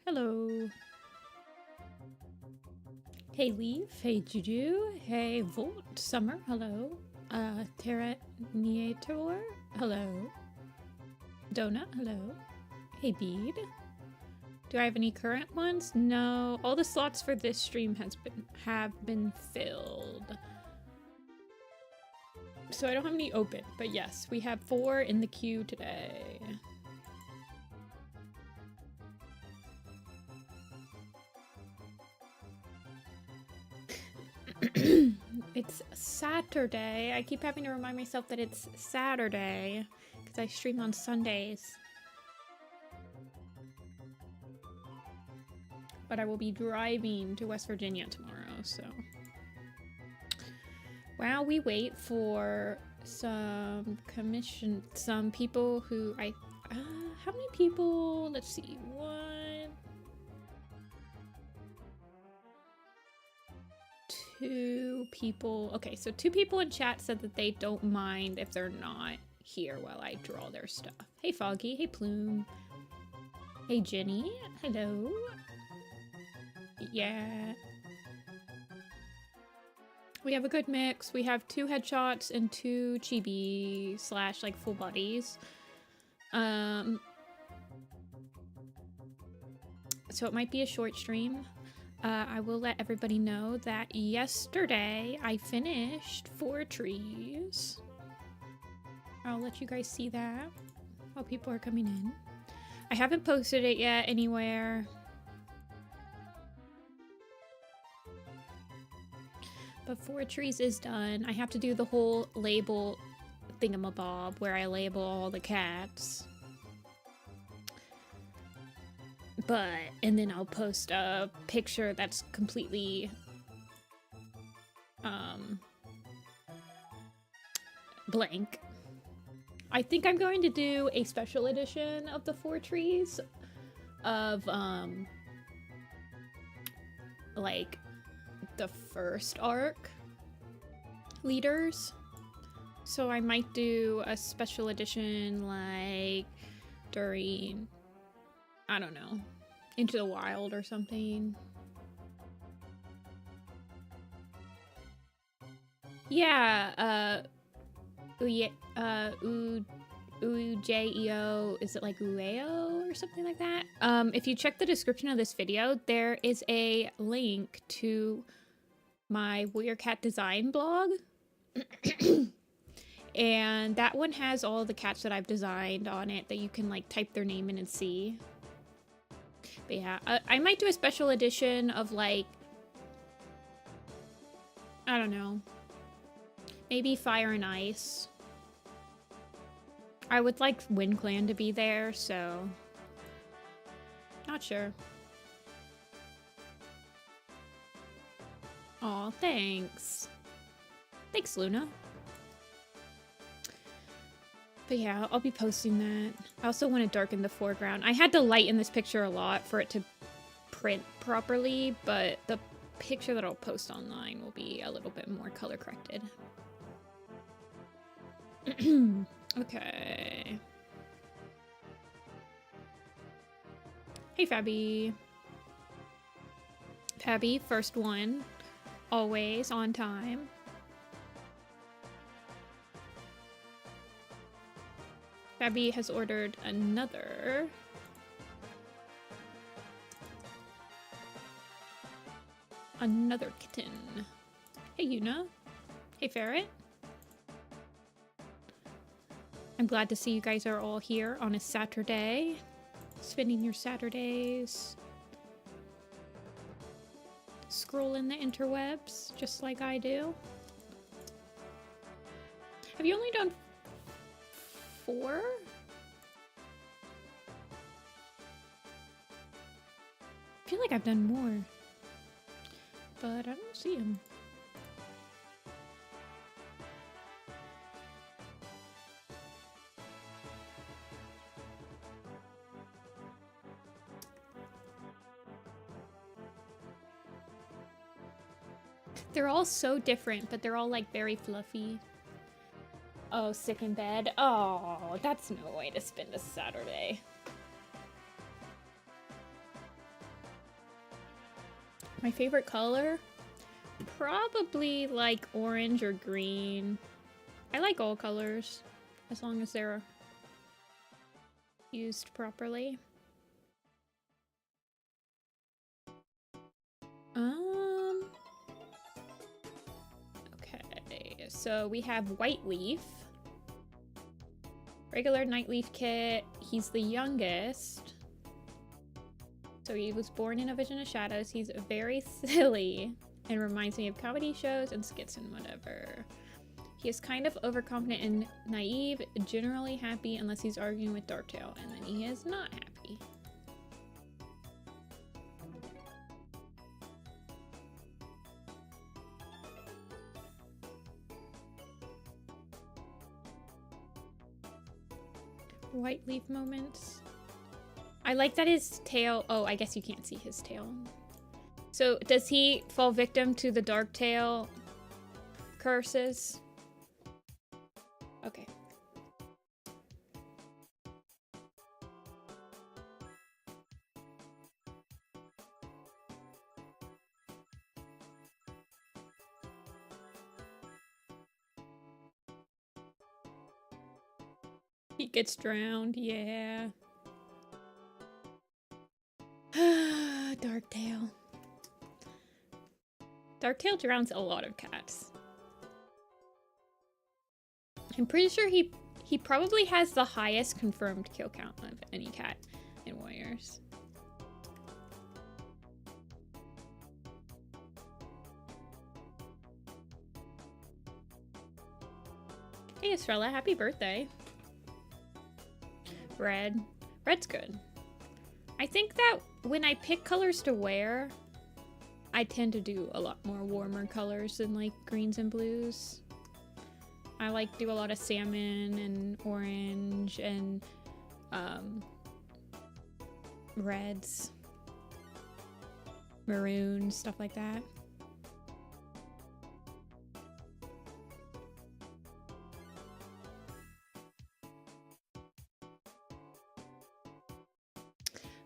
Hello. Hey Leaf, hey Juju, hey Volt, Summer, hello. Terraniator, hello. Donut, hello. Hey Bead. Do I have any current ones? No, all the slots for this stream have been filled. So I don't have any open, but yes, we have 4 in the queue today. It's Saturday. I keep having to remind myself that it's Saturday because I stream on Sundays. But I will be driving to West Virginia tomorrow, so. While we wait for some people who how many people? Let's see. 1, 2 people. Okay, so 2 people in chat said that they don't mind if they're not here while I draw their stuff. Hey Foggy, hey Plume. Hey Jenny, hello. Yeah. We have a good mix. We have 2 headshots and 2 chibi / like full bodies. So it might be a short stream. I will let everybody know that yesterday I finished 4 trees. I'll let you guys see that while people are coming in. I haven't posted it yet anywhere. But 4 trees is done. I have to do the whole label thingamabob where I label all the cats. And then I'll post a picture that's completely blank. I think I'm going to do a special edition of the 4 trees of like the first arc leaders. So I might do a special edition like during, I don't know, Into the Wild or something. Yeah, Ujeo, is it like Ueo or something like that? If you check the description of this video, there is a link to my Warrior Cat design blog. And that one has all the cats that I've designed on it that you can like type their name in and see. But yeah, I might do a special edition of like, I don't know, maybe Fire and Ice. I would like Wind Clan to be there, so not sure. Aw, thanks. Thanks, Luna. But yeah, I'll be posting that. I also want to darken the foreground. I had to lighten this picture a lot for it to print properly, but the picture that I'll post online will be a little bit more color corrected. Okay. Hey, Fabby. Fabby, first one. Always on time. Fabby has ordered another kitten. Hey, Yuna. Hey, Ferret. I'm glad to see you guys are all here on a Saturday. Spending your Saturdays scrolling the interwebs, just like I do. Have you only done 4? I feel like I've done more, but I don't see them. They're all so different, but they're all like very fluffy. Oh, sick in bed. Oh, that's no way to spend a Saturday. My favorite color? Probably like orange or green. I like all colors as long as they're used properly. Okay, so we have White Leaf. Regular Nightleaf kit. He's the youngest. So he was born in a vision of shadows. He's very silly and reminds me of comedy shows and skits and whatever. He is kind of overconfident and naive, generally happy unless he's arguing with Darktail, and then he is not happy. White Leaf moments. I like that his tail... Oh, I guess you can't see his tail. So, does he fall victim to the Darktail curses? Okay. He gets drowned, yeah. Darktail. Darktail drowns a lot of cats. I'm pretty sure he probably has the highest confirmed kill count of any cat in Warriors. Hey Estrella, happy birthday. Red. Red's good. I think that when I pick colors to wear, I tend to do a lot more warmer colors than like greens and blues. I like do a lot of salmon and orange and reds, maroon, stuff like that.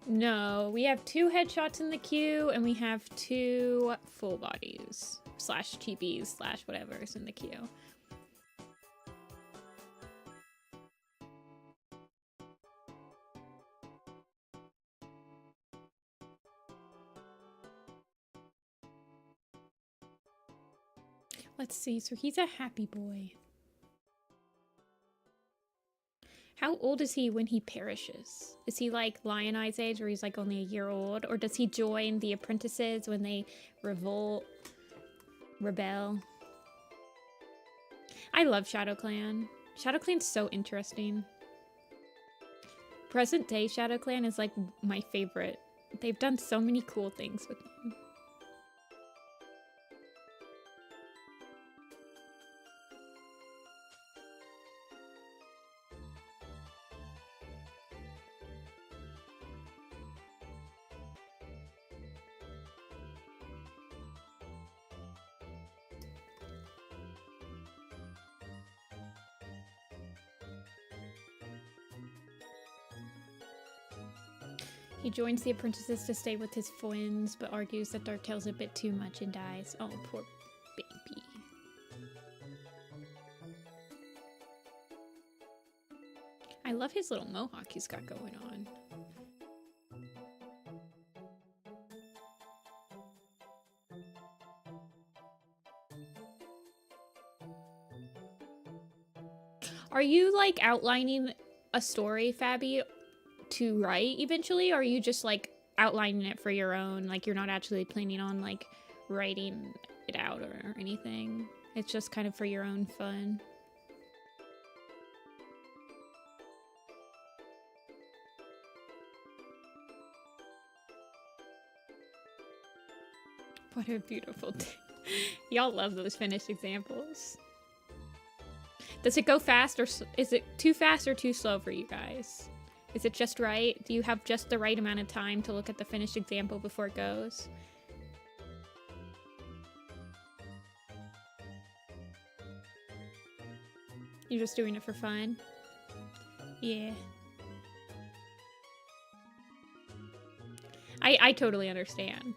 No, we have 2 headshots in the queue, and we have 2 full bodies / cheapies / whatever's in the queue. Let's see, so he's a happy boy. How old is he when he perishes? Is he like Lion's age where he's like only a year old? Or does he join the apprentices when they rebel? I love ShadowClan. ShadowClan's so interesting. Present day ShadowClan is like my favorite. They've done so many cool things with them. He joins the apprentices to stay with his friends, but argues that Darktail's a bit too much and dies. Oh, poor baby. I love his little mohawk he's got going on. Are you, like, outlining a story, Fabi, to write eventually, or are you just like outlining it for your own, like you're not actually planning on like writing it out or anything? It's just kind of for your own fun. What a beautiful day. Y'all love those finished examples. Does it go fast, or is it too fast or too slow for you guys? Is it just right? Do you have just the right amount of time to look at the finished example before it goes? You're just doing it for fun? Yeah. I totally understand.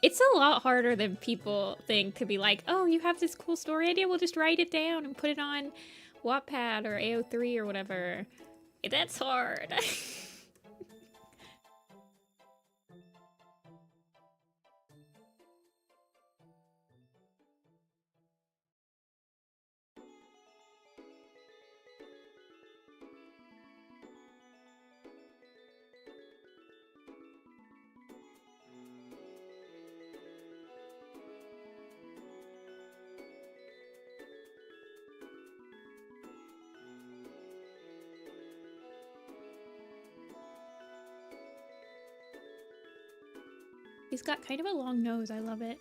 It's a lot harder than people think to be like, oh, you have this cool story idea, we'll just write it down and put it on Wattpad or AO3 or whatever. That's hard. He's got kind of a long nose. I love it.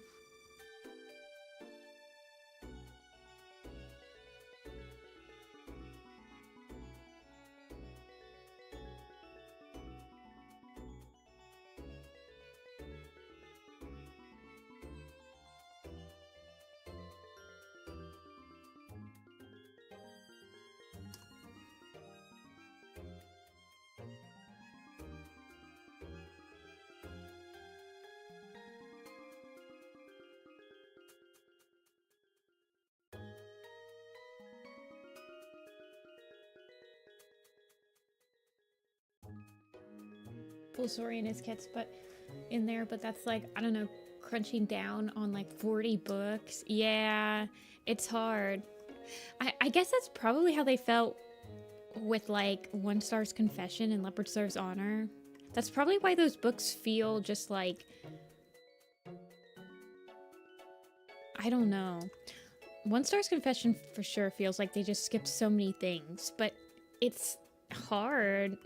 Pulsorian is Kit's but in there, but that's like, I don't know, crunching down on like 40 books. Yeah, it's hard. I guess that's probably how they felt with like One Star's Confession and Leopard Star's Honor. That's probably why those books feel just like, I don't know. One Star's Confession for sure feels like they just skipped so many things, but it's hard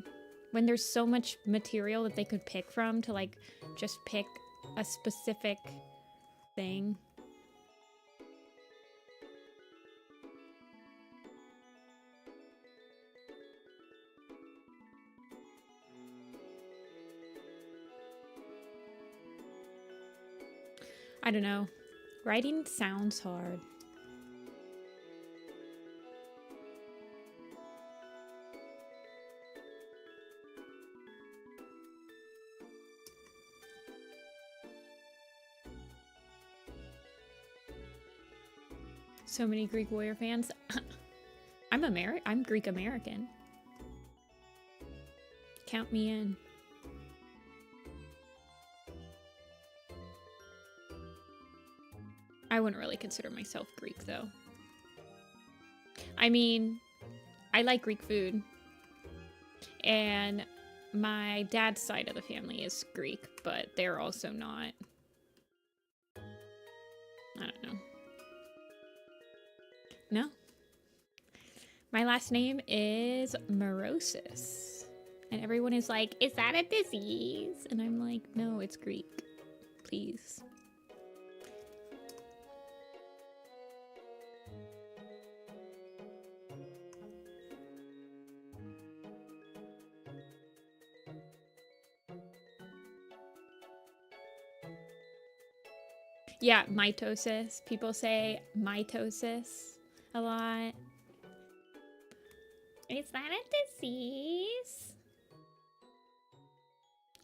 when there's so much material that they could pick from to like just pick a specific thing. I don't know. Writing sounds hard. So many Greek warrior fans. I'm Greek American. Count me in. I wouldn't really consider myself Greek though. I mean, I like Greek food. And my dad's side of the family is Greek, but they're also not. I don't know. No. My last name is Morosis. And everyone is like, is that a disease? And I'm like, no, it's Greek. Please. Yeah, mitosis. People say mitosis a lot. Is that a disease?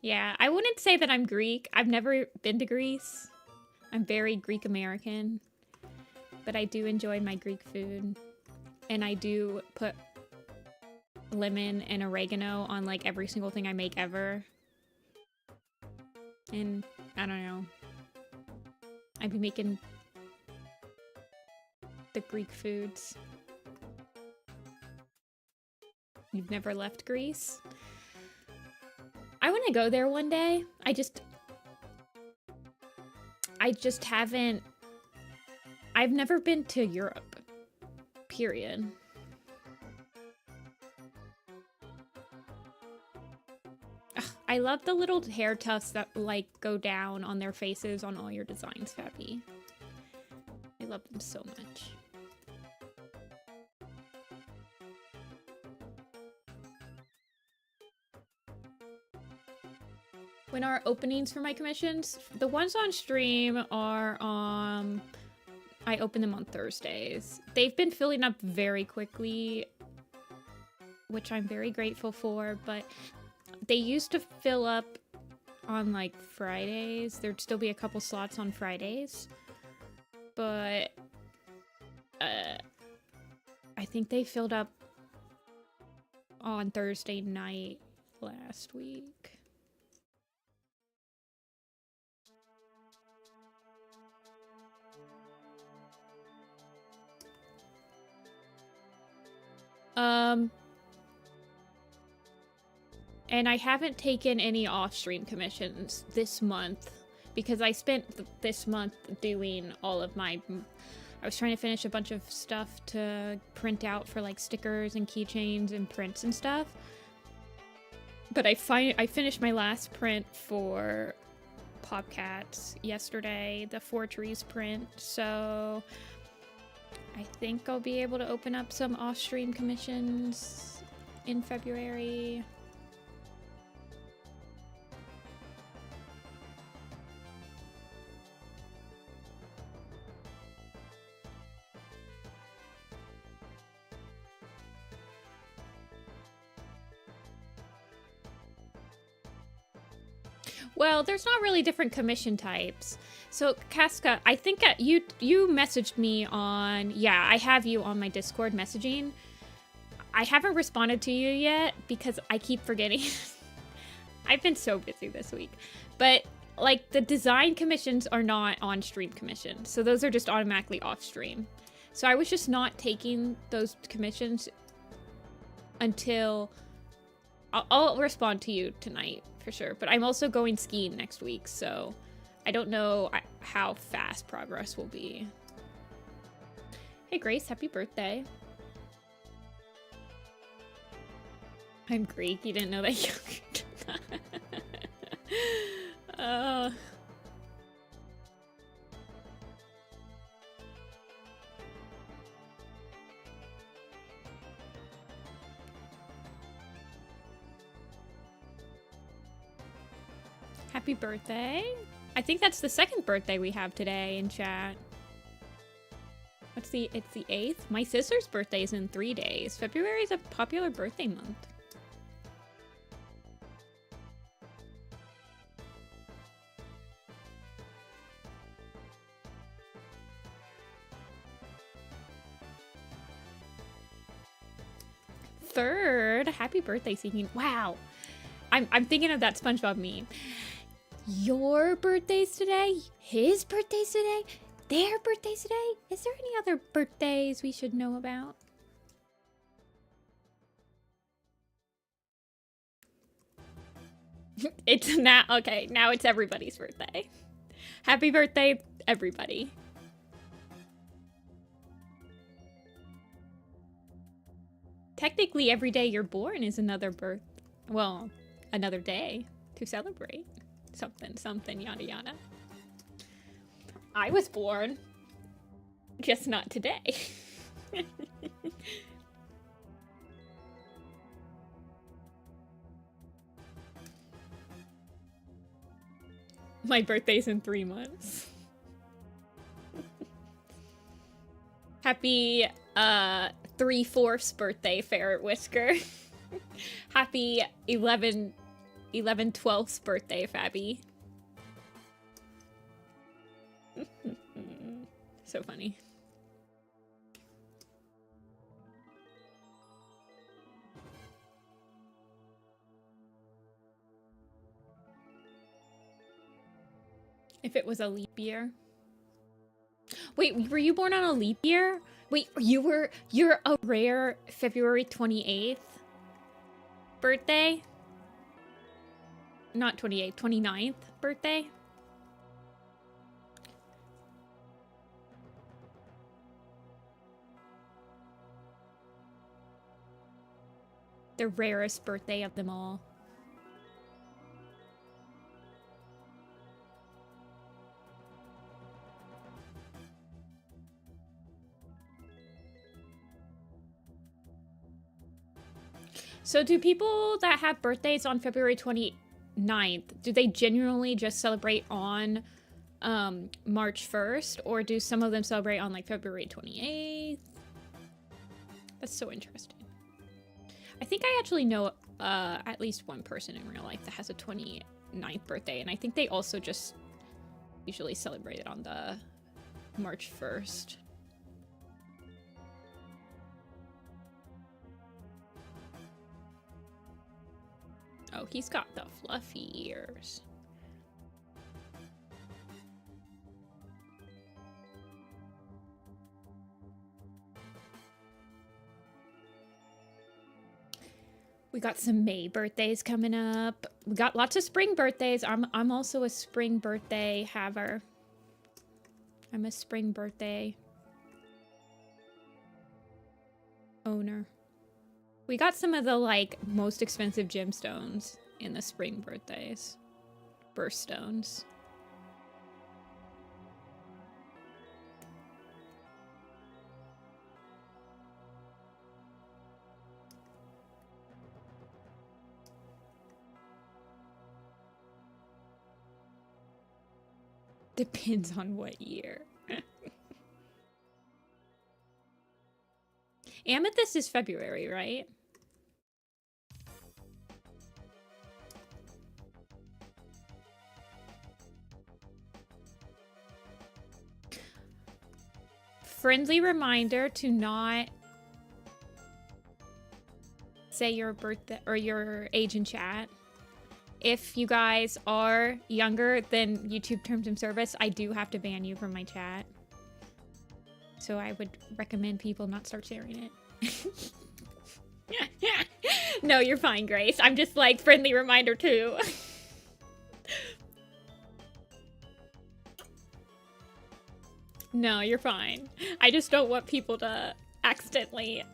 Yeah, I wouldn't say that I'm Greek. I've never been to Greece. I'm very Greek American. But I do enjoy my Greek food. And I do put lemon and oregano on like every single thing I make ever. And I don't know. I'd be making the Greek foods. You've never left Greece? I want to go there one day. I just haven't. I've never been to Europe. Period. Ugh, I love the little hair tufts that like go down on their faces on all your designs, Fappy. I love them so much. When are openings for my commissions? The ones on stream are I open them on Thursdays. They've been filling up very quickly, which I'm very grateful for, but they used to fill up on like Fridays. There'd still be a couple slots on Fridays. But I think they filled up on Thursday night last week. And I haven't taken any off-stream commissions this month because I spent this month doing all of my... I was trying to finish a bunch of stuff to print out for like stickers and keychains and prints and stuff. But I finished my last print for Popcats yesterday, the 4 Trees print, so I think I'll be able to open up some off-stream commissions in February. Well, there's not really different commission types. So, Casca, I think you messaged me on... Yeah, I have you on my Discord messaging. I haven't responded to you yet because I keep forgetting. I've been so busy this week. But, like, the design commissions are not on-stream commissions. So those are just automatically off-stream. So I was just not taking those commissions until... I'll respond to you tonight. For sure, but I'm also going skiing next week, so I don't know how fast progress will be. Hey Grace, happy birthday. I'm Greek, you didn't know that you... Happy birthday. I think that's the second birthday we have today in chat. It's the 8th? My sister's birthday is in 3 days. February is a popular birthday month. Third, happy birthday, Seeking. Wow. I'm thinking of that SpongeBob meme. Your birthday's today? His birthday's today? Their birthday's today? Is there any other birthdays we should know about? It's now, okay, now it's everybody's birthday. Happy birthday, everybody. Technically, every day you're born is another another day to celebrate. Something, yada yada. I was born, just not today. My birthday's in 3 months. Happy 3/4 birthday, Ferret Whisker. Happy 11/12 birthday, Fabby. So funny. If it was a leap year. Wait, were you born on a leap year? Wait, you're a rare February 28th birthday? Not 28th, 29th birthday? The rarest birthday of them all. So do people that have birthdays on February 29th, do they genuinely just celebrate on March 1st? Or do some of them celebrate on like February 28th? That's so interesting. I think I actually know at least one person in real life that has a 9th birthday, and I think they also just usually celebrate it on the March 1st. Oh, he's got the fluffy ears. We got some May birthdays coming up. We got lots of spring birthdays. I'm also a spring birthday haver. I'm a spring birthday owner. We got some of the like most expensive gemstones in the spring birthdays. Birthstones. Depends on what year. Amethyst is February, right? Friendly reminder to not say your birthday or your age in chat. If you guys are younger than YouTube Terms of Service, I do have to ban you from my chat. So I would recommend people not start sharing it. No, you're fine, Grace. I'm just like, friendly reminder too. No, you're fine. I just don't want people to accidentally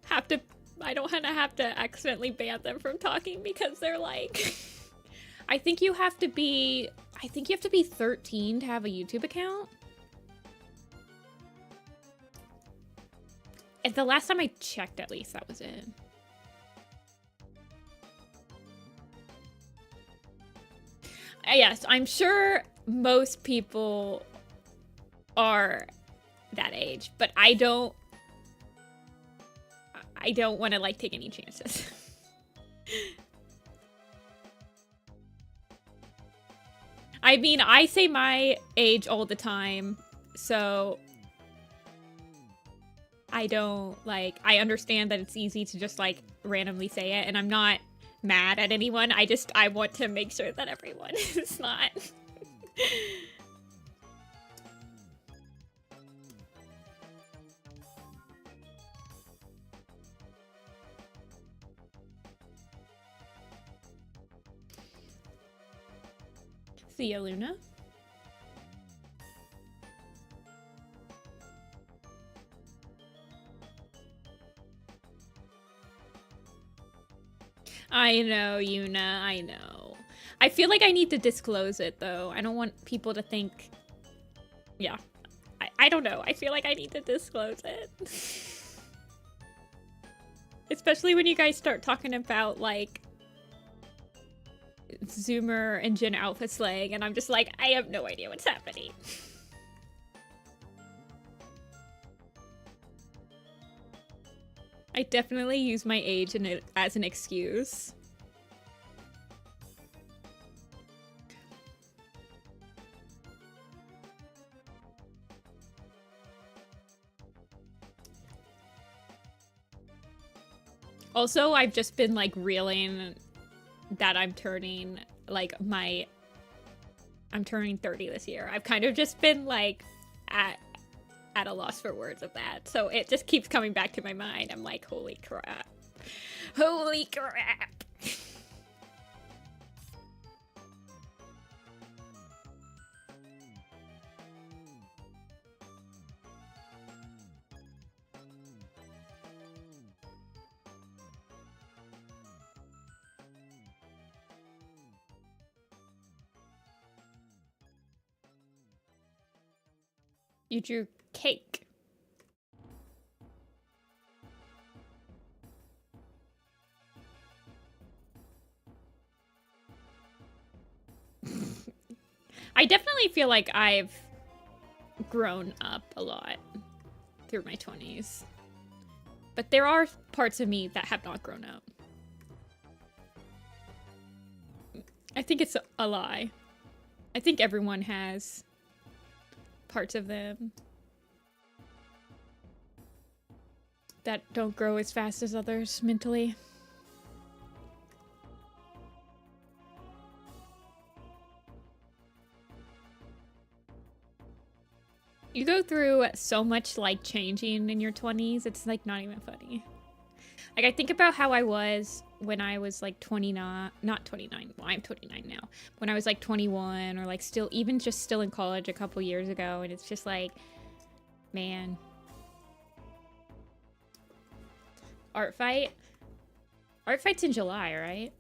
have to... I don't want to have to accidentally ban them from talking because they're like... I think you have to be 13 to have a YouTube account. And the last time I checked, at least, that was it. Yes, I'm sure most people are that age, but I don't want to like take any chances. I mean, I say my age all the time, so I don't like, I understand that it's easy to just like randomly say it, and I'm not mad at anyone. I want to make sure that everyone is not. See ya, Luna. I know, Yuna, I know. I feel like I need to disclose it, though. I don't want people to think... Yeah. I don't know. I feel like I need to disclose it. Especially when you guys start talking about, like... Zoomer and Gen Alpha slang, and I'm just like, I have no idea what's happening. I definitely use my age as an excuse. Also, I've just been like reeling that I'm turning like I'm turning 30 this year. I've kind of just been like at a loss for words of that. So it just keeps coming back to my mind. I'm like, holy crap. Holy crap. You drew cake. I definitely feel like I've grown up a lot through my 20s. But there are parts of me that have not grown up. I think it's a lie. I think everyone has parts of them that don't grow as fast as others mentally. You go through so much like changing in your 20s, it's like not even funny. Like I think about how I was when I was like 29, not 29, well I'm 29 now. When I was like 21 or like still in college a couple years ago, and it's just like, man. Art fight? Art fight's in July, right?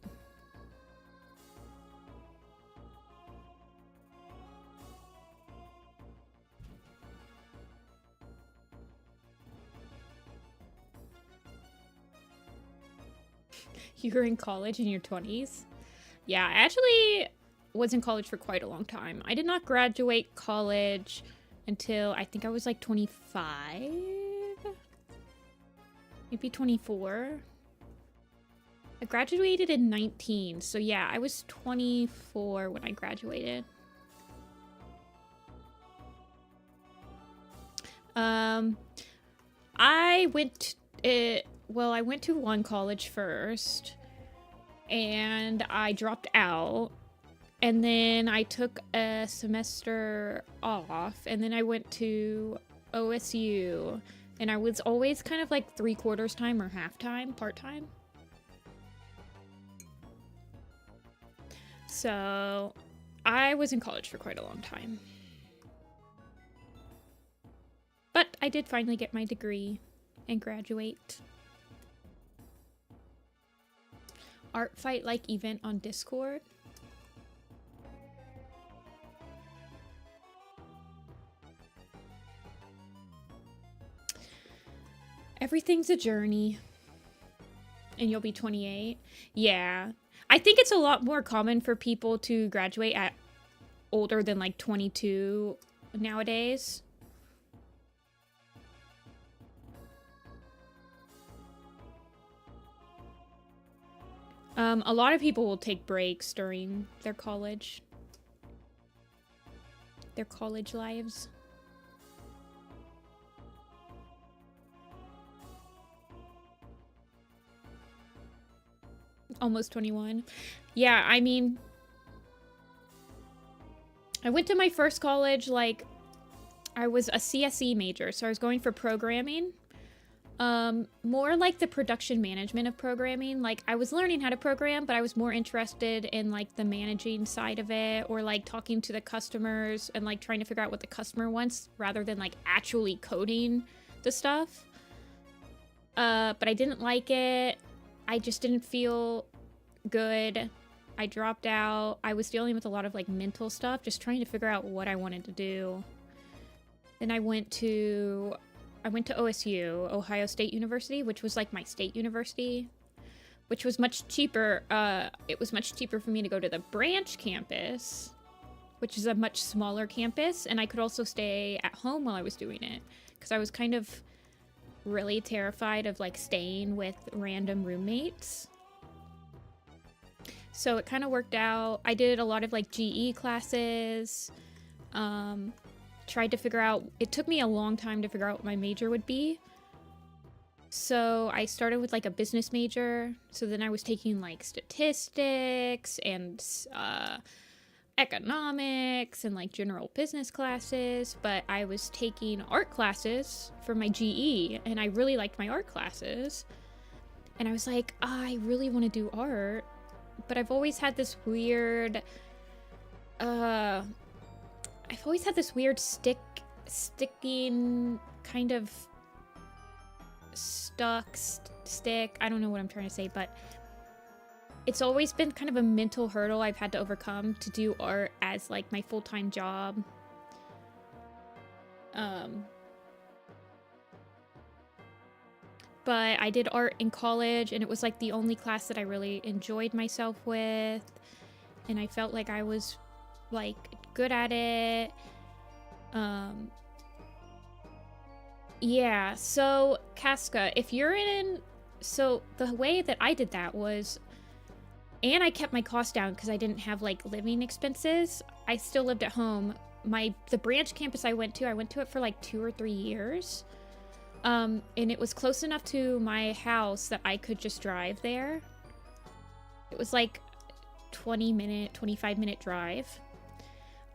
You were in college in your 20s? Yeah, I actually was in college for quite a long time. I did not graduate college until I think I was like 25? Maybe 24? I graduated in 19, so yeah, I was 24 when I graduated. I went to one college first, and I dropped out, and then I took a semester off, and then I went to OSU, and I was always kind of like 3/4 time or half time, part-time. So I was in college for quite a long time. But I did finally get my degree and graduate. Art fight like event on Discord. Everything's a journey. And you'll be 28. Yeah. I think it's a lot more common for people to graduate at older than like 22 nowadays. A lot of people will take breaks during their college lives. Almost 21. Yeah, I mean, I went to my first college, like, I was a CSE major, so I was going for programming. More like the production management of programming. Like, I was learning how to program, but I was more interested in, like, the managing side of it, or, like, talking to the customers and, like, trying to figure out what the customer wants, rather than, like, actually coding the stuff. But I didn't like it. I just didn't feel good. I dropped out. I was dealing with a lot of, like, mental stuff, just trying to figure out what I wanted to do. Then I went to OSU, Ohio State University, which was like my state university, which was much cheaper. It was much cheaper for me to go to the branch campus, which is a much smaller campus, and I could also stay at home while I was doing it, because I was kind of really terrified of like staying with random roommates. So it kind of worked out. I did a lot of like GE classes. Tried to figure out, it took me a long time to figure out what my major would be. So I started with like a business major. So then I was taking like statistics and economics and like general business classes. But I was taking art classes for my GE, and I really liked my art classes. And I was like, I really want to do art. But I've always had this weird sticking kind of stick. I don't know what I'm trying to say, but it's always been kind of a mental hurdle I've had to overcome to do art as like my full-time job. But I did art in college, and it was like the only class that I really enjoyed myself with, and I felt like I was like good at it. Yeah, so Casca, if you're so the way that I did that was And I kept my costs down because I didn't have like living expenses. I still lived at home. The branch campus I went to it for like 2 or 3 years. And it was close enough to my house that I could just drive there. It was like 25-minute drive.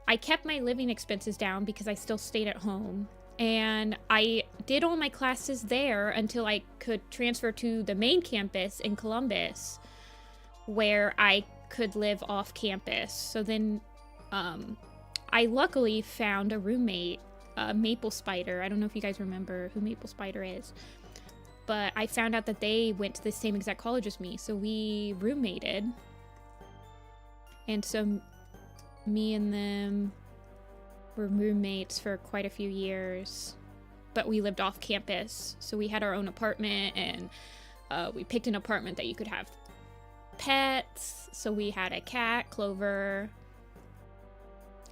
I kept my living expenses down because I still stayed at home. And I did all my classes there until I could transfer to the main campus in Columbus, where I could live off campus. So then I luckily found a roommate, Maple Spider. I don't know if you guys remember who Maple Spider is, but I found out that they went to the same exact college as me, so we roommated. And so me and them were roommates for quite a few years, but we lived off campus, so we had our own apartment, and we picked an apartment that you could have pets. So we had a cat, Clover,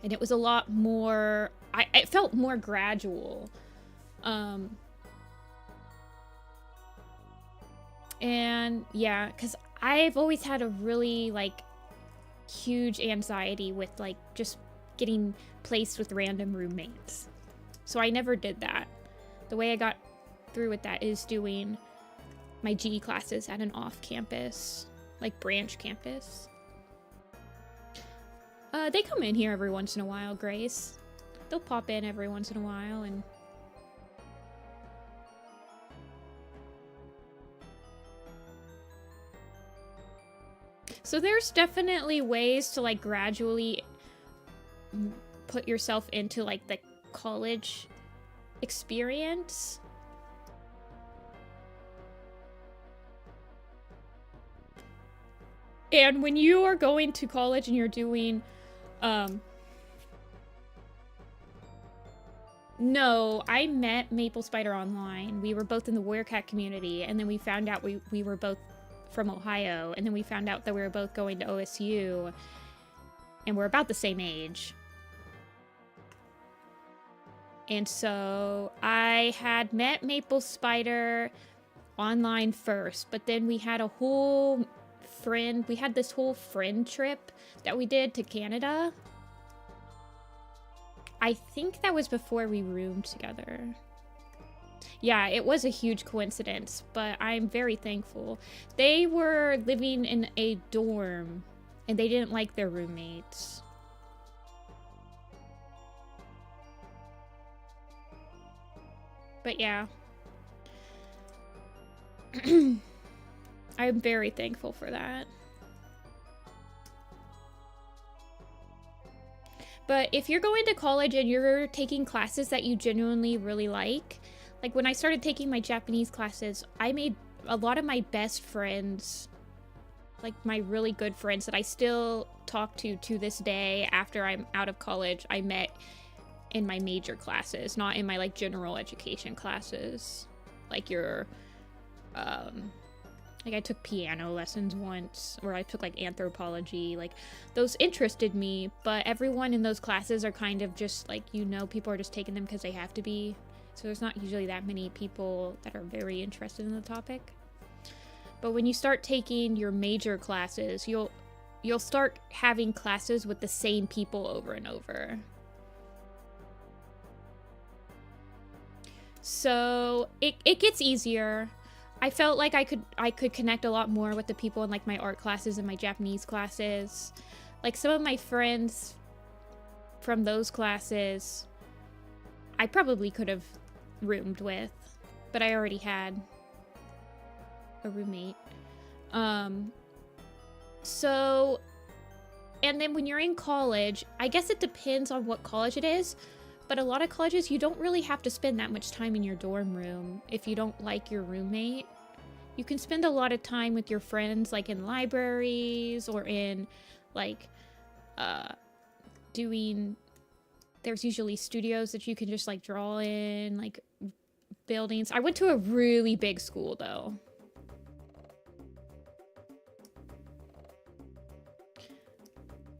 and it was a lot more, it felt more gradual. And yeah, because I've always had a really like huge anxiety with like just getting placed with random roommates. So I never did that. The way I got through with that is doing my GE classes at an off-campus, like branch campus. They come in here every once in a while, Grace. They'll pop in every once in a while and so there's definitely ways to like gradually put yourself into like the college experience. And when you are going to college and you're doing no, I met Maple Spider online. We were both in the Warrior Cat community, and then we found out we were both from Ohio, and then we found out that we were both going to OSU, and we're about the same age. And so I had met Maple Spider online first, but then we had this whole friend trip that we did to Canada. I think that was before we roomed together. Yeah, it was a huge coincidence, but I'm very thankful. They were living in a dorm, and they didn't like their roommates. But yeah. I'm very thankful for that. But if you're going to college and you're taking classes that you genuinely really like when I started taking my Japanese classes, I made a lot of my best friends, like my really good friends that I still talk to this day after I'm out of college, I met in my major classes, not in my like general education classes. Like like I took piano lessons once, or I took like anthropology, like those interested me, but everyone in those classes are kind of just like, people are just taking them because they have to be. So there's not usually that many people that are very interested in the topic. But when you start taking your major classes, you'll start having classes with the same people over and over. So it gets easier. I felt like I could connect a lot more with the people in like my art classes and my Japanese classes. Like some of my friends from those classes, I probably could have roomed with, but I already had a roommate. So, and then when you're in college, I guess it depends on what college it is, but a lot of colleges, you don't really have to spend that much time in your dorm room if you don't like your roommate. You can spend a lot of time with your friends, like in libraries or in like there's usually studios that you can just like draw in, like buildings. I went to a really big school though.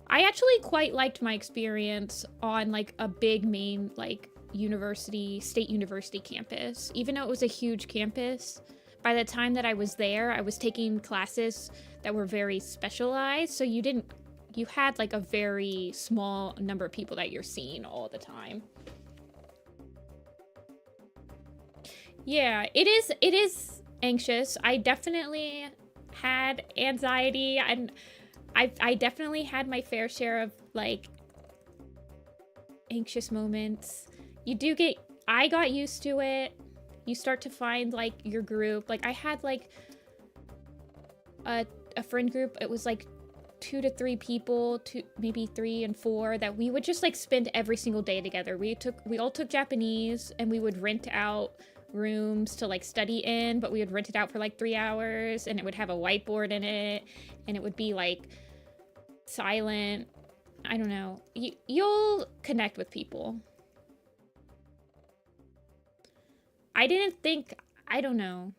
I actually quite liked my experience on like a big main like state university campus, even though it was a huge campus. by the time that I was there, I was taking classes that were very specialized, so you had like a very small number of people that you're seeing all the time. Yeah, it is anxious. I definitely had anxiety, and I definitely had my fair share of like anxious moments. I got used to it. You start to find like your group. Like I had like a friend group. It was like 2 to 3 people, maybe 3 and 4, that we would just like spend every single day together. We all took Japanese, and we would rent out rooms to like study in, but we would rent it out for like 3 hours, and it would have a whiteboard in it, and it would be like silent. I don't know. You'll connect with people. I don't know.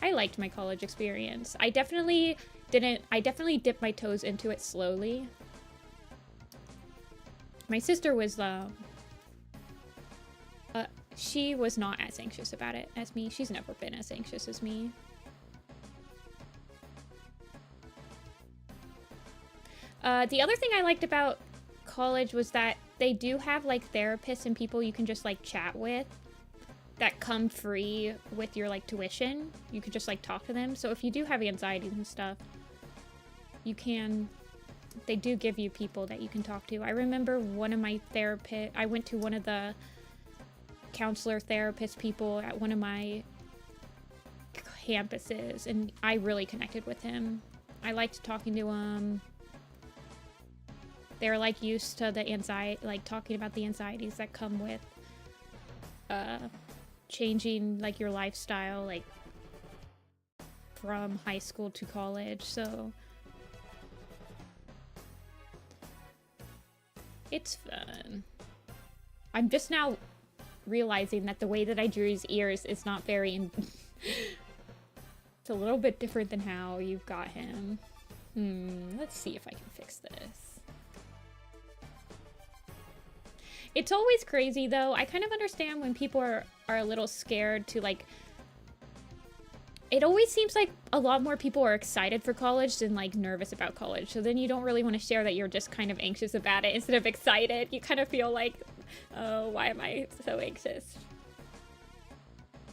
I liked my college experience. I definitely dipped my toes into it slowly. My sister was, she was not as anxious about it as me. She's never been as anxious as me. The other thing I liked about college was that they do have like therapists and people you can just like chat with that come free with your like tuition. You could just like talk to them. So if you do have anxiety and stuff, they do give you people that you can talk to. I remember one of my I went to one of the counselor therapist people at one of my campuses, and I really connected with him. I liked talking to him. They're like used to the anxiety, like talking about the anxieties that come with changing like your lifestyle, like from high school to college. So it's fun. I'm just now realizing that the way that I drew his ears is not very it's a little bit different than how you've got him. Let's see if I can fix this. It's always crazy, though. I kind of understand when people are a little scared to, like... It always seems like a lot more people are excited for college than, like, nervous about college. So then you don't really want to share that you're just kind of anxious about it instead of excited. You kind of feel like, oh, why am I so anxious?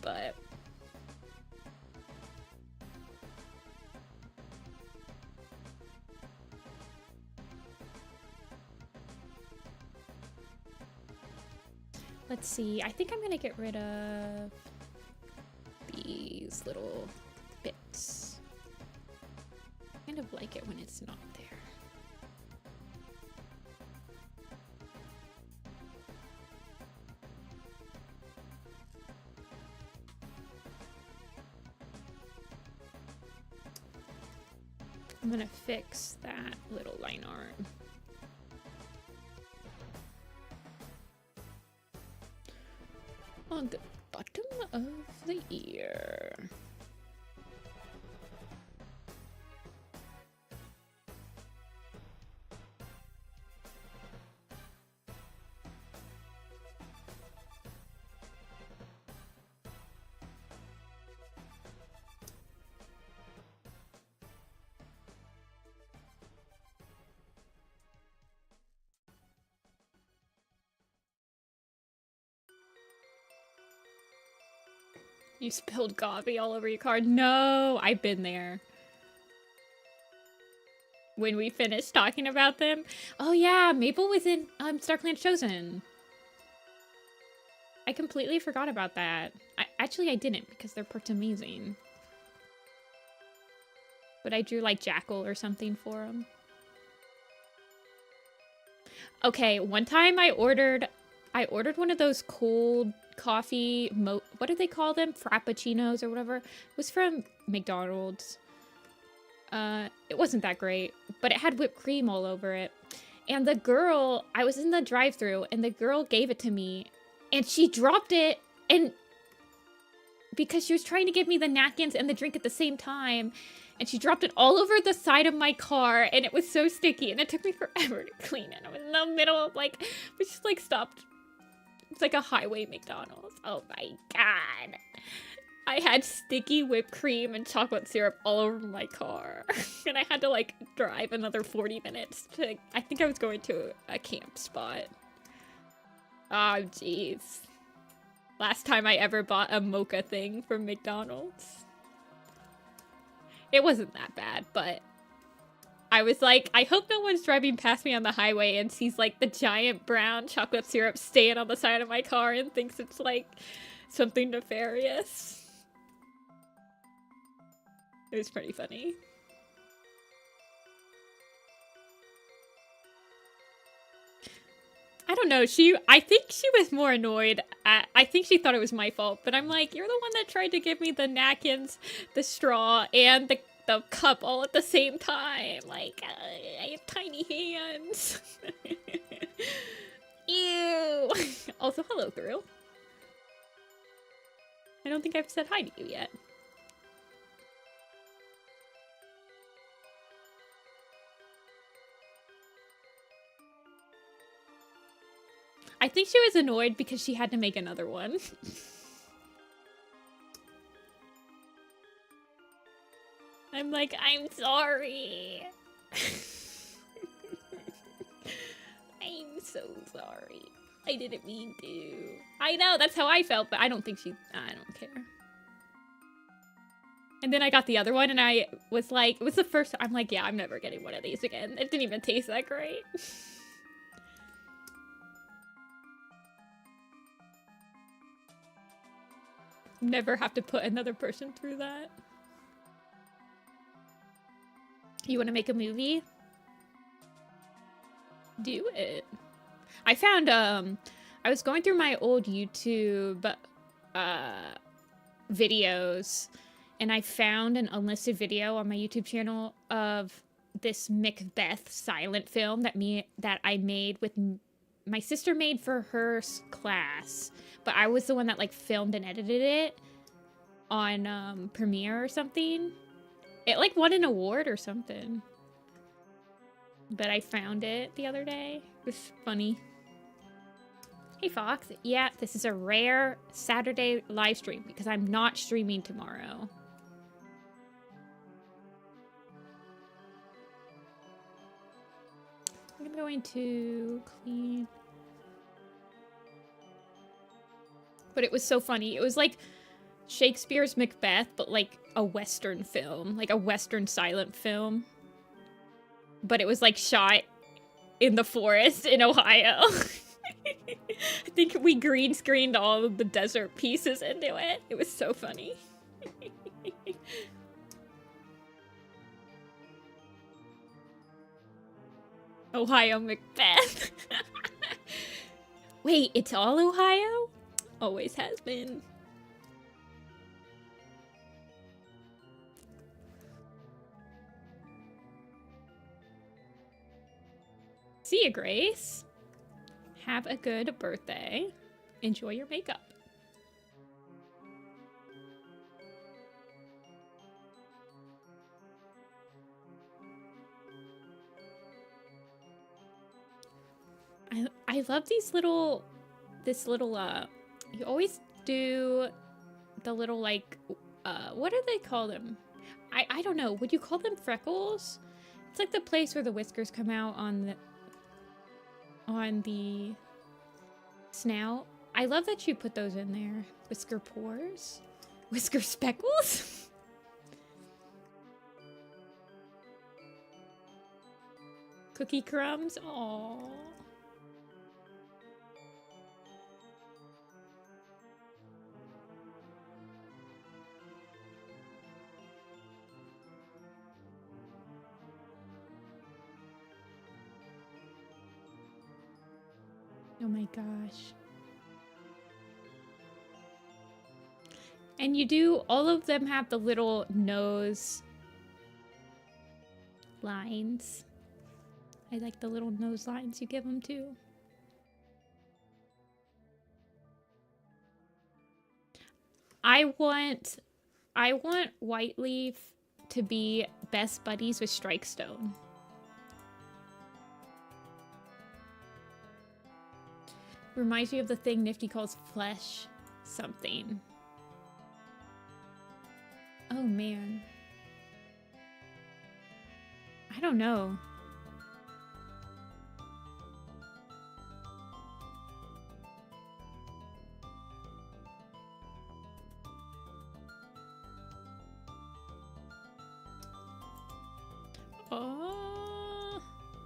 But... let's see, I think I'm gonna get rid of these little bits. I kind of like it when it's not there. I'm gonna fix that little line art. On the bottom of the ear. You spilled coffee all over your card. No, I've been there. When we finished talking about them. Oh yeah, Maple was in StarClan Chosen. I completely forgot about that. Actually, I didn't, because their part's amazing. But I drew like Jackal or something for him. Okay, one time I ordered one of those cold coffee, what do they call them? Frappuccinos or whatever. It was from McDonald's. It wasn't that great, but it had whipped cream all over it. And the girl, I was in the drive-thru, and the girl gave it to me, and she dropped it, and because she was trying to give me the napkins and the drink at the same time, and she dropped it all over the side of my car, and it was so sticky, and it took me forever to clean it. I was in the middle of, like, we just, like, stopped. It's like a highway McDonald's. Oh my god. I had sticky whipped cream and chocolate syrup all over my car. And I had to like drive another 40 minutes to, I think I was going to a camp spot. Oh, jeez. Last time I ever bought a mocha thing from McDonald's. It wasn't that bad, but I was like, I hope no one's driving past me on the highway and sees like the giant brown chocolate syrup staying on the side of my car and thinks it's like something nefarious. It was pretty funny. I don't know, I think she was more annoyed I think she thought it was my fault, but I'm like, you're the one that tried to give me the napkins, the straw, and the cup all at the same time. Like, I have tiny hands. Ew. Also, hello, girl. I don't think I've said hi to you yet. I think she was annoyed because she had to make another one. I'm like, I'm sorry. I'm so sorry. I didn't mean to. I know, that's how I felt, but I don't think I don't care. And then I got the other one and I was like, it was the first time, I'm like, yeah, I'm never getting one of these again. It didn't even taste that great. Never have to put another person through that. You want to make a movie? Do it. I found, I was going through my old YouTube videos, and I found an unlisted video on my YouTube channel of this Macbeth silent film that I made with my sister made for her class, but I was the one that like filmed and edited it on Premiere or something. It like won an award or something. But I found it the other day. It was funny. Hey Fox, yeah, this is a rare Saturday live stream because I'm not streaming tomorrow. I'm going to clean. But it was so funny. It was like Shakespeare's Macbeth, but like a Western film, like a Western silent film. But it was like shot in the forest in Ohio. I think we green screened all of the desert pieces into it. It was so funny. Ohio Macbeth. Wait, it's all Ohio? Always has been. See ya, Grace. Have a good birthday. Enjoy your makeup. I love this little, you always do the little, like, what do they call them? I don't know. Would you call them freckles? It's like the place where the whiskers come out on the snout. I love that you put those in there. Whisker pores? Whisker speckles? Cookie crumbs? Aww. Oh my gosh. And you do, all of them have the little nose lines. I like the little nose lines you give them too. I want Whiteleaf to be best buddies with Strikestone. Reminds me of the thing Nifty calls flesh something. Oh man. I don't know.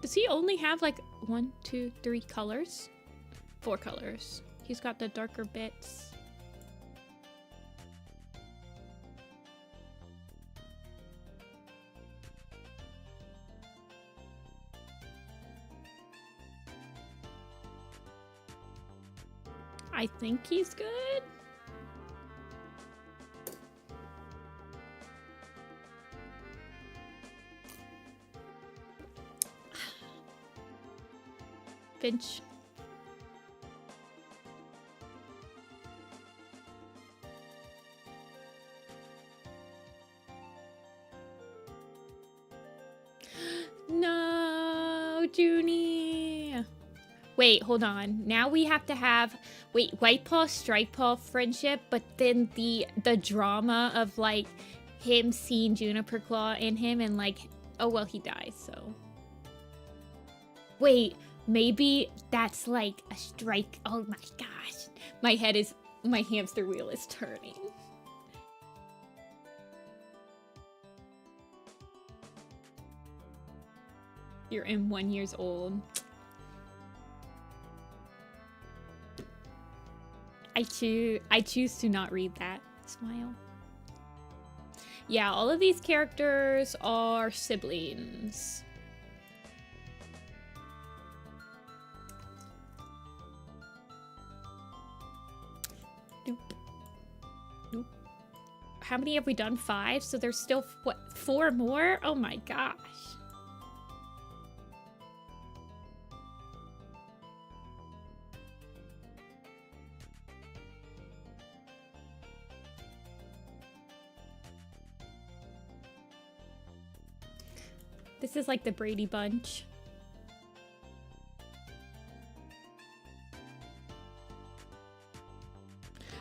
Does he only have like 1, 2, 3 colors? 4 colors. He's got the darker bits. I think he's good. Finch. No, Junie. Wait, hold on. Now we have to have, wait, White Paw, Strike Paw friendship, but then the drama of like him seeing Juniper Claw in him and like, oh well, he dies, so. Wait, maybe that's like a strike. Oh my gosh. My hamster wheel is turning. You're in 1 year old. I choose to not read that. Smile. Yeah, all of these characters are siblings. Nope. Nope. How many have we done? 5? So there's still, what, 4 more? Oh my gosh. This is like the Brady Bunch.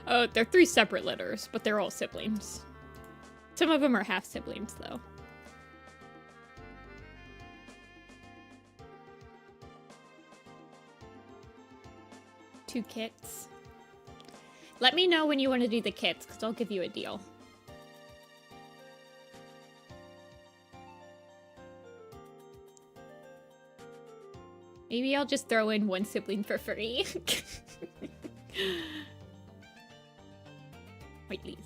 Oh, they're 3 separate litters, but they're all siblings. Some of them are half siblings, though. Two kits. Let me know when you want to do the kits, because I'll give you a deal. Maybe I'll just throw in 1 sibling for free. Wait, please.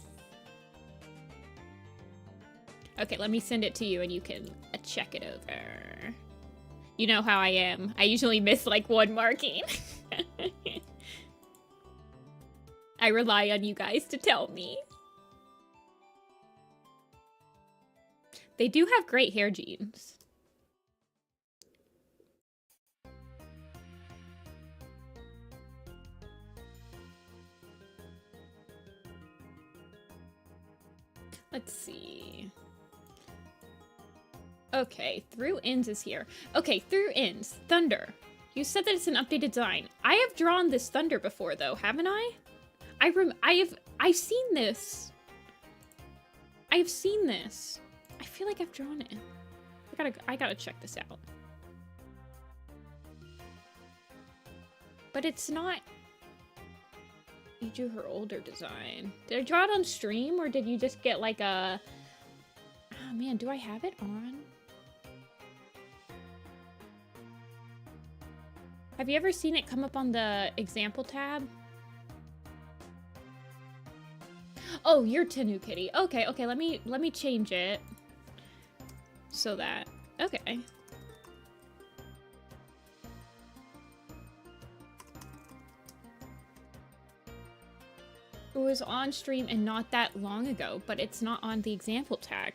Okay, let me send it to you and you can check it over. You know how I am. I usually miss like 1 marking. I rely on you guys to tell me. They do have great hair genes. Let's see. Okay, Through Ends is here. Okay, Through Ends. Thunder. You said that it's an updated design. I have drawn this Thunder before, though, haven't I? I've seen this. I've seen this. I feel like I've drawn it. I gotta check this out. But it's not. You drew her older design. Did I draw it on stream, or did you just get like a... Oh man, do I have it on? Have you ever seen it come up on the example tab? Oh, you're Tenu Kitty. Okay, okay, let me change it. So that... Okay. It was on stream and not that long ago, but it's not on the example tag.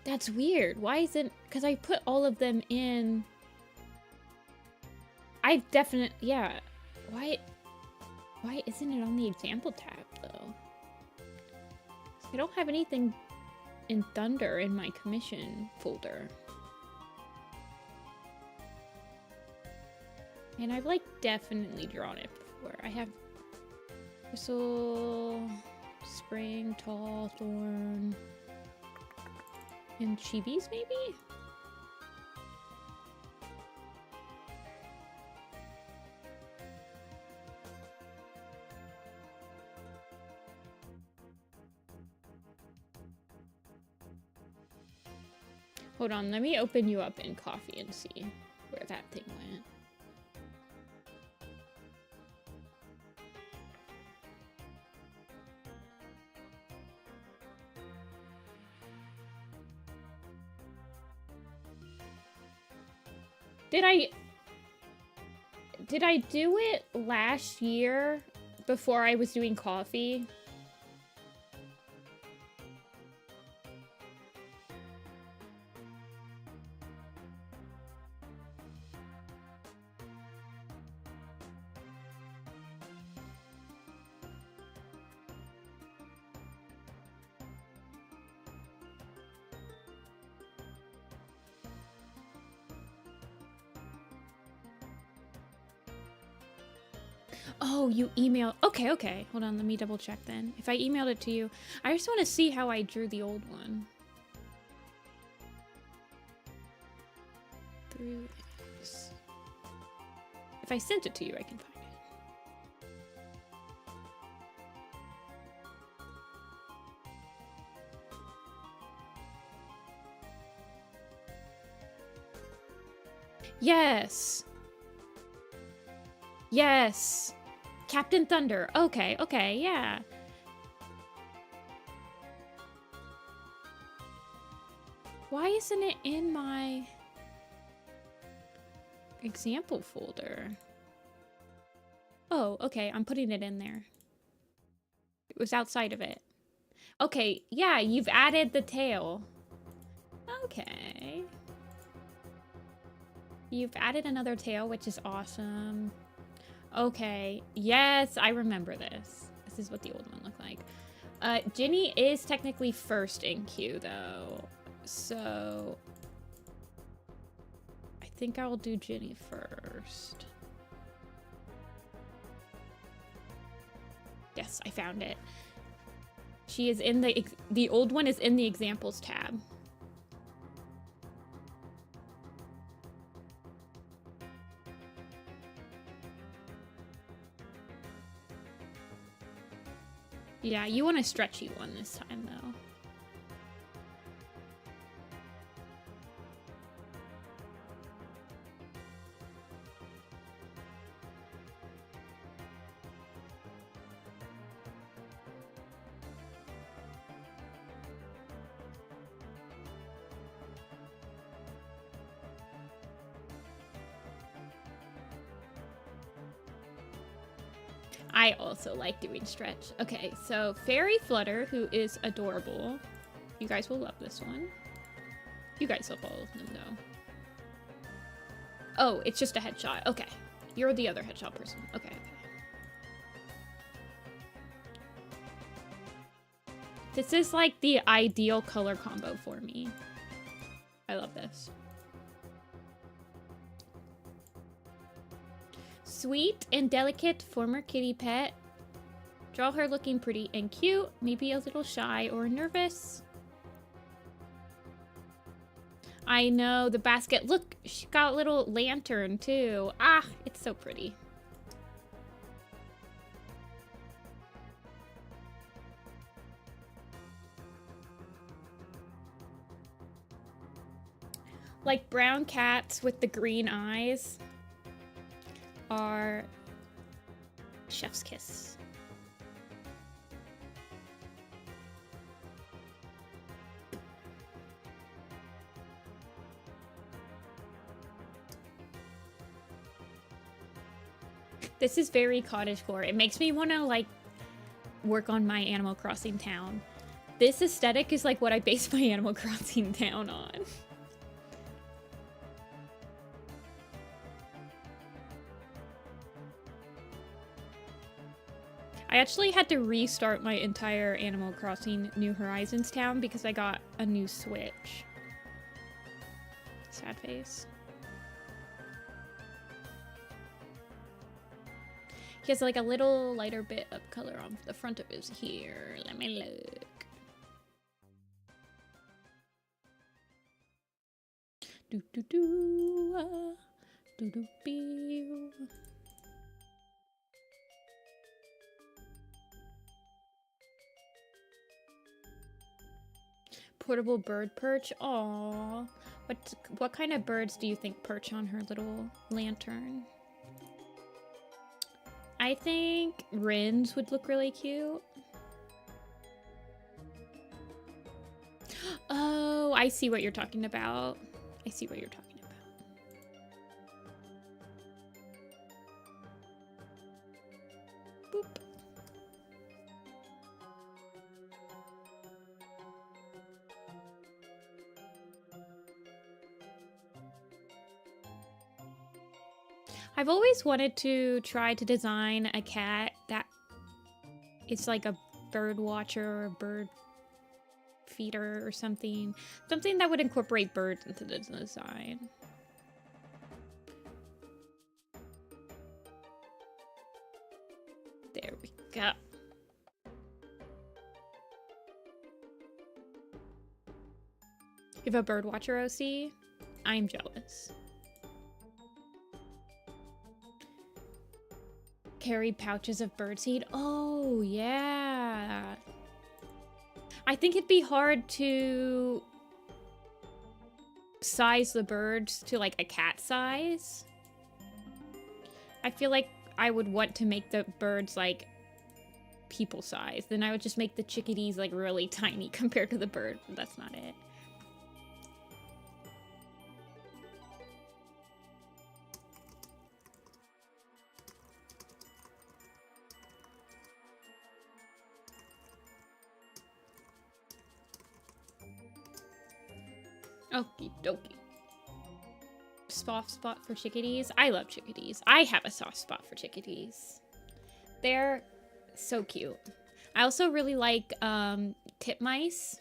That's weird. Why isn't... Because I put all of them in... I definitely... Yeah. Why isn't it on the example tab, though? I don't have anything in Thunder in my commission folder. And I've, like, definitely drawn it before. I have... Crystal, Spring, Tall, Thorn, and Chibis maybe? Hold on, let me open you up in coffee and see where that thing went. Did I do it last year before I was doing coffee? Oh, you emailed. Okay, okay. Hold on, let me double check then. If I emailed it to you, I just want to see how I drew the old one. Through this. If I sent it to you, I can find it. Yes. Yes. Captain Thunder. Okay, okay, yeah. Why isn't it in my example folder? Oh, okay, I'm putting it in there. It was outside of it. Okay, yeah, you've added the tail. Okay. You've added another tail, which is awesome. Okay, yes, I remember this. This is what the old one looked like. Ginny is technically first in queue, though. So I think I'll do Ginny first. Yes, I found it. She is in the old one is in the examples tab. Yeah, you want a stretchy one this time, though. I also like doing stretch. Okay, so Fairy Flutter, who is adorable. You guys will love this one. You guys will all of them, though. Oh, it's just a headshot. Okay. You're the other headshot person. Okay, okay. This is like the ideal color combo for me. I love this. Sweet and delicate former kitty pet. Draw her looking pretty and cute, maybe a little shy or nervous. I know, the basket. Look, she got a little lantern too. Ah, it's so pretty. Like brown cats with the green eyes are chef's kiss. This is very cottagecore. It makes me want to like work on my Animal Crossing town. This aesthetic is like what I base my Animal Crossing town on. I actually had to restart my entire Animal Crossing New Horizons town because I got a new Switch. Sad face. He has like a little lighter bit of color on the front of his hair. Let me look. Do do do. Do do bee. Portable bird perch. Aww. What kind of birds do you think perch on her little lantern? I think wrens would look really cute. Oh, I see what you're talking about. I see what you're talking about. Boop. I've always wanted to try to design a cat that is like a bird watcher or a bird feeder or something. Something that would incorporate birds into the design. There we go. You have a bird watcher, OC? I'm jealous. Carry pouches of birdseed. Oh, yeah. I think it'd be hard to size the birds to like a cat size. I feel like I would want to make the birds like people size. Then I would just make the chickadees like really tiny compared to the bird, but that's not it. Okie dokie. Soft spot for chickadees. I love chickadees. I have a soft spot for chickadees. They're so cute. I also really like titmice.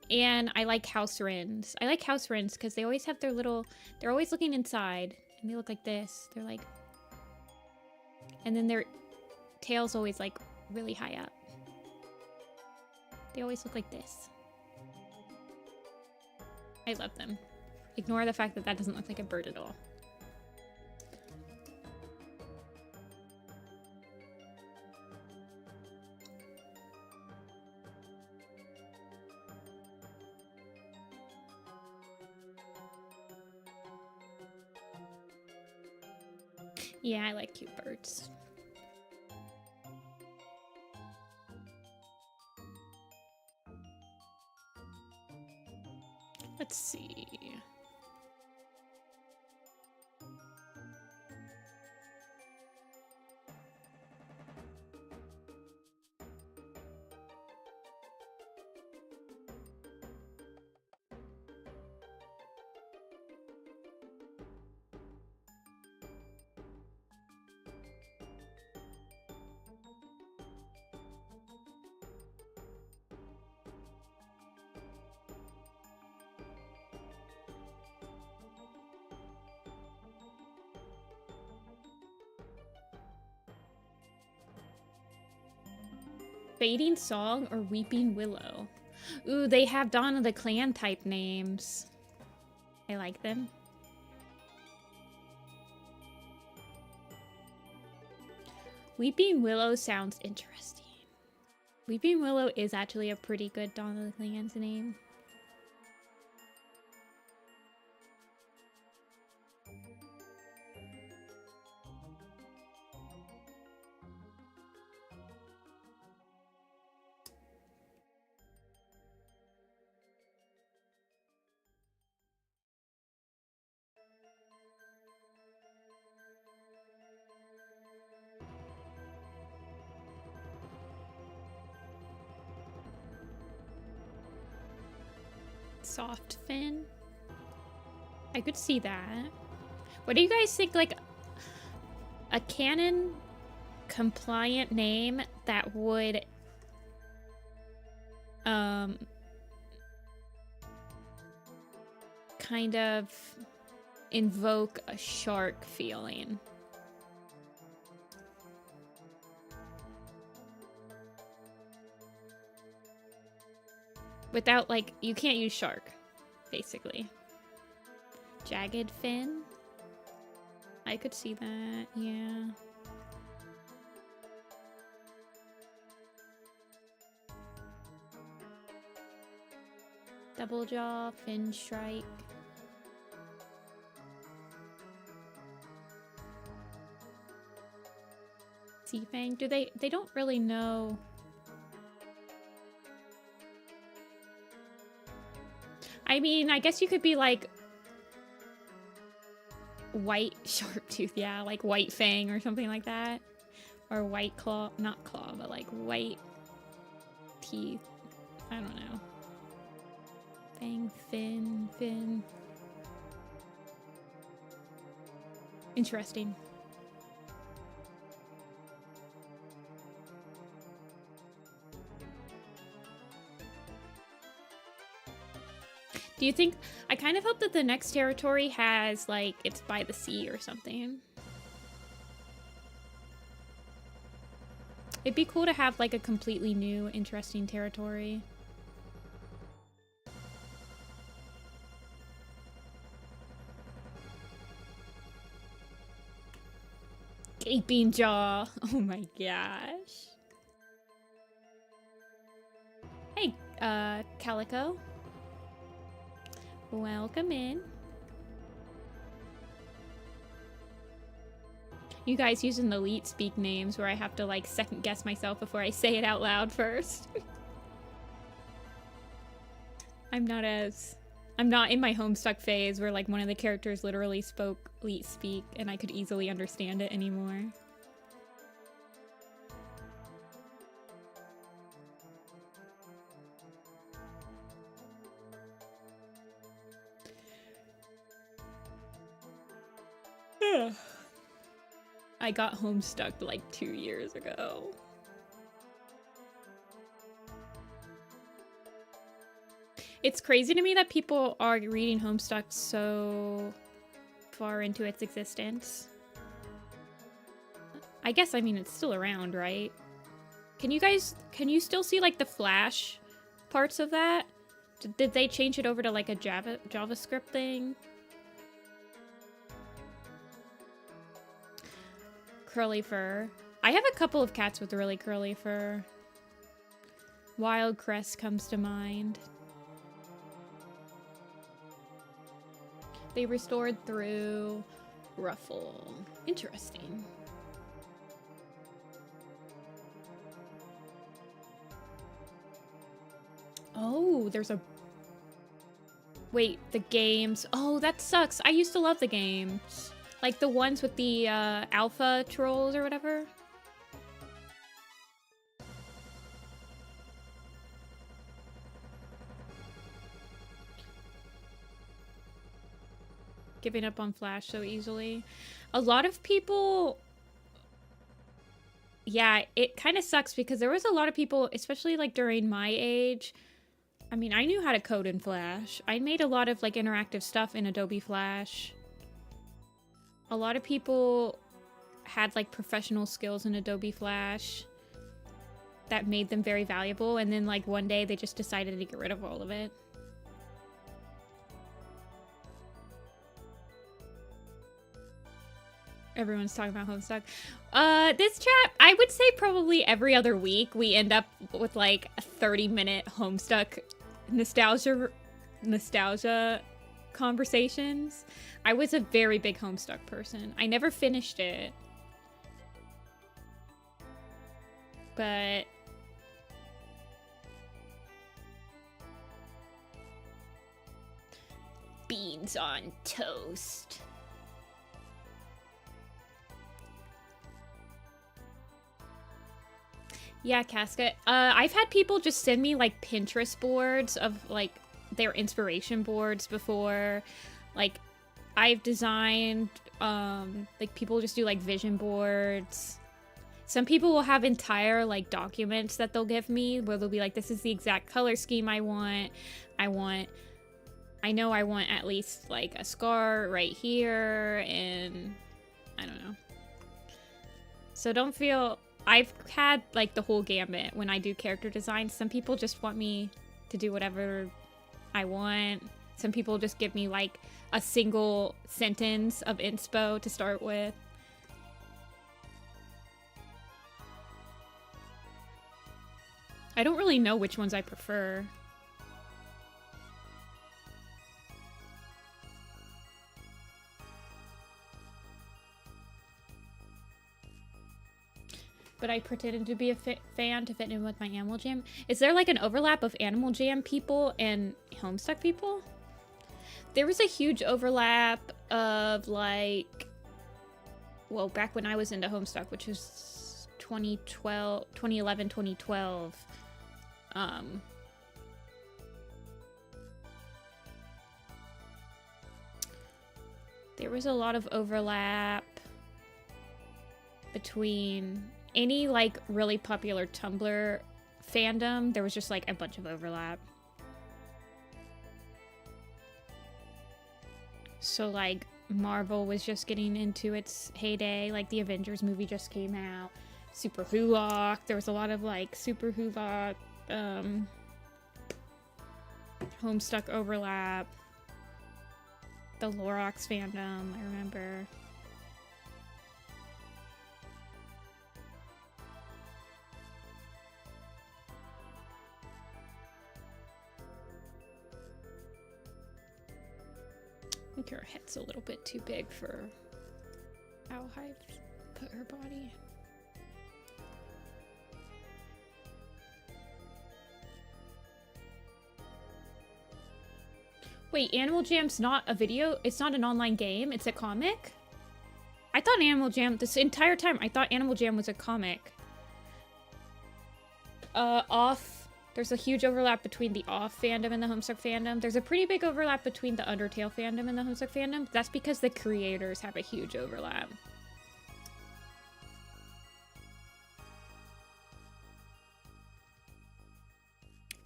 And I like house wrens. I like house wrens because they always have their little... They're always looking inside. And they look like this. They're like... And then their tail's always like really high up. They always look like this. I love them. Ignore the fact that that doesn't look like a bird at all. Yeah, I like cute birds. Let's see. Fading Song or Weeping Willow? Ooh, they have Dawn of the Clan type names. I like them. Weeping Willow sounds interesting. Weeping Willow is actually a pretty good Dawn of the Clan's name. Soft fin. I could see that. What do you guys think, like, a canon compliant name that would kind of invoke a shark feeling? Without, like, you can't use shark, basically. Jagged fin? I could see that, yeah. Double jaw, fin strike. Sea fang? Do they don't really know. I mean, I guess you could be like white sharp tooth, yeah, like white fang or something like that. Or white claw, not claw, but like white teeth. I don't know. Fang, fin. Interesting. Do you think... I kind of hope that the next territory has, like, it's by the sea or something. It'd be cool to have, like, a completely new, interesting territory. Gaping jaw. Oh my gosh. Hey, Calico. Welcome in. You guys using the elite speak names where I have to like second guess myself before I say it out loud first. I'm not in my Homestuck phase where like one of the characters literally spoke elite speak and I could easily understand it anymore. I got Homestuck like 2 years ago. It's crazy to me that people are reading Homestuck so far into its existence. I guess, I mean, it's still around, right? Can you still see like the Flash parts of that? Did they change it over to like a JavaScript thing? Curly fur. I have a couple of cats with really curly fur. Wild Crest comes to mind. They restored through Ruffle. Interesting. Oh, there's a... Wait, the games. Oh, that sucks. I used to love the games. Like the ones with the alpha trolls or whatever. Giving up on Flash so easily. A lot of people... Yeah, it kind of sucks because there was a lot of people, especially like during my age. I mean, I knew how to code in Flash. I made a lot of like interactive stuff in Adobe Flash. A lot of people had like professional skills in Adobe Flash that made them very valuable, and then like one day they just decided to get rid of all of it. Everyone's talking about Homestuck. This chat, I would say probably every other week we end up with like a 30-minute Homestuck nostalgia conversations. I was a very big Homestuck person. I never finished it. But beans on toast. Yeah, Casket. I've had people just send me like Pinterest boards of like their inspiration boards before. Like I've designed, like people just do like vision boards. Some people will have entire like documents that they'll give me where they'll be like, this is the exact color scheme I want. I know I want at least like a scar right here, and I don't know. So don't feel... I've had like the whole gambit when I do character design. Some people just want me to do whatever I want. Some people just give me like a single sentence of inspo to start with. I don't really know which ones I prefer. But I pretended to be a fan to fit in with my Animal Jam. Is there like an overlap of Animal Jam people and Homestuck people? There was a huge overlap of like, well, back when I was into Homestuck, which was 2011, 2012. There was a lot of overlap between any like really popular Tumblr fandom. There was just like a bunch of overlap. So like Marvel was just getting into its heyday, like the Avengers movie just came out. Super Wholock, there was a lot of like Super Wholock, Homestuck overlap. The Lorax fandom, I remember. I think her head's a little bit too big for how I've put her body. Wait, Animal Jam's not a video? It's not an online game? It's a comic? I thought Animal Jam, this entire time, I thought Animal Jam was a comic. There's a huge overlap between the Off fandom and the Homestuck fandom. There's a pretty big overlap between the Undertale fandom and the Homestuck fandom. That's because the creators have a huge overlap.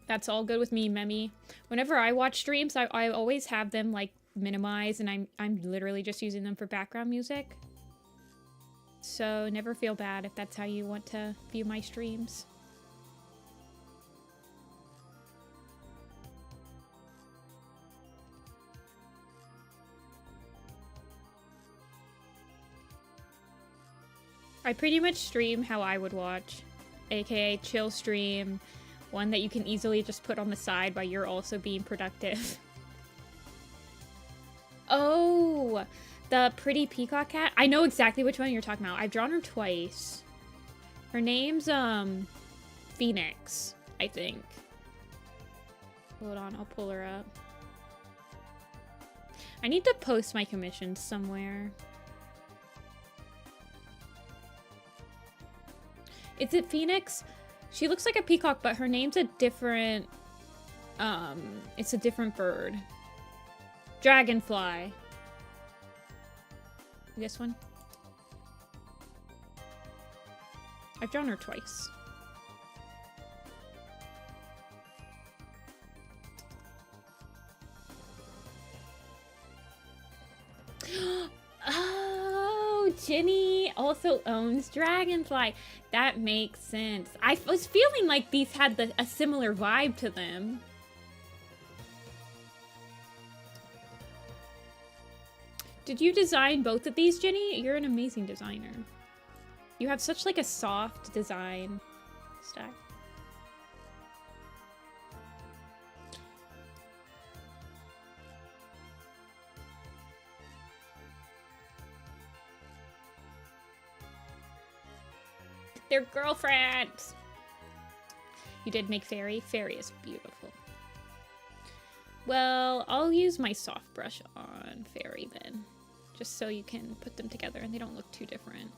That's all good with me, Memi. Whenever I watch streams, I always have them like minimized, and I'm literally just using them for background music. So never feel bad if that's how you want to view my streams. I pretty much stream how I would watch, aka chill stream, one that you can easily just put on the side while you're also being productive. Oh, the pretty peacock cat? I know exactly which one you're talking about. I've drawn her twice. Her name's Phoenix, I think. Hold on, I'll pull her up. I need to post my commissions somewhere. Is it Phoenix? She looks like a peacock, but her name's a different, it's a different bird. Dragonfly. This one? I've drawn her twice. Oh, Jenny also owns Dragonfly. That makes sense. I was feeling like these had a similar vibe to them. Did you design both of these, Jenny? You're an amazing designer. You have such like a soft design style. They're girlfriends. You did make Fairy. Fairy is beautiful. Well, I'll use my soft brush on Fairy then. Just so you can put them together and they don't look too different.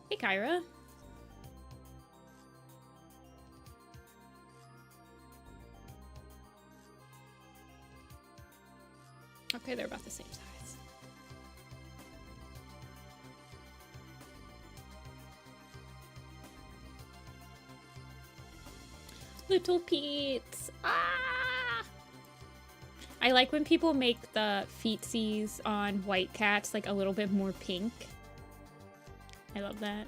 Hey, Kyra. Okay, they're about the same size. Little Pete's. Ah! I like when people make the feetsies on white cats like a little bit more pink. I love that.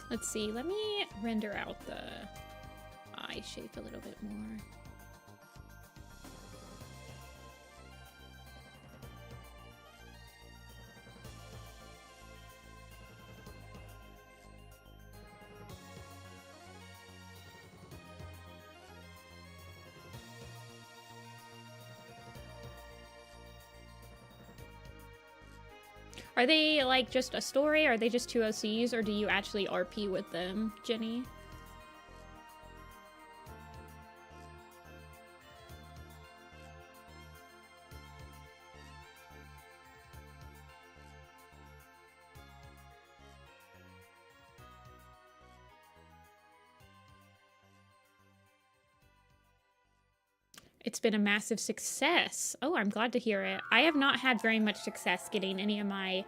Let's see, let me render out the eye shape a little bit more. Are they like just a story? Are they just two OCs, or do you actually RP with them, Jenny? It's been a massive success. Oh, I'm glad to hear it. I have not had very much success getting any of my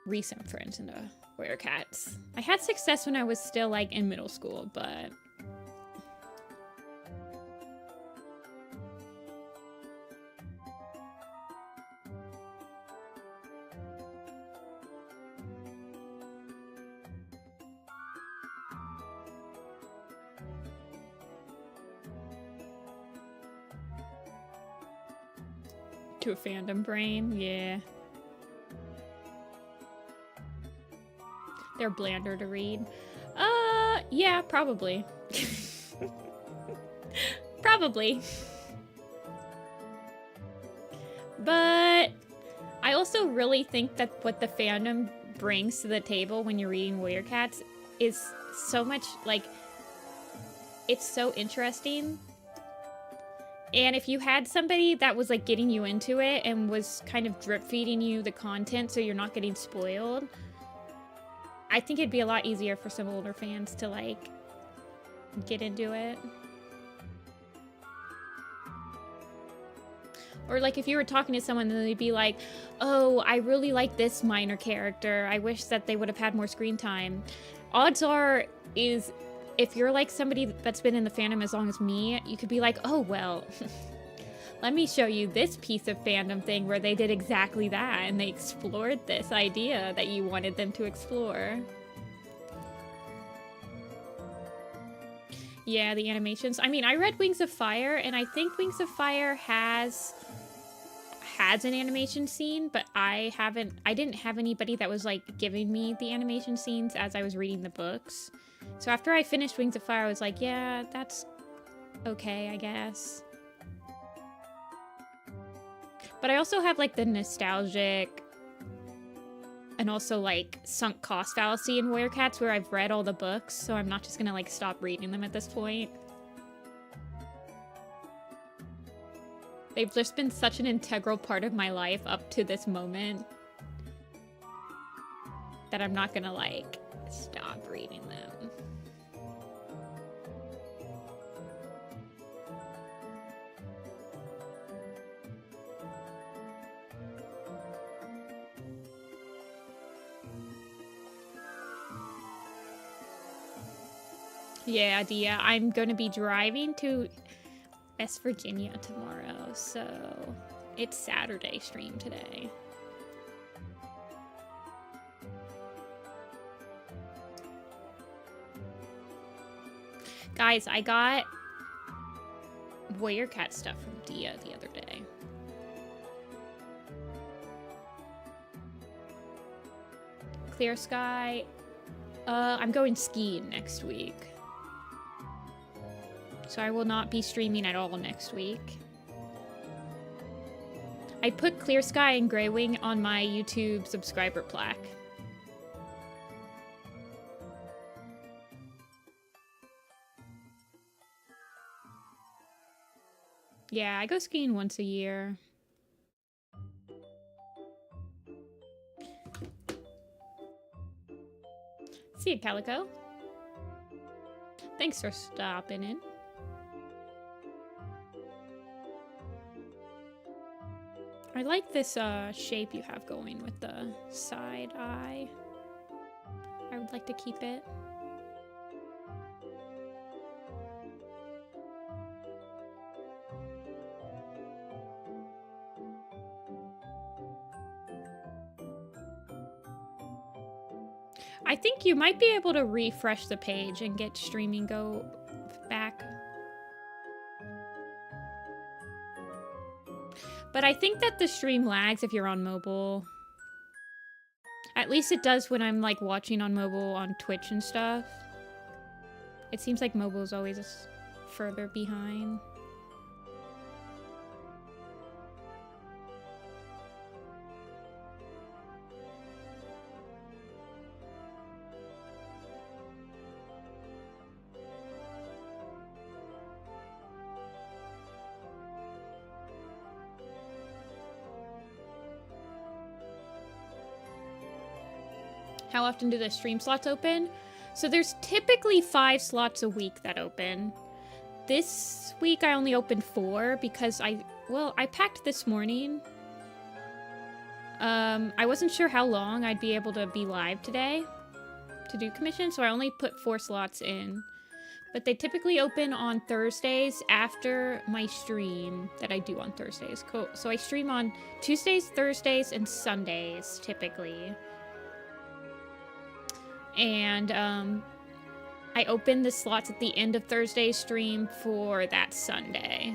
recent friends into Werecats. I had success when I was still like in middle school, but to a fandom brain, yeah. They're blander to read. Yeah, probably. Probably. But I also really think that what the fandom brings to the table when you're reading Werecats is so much, like, it's so interesting. And if you had somebody that was like getting you into it and was kind of drip feeding you the content so you're not getting spoiled, I think it'd be a lot easier for some older fans to like get into it. Or like if you were talking to someone and they'd be like, oh, I really like this minor character. I wish that they would have had more screen time. Odds are is if you're like somebody that's been in the fandom as long as me, you could be like, oh, well, let me show you this piece of fandom thing where they did exactly that and they explored this idea that you wanted them to explore. Yeah, the animations. I mean, I read Wings of Fire, and I think Wings of Fire has an animation scene, but I didn't have anybody that was like giving me the animation scenes as I was reading the books. So after I finished Wings of Fire, I was like, yeah, that's okay, I guess. But I also have like the nostalgic and also like sunk cost fallacy in Werecats where I've read all the books, so I'm not just gonna like stop reading them at this point. They've just been such an integral part of my life up to this moment that I'm not gonna like stop reading them. Yeah, Dia, I'm gonna be driving to West Virginia tomorrow, so it's Saturday stream today. Guys, I got Werecat stuff from Dia the other day. Clear sky. I'm going skiing next week. So I will not be streaming at all next week. I put Clear Sky and Grey Wing on my YouTube subscriber plaque. Yeah, I go skiing once a year. See you, Calico. Thanks for stopping in. I like this shape you have going with the side eye. I would like to keep it. I think you might be able to refresh the page and get streaming go back. But I think that the stream lags if you're on mobile. At least it does when I'm like watching on mobile on Twitch and stuff. It seems like mobile is always further behind. How often do the stream slots open? So there's typically 5 slots a week that open. This week I only opened 4 because I packed this morning. I wasn't sure how long I'd be able to be live today to do commission, so I only put 4 slots in. But they typically open on Thursdays after my stream that I do on Thursdays. Cool. So I stream on Tuesdays, Thursdays, and Sundays typically. And I open the slots at the end of Thursday's stream for that Sunday.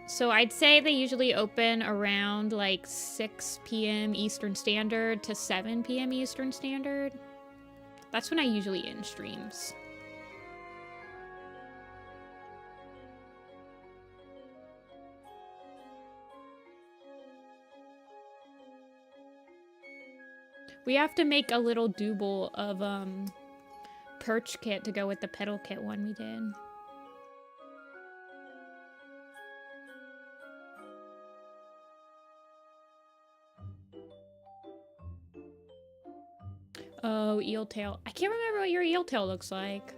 So I'd say they usually open around like 6 p.m. Eastern Standard to 7 p.m. Eastern Standard. That's when I usually end streams. We have to make a little doodle of perch kit to go with the pedal kit one we did. Oh, eel tail. I can't remember what your eel tail looks like.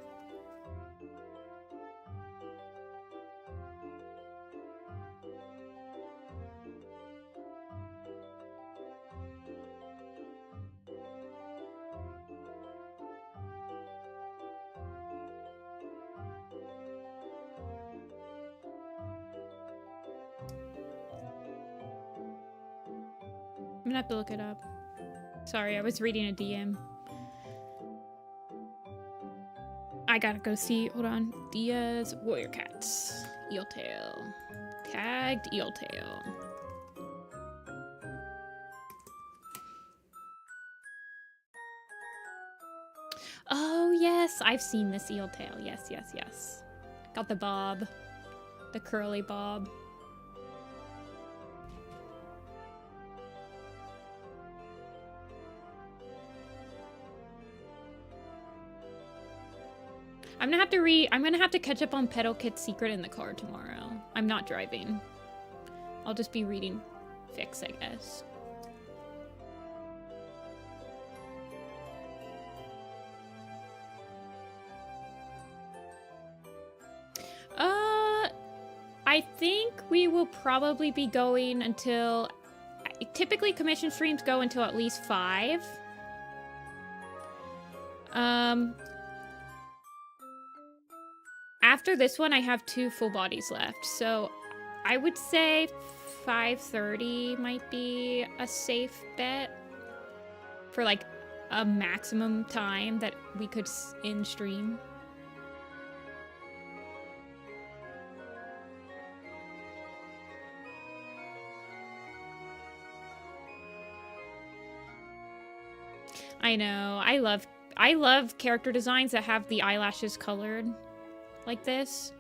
I'm gonna have to look it up. Sorry, I was reading a DM. I gotta go see. Hold on. Diaz Warrior Cats. Eel tail. Tagged eel tail. Oh, yes. I've seen this eel tail. Yes, yes, yes. Got the bob. The curly bob. I'm gonna have to catch up on Pedal Kit's secret in the car tomorrow. I'm not driving. I'll just be reading fics, I guess. I think we will probably be going until... Typically, commission streams go until at least 5. After this one, I have 2 full bodies left, so I would say 5:30 might be a safe bet for like a maximum time that we could in stream. I know. I love character designs that have the eyelashes colored like this.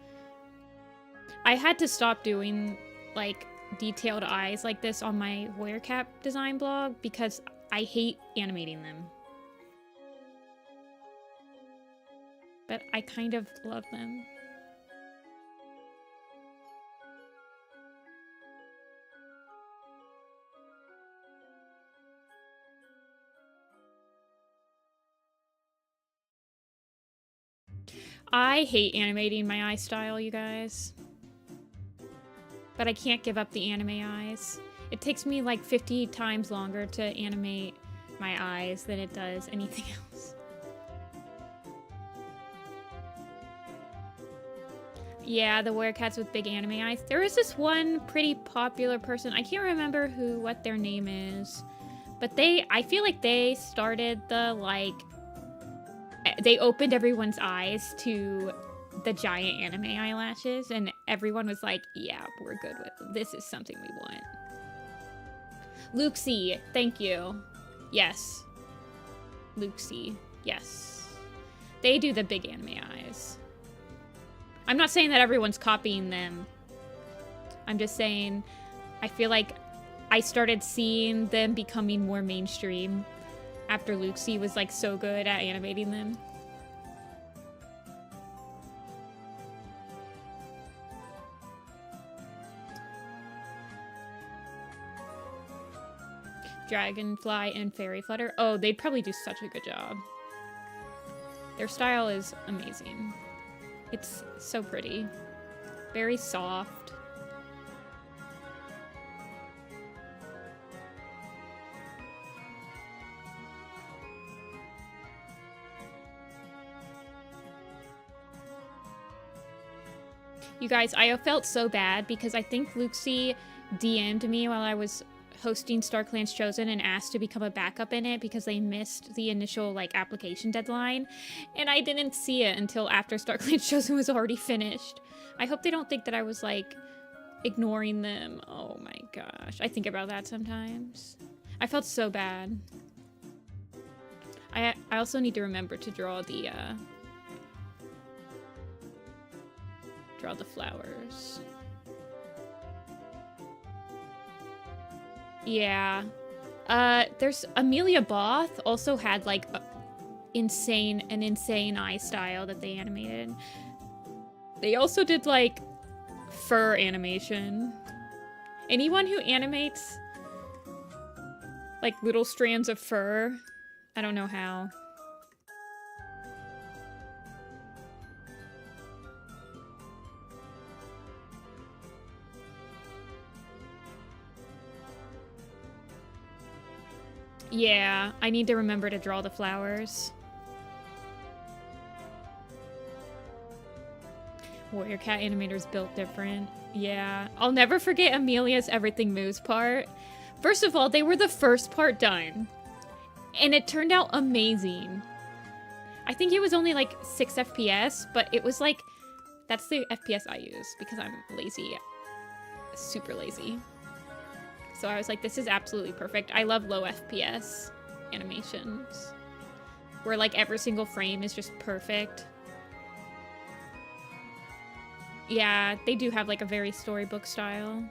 I had to stop doing like detailed eyes like this on my Warrior Cat design blog because I hate animating them. But I kind of love them. I hate animating my eye style, you guys. But I can't give up the anime eyes. It takes me like 50 times longer to animate my eyes than it does anything else. Yeah, the werecats with big anime eyes. There was this one pretty popular person. I can't remember what their name is. But I feel like they started the, like, they opened everyone's eyes to the giant anime eyelashes, and everyone was like, yeah, we're good with this. Is something we want. Luxie, thank you. Yes. Luxie, yes. They do the big anime eyes. I'm not saying that everyone's copying them. I'm just saying I feel like I started seeing them becoming more mainstream after Luxie was like so good at animating them. Dragonfly and Fairy Flutter. Oh, they'd probably do such a good job. Their style is amazing. It's so pretty. Very soft. You guys, I felt so bad because I think Luxie DM'd me while I was hosting StarClan's Chosen and asked to become a backup in it because they missed the initial, like, application deadline. And I didn't see it until after StarClan's Chosen was already finished. I hope they don't think that I was, like, ignoring them. Oh my gosh. I think about that sometimes. I felt so bad. I also need to remember to draw the flowers. Yeah. There's Amelia Both also had like an insane eye style that they animated. They also did like fur animation. Anyone who animates like little strands of fur, I don't know how. Yeah, I need to remember to draw the flowers. Warrior Cat animators built different. Yeah, I'll never forget Amelia's Everything Moves part. First of all, they were the first part done. And it turned out amazing. I think it was only like 6 FPS, but it was like, that's the FPS I use because I'm lazy. Super lazy. So I was like, this is absolutely perfect. I love low FPS animations where like every single frame is just perfect. Yeah, they do have like a very storybook style.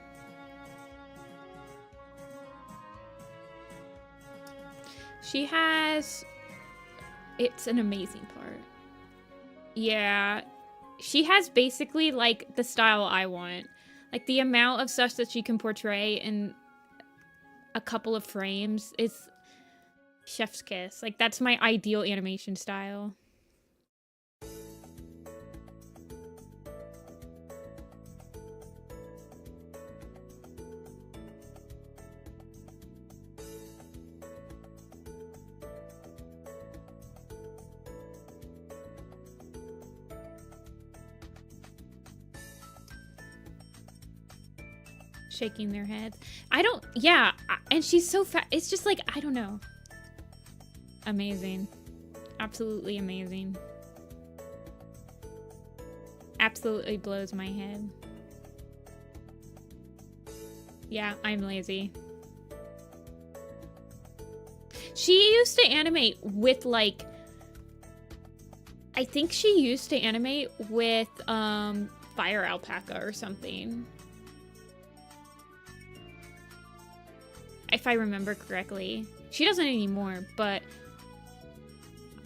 She has... It's an amazing part. Yeah, she has basically like the style I want. Like the amount of stuff that she can portray in a couple of frames is chef's kiss. Like that's my ideal animation style. Shaking their heads. I don't, yeah, and she's so fat. It's just like, I don't know. Amazing. Absolutely amazing. Absolutely blows my head. Yeah, I'm lazy. She used to animate with like, I think she used to animate with Fire Alpaca or something. If I remember correctly. She doesn't anymore, but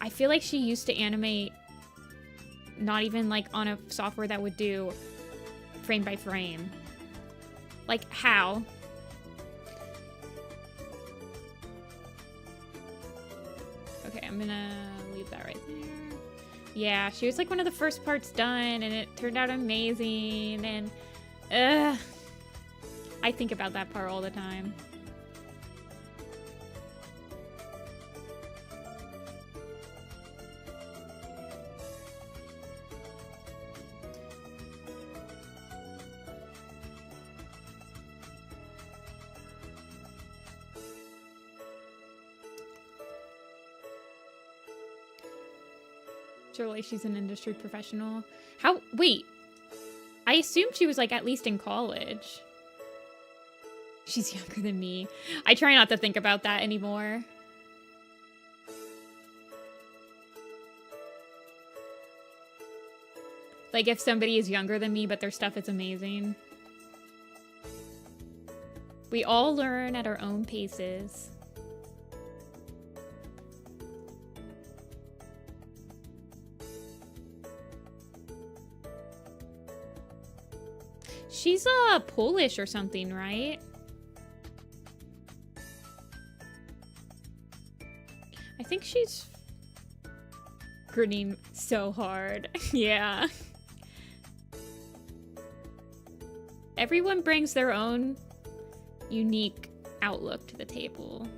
I feel like she used to animate not even like on a software that would do frame by frame. Like how? Okay, I'm gonna leave that right there. Yeah, she was like one of the first parts done and it turned out amazing and I think about that part all the time. Surely she's an industry professional. How? Wait. I assumed she was like at least in college. She's younger than me. I try not to think about that anymore. Like if somebody is younger than me, but their stuff is amazing. We all learn at our own paces. She's Polish or something, right? I think she's grinning so hard. Yeah. Everyone brings their own unique outlook to the table.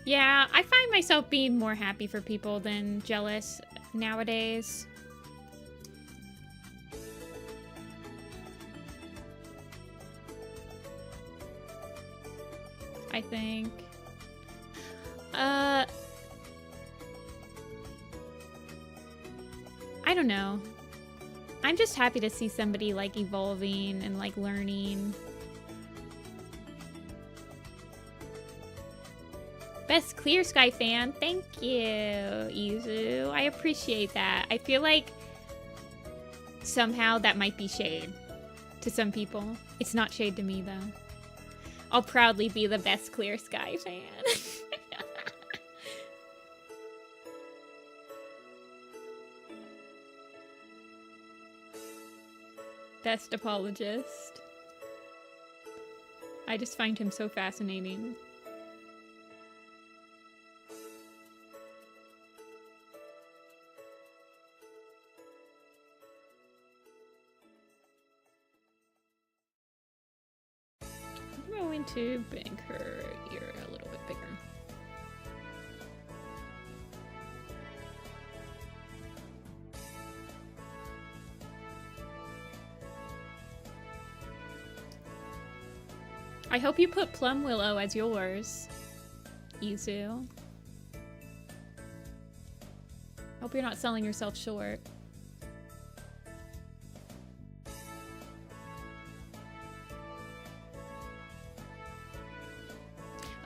Yeah, I find myself being more happy for people than jealous nowadays. I think. I don't know. I'm just happy to see somebody like evolving and like learning. Best Clear Sky fan. Thank you, Izu. I appreciate that. I feel like somehow that might be shade to some people. It's not shade to me, though. I'll proudly be the best Clear Sky fan. Best apologist. I just find him so fascinating. To make her ear a little bit bigger. I hope you put Plum Willow as yours, Izu. Hope you're not selling yourself short.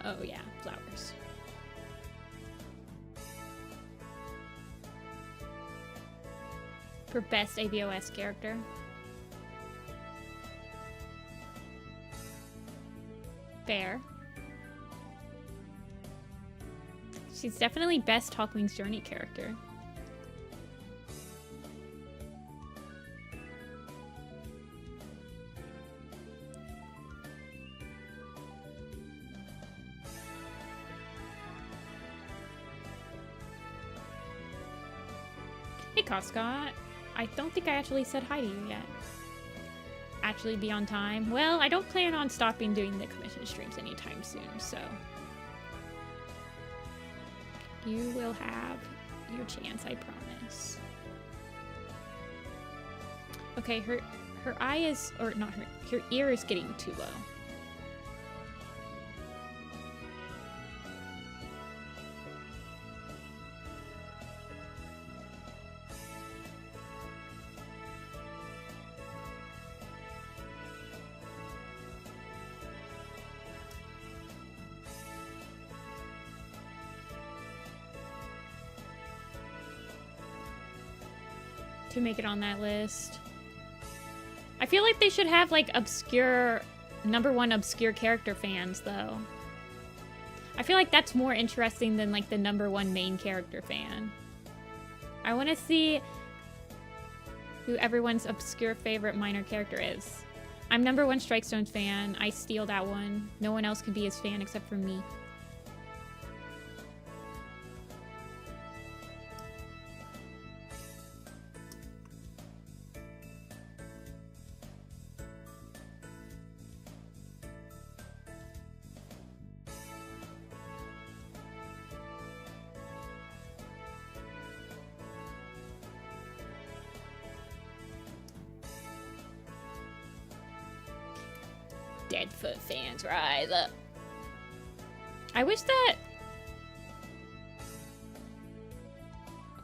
Oh yeah, flowers. For best ABOS character. Fair. She's definitely best Hawkwing's Journey character. Scott, I don't think I actually said hi to you yet. Actually be on time. Well, I don't plan on stopping doing the commission streams anytime soon, so you will have your chance, I promise. Okay, her eye is, or not her ear is getting too low. To make it on that list. I feel like they should have like obscure, #1 obscure character fans though. I feel like that's more interesting than like the #1 main character fan. I want to see who everyone's obscure favorite minor character is. I'm #1 Strike Stones fan. I steal that one. No one else can be his fan except for me. Deadfoot fans, rise up. I wish that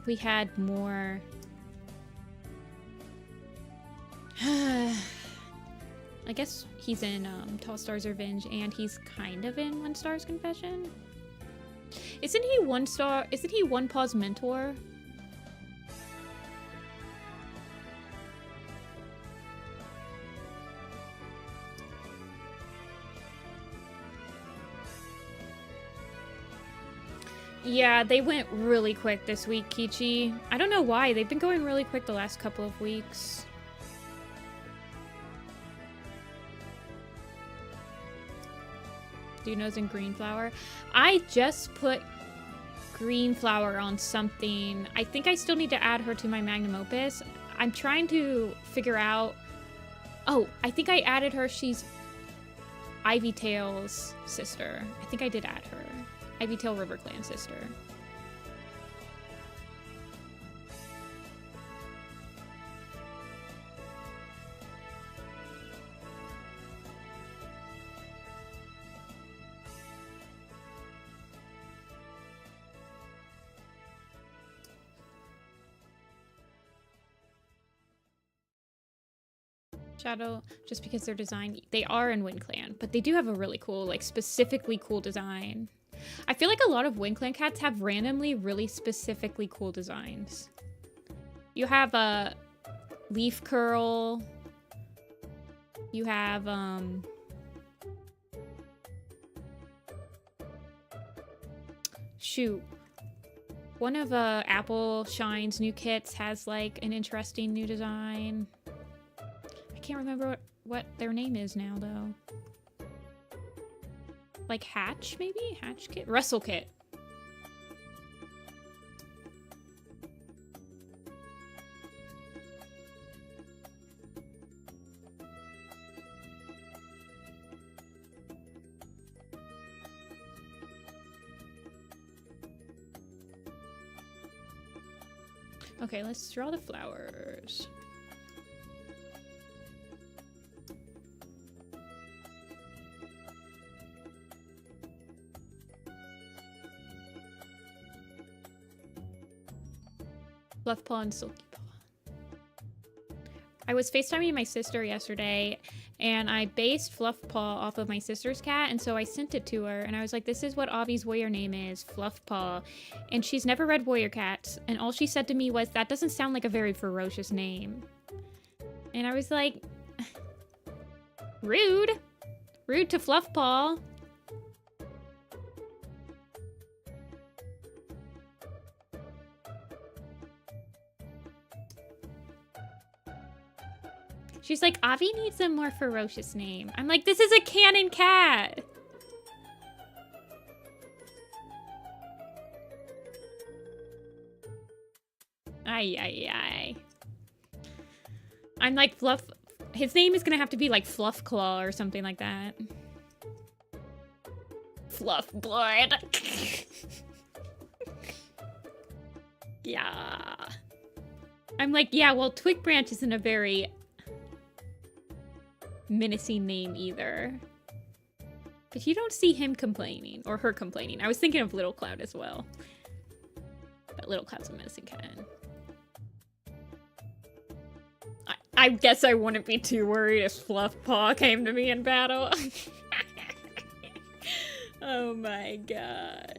we had more. I guess he's in Tall Star's Revenge, and he's kind of in One Star's Confession. Isn't he One Star? Isn't he One Paw's mentor? Yeah, they went really quick this week, Kichi. I don't know why. They've been going really quick the last couple of weeks. Duno's in green flower. I just put green flower on something. I think I still need to add her to my magnum opus. I'm trying to figure out... Oh, I think I added her. She's Ivy Tail's sister. I think I did add her. Ivy Tail River Clan sister. Shadow, just because they're designed, they are in Wind Clan, but they do have a really cool, like, specifically cool design. I feel like a lot of Wind Clan cats have randomly really specifically cool designs. You have a leaf curl. You have, shoot. One of Apple Shine's new kits has, like, an interesting new design. I can't remember what their name is now, though. Like Hatch, maybe? Hatch kit? Wrestle kit. Okay, let's draw the flowers. Fluff Paw and Silky Paw. I was FaceTiming my sister yesterday, and I based Fluff Paw off of my sister's cat, and so I sent it to her, and I was like, this is what Avi's warrior name is, Fluff Paw. And she's never read Warrior Cats, and all she said to me was, that doesn't sound like a very ferocious name. And I was like, rude. Rude to Fluff Paw. She's like, Avi needs a more ferocious name. I'm like, this is a canon cat. Ay, ay, ay. I'm like, Fluff. His name is gonna have to be like Fluff Claw or something like that. Fluff Blood. Yeah. I'm like, yeah, well, Twig Branch isn't a very menacing name either. But you don't see him complaining, or her complaining. I was thinking of Little Cloud as well. But Little Cloud's a menacing cat. I guess I wouldn't be too worried if Fluff Paw came to me in battle. Oh my gosh.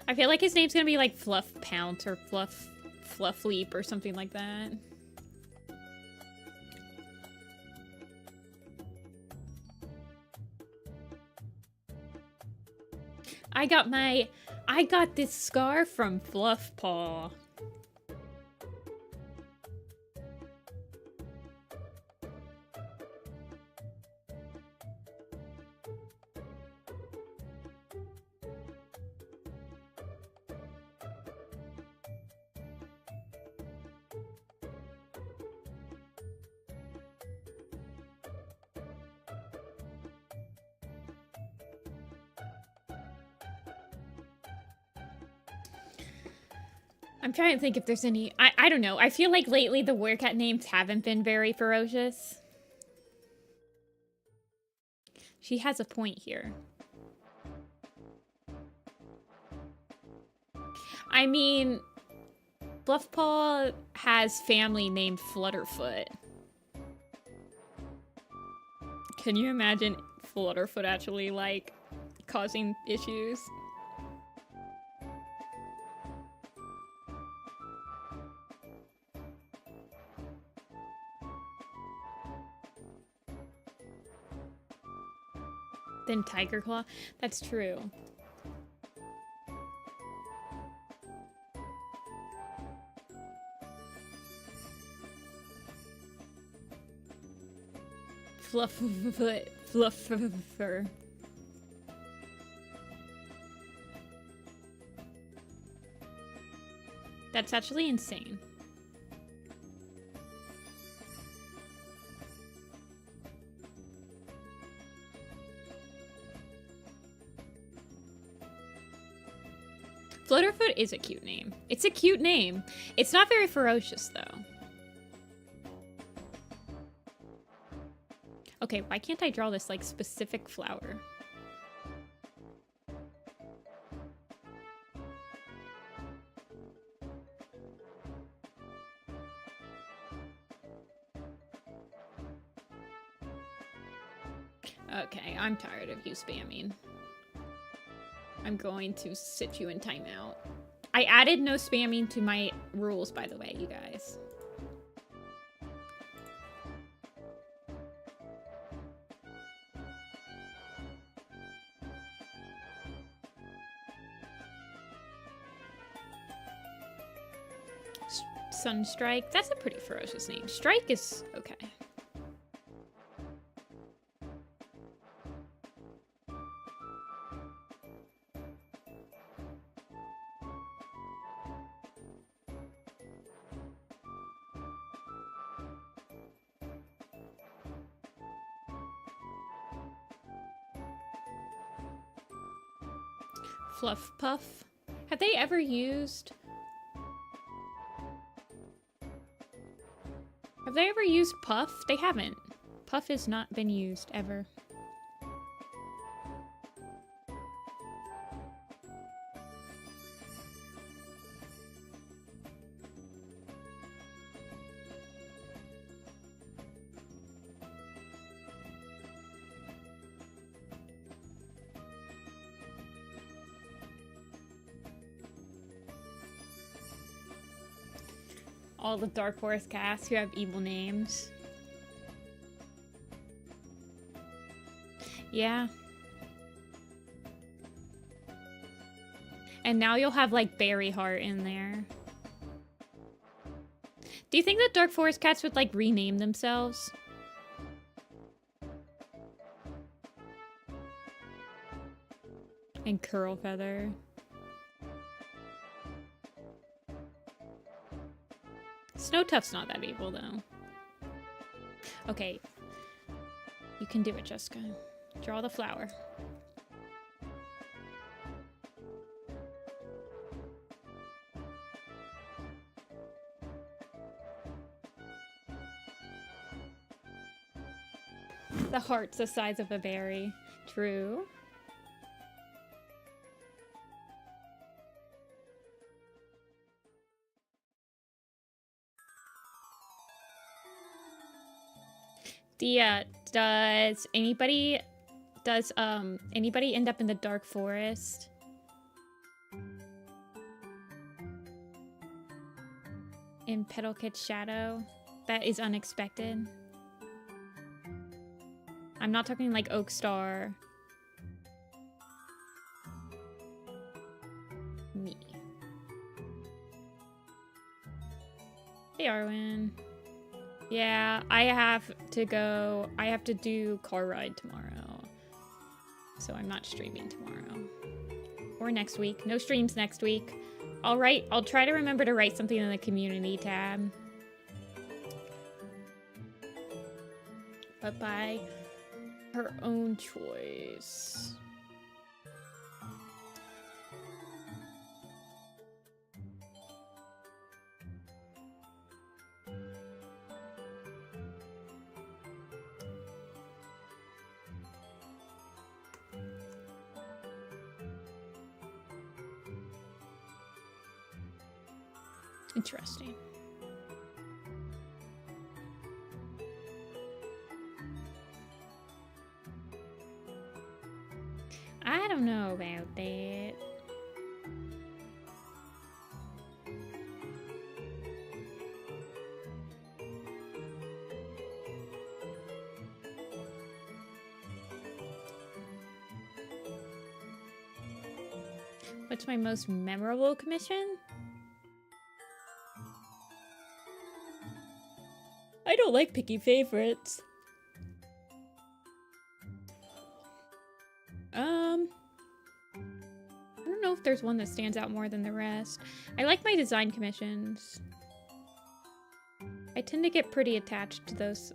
I feel like his name's gonna be like Fluff Pounce or Fluff Leap or something like that. I got this scar from Fluff Paw. I'm trying to think if there's any... I don't know. I feel like lately the werecat names haven't been very ferocious. She has a point here. I mean, Bluffpaw has family named Flutterfoot. Can you imagine Flutterfoot actually, like, causing issues? Then Tiger Claw? That's true. Fluffer. That's actually insane. Flutterfoot is a cute name. It's a cute name. It's not very ferocious, though. Okay, why can't I draw this, like, specific flower? Okay, I'm tired of you spamming. I'm going to sit you in timeout. I added no spamming to my rules, by the way, you guys. Sunstrike, that's a pretty ferocious name. Strike is okay. Fluff Puff. Have they ever used... Have they ever used Puff? They haven't. Puff has not been used ever. All the Dark Forest casts who have evil names. Yeah. And now you'll have, like, Berry Heart in there. Do you think that Dark Forest cats would, like, rename themselves? And Curl Feather. Snowtuff's not that evil, though. Okay. You can do it, Jessica. Draw the flower. The heart's the size of a berry. True. Does anybody end up in the Dark Forest? In Petalkit's shadow? That is unexpected. I'm not talking like Oak Star. Me. Hey, Arwen. Yeah, I have to do car ride tomorrow. So I'm not streaming tomorrow. Or next week. No streams next week. I'll try to remember to write something in the community tab. But by her own choice. Interesting. I don't know about that. What's my most memorable commission? I don't like picky favorites. I don't know if there's one that stands out more than the rest. I like my design commissions. I tend to get pretty attached to those,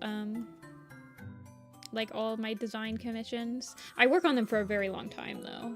like all my design commissions. I work on them for a very long time, though.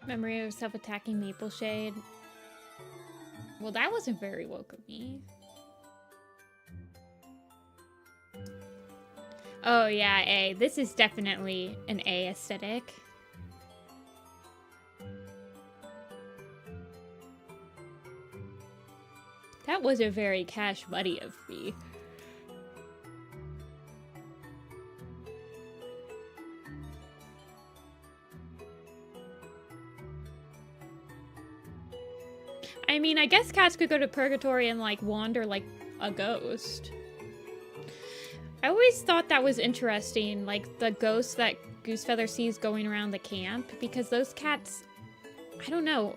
Memory of self-attacking Maple Shade. Well, that wasn't very woke of me. Oh yeah, A. This is definitely an A aesthetic. That was a very Cash Buddy of me. I mean, I guess cats could go to purgatory and, like, wander like a ghost. I always thought that was interesting, like, the ghost that Goosefeather sees going around the camp, because those cats, I don't know.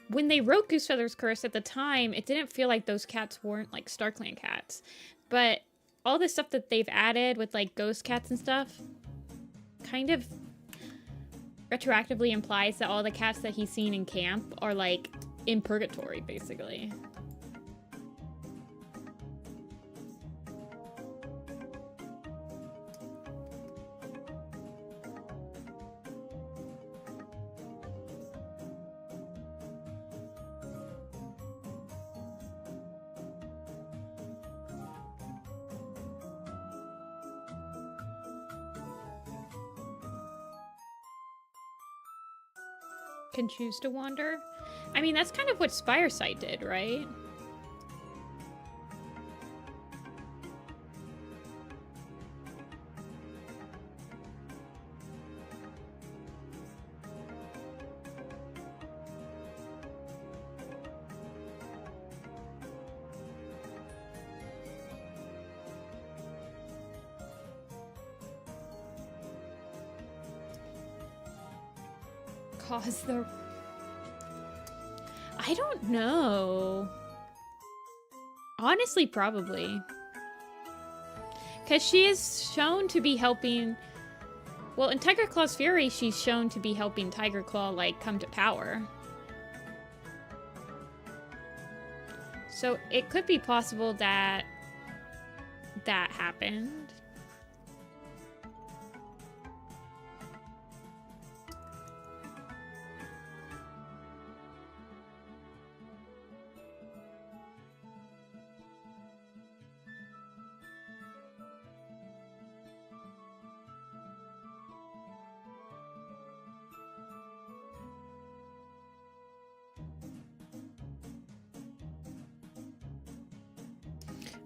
When they wrote Goosefeather's Curse at the time, it didn't feel like those cats weren't, like, StarClan cats. But all the stuff that they've added with, like, ghost cats and stuff kind of retroactively implies that all the cats that he's seen in camp are, like, in purgatory, basically. Can choose to wander. I mean, that's kind of what Spiresight did, right? I don't know. Honestly, probably. Because she is shown to be helping... Well, in Tiger Claw's Fury, she's shown to be helping Tiger Claw, like, come to power. So it could be possible that that happened.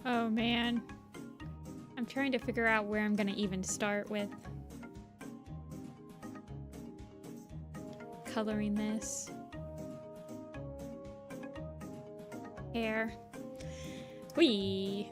Oh man, I'm trying to figure out where I'm gonna even start with coloring this hair. Whee!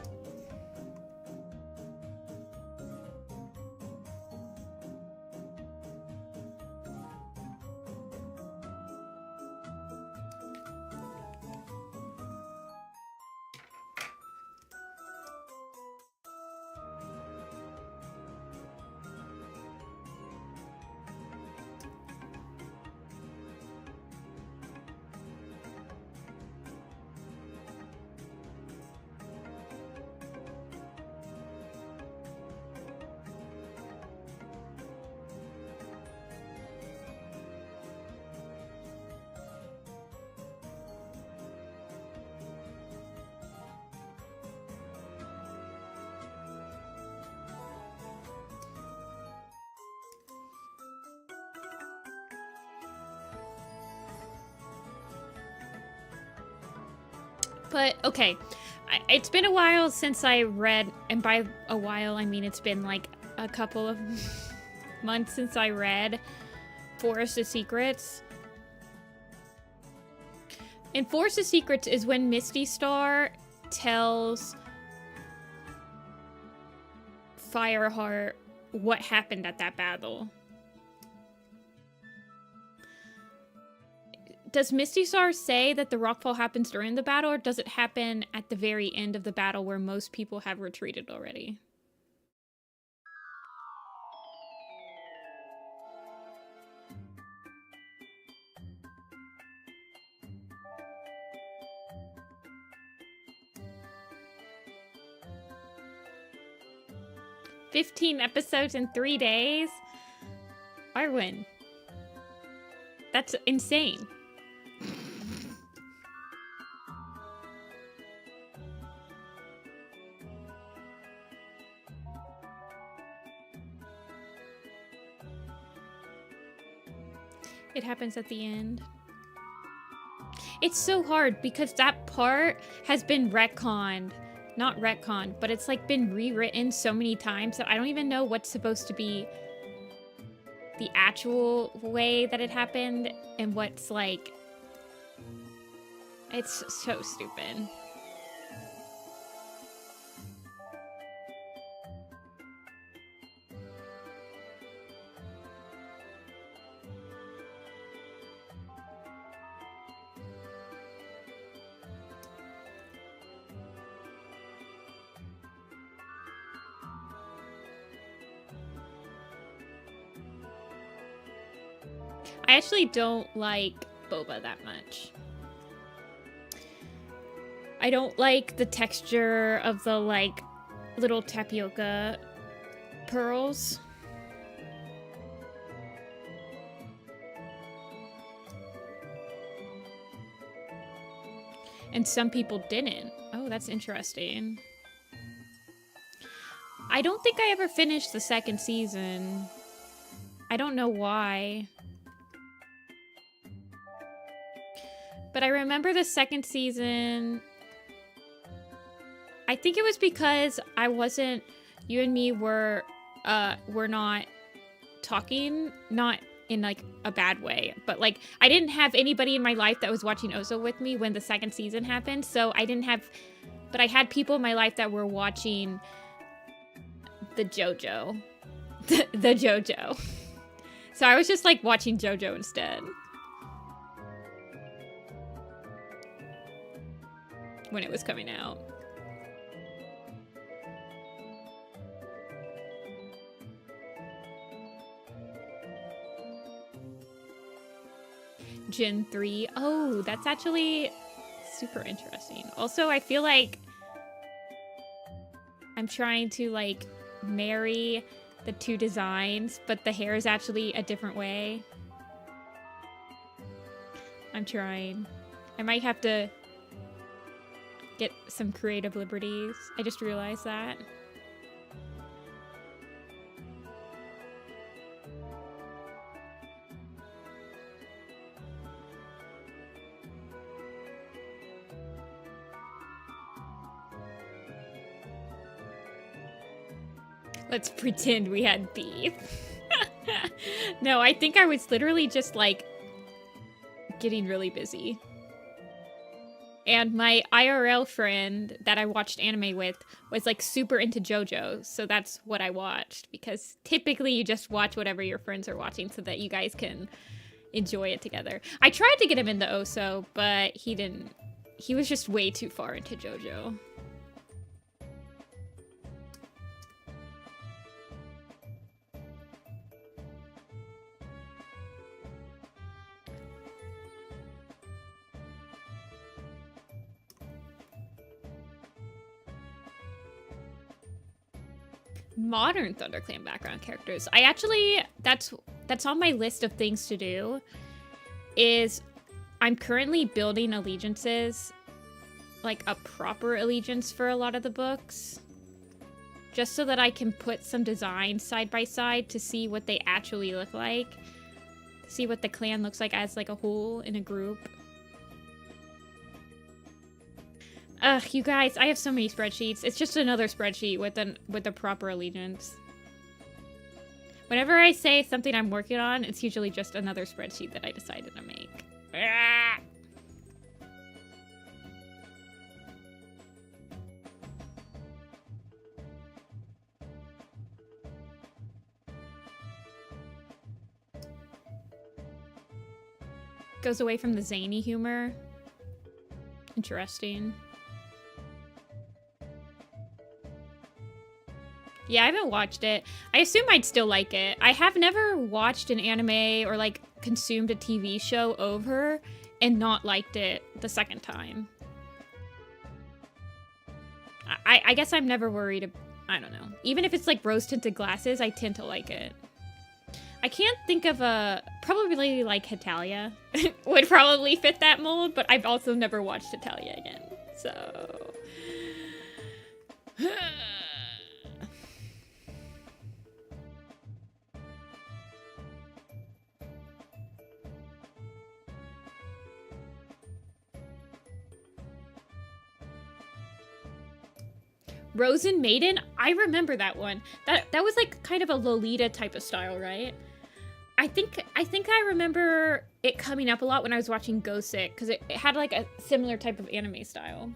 But, okay. It's been a while since I read, and by a while, I mean it's been like a couple of months since I read Forest of Secrets. And Forest of Secrets is when Misty Star tells Fireheart what happened at that battle. Does Misty Star say that the rockfall happens during the battle, or does it happen at the very end of the battle where most people have retreated already? "15 episodes in 3 days? Arwen. That's insane. It happens at the end. It's so hard because that part has been retconned. Not retconned, but it's like been rewritten so many times that I don't even know what's supposed to be the actual way that it happened and what's like... It's so stupid. I actually don't like boba that much. I don't like the texture of the, like, little tapioca pearls. And some people didn't. Oh, that's interesting. I don't think I ever finished the second season. I don't know why. But I remember the second season, I think it was because I wasn't, you and me were not talking, not in like a bad way, but like I didn't have anybody in my life that was watching Ozo with me when the second season happened. So I didn't have, but I had people in my life that were watching the JoJo, the JoJo. So I was just like watching JoJo instead. When it was coming out. Gen 3. Oh, that's actually super interesting. Also, I feel like I'm trying to like marry the two designs, but the hair is actually a different way. I'm trying. I might have to get some creative liberties. I just realized that. Let's pretend we had beef. No, I think I was literally just like getting really busy. And my IRL friend that I watched anime with was like super into JoJo. So that's what I watched. Because typically you just watch whatever your friends are watching so that you guys can enjoy it together. I tried to get him into Oso, but he didn't. He was just way too far into JoJo. Modern ThunderClan background characters. I actually, that's on my list of things to do. Is I'm currently building allegiances, like a proper allegiance for a lot of the books, just so that I can put some designs side by side to see what they actually look like, see what the clan looks like as like a whole in a group. Ugh, you guys, I have so many spreadsheets. It's just another spreadsheet with a proper allegiance. Whenever I say something I'm working on, it's usually just another spreadsheet that I decided to make. Ah! Goes away from the zany humor. Interesting. Yeah, I haven't watched it. I assume I'd still like it. I have never watched an anime or like consumed a TV show over and not liked it the second time. I guess I'm never worried. I don't know. Even if it's like rose-tinted glasses, I tend to like it. I can't think of probably like Hetalia would probably fit that mold, but I've also never watched Hetalia again, so. Rosen Maiden? I remember that one. That was like kind of a Lolita type of style, right? I think I remember it coming up a lot when I was watching Gosick, because it had like a similar type of anime style.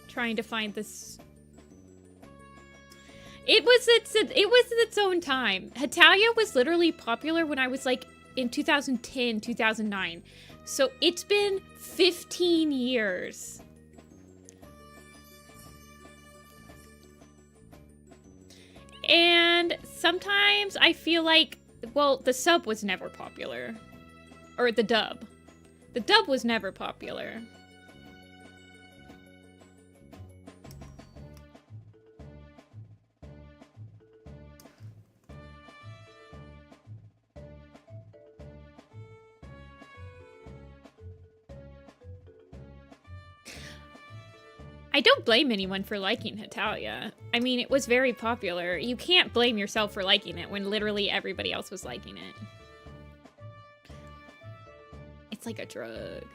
Trying to find this. It was its own time. Hetalia was literally popular when I was like in 2010, 2009. So it's been 15 years. And sometimes I feel like, well, the sub was never popular. Or the dub. The dub was never popular. I don't blame anyone for liking Hetalia. I mean, it was very popular. You can't blame yourself for liking it when literally everybody else was liking it. It's like a drug.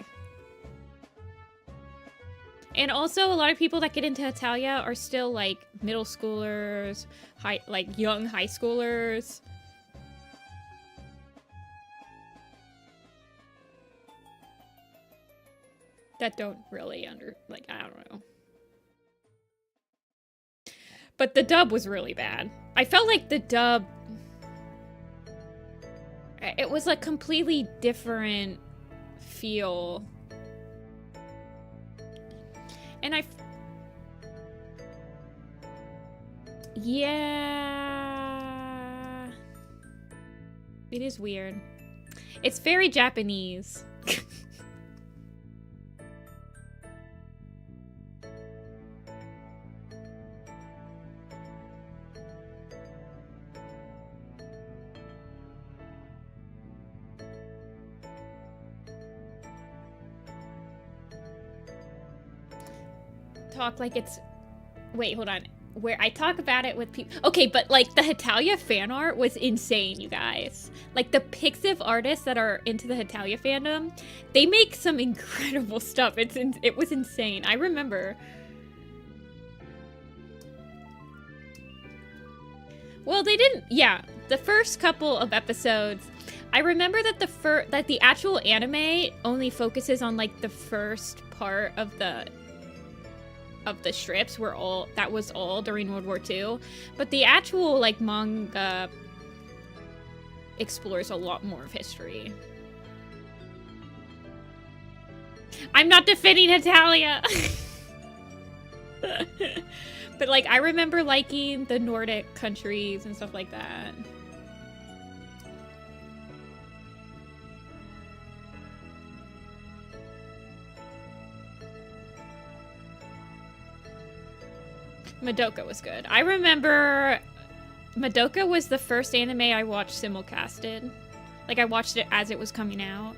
And also, a lot of people that get into Hetalia are still like middle schoolers, like young high schoolers. That don't really I don't know. But the dub was really bad. I felt like the dub, it was a completely different feel. And yeah. It is weird. It's very Japanese. Talk like it's, wait, hold on, where I talk about it with people. Okay, but like the Hetalia fan art was insane, you guys. Like the Pixiv artists that are into the Hetalia fandom, they make some incredible stuff. It was insane. I remember. Well, they didn't. Yeah, the first couple of episodes, I remember that the actual anime only focuses on like the first part of the strips that was all during World War II, but the actual like manga explores a lot more of history. I'm not defending Hetalia. But like I remember liking the Nordic countries and stuff like that. Madoka was good. I remember Madoka was the first anime I watched simulcasted. Like I watched it as it was coming out.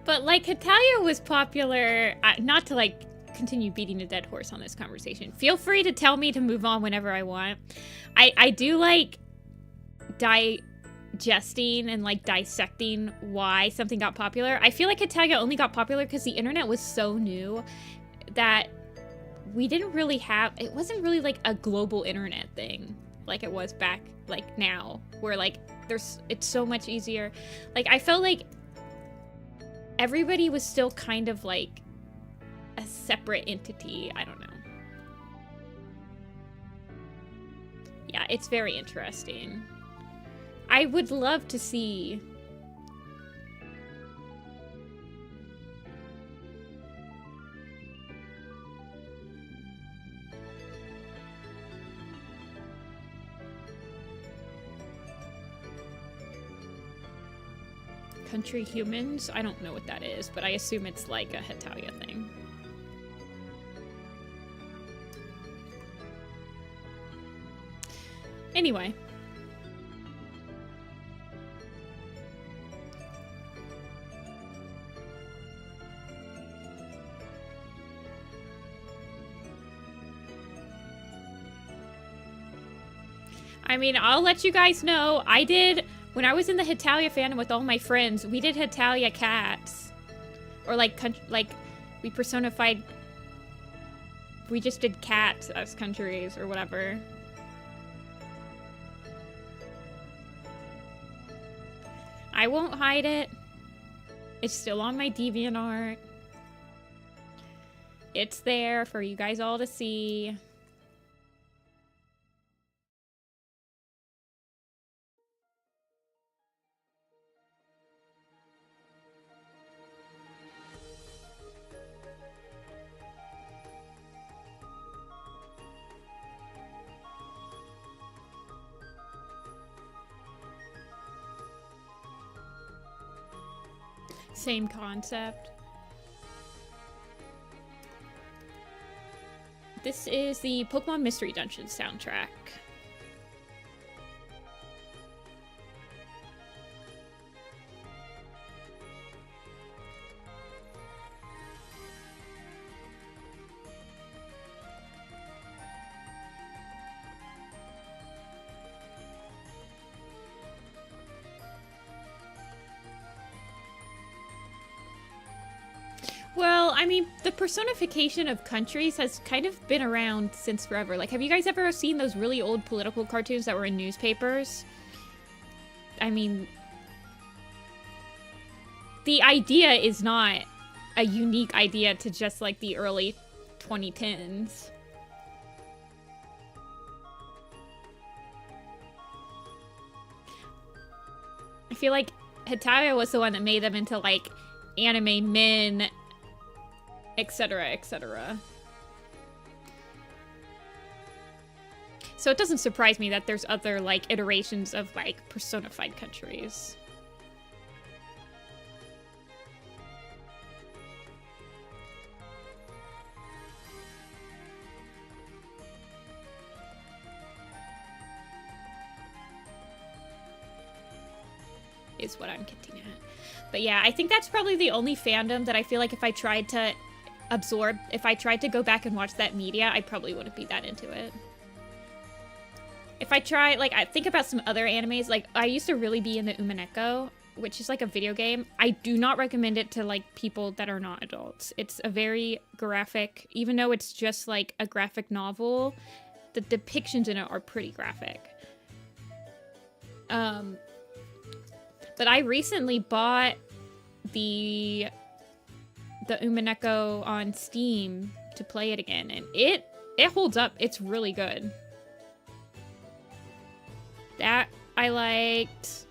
But like Hetalia was popular, not to like continue beating a dead horse on this conversation. Feel free to tell me to move on whenever I want. I do like digesting and like dissecting why something got popular. I feel like Hetalia only got popular because the internet was so new that we didn't really have, it wasn't really like a global internet thing like it was back like now, where like it's so much easier. Like I felt like everybody was still kind of like a separate entity. I don't know. Yeah, it's very interesting. I would love to see country humans. I don't know what that is, but I assume it's like a Hetalia thing. Anyway. I mean, I'll let you guys know. I did, when I was in the Hetalia fandom with all my friends, we did Hetalia cats. Or like we personified, we just did cats as countries or whatever. I won't hide it. It's still on my DeviantArt. It's there for you guys all to see. Same concept. This is the Pokemon Mystery Dungeon soundtrack. Well, I mean, the personification of countries has kind of been around since forever. Like, have you guys ever seen those really old political cartoons that were in newspapers? I mean, the idea is not a unique idea to just, like, the early 2010s. I feel like Hetalia was the one that made them into, like, anime men, etc., etc. So it doesn't surprise me that there's other, like, iterations of, like, personified countries. Is what I'm getting at. But yeah, I think that's probably the only fandom that I feel like if I tried to absorb, if I tried to go back and watch that media, I probably wouldn't be that into it. If I try, like, I think about some other animes, like, I used to really be in the Umineko, which is like a video game. I do not recommend it to, like, people that are not adults. It's a very graphic, even though it's just, like, a graphic novel, the depictions in it are pretty graphic. But I recently bought the Umineko on Steam to play it again, and it holds up. It's really good. That I liked.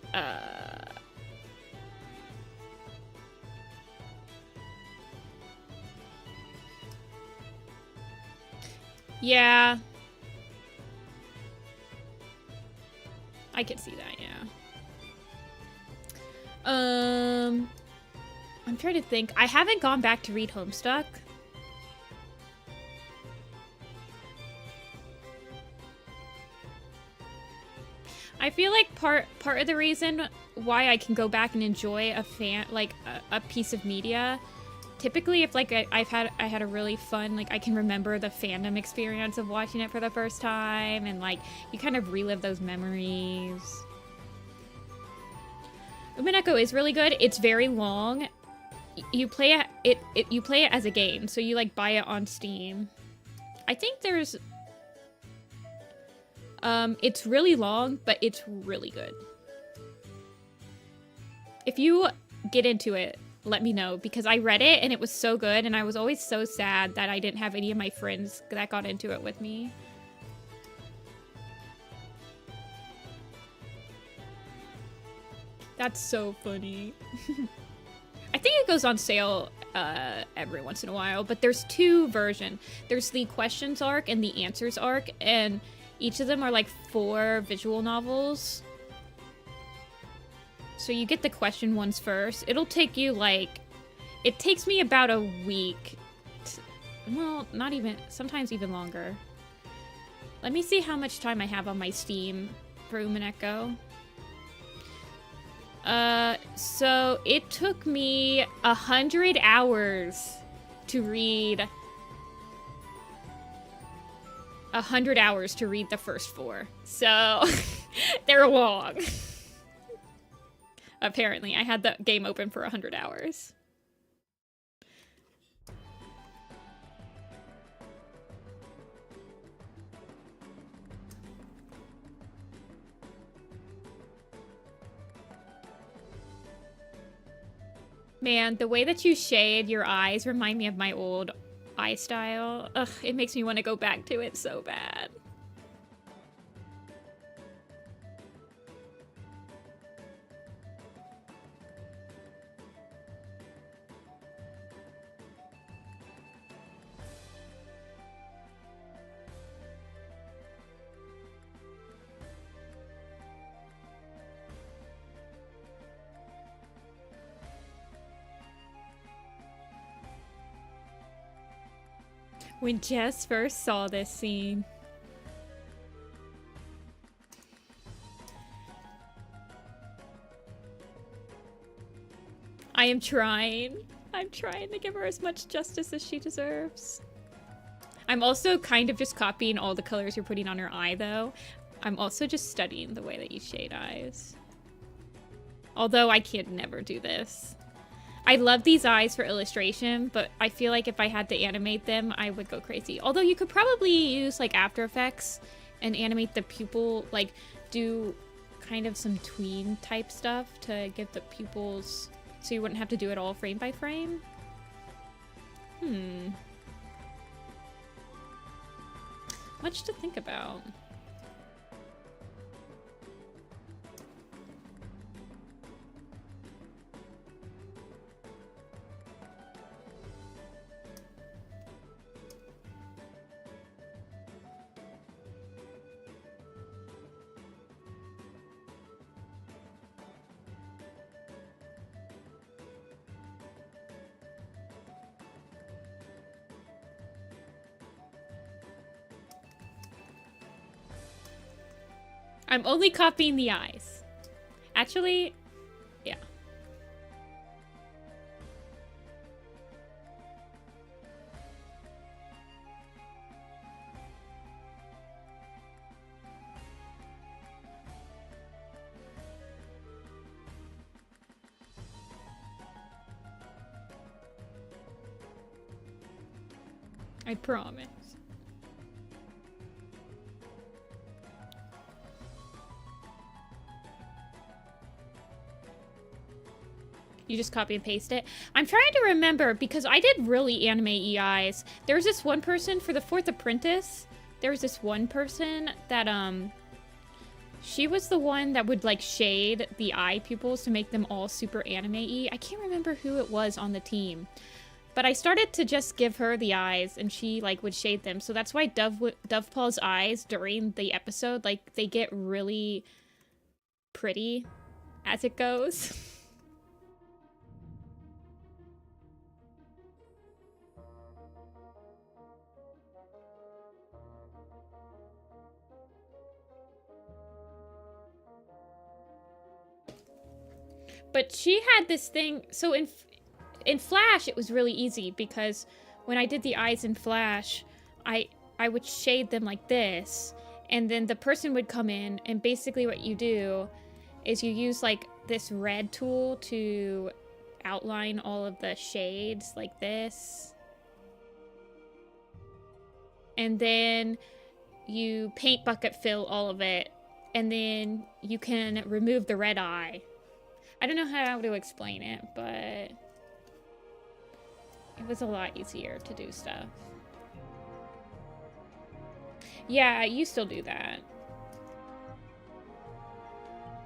Yeah. I could see that, yeah. I'm trying to think. I haven't gone back to read Homestuck. I feel like part of the reason why I can go back and enjoy a piece of media, typically if like I had a really fun, like I can remember the fandom experience of watching it for the first time, and like you kind of relive those memories. Umineko is really good. It's very long. You play you play it as a game, so you like buy it on Steam. I think there's it's really long, but it's really good. If you get into it, let me know, because I read it and it was so good, and I was always so sad that I didn't have any of my friends that got into it with me. That's so funny. I think it goes on sale every once in a while, but there's two versions. There's the questions arc and the answers arc, and each of them are like 4 visual novels. So you get the question ones first. It'll take you like, it takes me about a week. Well, not even, sometimes even longer. Let me see how much time I have on my Steam for Umineko. So it took me 100 hours to read. 100 hours to read the first 4. So they're long. Apparently, I had the game open for 100 hours. Man, the way that you shade your eyes remind me of my old eye style. Ugh, it makes me want to go back to it so bad. When Jess first saw this scene. I am trying. I'm trying to give her as much justice as she deserves. I'm also kind of just copying all the colors you're putting on her eye, though. I'm also just studying the way that you shade eyes. Although I could never do this. I love these eyes for illustration, but I feel like if I had to animate them, I would go crazy. Although you could probably use like After Effects and animate the pupil, like do kind of some tween type stuff to give the pupils, so you wouldn't have to do it all frame by frame. Much to think about. I'm only copying the eyes. Actually, yeah. I promise. You just copy and paste it. I'm trying to remember, because I did really animate EIs. There was this one person for the 4th Apprentice. There was this one person that, she was the one that would, like, shade the eye pupils to make them all super anime-y. I can't remember who it was on the team. But I started to just give her the eyes, and she, like, would shade them. So that's why Dovepaw's eyes during the episode, like, they get really pretty as it goes. But she had this thing, so in Flash it was really easy because when I did the eyes in Flash, I would shade them like this, and then the person would come in, and basically what you do is you use like this red tool to outline all of the shades like this. And then you paint bucket fill all of it, and then you can remove the red eye. I don't know how to explain it, but it was a lot easier to do stuff. Yeah, you still do that.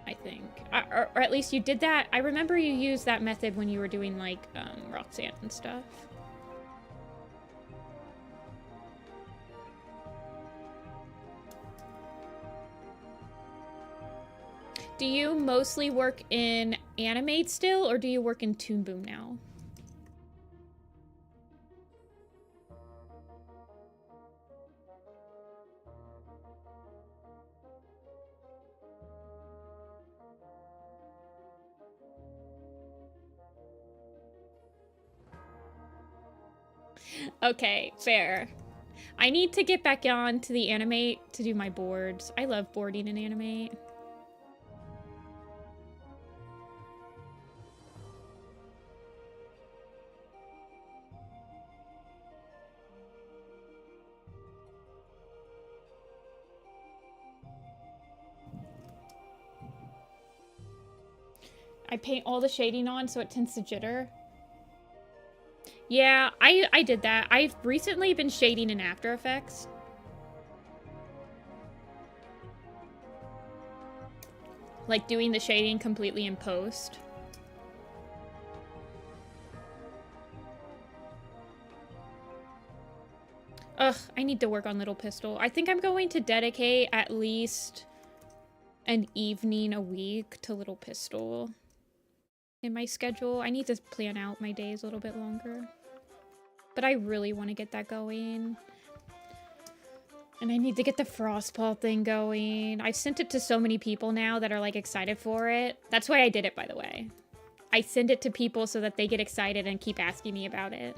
I think. Or at least you did that. I remember you used that method when you were doing, like, Roxanne and stuff. Do you mostly work in Animate still, or do you work in Toon Boom now? Okay, fair. I need to get back on to the Animate to do my boards. I love boarding in Animate. I paint all the shading on so it tends to jitter. Yeah, I did that. I've recently been shading in After Effects. Like doing the shading completely in post. Ugh, I need to work on Little Pistol. I think I'm going to dedicate at least an evening a week to Little Pistol in my schedule. I need to plan out my days a little bit longer. But I really want to get that going. And I need to get the Frostball thing going. I've sent it to so many people now that are like excited for it. That's why I did it, by the way. I send it to people so that they get excited and keep asking me about it.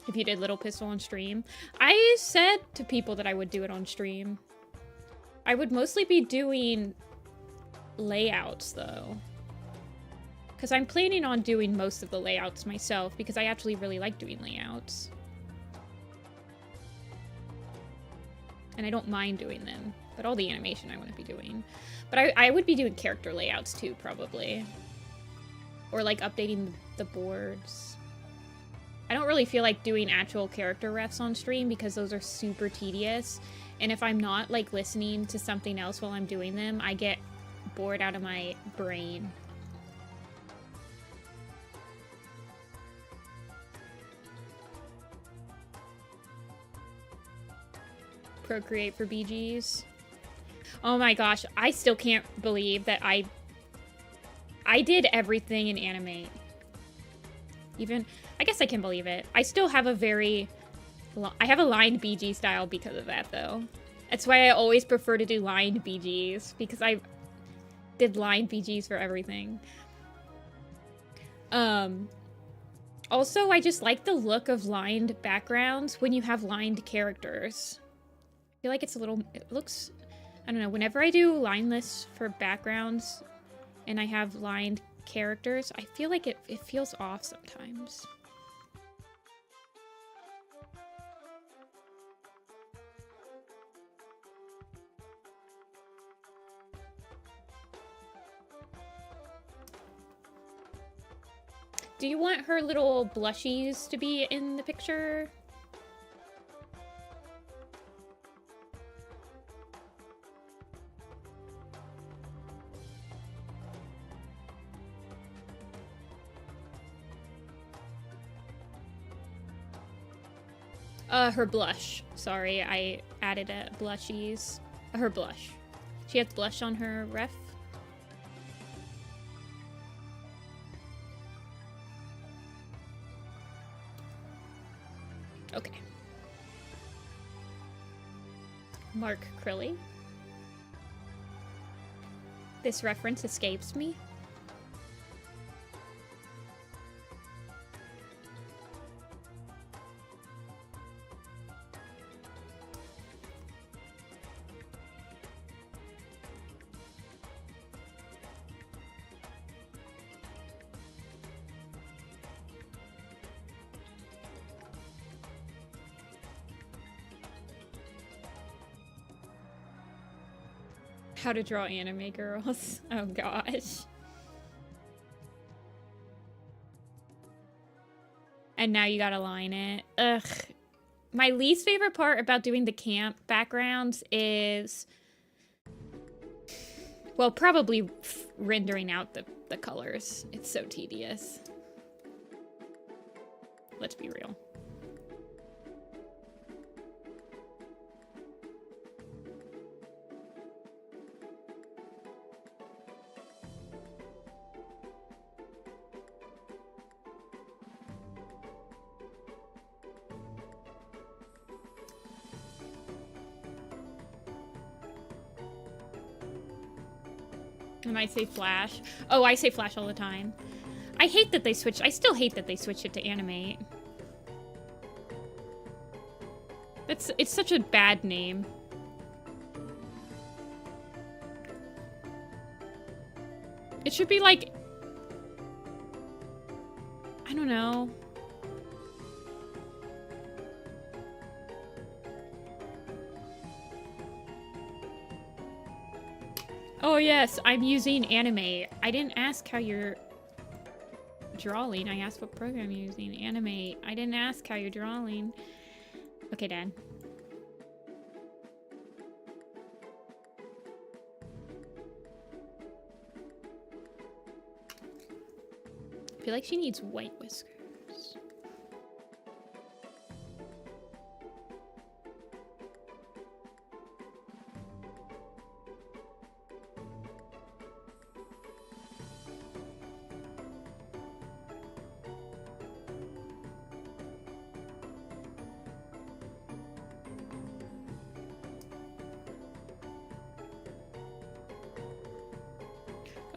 If you did Little Pistol on stream. I said to people that I would do it on stream. I would mostly be doing layouts, though. Because I'm planning on doing most of the layouts myself, because I actually really like doing layouts. And I don't mind doing them. But all the animation I want to be doing. But I would be doing character layouts too, probably. Or like updating the boards. I don't really feel like doing actual character refs on stream because those are super tedious. And if I'm not like listening to something else while I'm doing them, I get bored out of my brain. Procreate for BGs. Oh my gosh, I still can't believe that I did everything in Animate. Even, I guess I can believe it. I still have a I have a lined BG style because of that, though. That's why I always prefer to do lined BGs, because I did lined BGs for everything. Also, I just like the look of lined backgrounds when you have lined characters. I feel like it's a little, it looks, I don't know, whenever I do line lists for backgrounds and I have lined characters, I feel like it feels off sometimes. Do you want her little blushies to be in the picture? Her blush. Sorry, I added a blushies. Her blush. She has blush on her ref. Okay. Mark Crilly. This reference escapes me. How to draw anime girls. Oh gosh. And now you gotta line it. Ugh. My least favorite part about doing the camp backgrounds is... well, probably rendering out the colors. It's so tedious. Let's be real. And I say Flash. Oh, I say Flash all the time. I hate that they switched. I still hate that they switched it to animate. It's such a bad name. It should be like... I don't know. Oh yes, I'm using Animate. I didn't ask how you're drawing. I asked what program you're using. Animate. I didn't ask how you're drawing. Okay, Dad. I feel like she needs white whiskers.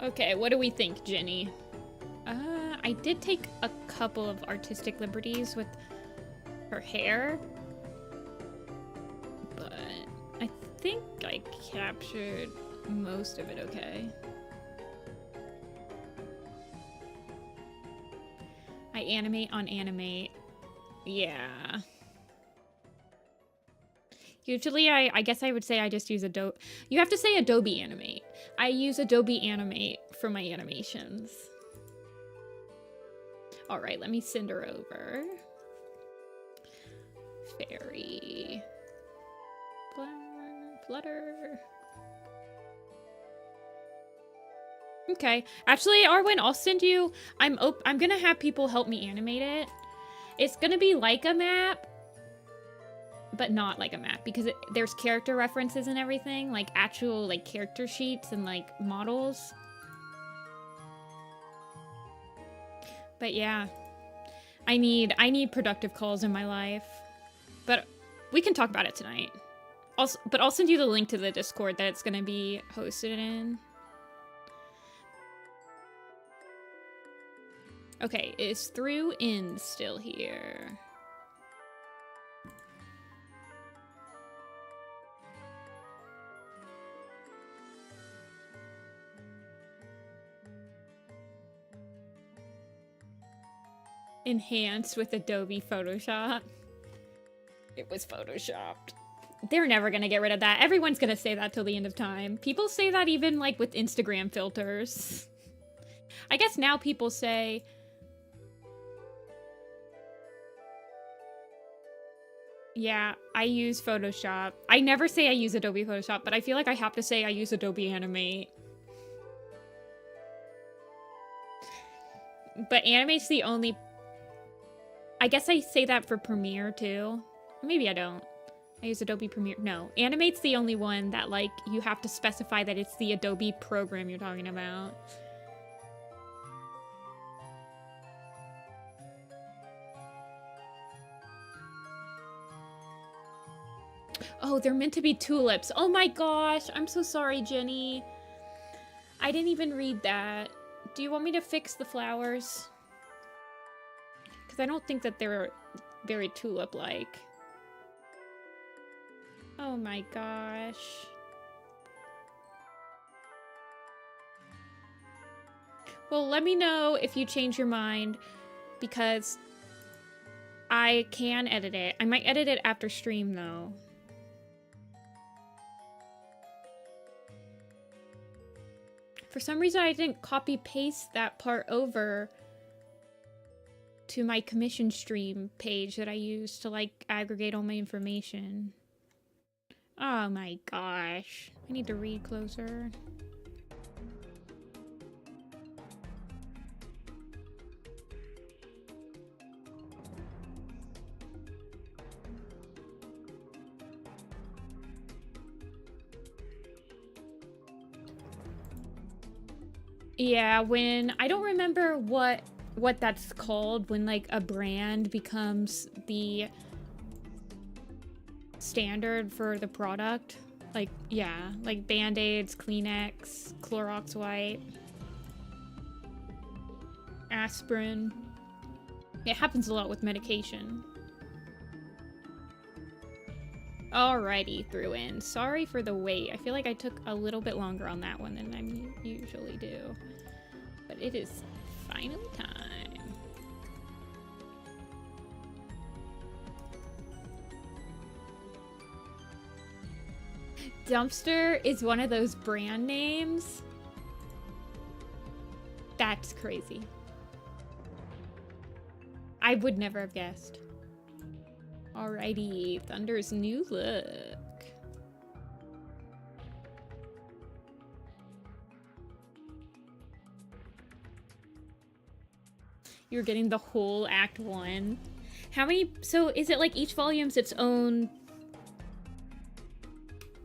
Okay, what do we think, Jenny? I did take a couple of artistic liberties with her hair, but I think I captured most of it okay. I animate on Animate. Yeah. Usually, I guess I would say I just use Adobe. You have to say Adobe Animate. I use Adobe Animate for my animations. All right, let me send her over. Fairy. Flutter. Okay. Actually, Arwen, I'll send you... I'm gonna have people help me animate it. It's gonna be like a map, but not like a map, because there's character references and everything, like actual like character sheets and like models. But yeah, I need productive calls in my life, but we can talk about it tonight. Also, but I'll send you the link to the Discord that it's gonna be hosted in. Okay, is through in still here? Enhanced with Adobe Photoshop. It was photoshopped. They're never gonna get rid of that. Everyone's gonna say that till the end of time. People say that even like with Instagram filters. I guess now people say... yeah, I use Photoshop. I never say I use Adobe Photoshop, but I feel like I have to say I use Adobe Animate. But Animate's the only... I guess I say that for Premiere too. Maybe I don't. I use Adobe Premiere. No, Animate's the only one that like you have to specify that it's the Adobe program you're talking about. Oh, they're meant to be tulips. Oh my gosh, I'm so sorry, Jenny. I didn't even read that. Do you want me to fix the flowers? Because I don't think that they're very tulip-like. Oh my gosh. Well, let me know if you change your mind, because I can edit it. I might edit it after stream, though. For some reason, I didn't copy-paste that part over to my commission stream page that I use to, like, aggregate all my information. Oh my gosh. I need to read closer. Yeah, when I don't remember what that's called when like a brand becomes the standard for the product. Like, yeah, like Band-Aids, Kleenex, Clorox wipe, aspirin. It happens a lot with medication. Alrighty, threw in. Sorry for the wait. I feel like I took a little bit longer on that one than I usually do. But it is finally time. Dumpster is one of those brand names. That's crazy. I would never have guessed. Alrighty, Thunder's new look. You're getting the whole Act 1. How many? So is it like each volume's its own?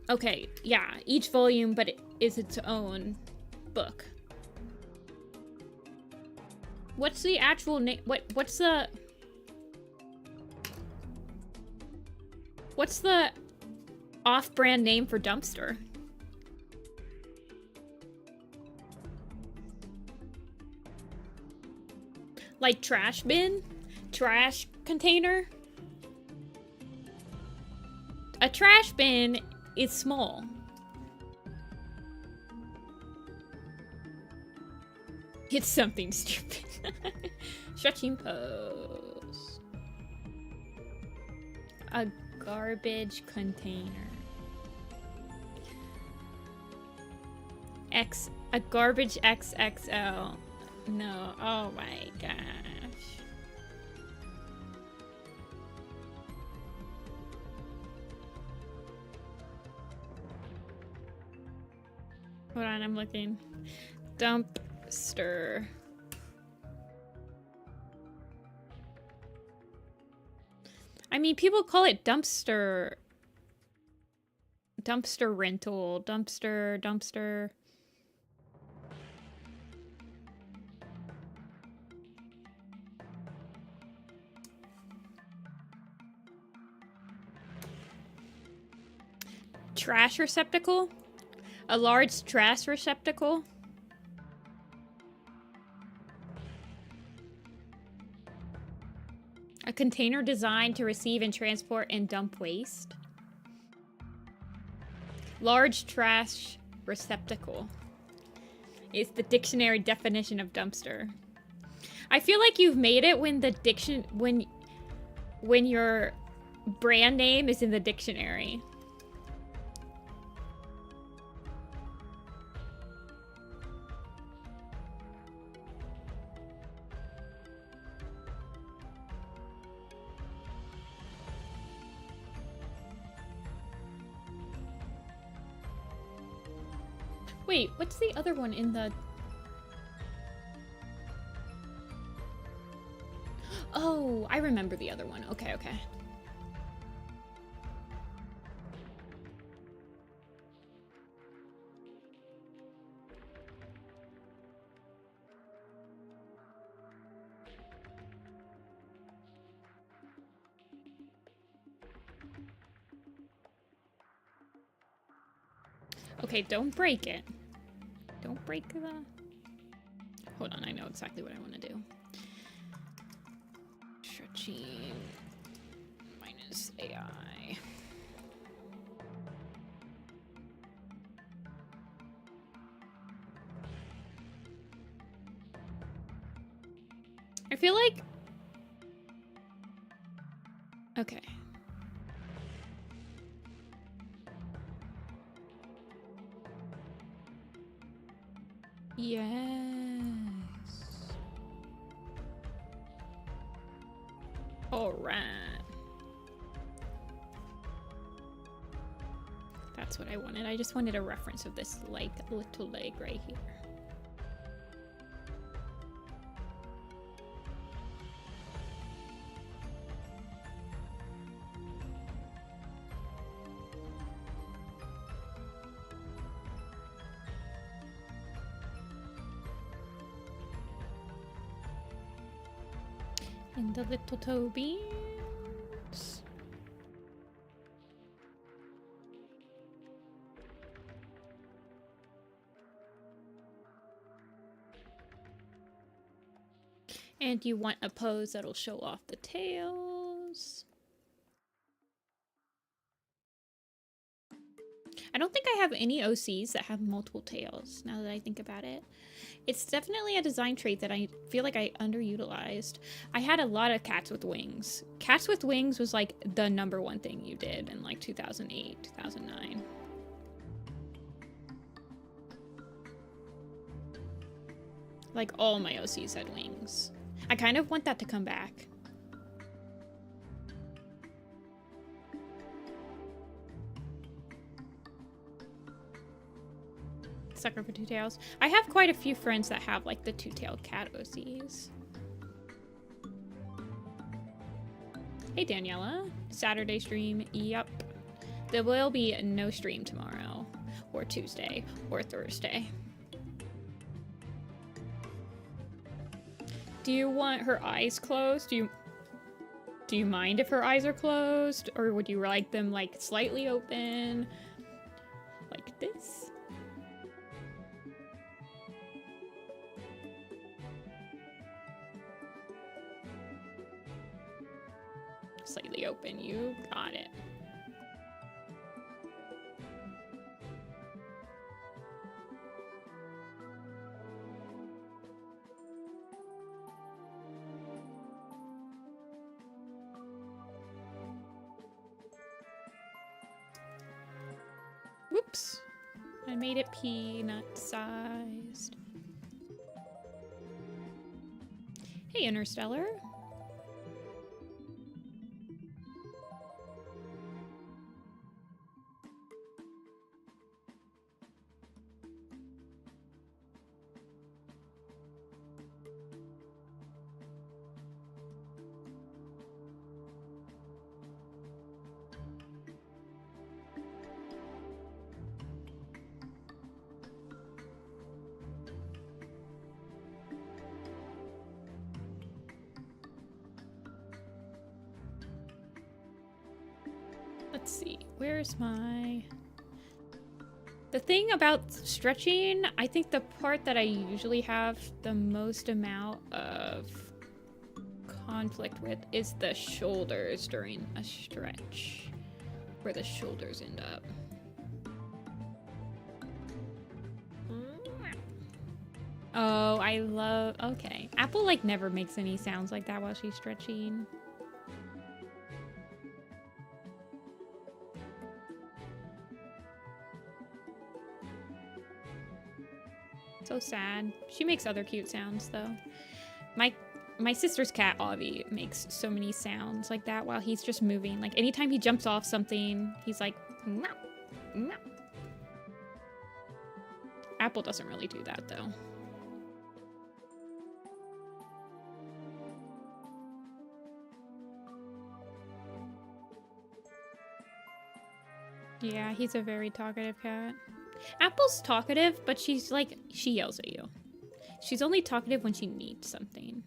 Okay, yeah, each volume, but it is its own book. What's the actual name? What's the off-brand name for dumpster? Like trash bin? Trash container? A trash bin is small. It's something stupid. Stretching pose. A garbage container. A garbage XXL. No, oh my gosh. Hold on, I'm looking. Dumpster. I mean, people call it dumpster. Dumpster rental. Dumpster. Trash receptacle? A large trash receptacle? A container designed to receive and transport and dump waste. Large trash receptacle is the dictionary definition of dumpster. I feel like you've made it when the when your brand name is in the dictionary. Wait, what's the other one in the... Oh, I remember the other one. Okay. Okay, don't break it. Don't break the... Hold on, I know exactly what I want to do. Stretching minus AI. I feel like... Okay. Yes. All right. That's what I wanted. I just wanted a reference of this, like, little leg right here. And the little toe beans. And you want a pose that'll show off the tails. I don't think I have any OCs that have multiple tails, now that I think about it. It's definitely a design trait that I feel like I underutilized. I had a lot of cats with wings. Cats with wings was like the #1 thing you did in like 2008, 2009. Like all my OCs had wings. I kind of want that to come back. Sucker for two tails. I have quite a few friends that have like the two-tailed cat OCs. Hey Daniela, Saturday stream, yep. There will be no stream tomorrow, or Tuesday, or Thursday. Do you want her eyes closed? Do you mind if her eyes are closed? Or would you like them like slightly open? Like this? Slightly open, you got it. Whoops. I made it peanut-sized. Hey, Interstellar. Let's see, where's my... The thing about stretching, I think the part that I usually have the most amount of conflict with is the shoulders during a stretch, where the shoulders end up. Oh, I love... Okay. Apple, like, never makes any sounds like that while she's stretching. So sad. She makes other cute sounds, though. My sister's cat, Avi, makes so many sounds like that while he's just moving. Like, anytime he jumps off something, he's like, meow, meow. Apple doesn't really do that, though. Yeah, he's a very talkative cat. Apple's talkative, but she's like, she yells at you. She's only talkative when she needs something.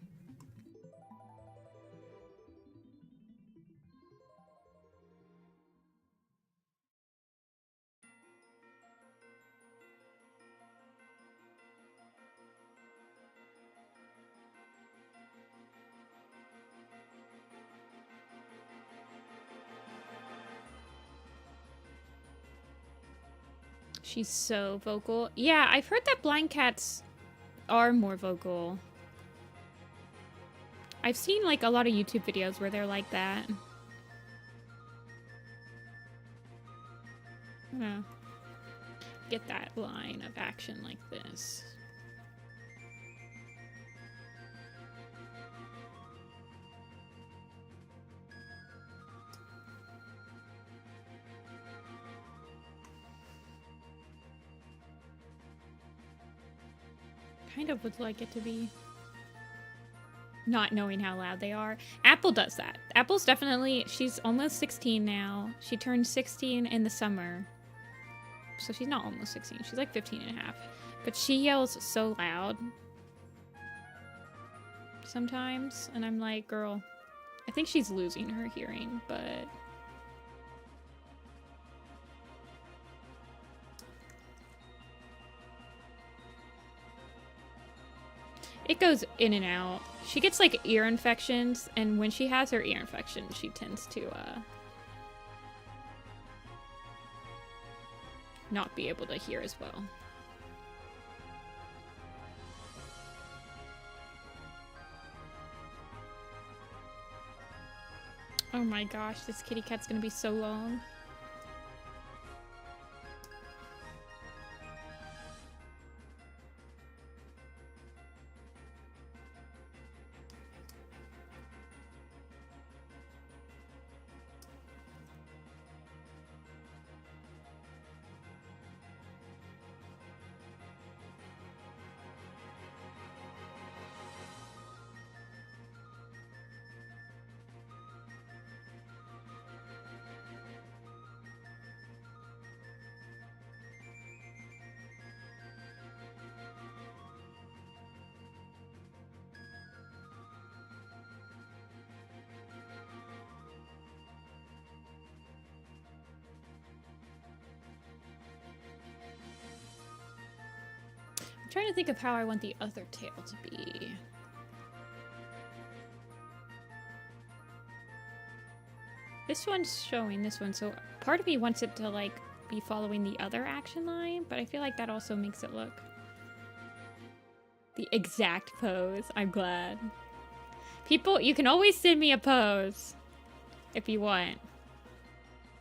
She's so vocal. Yeah, I've heard that blind cats are more vocal. I've seen like a lot of YouTube videos where they're like that. I'm gonna get that line of action like this. Kind of would like it to be not knowing how loud they are. Apple does that. Apple's definitely, she's almost 16 now. She turned 16 in the summer. So she's not almost 16. She's like 15 and a half. But she yells so loud sometimes. And I'm like, girl, I think she's losing her hearing, but... It goes in and out. She gets like ear infections, and when she has her ear infection, she tends to not be able to hear as well. Oh my gosh, this kitty cat's gonna be so long. I'm trying to think of how I want the other tail to be. This one's showing this one, so part of me wants it to like be following the other action line, but I feel like that also makes it look the exact pose. I'm glad. People, you can always send me a pose if you want.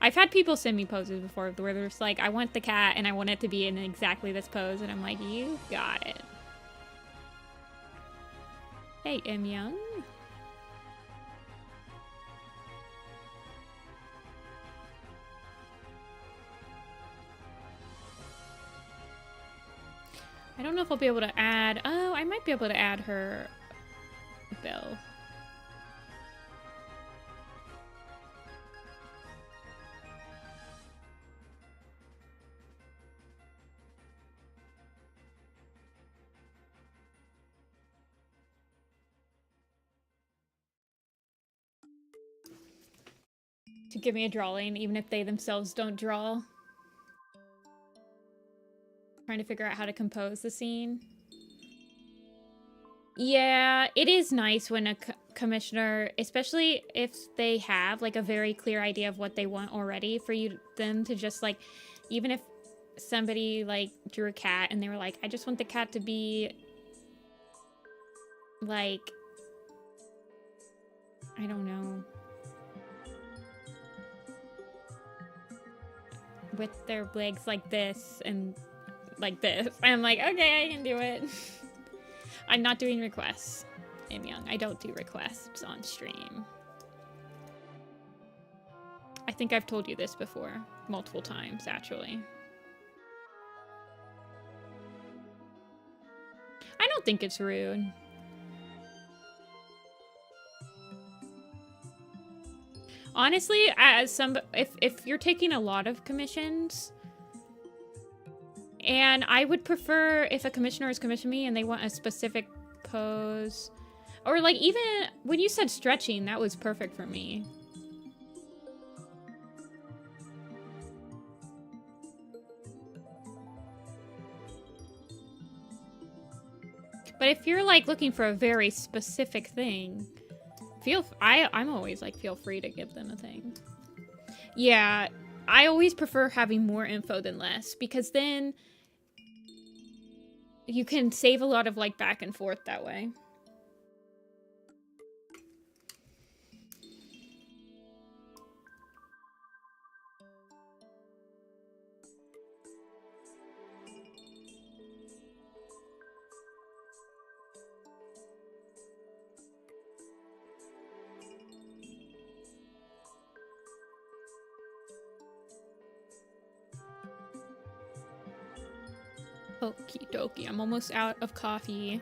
I've had people send me poses before where they're just like, I want the cat and I want it to be in exactly this pose, and I'm like, you got it. Hey, M Young. I don't know if I'll be able to add... Oh, I might be able to add her bell. To give me a drawing, even if they themselves don't draw. Trying to figure out how to compose the scene. Yeah, it is nice when a commissioner, especially if they have like a very clear idea of what they want already, for them to just like, even if somebody like drew a cat and they were like, I just want the cat to be like, I don't know, with their legs like this and like this. I'm like, okay, I can do it. I'm not doing requests. I'm young. I don't do requests on stream. I think I've told you this before, multiple times, actually. I don't think it's rude. Honestly, as if you're taking a lot of commissions, and I would prefer if a commissioner has commissioned me and they want a specific pose, or like even when you said stretching, that was perfect for me. But if you're like looking for a very specific thing, I'm always like, feel free to give them a thing. Yeah, I always prefer having more info than less, because then you can save a lot of like back and forth that way. Okie dokie, I'm almost out of coffee.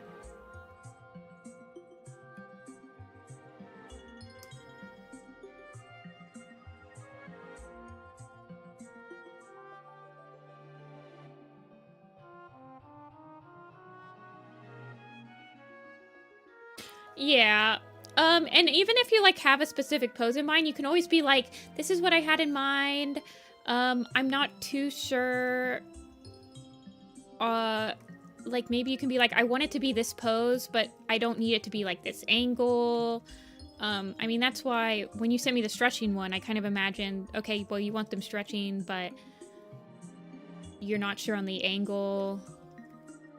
Yeah. And even if you like have a specific pose in mind, you can always be like, this is what I had in mind. I'm not too sure. Like maybe you can be like, I want it to be this pose, but I don't need it to be like this angle. I mean, that's why when you sent me the stretching one, I kind of imagined, okay, well, you want them stretching, but you're not sure on the angle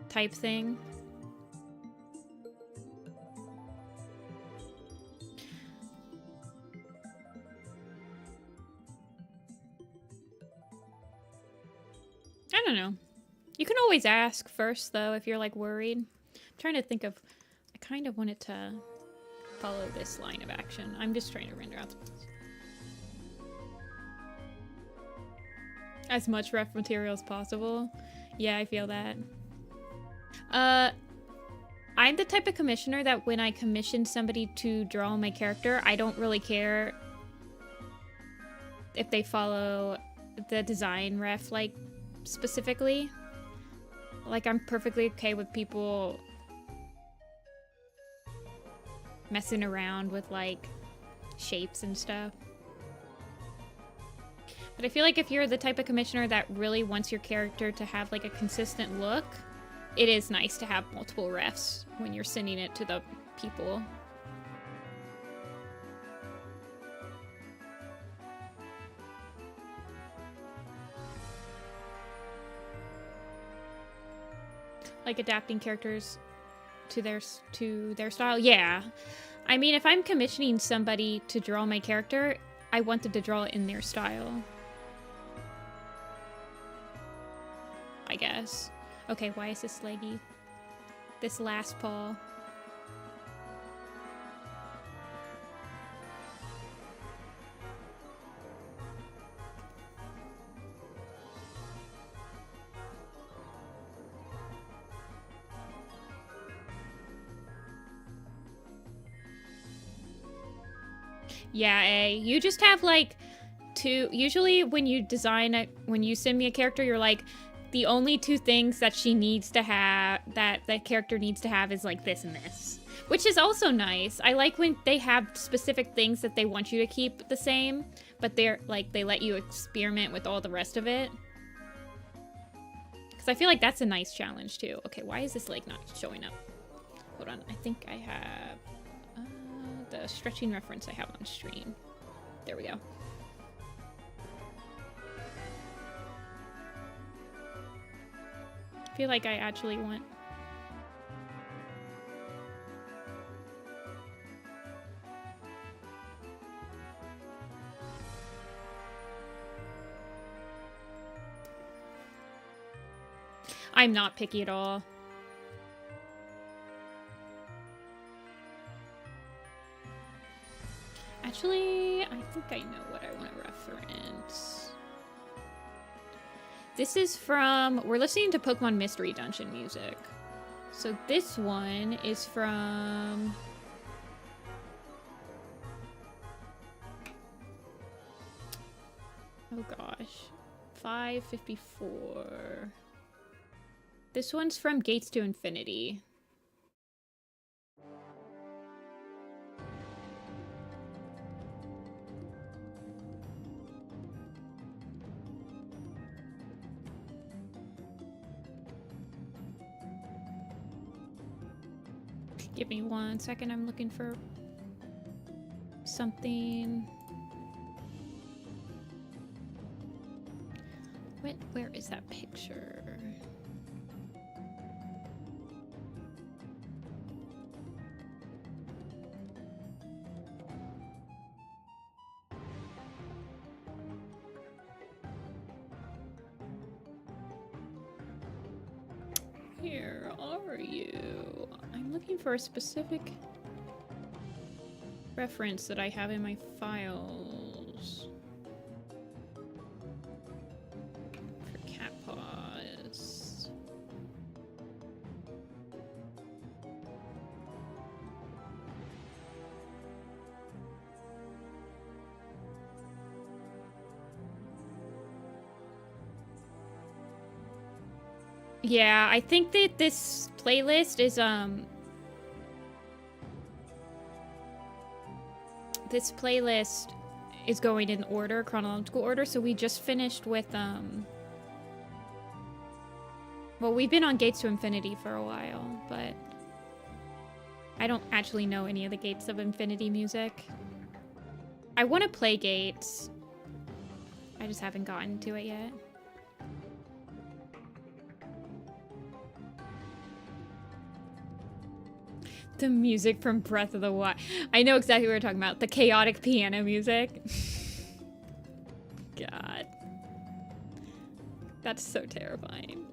type thing. I don't know. You can always ask first, though, if you're, like, worried. I'm trying to think of... I kind of wanted to follow this line of action. I'm just trying to render out the... As much ref material as possible. Yeah, I feel that. I'm the type of commissioner that when I commission somebody to draw my character, I don't really care if they follow the design ref, like, specifically. Like, I'm perfectly okay with people messing around with, like, shapes and stuff. But I feel like if you're the type of commissioner that really wants your character to have, like, a consistent look, it is nice to have multiple refs when you're sending it to the people. Like adapting characters to their style. Yeah. I mean, if I'm commissioning somebody to draw my character, I want them to draw it in their style. I guess. Okay, why is this leggy? This last paw. Yeah, you just have like two. Usually when you design it, when you send me a character, you're like, the only two things that she needs to have, that character needs to have, is like this and this. Which is also nice. I like when they have specific things that they want you to keep the same, but they're like, they let you experiment with all the rest of it. Because I feel like that's a nice challenge too. Okay, why is this like not showing up? Hold on, I think I have the stretching reference I have on stream. There we go. I feel like I actually want... I'm not picky at all. Actually, I think I know what I want to reference. This is from... We're listening to Pokemon Mystery Dungeon music. So this one is from... Oh gosh. 554. This one's from Gates to Infinity. Give me 1 second, I'm looking for something. is that picture? Where are you? I'm looking for a specific reference that I have in my files. For cat paws. Yeah, I think that this playlist is, this playlist is going in order, chronological order, so we just finished with, well, we've been on Gates to Infinity for a while, but I don't actually know any of the Gates of Infinity music. I want to play Gates. I just haven't gotten to it yet. The music from Breath of the Wild. I know exactly what we're talking about. The chaotic piano music. God. That's so terrifying.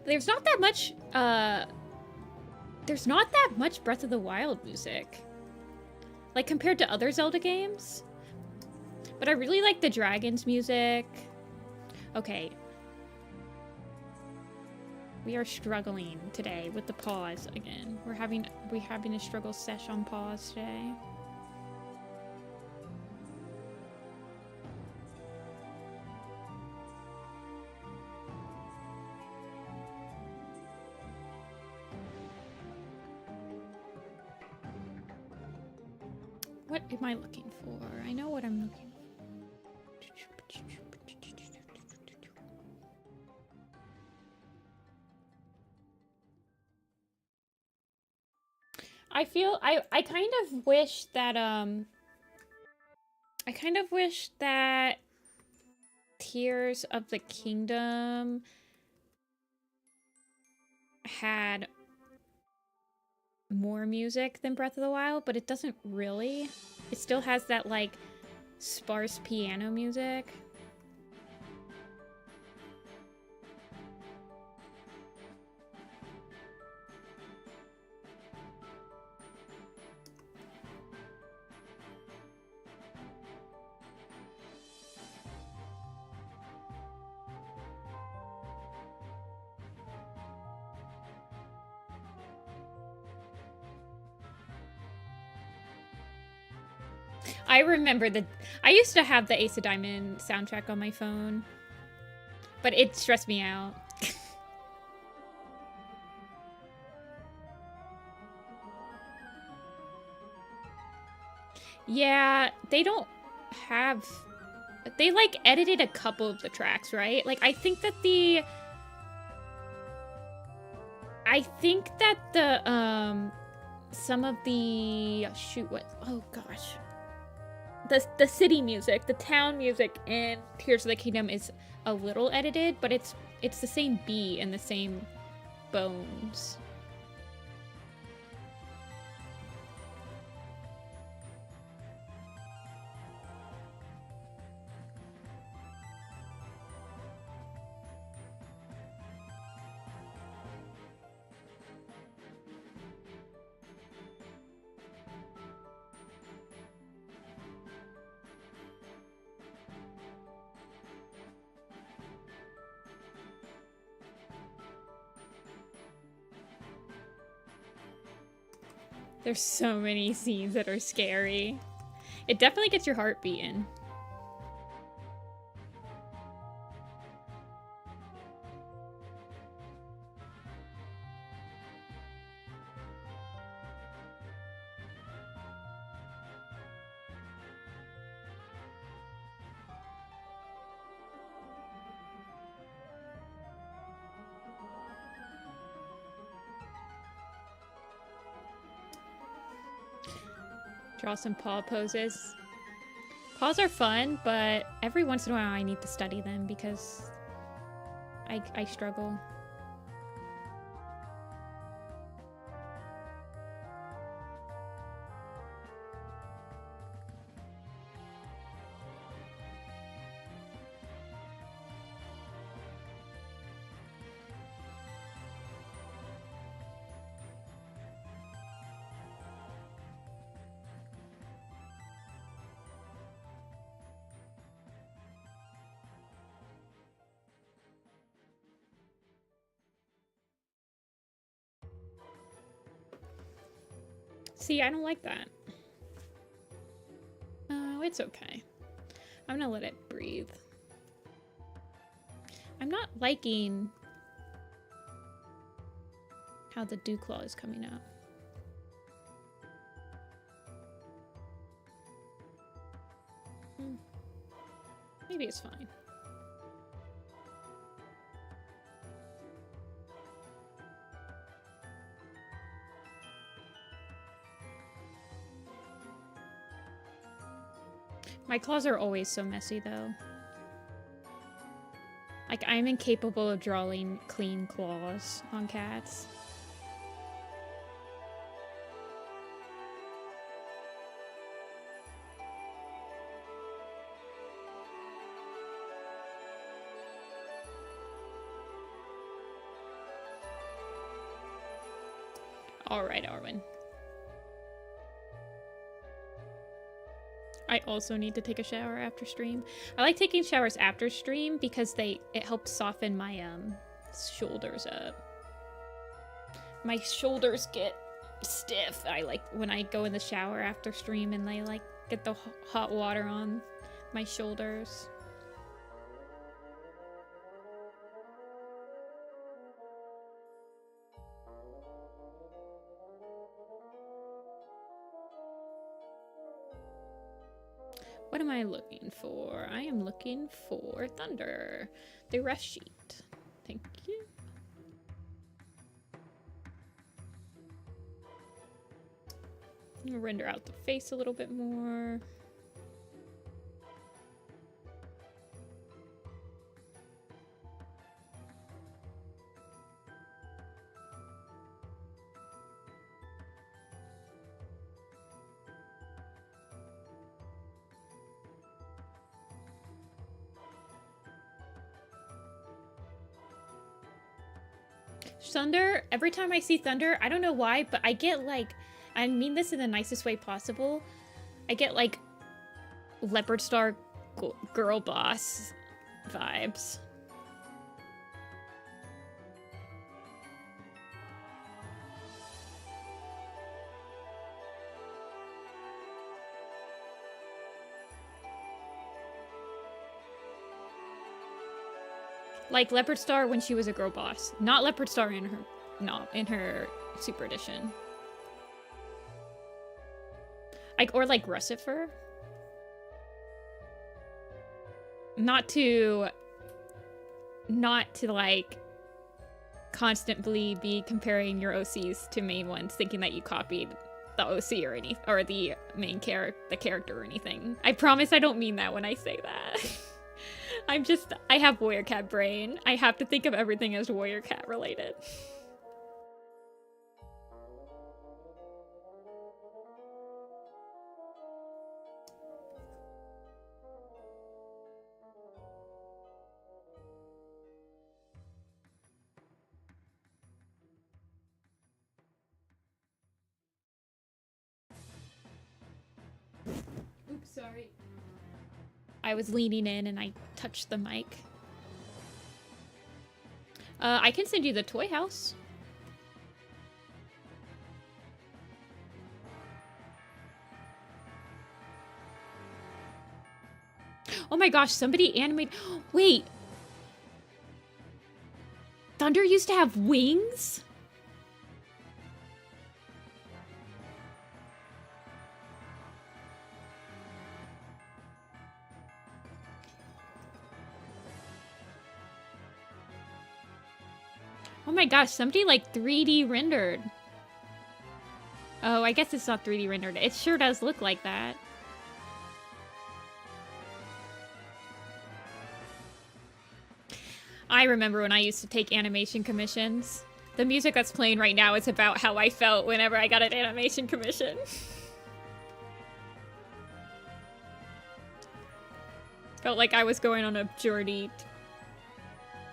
There's not that much, there's not that much Breath of the Wild music. Like, compared to other Zelda games. But I really like the Dragon's music. Okay. We are struggling today with the pause again. We're having a struggle sesh on pause today. What am I looking for? I know what I'm looking for. I kind of wish that Tears of the Kingdom had more music than Breath of the Wild, but it doesn't really. It still has that, like, sparse piano music. I remember I used to have the Ace of Diamond soundtrack on my phone, but it stressed me out. Yeah, they don't have... They, like, edited a couple of the tracks, right? Like, I think that the... some of the... Shoot, what... Oh, gosh. The city music, the town music in Tears of the Kingdom is a little edited, but it's the same beat and the same bones. There's so many scenes that are scary. It definitely gets your heart beating. Draw some paw poses. Paws are fun, but every once in a while I need to study them because I struggle. See, I don't like that. Oh, it's okay. I'm gonna let it breathe. I'm not liking how the dew claw is coming out. Maybe it's fine. My claws are always so messy, though. Like, I'm incapable of drawing clean claws on cats. All right, Arwen. I also need to take a shower after stream. I like taking showers after stream because it helps soften my shoulders up. My shoulders get stiff. I like when I go in the shower after stream and I like get the hot water on my shoulders. What am I looking for? I am looking for Thunder. The rest sheet. Thank you. I'm gonna render out the face a little bit more. Thunder, every time I see Thunder, I don't know why, but I get like, I mean this in the nicest way possible, I get like Leopard Star girl boss vibes. Like Leopard Star when she was a girl boss. Not Leopard Star in her Super Edition. Like, or like Russifer. Not to like constantly be comparing your OCs to main ones, thinking that you copied the OC or the main character or anything. I promise I don't mean that when I say that. I have Warrior Cat brain. I have to think of everything as Warrior Cat related. Oops, sorry. I was leaning in and I touched the mic. I can send you the toy house. Oh my gosh, somebody animated... Wait! Thunder used to have wings? Oh my gosh, somebody like 3D rendered. Oh, I guess it's not 3D rendered. It sure does look like that. I remember when I used to take animation commissions. The music that's playing right now is about how I felt whenever I got an animation commission. Felt like I was going on a journey.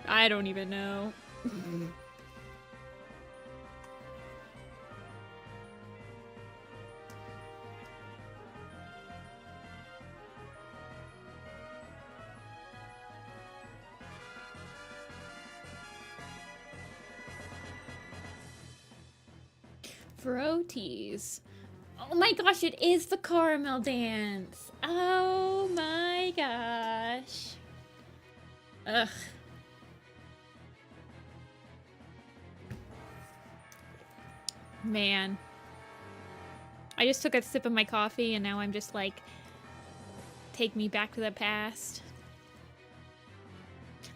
I don't even know. Froties. Oh my gosh, it is the caramel dance. Oh my gosh. Ugh. Man. I just took a sip of my coffee and now I'm just like, take me back to the past.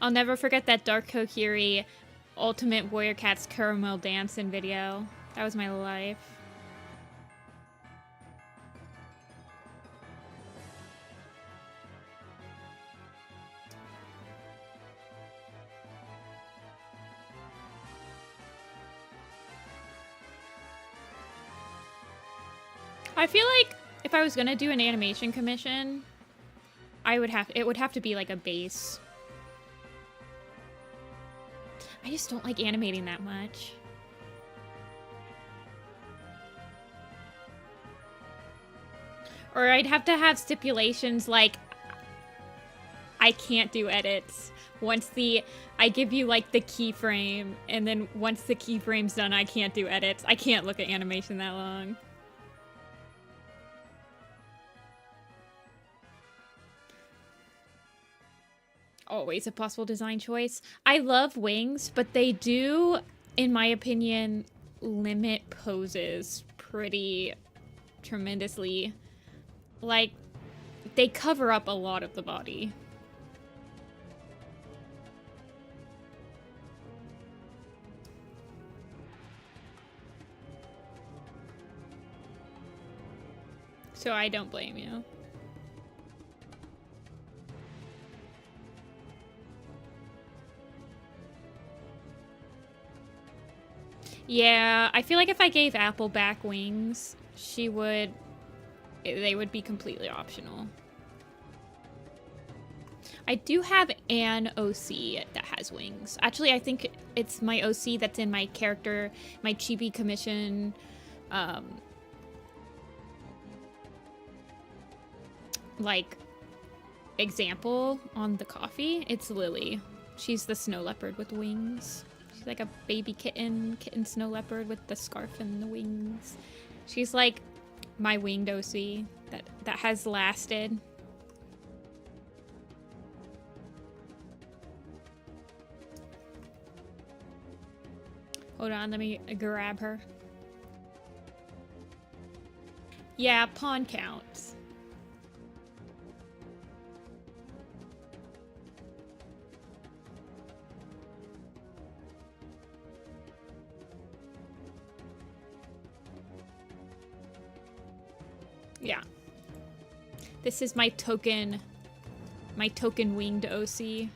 I'll never forget that Dark Kokiri Ultimate Warrior Cat's caramel dancing video. That was my life. I feel like if I was gonna do an animation commission, it would have to be like a base. I just don't like animating that much. Or I'd have to have stipulations like I can't do edits once I give you like the keyframe, and then once the keyframe's done, I can't do edits. I can't look at animation that long. Always a possible design choice. I love wings, but they do, in my opinion, limit poses pretty tremendously. Like, they cover up a lot of the body. So I don't blame you. Yeah, I feel like if I gave Apple back wings, they would be completely optional. I do have an OC that has wings. Actually, I think it's my OC that's in my character, my chibi commission, like, example on the coffee. It's Lily. She's the snow leopard with wings. She's like a baby kitten snow leopard with the scarf and the wings. She's like my winged OC that has lasted. Hold on, let me grab her. Yeah, pawn counts. Yeah. This is my token winged OC.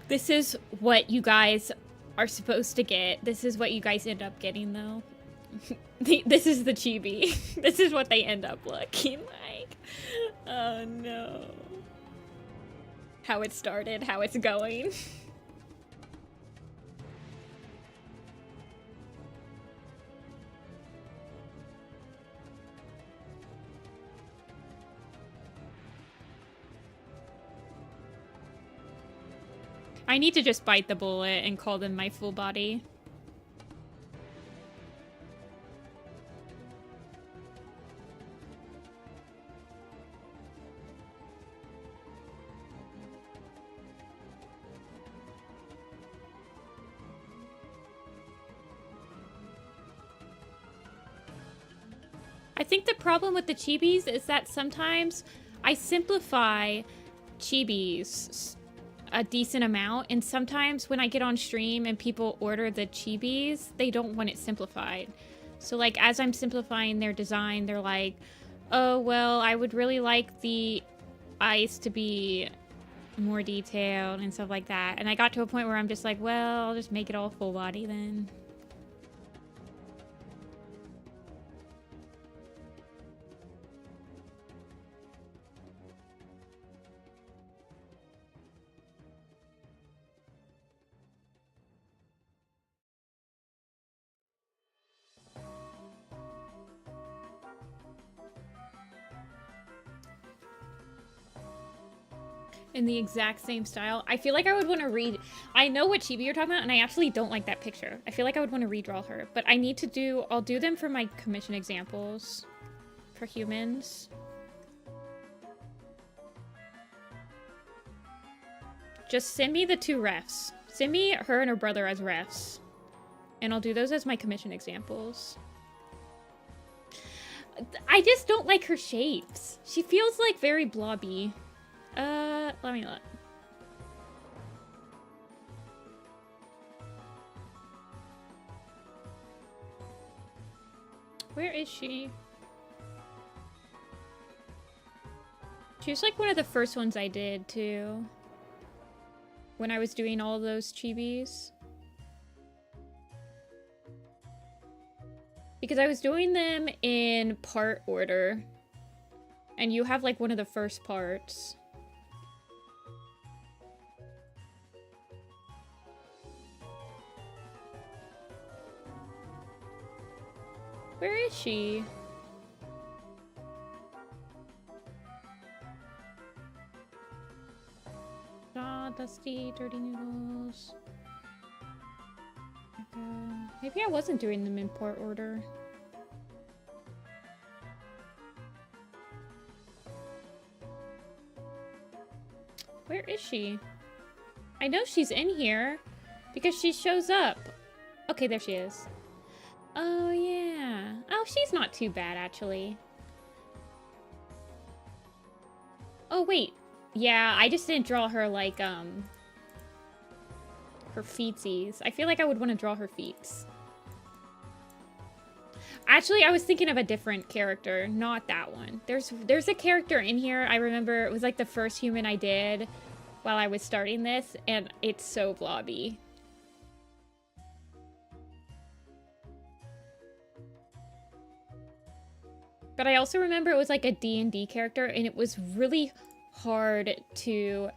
This is what you guys are supposed to get. This is what you guys end up getting, though. This is the chibi. This is what they end up looking like. Oh, no. How it started, how it's going. I need to just bite the bullet and call them my full body. think the problem with the chibis is that sometimes I simplify chibis a decent amount, and sometimes when I get on stream and people order the chibis, they don't want it simplified. So like as I'm simplifying their design, they're like, oh well, I would really like the eyes to be more detailed and stuff like that. And I got to a point where I'm just like, well, I'll just make it all full body then. In the exact same style. I feel like I would want to read. I know what chibi you're talking about, and I absolutely don't like that picture. I feel like I would want to redraw her, but I need to do. I'll do them for my commission examples for humans. Just send me the 2 refs. Send me her and her brother as refs, and I'll do those as my commission examples. I just don't like her shapes. She feels like very blobby. Let me look. Where is she? She was like one of the first ones I did too. When I was doing all those chibis. Because I was doing them in part order. And you have like one of the first parts. Where is she? Ah, Dusty, Dirty Noodles. Okay. Maybe I wasn't doing them in port order. Where is she? I know she's in here because she shows up. Okay, there she is. Oh, yeah. Oh, she's not too bad, actually. Oh, wait. Yeah, I just didn't draw her, like, her feetsies. I feel like I would want to draw her feets. Actually, I was thinking of a different character, not that one. There's a character in here, I remember, it was, like, the first human I did while I was starting this, and it's so blobby. But I also remember it was like a D&D character, and it was really hard to,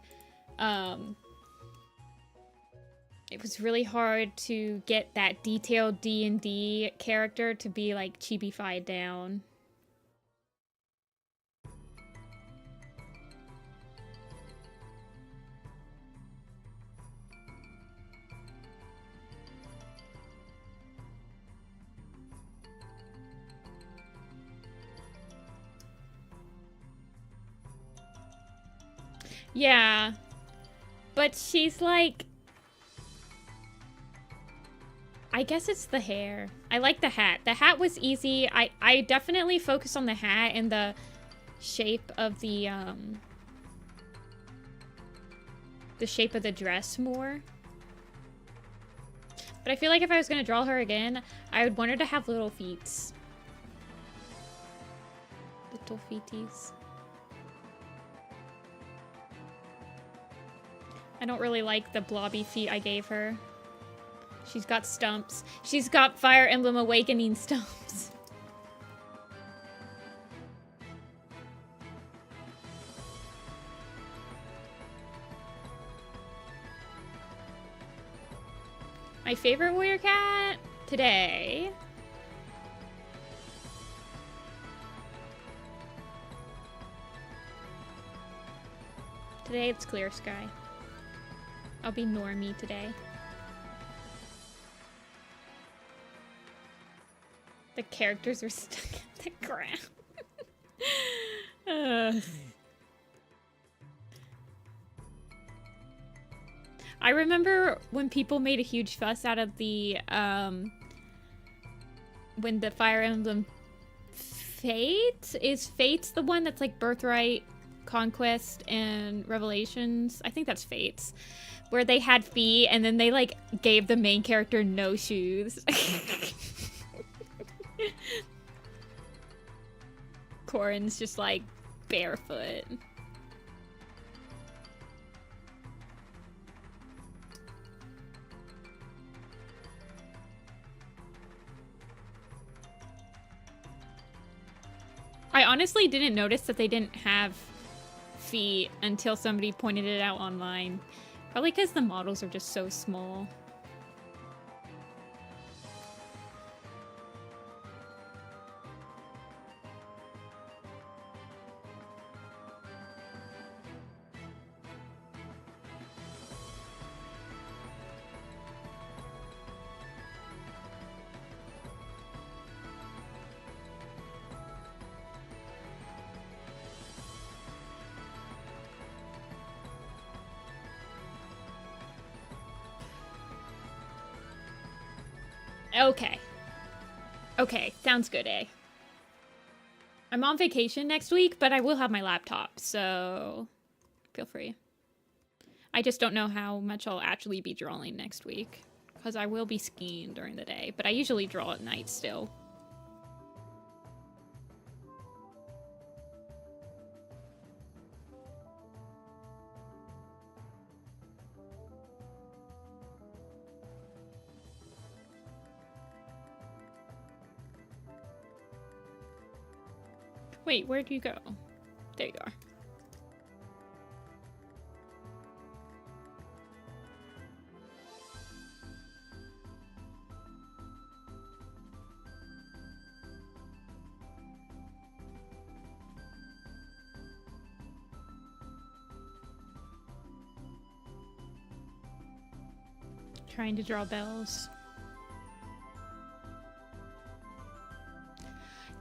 get that detailed D&D character to be like chibi-fied down. Yeah, but she's like, I guess it's the hair. I like the hat. The hat was easy. I definitely focused on the hat and the shape of the shape of the dress more. But I feel like if I was gonna draw her again, I would want her to have little feet. Little feeties. I don't really like the blobby feet I gave her. She's got stumps. She's got Fire Emblem Awakening stumps. My favorite warrior cat today. Today it's Clear Sky. I'll be normie today. The characters are stuck at the ground. I remember when people made a huge fuss out of the, when the Fire Emblem Fate? Is Fate's the one that's like Birthright, Conquest, and Revelations? I think that's Fate's. Where they had feet and then they like gave the main character no shoes. Corin's just like barefoot. I honestly didn't notice that they didn't have feet until somebody pointed it out online. Probably because the models are just so small. Okay. Okay, sounds good, eh? I'm on vacation next week, but I will have my laptop, so feel free. I just don't know how much I'll actually be drawing next week, because I will be skiing during the day, but I usually draw at night still. Wait, where'd you go? There you are. Trying to draw bells.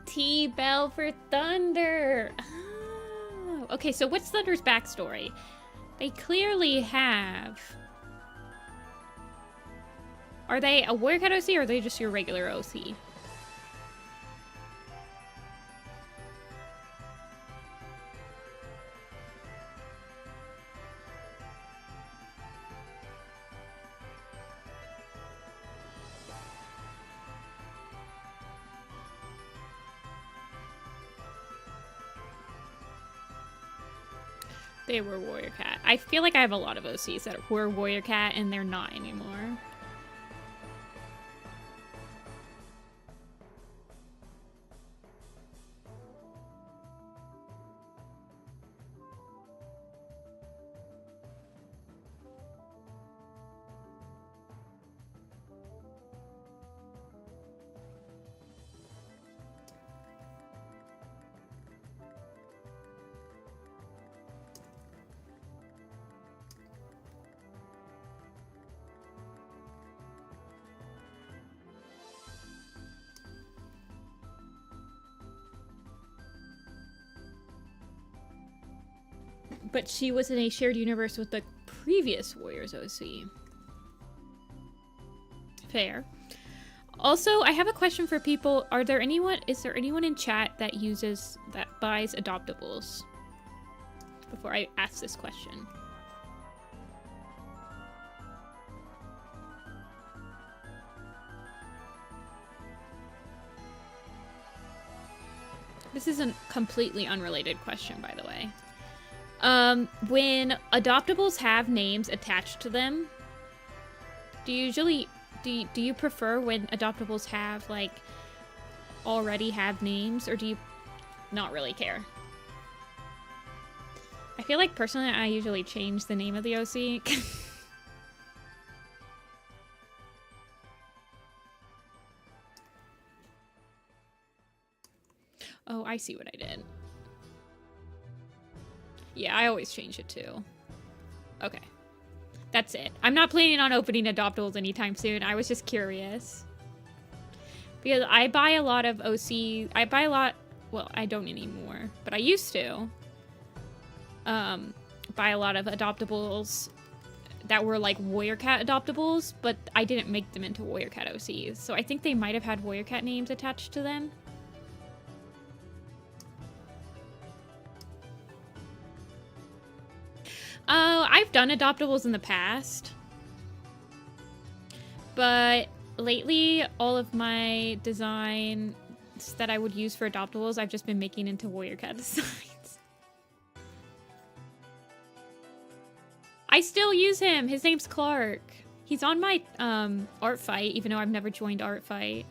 T-Bell for Thunder. Oh, okay, so what's Thunder's backstory? They clearly have... Are they a Warrior Cat OC or are they just your regular OC? They were Warrior Cat. I feel like I have a lot of OCs that were Warrior Cat and they're not anymore. But she was in a shared universe with the previous Warriors OC. Fair. Also, I have a question for people. Is there anyone in chat that buys Adoptables? Before I ask this question. This is a completely unrelated question, by the way. When Adoptables have names attached to them, do you prefer when Adoptables have, like, already have names, or do you not really care? I feel like, personally, I usually change the name of the OC. Oh, I see what I did. Yeah, I always change it too. Okay. That's it. I'm not planning on opening Adoptables anytime soon. I was just curious. Because I buy a lot of OC... Well, I don't anymore. But I used to. Buy a lot of Adoptables that were like Warrior Cat Adoptables. But I didn't make them into Warrior Cat OCs. So I think they might have had Warrior Cat names attached to them. Oh, I've done adoptables in the past. But lately, all of my designs that I would use for adoptables, I've just been making into warrior cat designs. I still use him. His name's Clark. He's on my art fight, even though I've never joined art fight.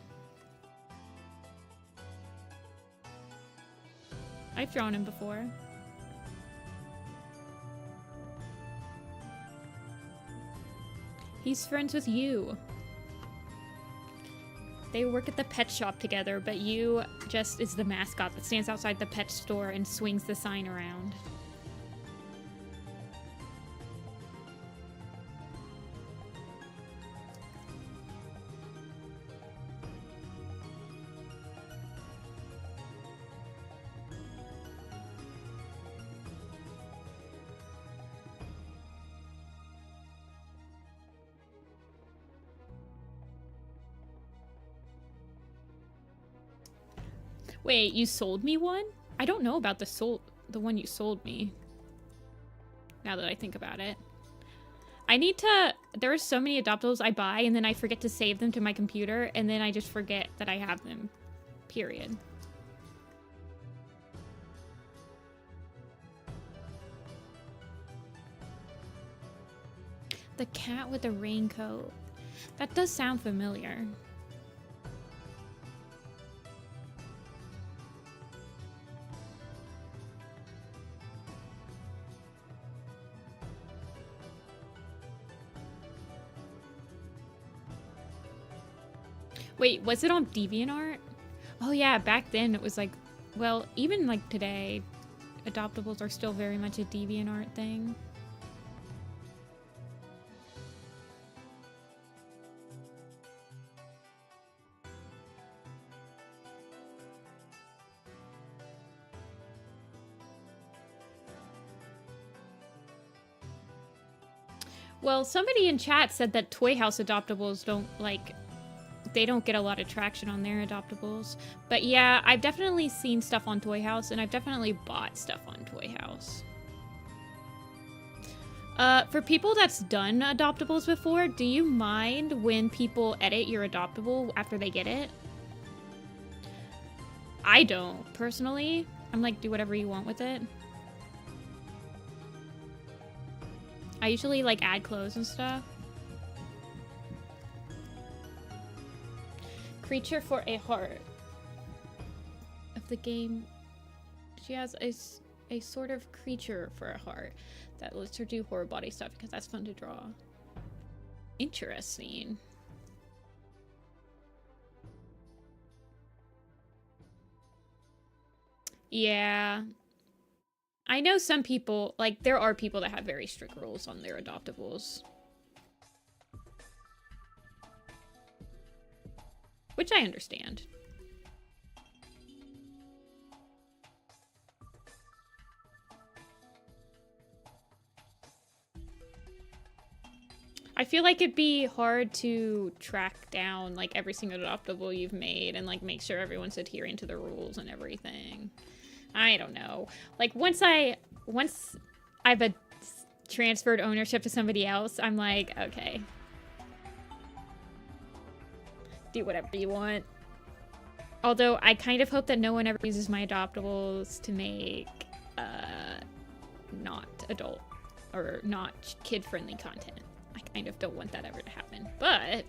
I've drawn him before. He's friends with you. They work at the pet shop together, but you just is the mascot that stands outside the pet store and swings the sign around. Wait, you sold me one? I don't know about the one you sold me. Now that I think about it. I need to... There are so many adoptables I buy, and then I forget to save them to my computer, and then I just forget that I have them. Period. The cat with the raincoat. That does sound familiar. Wait, was it on DeviantArt? Oh yeah, back then it was like, well, even like today, adoptables are still very much a DeviantArt thing. Well, somebody in chat said that Toy House adoptables don't like... They don't get a lot of traction on their adoptables. But yeah, I've definitely seen stuff on Toy House, and I've definitely bought stuff on Toy House. For people that's done adoptables before, do you mind when people edit your adoptable after they get it? I don't, personally. I'm like, do whatever you want with it. I usually like add clothes and stuff. Creature for a heart of the game. She has a sort of creature for a heart that lets her do horror body stuff because that's fun to draw. Interesting. Yeah. I know some people, like, there are people that have very strict rules on their adoptables. Which I understand. I feel like it'd be hard to track down like every single adoptable you've made and like make sure everyone's adhering to the rules and everything. I don't know. Like once I've transferred ownership to somebody else, I'm like, okay. Do whatever you want. Although I kind of hope that no one ever uses my adoptables to make not adult or not kid-friendly content. I kind of don't want that ever to happen. But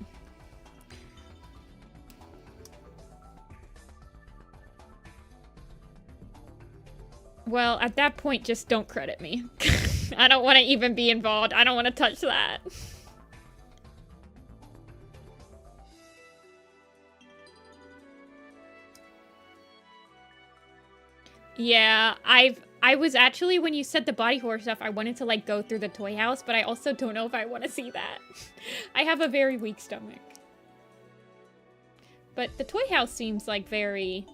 well, at that point, just don't credit me. I don't want to even be involved. I don't want to touch that. Yeah, I was actually, when you said the body horror stuff, I wanted to like go through the Toy House, but I also don't know if I want to see that. I have a very weak stomach. But the Toy House seems like very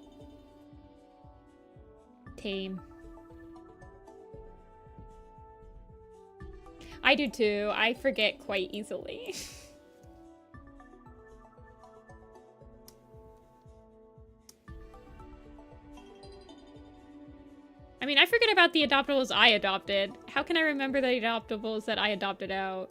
tame. I do too. I forget quite easily. I mean, I forget about the adoptables I adopted. How can I remember the adoptables that I adopted out?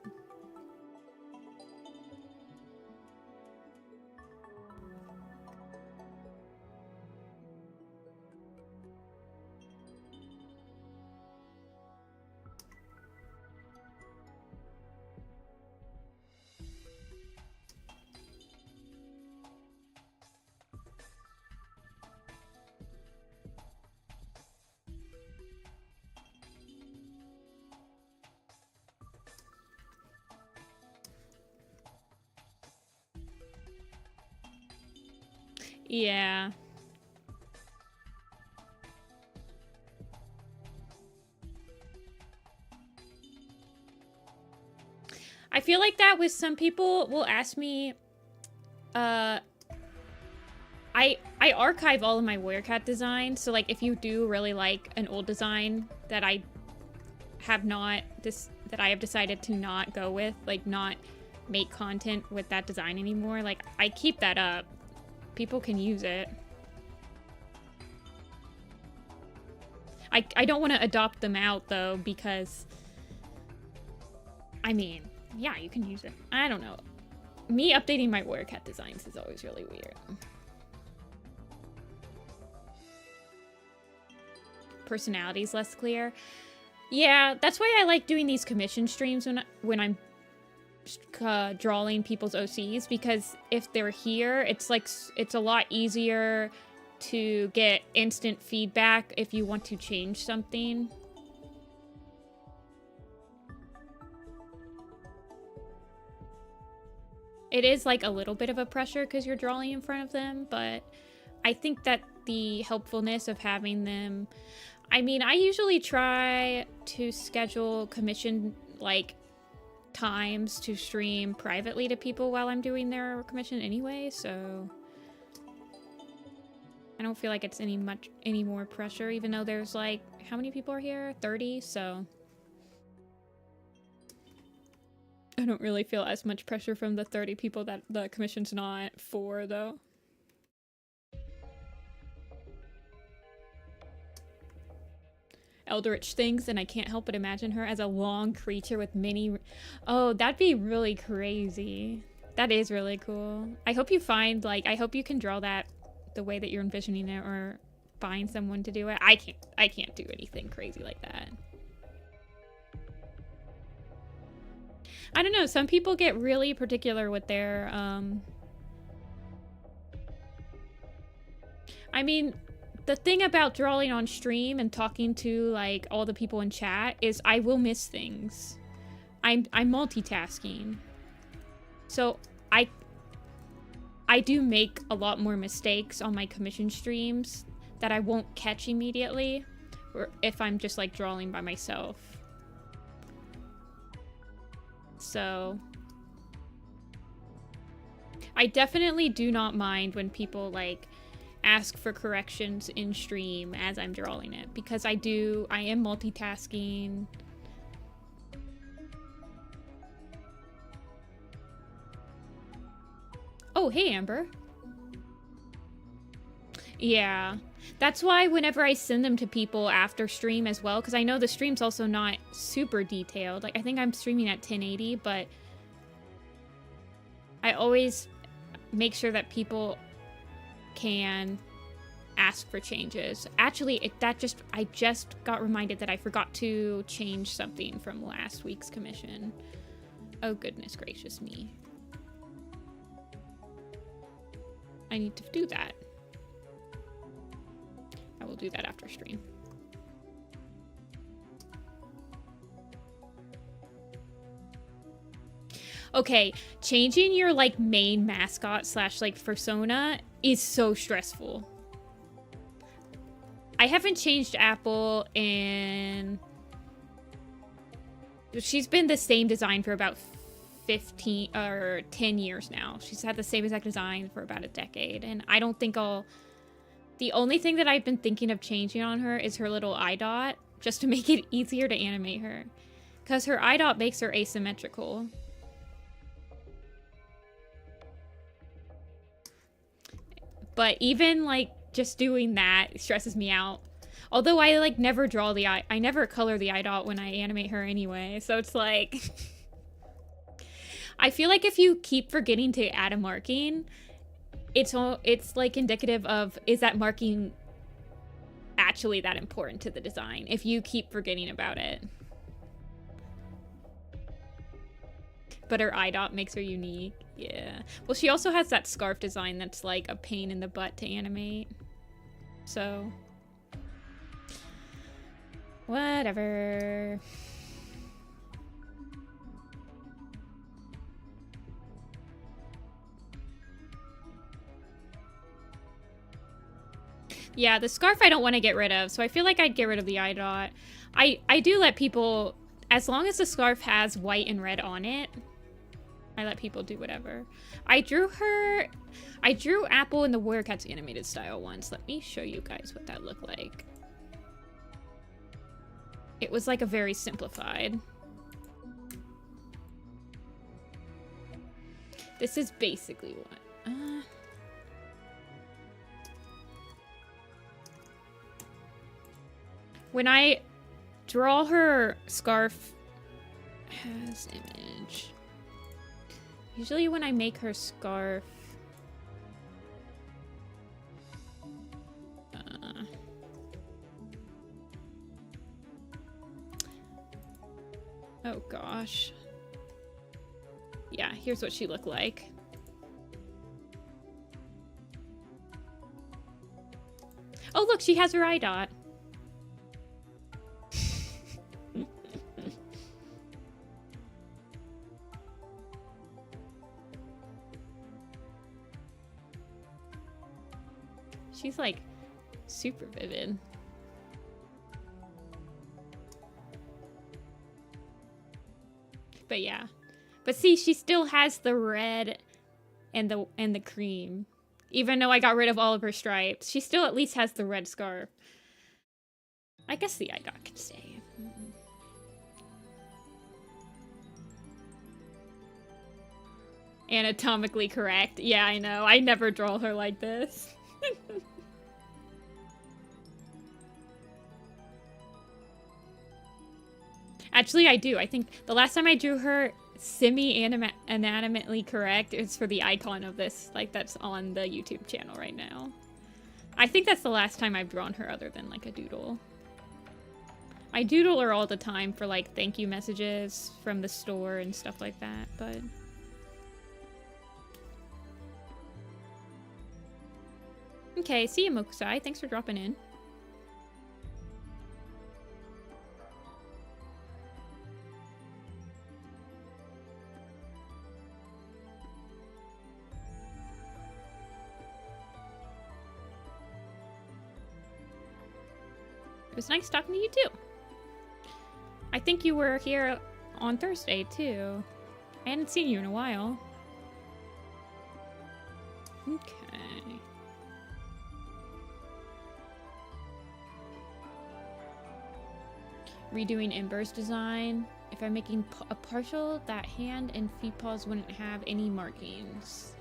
Yeah. I feel like that with some people will ask me, I archive all of my Warrior Cat designs, so like if you do really like an old design that I have decided to not go with, like not make content with that design anymore, like I keep that up. People can use it. I don't want to adopt them out though, because I mean, yeah, you can use it. I don't know. Me updating my Warrior Cat designs is always really weird. Personality's less clear. Yeah, that's why I like doing these commission streams when I'm drawing people's OCs, because if they're here, it's like it's a lot easier to get instant feedback if you want to change something. It is like a little bit of a pressure because you're drawing in front of them, but I think that the helpfulness of having them, I mean, I usually try to schedule commission like times to stream privately to people while I'm doing their commission anyway, so I don't feel like it's any more pressure, even though there's like, how many people are here? 30, so I don't really feel as much pressure from the 30 people that the commission's not for, though. Eldritch things, and I can't help but imagine her as a long creature with many... Oh, that'd be really crazy. That is really cool. I hope you find, like, I hope you can draw that the way that you're envisioning it, or find someone to do it. I can't do anything crazy like that. I don't know, some people get really particular with their, I mean, the thing about drawing on stream and talking to, like, all the people in chat is I will miss things. I'm multitasking. So, I do make a lot more mistakes on my commission streams that I won't catch immediately, or if I'm just, like, drawing by myself. So I definitely do not mind when people like ask for corrections in stream as I'm drawing it, because I am multitasking. Oh, hey Amber. Yeah, that's why whenever I send them to people after stream as well, because I know the stream's also not super detailed. Like, I think I'm streaming at 1080, but I always make sure that people can ask for changes. Actually, I just got reminded that I forgot to change something from last week's commission. Oh, goodness gracious me. I need to do that. I will do that after stream. Okay, changing your like main mascot slash like persona is so stressful. I haven't changed Apple in... She's been the same design for about 15 or 10 years now. She's had the same exact design for about a decade, and I don't think I'll... The only thing that I've been thinking of changing on her is her little eye dot, just to make it easier to animate her. Because her eye dot makes her asymmetrical. But even, like, just doing that stresses me out. Although I like never draw the eye, I never color the eye dot when I animate her anyway. So it's like, I feel like if you keep forgetting to add a marking, it's like indicative of, is that marking actually that important to the design if you keep forgetting about it? But her eye dot makes her unique. Yeah. Well, she also has that scarf design that's like a pain in the butt to animate. So, whatever. Yeah, the scarf I don't want to get rid of, so I feel like I'd get rid of the eye dot. I do let people, as long as the scarf has white and red on it, I let people do whatever. I drew Apple in the Warrior Cats animated style once. Let me show you guys what that looked like. It was like a very simplified. This is basically what... when I draw her scarf as image... Usually when I make her scarf... oh gosh. Yeah, here's what she looked like. Oh look, she has her eye dot. She's like super vivid. But yeah. But see, she still has the red and the cream. Even though I got rid of all of her stripes, she still at least has the red scarf. I guess the eye dot can stay. Anatomically correct. Yeah, I know. I never draw her like this. Actually, I do. I think the last time I drew her semi-anatomically correct is for the icon of this, like, that's on the YouTube channel right now. I think that's the last time I've drawn her other than, like, a doodle. I doodle her all the time for, like, thank you messages from the store and stuff like that, but... Okay, see you, Mokusai. Thanks for dropping in. It was nice talking to you, too. I think you were here on Thursday, too. I hadn't seen you in a while. Okay. Redoing Ember's design. If I'm making a partial, that hand and feet paws wouldn't have any markings.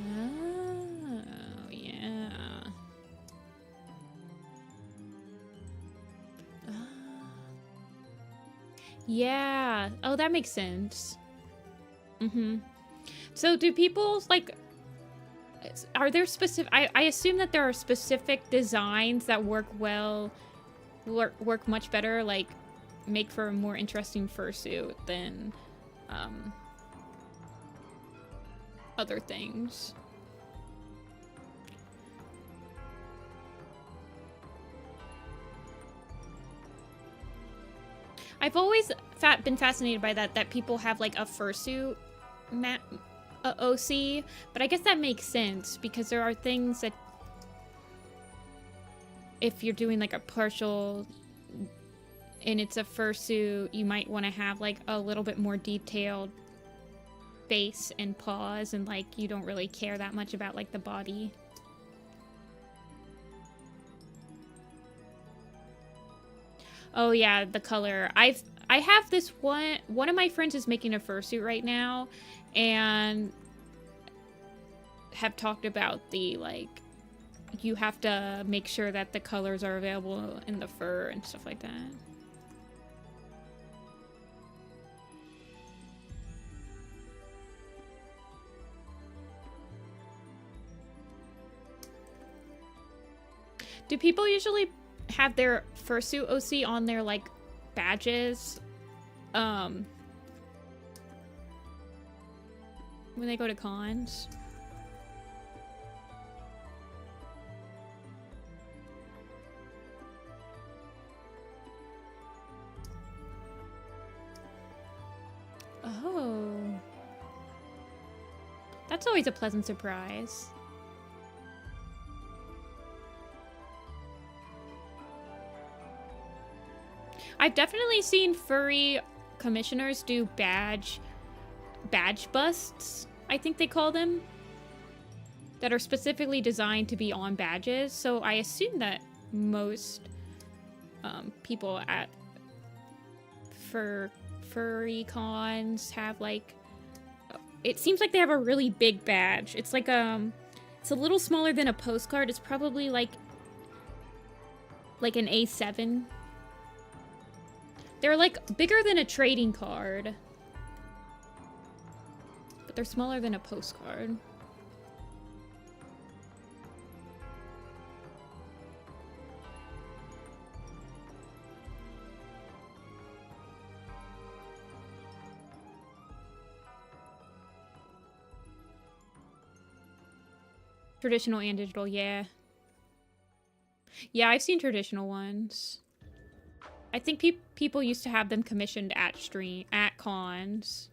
Oh, yeah. Yeah. Oh, that makes sense. So do people, like, are there specific... I assume that there are specific designs that work well... work much better, like, make for a more interesting fursuit than other things. I've always been fascinated by that people have, like, a fursuit OC, but I guess that makes sense because there are things that if you're doing, like, a partial and it's a fursuit, you might want to have, like, a little bit more detailed face and paws, and, like, you don't really care that much about, like, the body. Oh yeah, the color. I have this one of my friends is making a fursuit right now, and have talked about the, like, you have to make sure that the colors are available in the fur and stuff like that. Do people usually have their fursuit OC on their, like, badges? When they go to cons? Oh. That's always a pleasant surprise. I've definitely seen furry commissioners do badge busts, I think they call them, that are specifically designed to be on badges. So I assume that most people at furry cons have, like, it seems like they have a really big badge. It's like it's a little smaller than a postcard. It's probably like an A7. They're, like, bigger than a trading card. But they're smaller than a postcard. Traditional and digital, yeah. Yeah, I've seen traditional ones. I think people used to have them commissioned at cons.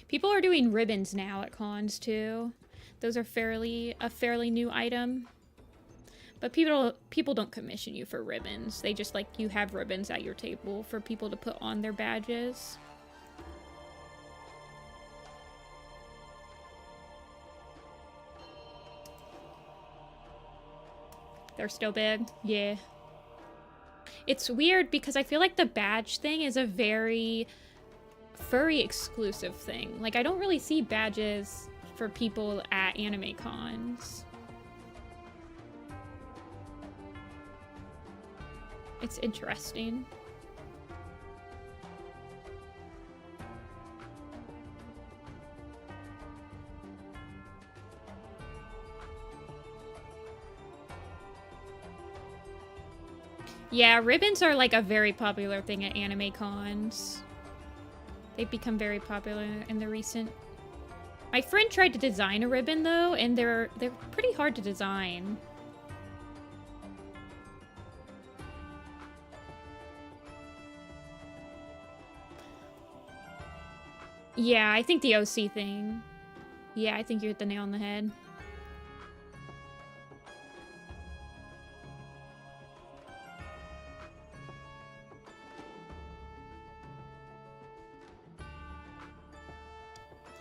People are doing ribbons now at cons too. Those are a fairly new item. But people don't commission you for ribbons. They just, like, you have ribbons at your table for people to put on their badges. They're still big? Yeah. It's weird because I feel like the badge thing is a very furry exclusive thing. Like, I don't really see badges for people at anime cons. It's interesting. Yeah, ribbons are, like, a very popular thing at anime cons. They've become very popular in the recent... My friend tried to design a ribbon, though, and they're pretty hard to design. Yeah, I think the OC thing. Yeah, I think you hit the nail on the head.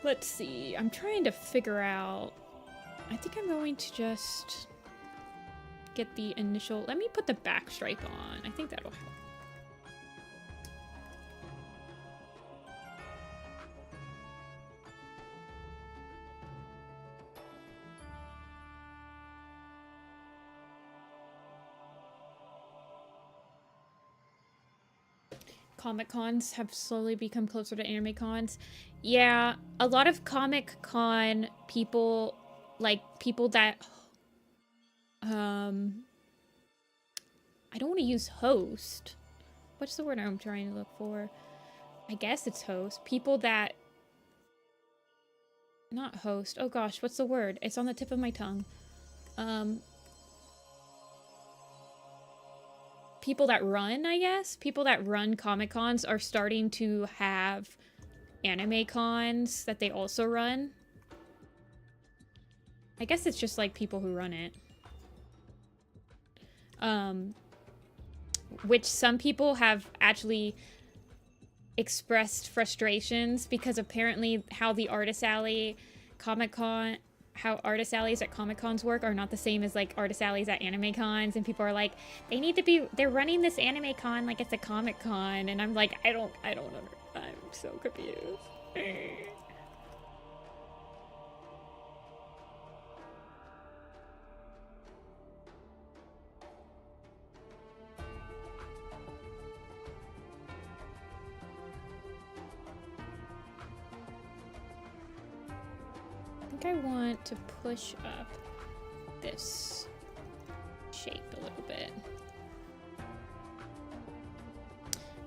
Let's see. I'm trying to figure out... I think I'm going to just get the initial... Let me put the back stripe on. I think that'll help. Comic cons have slowly become closer to anime cons. Yeah, a lot of Comic Con people, like, people that, I don't want to use host. What's the word I'm trying to look for? I guess it's host. People that, not host. Oh gosh, what's the word? It's on the tip of my tongue. People that run, I guess. People that run Comic Cons are starting to have anime cons that they also run. I guess it's just like people who run it. Which some people have actually expressed frustrations because apparently how the Artist Alley Comic-Con, how Artist Alleys at Comic Cons work are not the same as, like, Artist Alleys at anime cons, and people are like, they need to be, they're running this anime con like it's a Comic Con, and I'm like, I don't understand. I'm so confused. I want to push up this shape a little bit.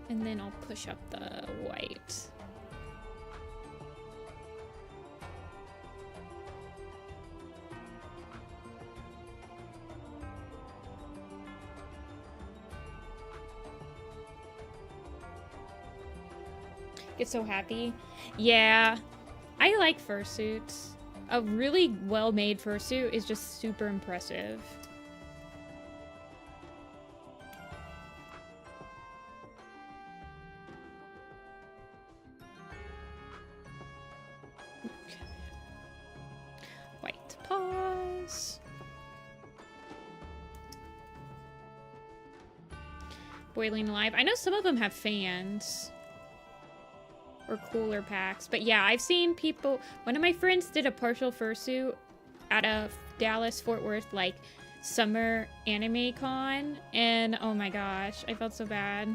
And then I'll push up the white. Get so happy. Yeah, I like fursuits. A really well-made fursuit is just super impressive. Okay. White paws. Boiling Alive. I know some of them have fans. Or cooler packs. But yeah, I've seen people... One of my friends did a partial fursuit at a Dallas Fort Worth, like, summer anime con. And oh my gosh, I felt so bad.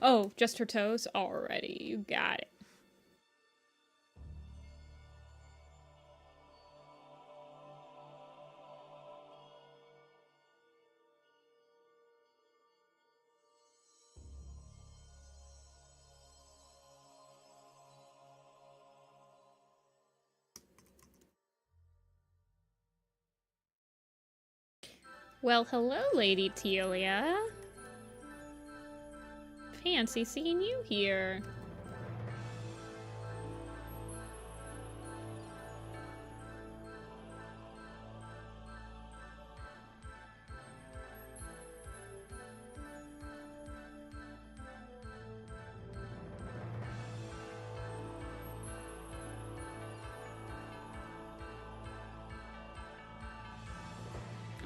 Oh, just her toes? Already, you got it. Well, hello, Lady Telia. Fancy seeing you here.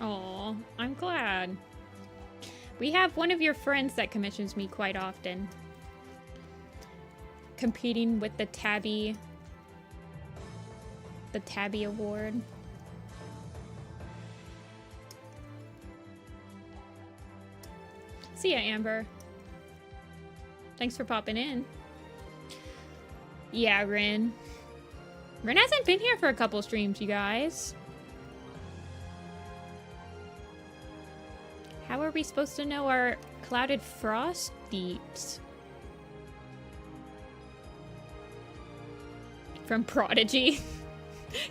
Oh, I'm glad. We have one of your friends that commissions me quite often. Competing with the Tabby Award. See ya, Amber. Thanks for popping in. Yeah, Rin. Rin hasn't been here for a couple streams, you guys. How are we supposed to know our clouded frost deeps? From Prodigy.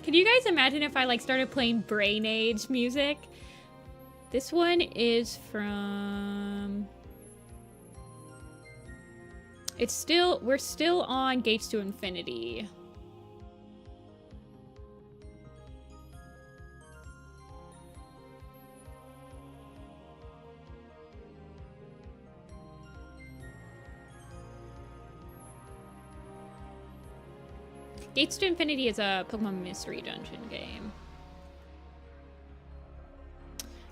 Can you guys imagine if I like started playing Brain Age music? This one is from... We're still on Gates to Infinity. Gates to Infinity is a Pokemon Mystery Dungeon game.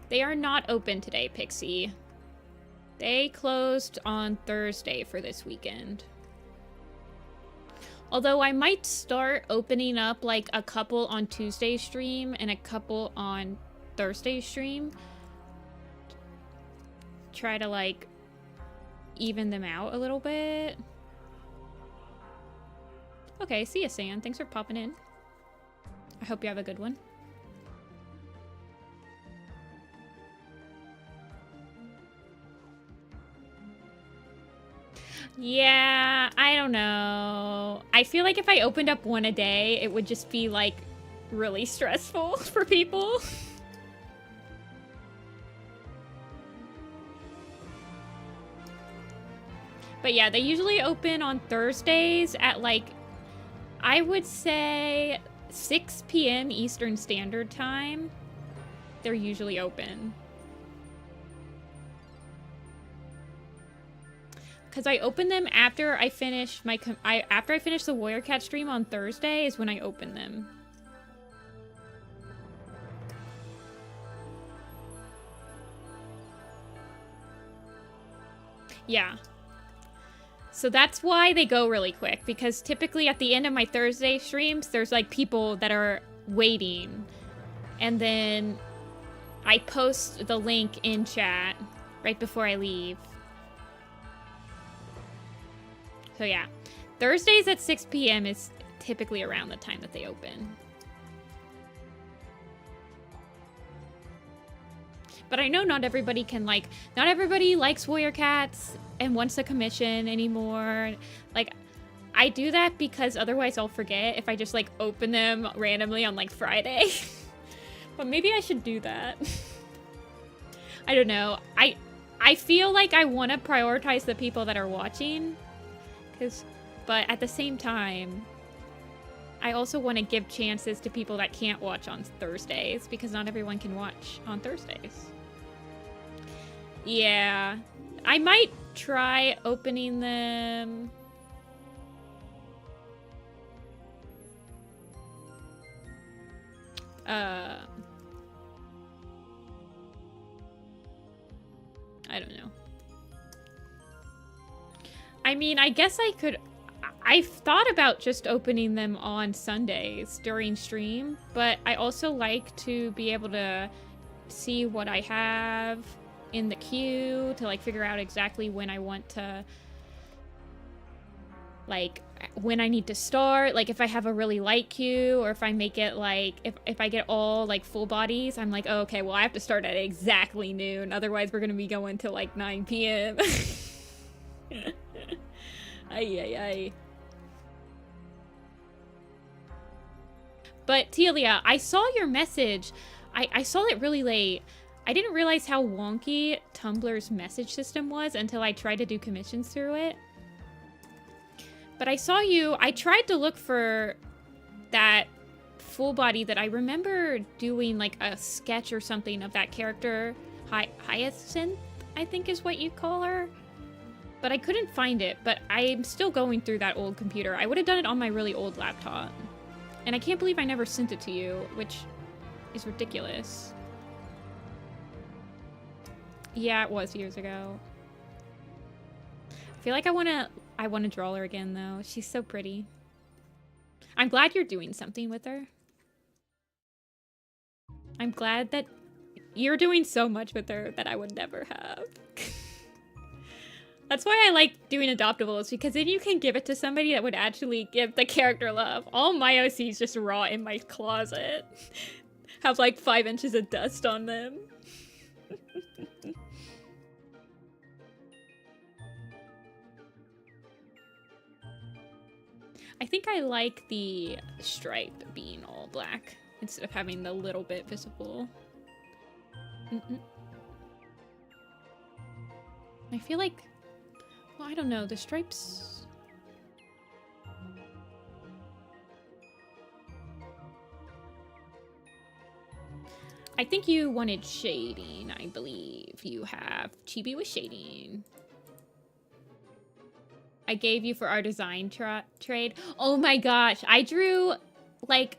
They are not open today, Pixie. They closed on Thursday for this weekend. Although I might start opening up like a couple on Tuesday stream and a couple on Thursday stream. Try to like even them out a little bit. Okay, see ya, Sam. Thanks for popping in. I hope you have a good one. Yeah, I don't know. I feel like if I opened up one a day, it would just be, like, really stressful for people. But yeah, they usually open on Thursdays at, like, I would say 6 p.m. Eastern Standard Time. They're usually open. because I open them after I finish my after I finish the Warrior Cat stream on Thursday is when I open them. Yeah. So that's why they go really quick, because typically at the end of my Thursday streams, there's like people that are waiting. And then I post the link in chat right before I leave. So yeah, Thursdays at 6 p.m. is typically around the time that they open. But I know not everybody can not everybody likes Warrior Cats and wants a commission anymore. Like, I do that because otherwise I'll forget if I just like open them randomly on like Friday. But maybe I should do that. I don't know. I feel like I want to prioritize the people that are watching. But at the same time, I also want to give chances to people that can't watch on Thursdays, because not everyone can watch on Thursdays. Yeah, I might try opening them. I don't know. I mean, I guess I could... I've thought about just opening them on Sundays during stream, but I also like to be able to see what I have in the queue to like figure out exactly when I want to, like, when I need to start. Like, if I have a really light queue, or if I make it like, if I get all like full bodies, I'm like, oh, okay, well I have to start at exactly noon, otherwise we're gonna be going till like 9 p.m. Ay. But Telia, I saw your message. I saw it really late. I didn't realize how wonky Tumblr's message system was until I tried to do commissions through it. But I saw you. I tried to look for that full body that I remember doing, like a sketch or something of that character. Hyacinth, I think is what you call her. But I couldn't find it. But I'm still going through that old computer. I would have done it on my really old laptop. And I can't believe I never sent it to you, which is ridiculous. Yeah, it was years ago. I feel like I want to draw her again, though. She's so pretty. I'm glad you're doing something with her. I'm glad that you're doing so much with her that I would never have. That's why I like doing Adoptables, because then you can give it to somebody that would actually give the character love. All my OCs just raw in my closet. Have like 5 inches of dust on them. I think I like the stripe being all black instead of having the little bit visible. I feel like, well, I don't know, the stripes... I think you wanted shading, I believe. You have chibi with shading. I gave you for our design trade. Oh my gosh, I drew, like...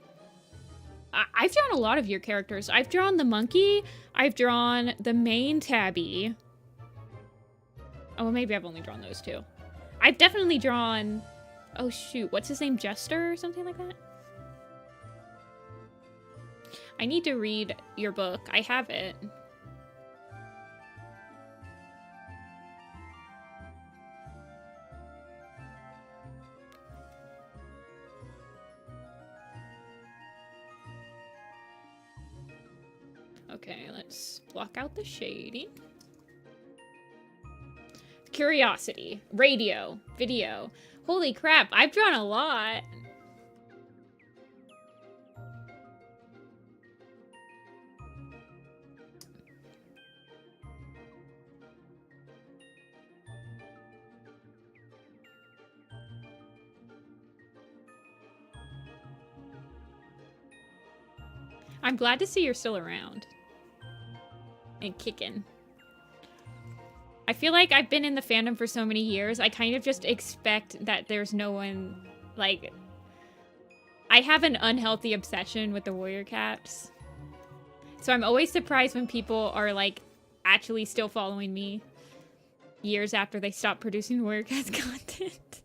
I've drawn a lot of your characters. I've drawn the monkey. I've drawn the main tabby. Oh, well, maybe I've only drawn those two. I've definitely drawn... Oh, shoot. What's his name? Jester or something like that? I need to read your book. I have it. Okay, let's block out the shading. Curiosity, radio, video. Holy crap, I've drawn a lot. I'm glad to see you're still around. And kicking. I feel like I've been in the fandom for so many years, I kind of just expect that there's no one, like... I have an unhealthy obsession with the warrior caps. So I'm always surprised when people are, like, actually still following me years after they stop producing warrior cats content.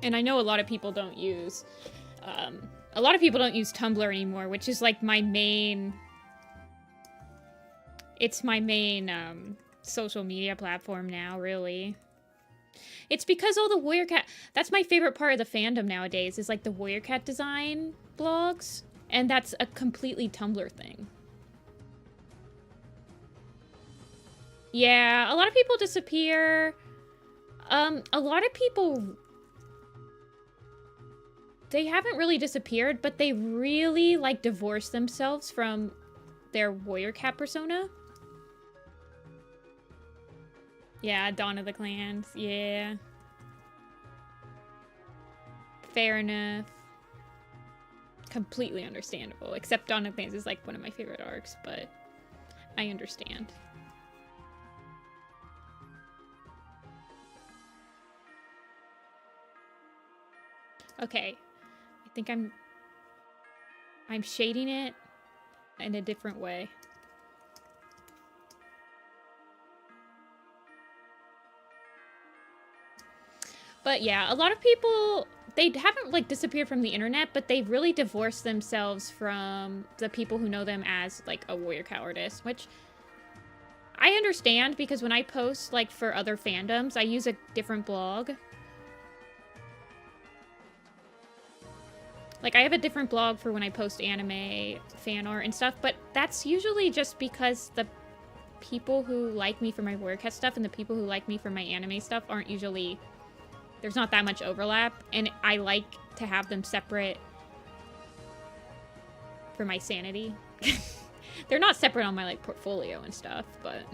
And I know a lot of people don't use, Tumblr anymore, which is like my main, it's my main, social media platform now, really. It's because all the warrior cat, that's my favorite part of the fandom nowadays, is like the warrior cat design blogs, and that's a completely Tumblr thing. Yeah, a lot of people disappear. A lot of people... They haven't really disappeared, but they really, like, divorced themselves from their warrior cat persona. Yeah, Dawn of the Clans. Yeah. Fair enough. Completely understandable. Except Dawn of the Clans is, like, one of my favorite arcs, but I understand. Okay. I think I'm shading it in a different way. But yeah, a lot of people, they haven't like disappeared from the internet, but they've really divorced themselves from the people who know them as like a warrior cat artist, which I understand because when I post like for other fandoms, I use a different blog. Like, I have a different blog for when I post anime, fan art, and stuff, but that's usually just because the people who like me for my warrior cat stuff and the people who like me for my anime stuff aren't usually... There's not that much overlap, and I like to have them separate for my sanity. They're not separate on my, like, portfolio and stuff, but...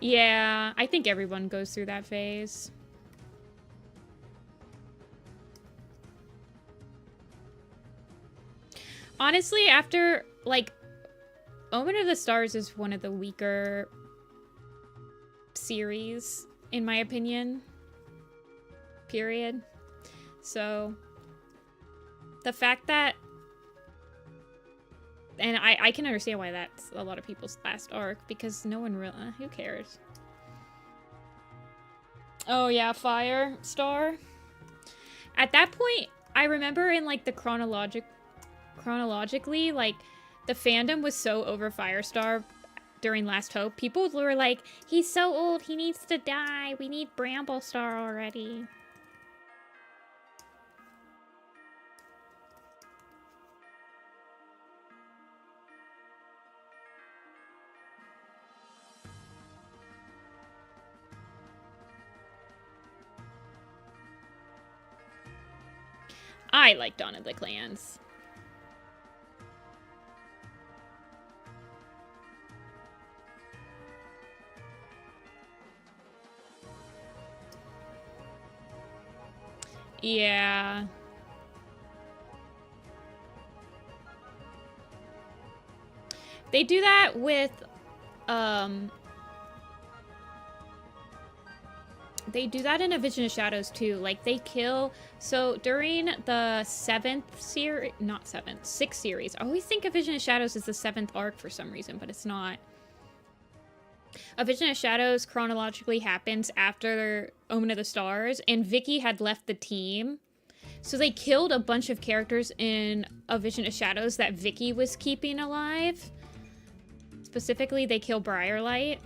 Yeah, I think everyone goes through that phase. Honestly, after, like, Omen of the Stars is one of the weaker series, in my opinion. Period. So, the fact that... And I can understand why that's a lot of people's last arc, because no one really... who cares? Oh yeah, Fire Star. At that point, I remember in, like, the chronologically, like, the fandom was so over Firestar during Last Hope. People were like, he's so old, he needs to die. We need Bramble Star already. I like Dawn of the Clans. Yeah. They do that with, they do that in A Vision of Shadows too. Like, they kill... So, during the 7th series... Not 7th. 6th series. I always think A Vision of Shadows is the 7th arc for some reason, but it's not. A Vision of Shadows chronologically happens after Omen of the Stars, and Vicky had left the team. So they killed a bunch of characters in A Vision of Shadows that Vicky was keeping alive. Specifically, they kill Briarlight.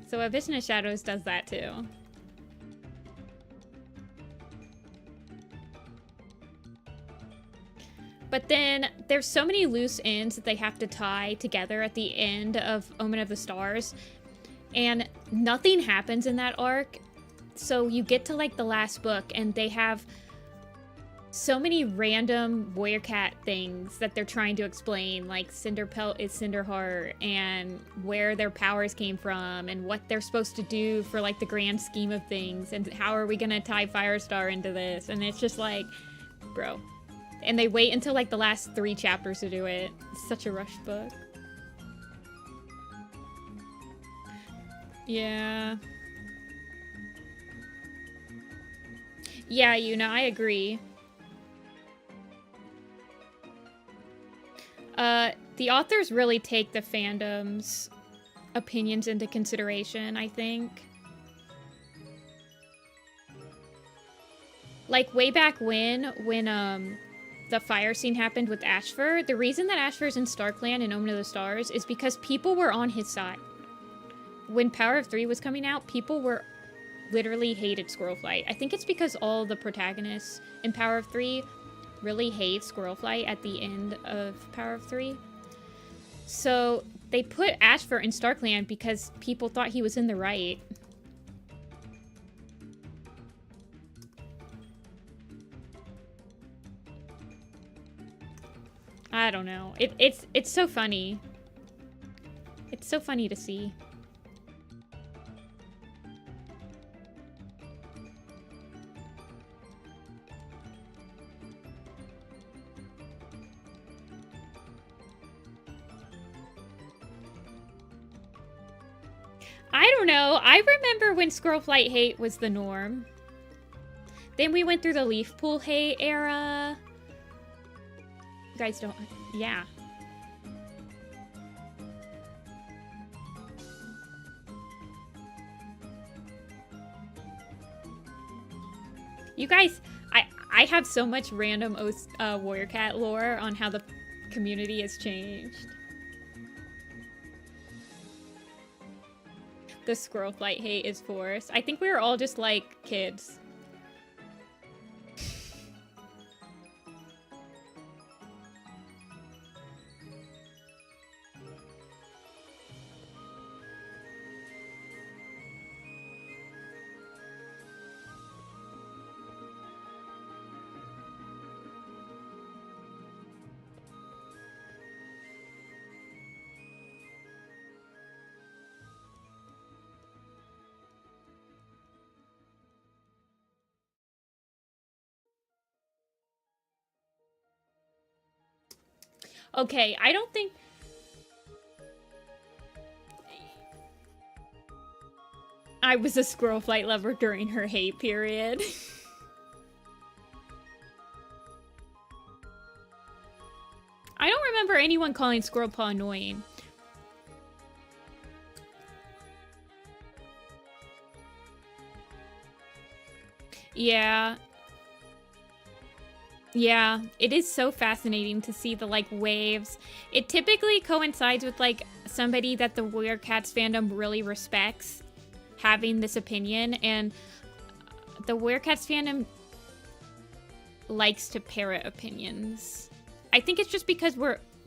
So A Vision of Shadows does that too. But then there's so many loose ends that they have to tie together at the end of Omen of the Stars. And nothing happens in that arc. So you get to like the last book and they have so many random warrior cat things that they're trying to explain, like Cinderpelt is Cinderheart, and where their powers came from, and what they're supposed to do for like the grand scheme of things, and how are we gonna tie Firestar into this? And it's just like, bro. And they wait until like the last 3 chapters to do it. It's such a rushed book. Yeah. Yeah, Yuna, I agree. The authors really take the fandom's opinions into consideration, I think. Like, way back when the fire scene happened with Ashfur, the reason that Ashfur's in StarClan and Omen of the Stars is because people were on his side. When Power of 3 was coming out, people were literally hated Squirrelflight. I think it's because all the protagonists in Power of 3 really hate Squirrelflight at the end of Power of 3. So they put Ashfur in StarClan because people thought he was in the right. I don't know. It's so funny. It's so funny to see. I don't know. I remember when Squirrelflight hate was the norm. Then we went through the Leaf Pool hate era. You guys don't... Yeah. You guys... I have so much random Warrior Cat lore on how the community has changed. The Squirrelflight hate is forced. I think we were all just like kids. Okay, I don't think... I was a Squirrelflight lover during her hate period. I don't remember anyone calling Squirrelpaw annoying. Yeah. Yeah, it is so fascinating to see the, like, waves. It typically coincides with, like, somebody that the Warrior Cats fandom really respects having this opinion, and the Warrior Cats fandom likes to parrot opinions. I think it's just because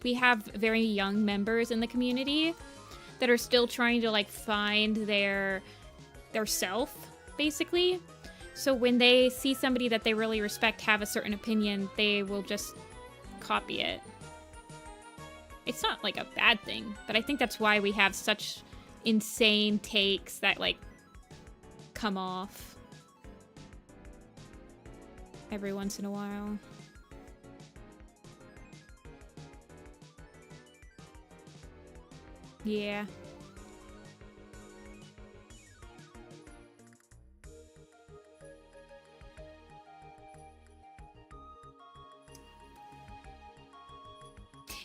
we have very young members in the community that are still trying to, like, find their self, basically. So when they see somebody that they really respect have a certain opinion, they will just copy it. It's not like a bad thing, but I think that's why we have such insane takes that like come off every once in a while. Yeah.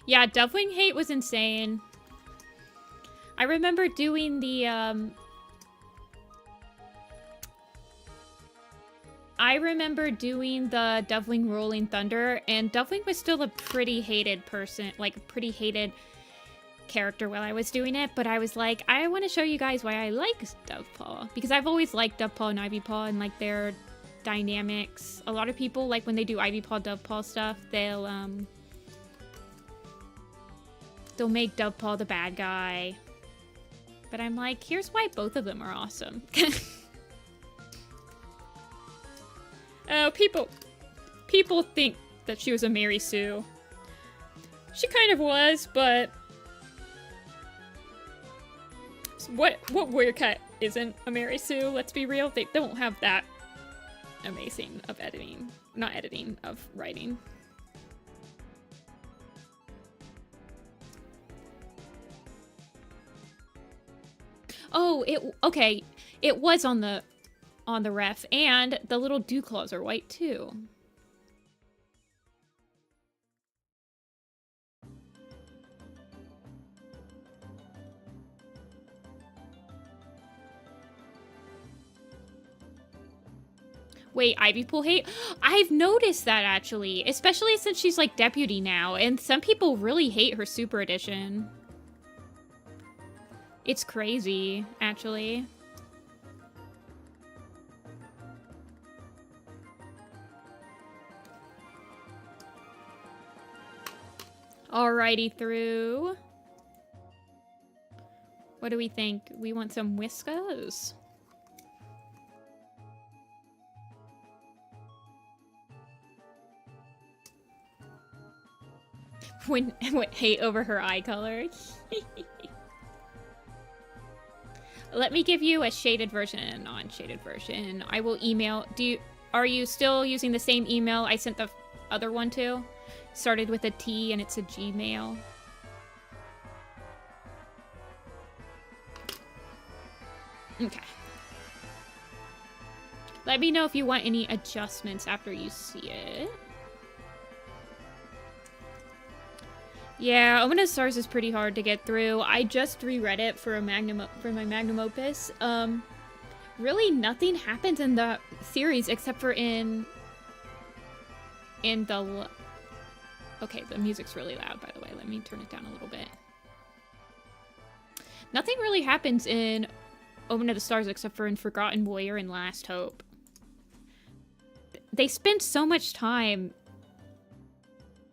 Yeah, Doveling hate was insane. I remember doing the, Doveling Rolling Thunder, and Doveling was still a pretty hated person, like, a pretty hated character while I was doing it, but I was like, I want to show you guys why I like Dovepaw, because I've always liked Dovepaw and Ivypaw and, like, their dynamics. A lot of people, like, when they do Ivypaw, Dovepaw stuff, they'll make Dovepaw the bad guy. But I'm like, here's why both of them are awesome. Oh, people think that she was a Mary Sue. She kind of was, but what warrior cat isn't a Mary Sue? Let's be real, they don't have that amazing of editing. Not editing, of writing. Oh, okay. It was on the ref, and the little dew claws are white too. Wait, Ivy Pool hate? I've noticed that, actually. Especially since she's, like, deputy now. And some people really hate her Super Edition. It's crazy, actually. Alrighty through. What do we think? We want some whiskers. When hate over her eye color. Let me give you a shaded version and a non-shaded version. I will email. Are you still using the same email I sent the other one to? Started with a T and it's a Gmail. Okay. Let me know if you want any adjustments after you see it. Yeah, Omen of Stars is pretty hard to get through. I just reread it for my magnum opus. Really nothing happens in the series except for in the... Okay, the music's really loud, by the way. Let me turn it down a little bit. Nothing really happens in Omen of the Stars except for in Forgotten Warrior and Last Hope. They spend so much time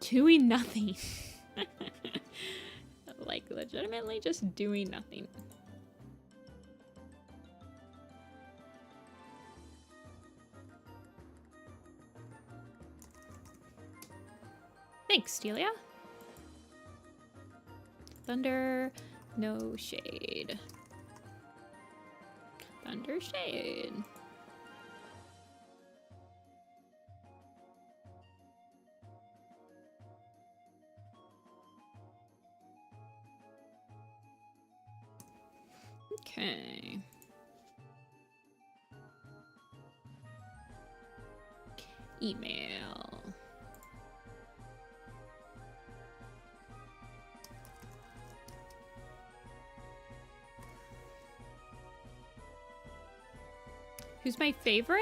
doing nothing. Like, legitimately just doing nothing. Thanks, Delia. Thunder, no shade. Thunder shade. Okay. Email. Who's my favorite?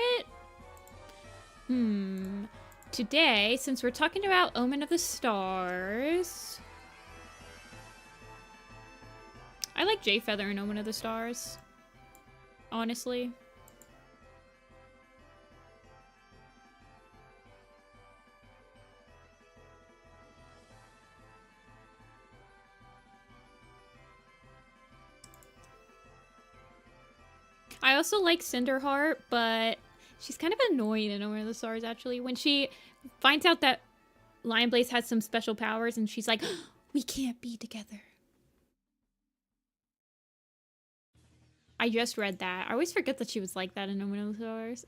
Today, since we're talking about Omen of the Stars, I like Jayfeather in Omen of the Stars, honestly. I also like Cinderheart, but she's kind of annoying in Omen of the Stars, actually. When she finds out that Lion Blaze has some special powers and she's like, we can't be together. I just read that. I always forget that she was like that in Omen of the Stars.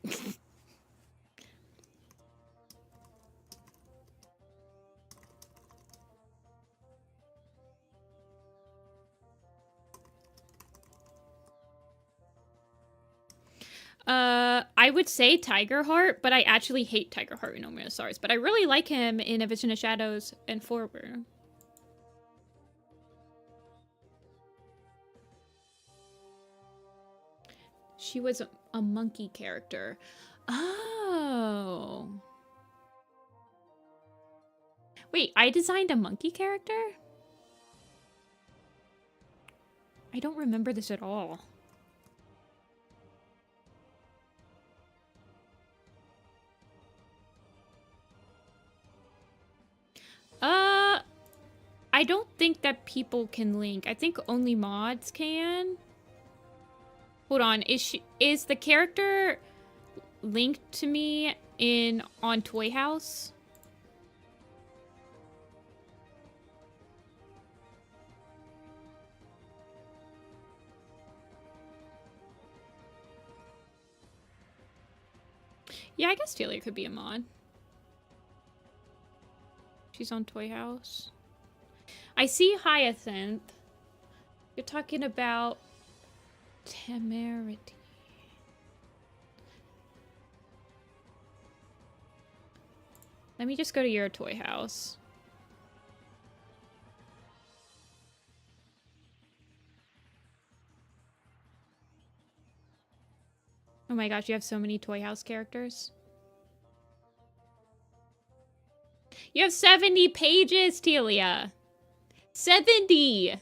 I would say Tigerheart, but I actually hate Tigerheart in Omen of the Stars. But I really like him in A Vision of Shadows and Forward. She was a monkey character. Oh. Wait, I designed a monkey character? I don't remember this at all. I don't think that people can link. I think only mods can. Hold on, is the character linked to me on Toy House? Yeah, I guess Delia could be a mod. She's on Toy House. I see Hyacinth. You're talking about Temerity. Let me just go to your Toy House. Oh my gosh, you have so many Toy House characters. You have 70 pages, Telia. 70!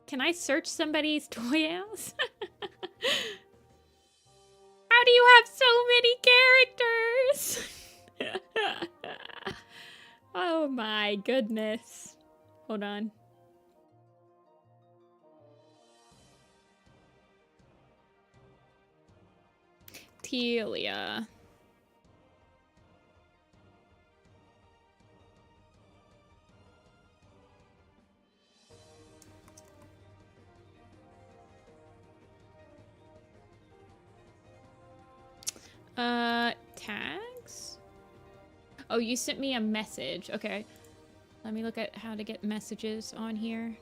Can I search somebody's Toy House? How do you have so many characters? Oh my goodness. Hold on. Telia. Tags? Oh, you sent me a message. Okay. Let me look at how to get messages on here.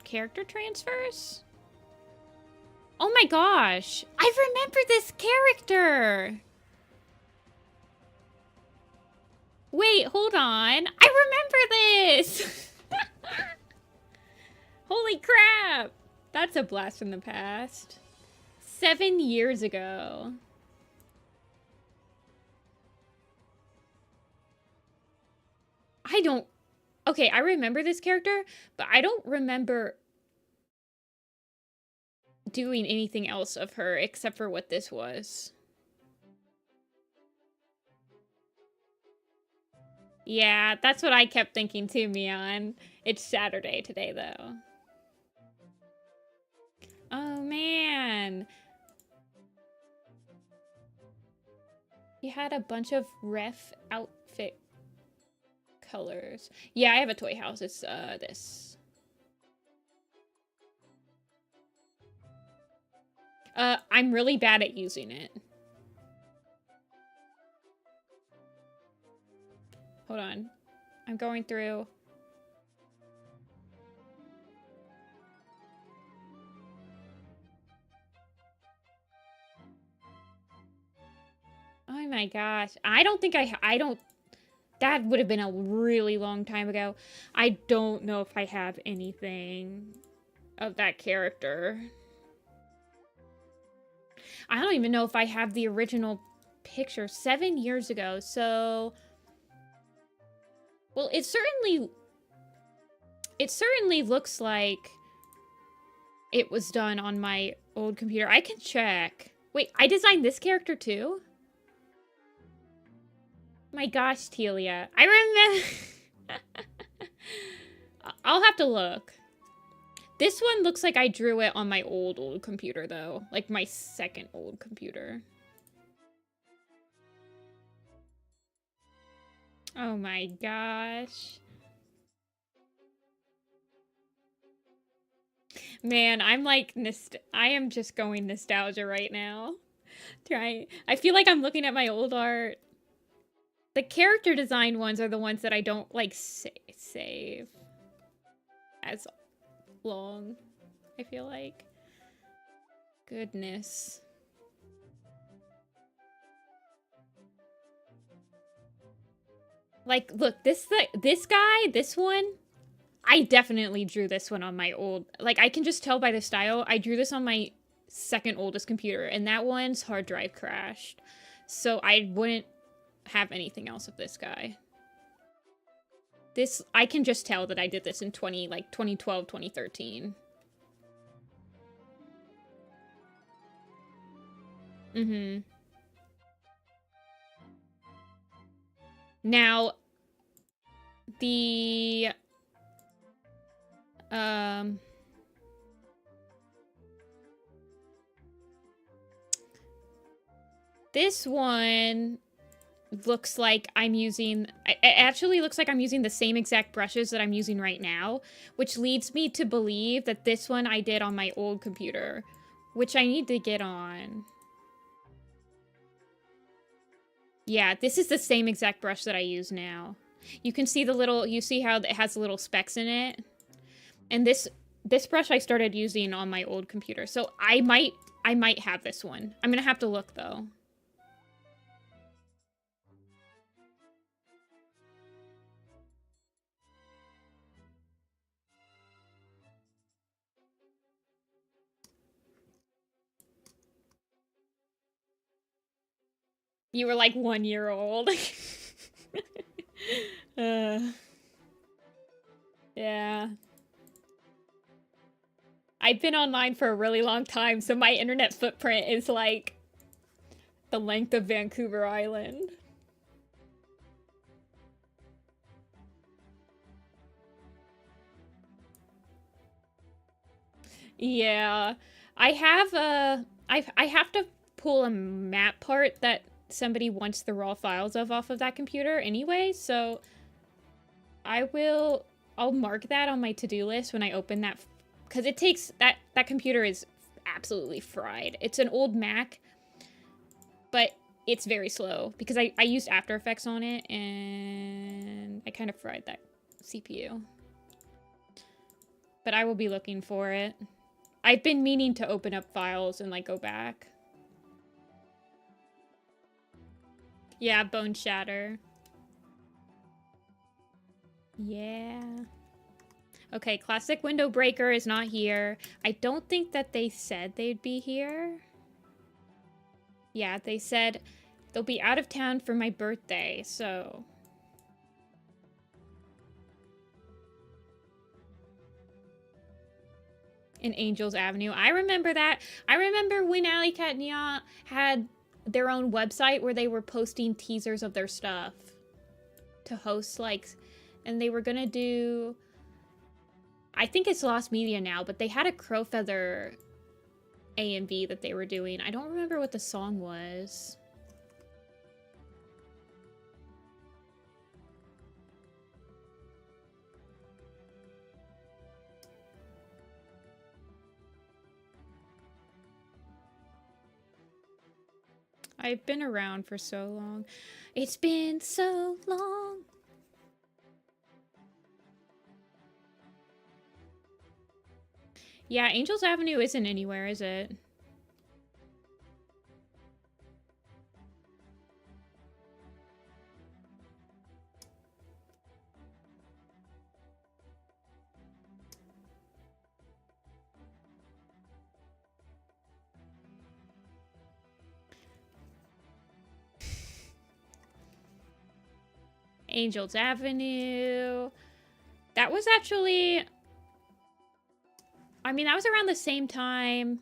Character transfers? Oh my gosh! I remember this character! Wait, hold on. I remember this! Holy crap! That's a blast from the past. 7 years ago. I don't... Okay, I remember this character, but I don't remember doing anything else of her except for what this was. Yeah, that's what I kept thinking too, Mion. It's Saturday today, though. Oh, man. You had a bunch of ref outfit colors. Yeah, I have a Toy House. It's, this. I'm really bad at using it. Hold on. I'm going through. Oh my gosh. I don't think I don't... That would have been a really long time ago. I don't know if I have anything of that character. I don't even know if I have the original picture 7 years ago, so... Well, it certainly looks like it was done on my old computer. I can check. Wait, I designed this character too? My gosh, Telia. I remember... I'll have to look. This one looks like I drew it on my old computer, though. Like, my second old computer. Oh my gosh. Man, I'm like... I am just going nostalgia right now. I feel like I'm looking at my old art. The character design ones are the ones that I don't, like, save as long, I feel like. Goodness. Like, look, this guy, this one, I definitely drew this one on my old... Like, I can just tell by the style. I drew this on my second oldest computer, and that one's hard drive crashed. So I wouldn't have anything else of this guy. This, I can just tell that I did this in 2012, 2013. Mm-hmm. Now, the... This one looks like I'm using... It actually looks like I'm using the same exact brushes that I'm using right now, which leads me to believe that this one I did on my old computer, which I need to get on. Yeah, this is the same exact brush that I use now. You can see the little... You see how it has little specks in it? And this brush I started using on my old computer, so I might have this one. I'm gonna have to look, though. You were like 1 year old. Yeah. I've been online for a really long time, so my internet footprint is like the length of Vancouver Island. Yeah. I have to pull a map part that somebody wants the raw files of off of that computer anyway, so I'll mark that on my to-do list when I open that, because it takes, that computer is absolutely fried. It's an old Mac, but it's very slow, because I used After Effects on it, and I kind of fried that CPU. But I will be looking for it. I've been meaning to open up files and, like, go back. Yeah, Bone Shatter. Yeah. Okay, Classic Window Breaker is not here. I don't think that they said they'd be here. Yeah, they said they'll be out of town for my birthday, so... In Angels Avenue. I remember that. I remember when Alley Cat Nya had their own website where they were posting teasers of their stuff to host, like, and they were gonna do, I think it's Lost Media now, but they had a Crowfeather A&V that they were doing. I don't remember what the song was. I've been around for so long. It's been so long. Yeah, Angels Avenue isn't anywhere, is it? Angels Avenue. That was actually... I mean, that was around the same time.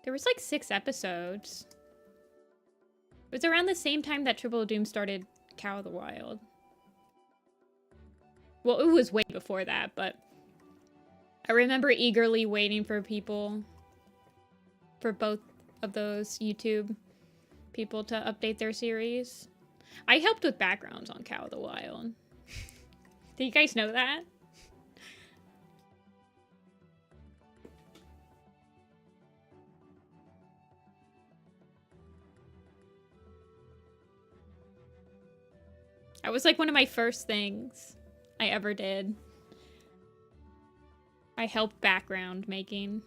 There was like 6 episodes. It was around the same time that Triple Doom started Cow of the Wild. Well, it was way before that, but... I remember eagerly waiting for people... for both of those YouTube people to update their series. I helped with backgrounds on Cow of the Wild. Did you guys know that? That was like one of my first things I ever did. I helped background making.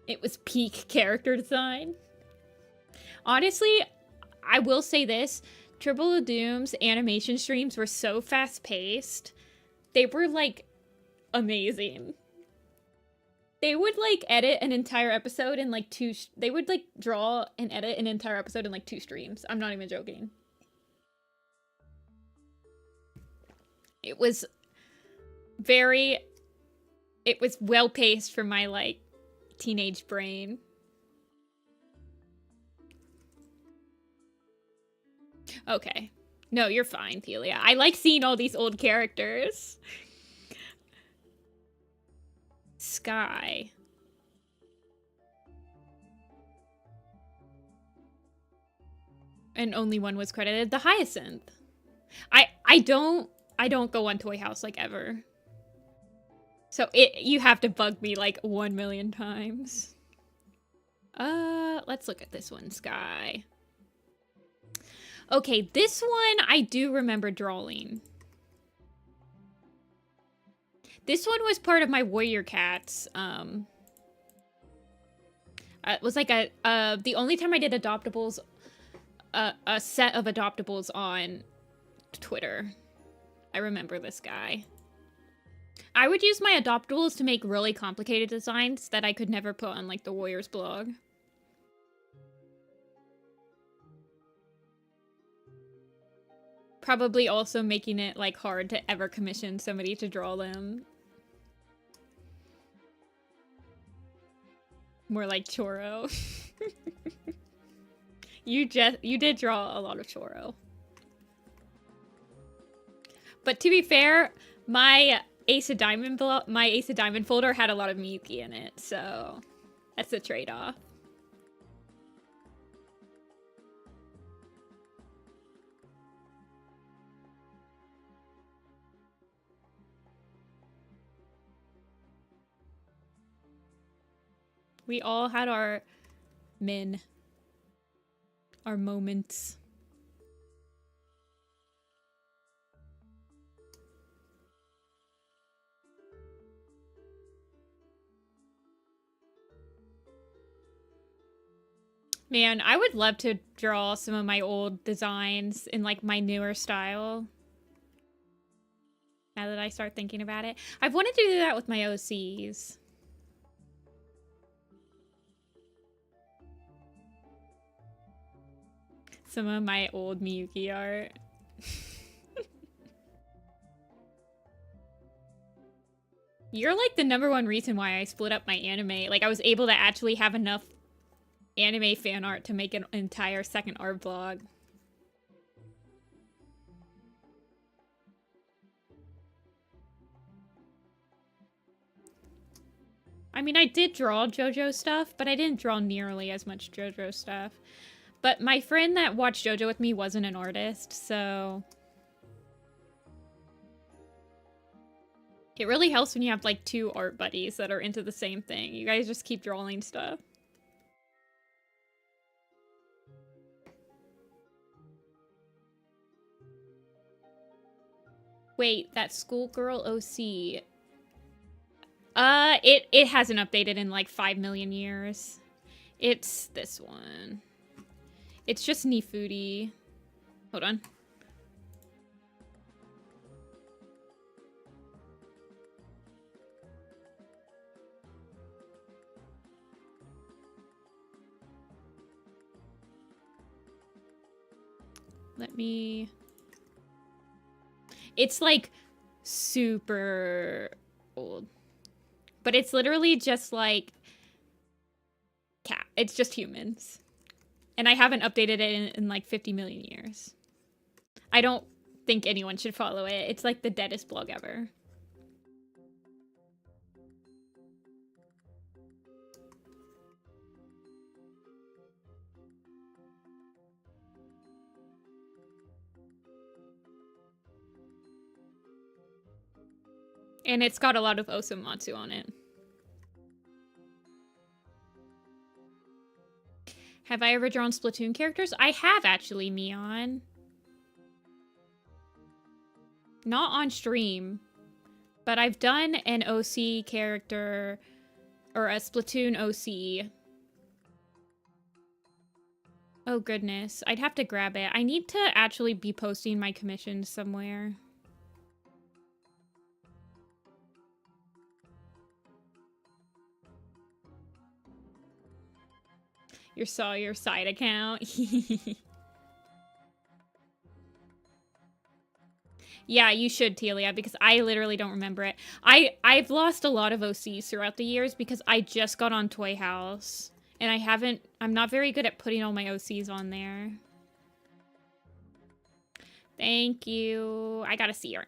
It was peak character design. Honestly, I will say this. Triple Doom's animation streams were so fast-paced. They were, like, amazing. They would, like, edit an entire episode in, like, they would, like, draw and edit an entire episode in, like, 2 streams. I'm not even joking. It was very It was well paced for my, like, teenage brain. Okay. No, you're fine, Thelia. I like seeing all these old characters. Sky. And only one was credited. The Hyacinth. I don't go on Toy House, like, ever. So you have to bug me, like, 1 million times. Let's look at this one, Sky. Okay, this one I do remember drawing. This one was part of my Warrior Cats. It was like the only time I did Adoptables, a set of Adoptables on Twitter. I remember this guy. I would use my Adoptables to make really complicated designs that I could never put on, like, the Warriors blog. Probably also making it, like, hard to ever commission somebody to draw them. More like Choro. You did draw a lot of Choro. But to be fair, my Ace of Diamond folder had a lot of Miyuki in it, so that's a trade-off. We all had our moments. Man, I would love to draw some of my old designs in, like, my newer style. Now that I start thinking about it. I've wanted to do that with my OCs. Some of my old Miyuki art. You're, like, the #1 reason why I split up my anime. Like, I was able to actually have enough anime fan art to make an entire second art blog. I mean, I did draw JoJo stuff, but I didn't draw nearly as much JoJo stuff. But my friend that watched JoJo with me wasn't an artist, so... It really helps when you have, like, 2 art buddies that are into the same thing. You guys just keep drawing stuff. Wait, that schoolgirl OC... it hasn't updated in, like, 5 million years. It's this one. It's just Nifuti. Hold on. Let me... It's, like, super old. But it's literally just, like... cat. It's just humans. And I haven't updated it in like 50 million years. I don't think anyone should follow it. It's like the deadest blog ever. And it's got a lot of Osomatsu on it. Have I ever drawn Splatoon characters? I have, actually, Mion. Not on stream, but I've done an OC character, or a Splatoon OC. Oh, goodness. I'd have to grab it. I need to actually be posting my commissions somewhere. You saw your side account. Yeah, you should, Telia, because I literally don't remember it. I've lost a lot of OCs throughout the years because I just got on Toy House. And I'm not very good at putting all my OCs on there. Thank you. I gotta see her.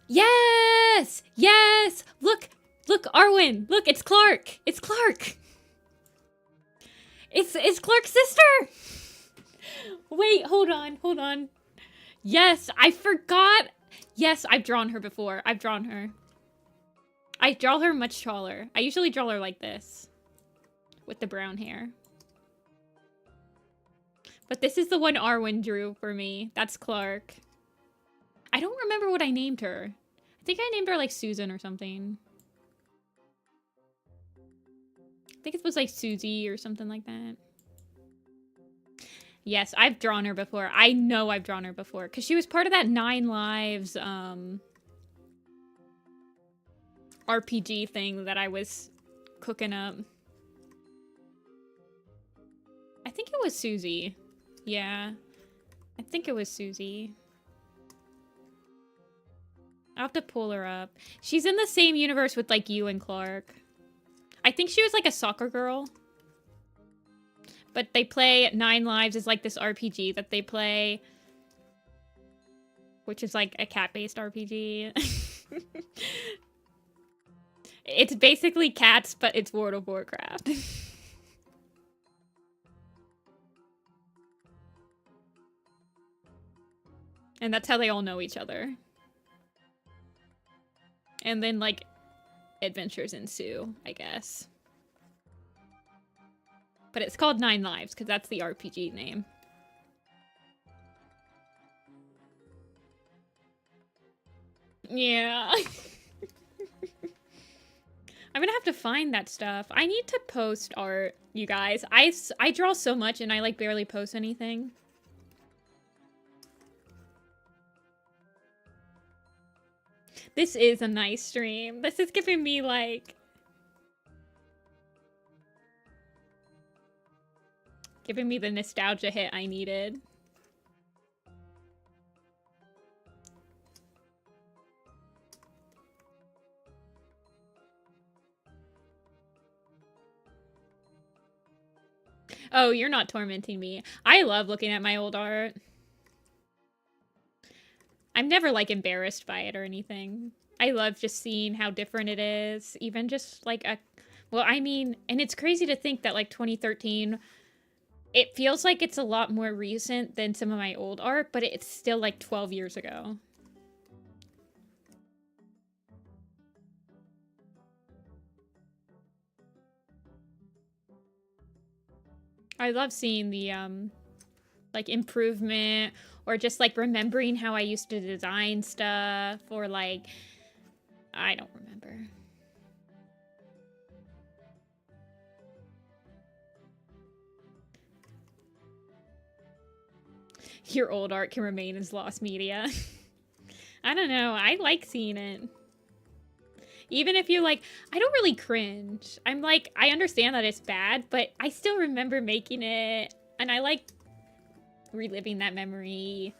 Yes! Yes! Look! Look, Arwen! Look, it's Clark! It's Clark! It's Clark's sister! Wait, hold on. Yes, I forgot! Yes, I've drawn her before. I've drawn her. I draw her much taller. I usually draw her like this. With the brown hair. But this is the one Arwen drew for me. That's Clark. I don't remember what I named her. I think I named her like Susan or something. I think it was like Susie or something like that. Yes, I've drawn her before. I know I've drawn her before. Because she was part of that 9 Lives RPG thing that I was cooking up. I think it was Susie. Yeah. I think it was Susie. I'll have to pull her up. She's in the same universe with, like, you and Clark. I think she was, like, a soccer girl. But they play 9 Lives is, like, this RPG that they play. Which is, like, a cat-based RPG. It's basically cats, but it's World of Warcraft. And that's how they all know each other. And then, like, adventures ensue, I guess. But it's called 9 Lives, because that's the RPG name. Yeah. I'm gonna have to find that stuff. I need to post art, you guys. I draw so much, and I, like, barely post anything. This is a nice stream. This is giving me, like... giving me the nostalgia hit I needed. Oh, you're not tormenting me. I love looking at my old art. I'm never, like, embarrassed by it or anything. I love just seeing how different it is. Even just, like, a... Well, I mean, and it's crazy to think that, like, 2013... It feels like it's a lot more recent than some of my old art, but it's still, like, 12 years ago. I love seeing the, like, improvement, or just, like, remembering how I used to design stuff, or, like, I don't remember. Your old art can remain as lost media. I don't know, I like seeing it. Even if you, like, I don't really cringe. I'm like, I understand that it's bad, but I still remember making it, and I like reliving that memory.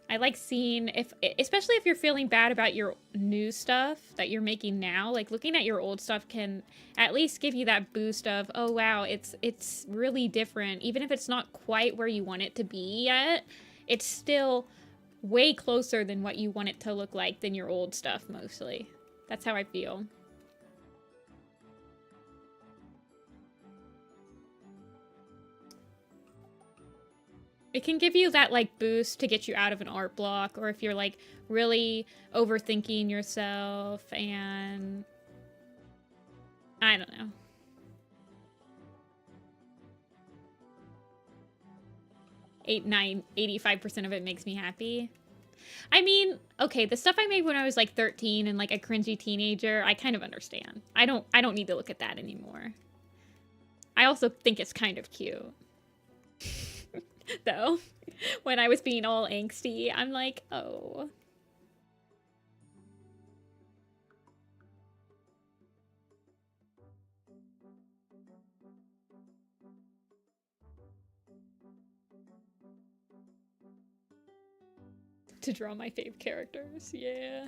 I like seeing especially if you're feeling bad about your new stuff that you're making now, like looking at your old stuff can at least give you that boost of, oh wow, it's really different. Even if it's not quite where you want it to be yet, it's still way closer than what you want it to look like than your old stuff mostly. That's how I feel. It can give you that, like, boost to get you out of an art block, or if you're, like, really overthinking yourself and... I don't know. 85% of it makes me happy. I mean, okay, the stuff I made when I was, like, 13 and, like, a cringy teenager, I kind of understand. I don't need to look at that anymore. I also think it's kind of cute. Though, when I was being all angsty, I'm like, oh. To draw my fave characters, yeah.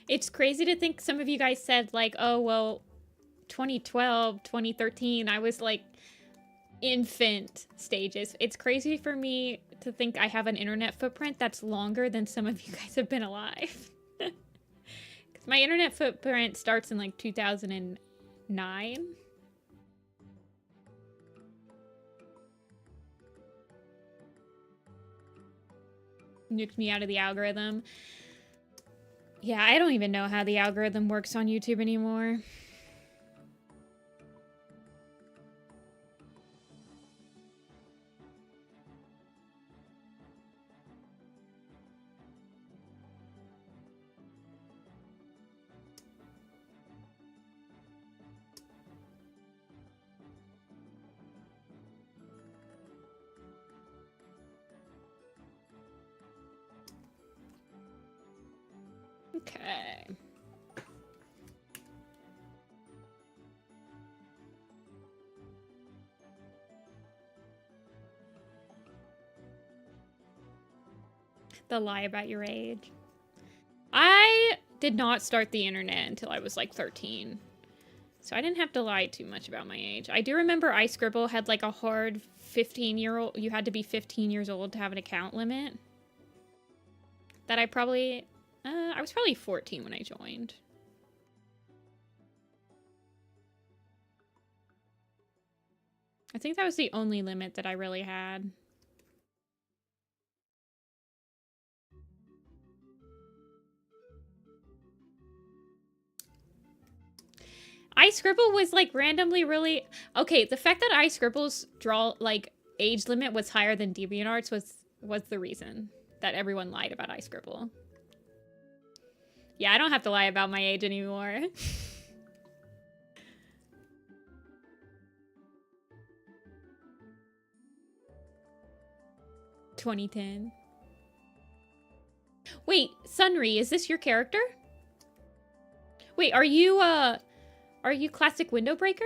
It's crazy to think some of you guys said like, oh, well, 2012, 2013, I was like infant stages. It's crazy for me to think I have an internet footprint that's longer than some of you guys have been alive. Because my internet footprint starts in like 2009. Nuked me out of the algorithm. Yeah, I don't even know how the algorithm works on YouTube anymore. Okay. The lie about your age. I did not start the internet until I was like 13. So I didn't have to lie too much about my age. I do remember iScribble had like a hard 15-year-old, you had to be 15 years old to have an account limit. That I was probably 14 when I joined. I think that was the only limit that I really had. iScribble was like randomly really... Okay, the fact that iScribble's like age limit was higher than DeviantArt's was the reason that everyone lied about iScribble. Yeah, I don't have to lie about my age anymore. (2010) Wait, Sunri, is this your character? Wait, are you Classic Window Breaker?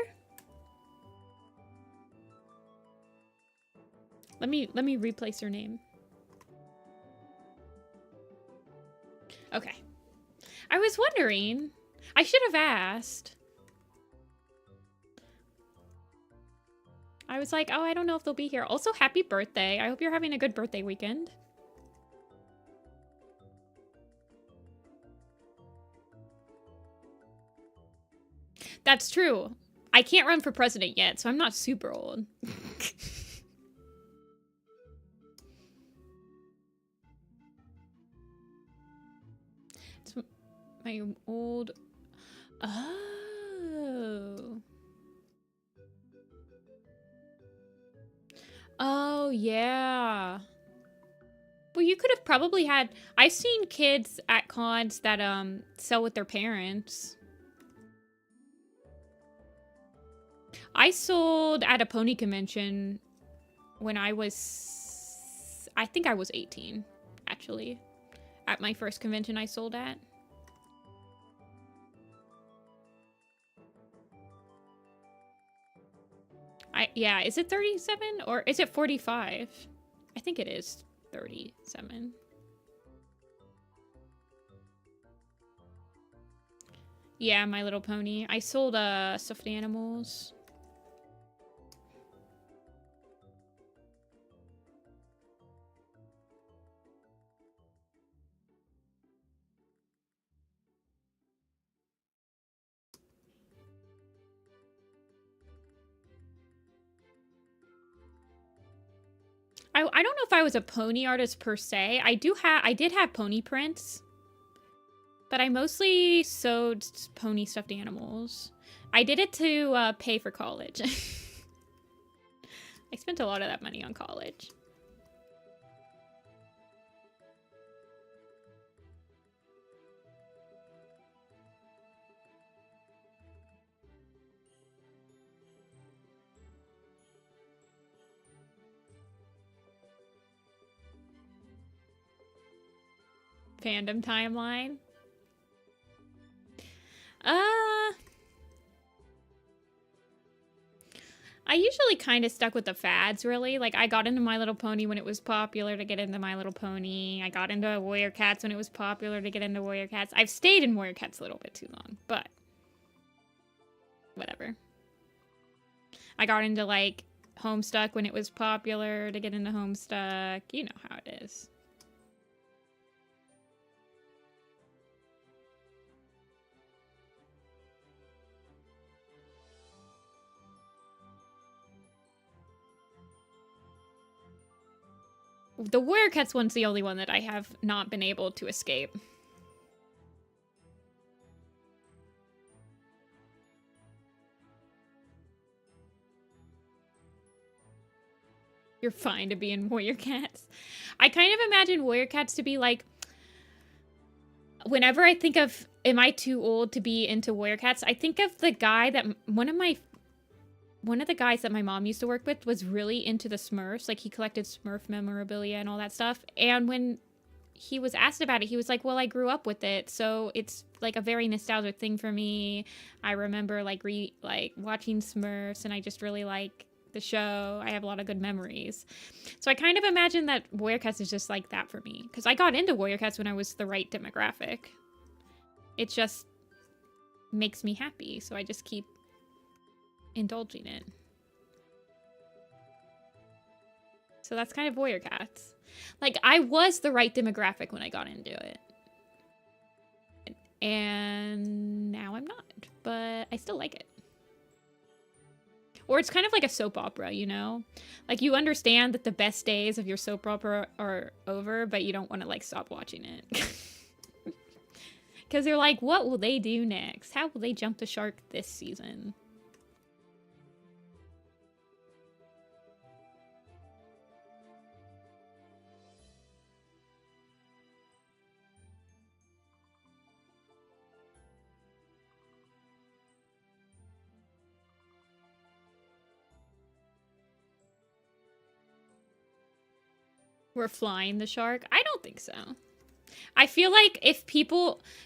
Let me replace your name. Okay. I was wondering. I should have asked. I was like, oh, I don't know if they'll be here. Also, happy birthday. I hope you're having a good birthday weekend. That's true. I can't run for president yet, so I'm not super old. It's my old... Oh. Oh, yeah. Well, you could have probably had... I've seen kids at cons that sell with their parents. I sold at a pony convention when I think I was 18, actually. At my first convention I sold at. Yeah, is it 37 or is it 45? I think it is 37. Yeah, My Little Pony. I sold stuffed animals. I don't know if I was a pony artist per se. I did have pony prints, but I mostly sewed pony stuffed animals. I did it to pay for college. I spent a lot of that money on college. Fandom timeline. I usually kind of stuck with the fads, really. Like, I got into My Little Pony when it was popular to get into My Little Pony. I got into Warrior Cats when it was popular to get into Warrior Cats. I've stayed in Warrior Cats a little bit too long, but whatever. I got into, like, Homestuck when it was popular to get into Homestuck. You know how it is. The Warrior Cats one's the only one that I have not been able to escape. You're fine to be in Warrior Cats. I kind of imagine Warrior Cats to be like, whenever I think of, am I too old to be into Warrior Cats? I think of the guy that, one of the guys that my mom used to work with was really into the Smurfs. Like, he collected Smurf memorabilia and all that stuff. And when he was asked about it, he was like, well, I grew up with it, so it's like a very nostalgic thing for me. I remember like watching Smurfs, and I just really like the show. I have a lot of good memories. So I kind of imagine that Warrior Cats is just like that for me, because I got into Warrior Cats when I was the right demographic. It just makes me happy, so I just keep indulging it. So that's kind of Warrior Cats. Like, I was the right demographic when I got into it. And now I'm not, but I still like it. Or it's kind of like a soap opera, you know? Like, you understand that the best days of your soap opera are over, but you don't want to, like, stop watching it. Because they're like, what will they do next? How will they jump the shark this season? We're flying the shark? I don't think so. I feel like if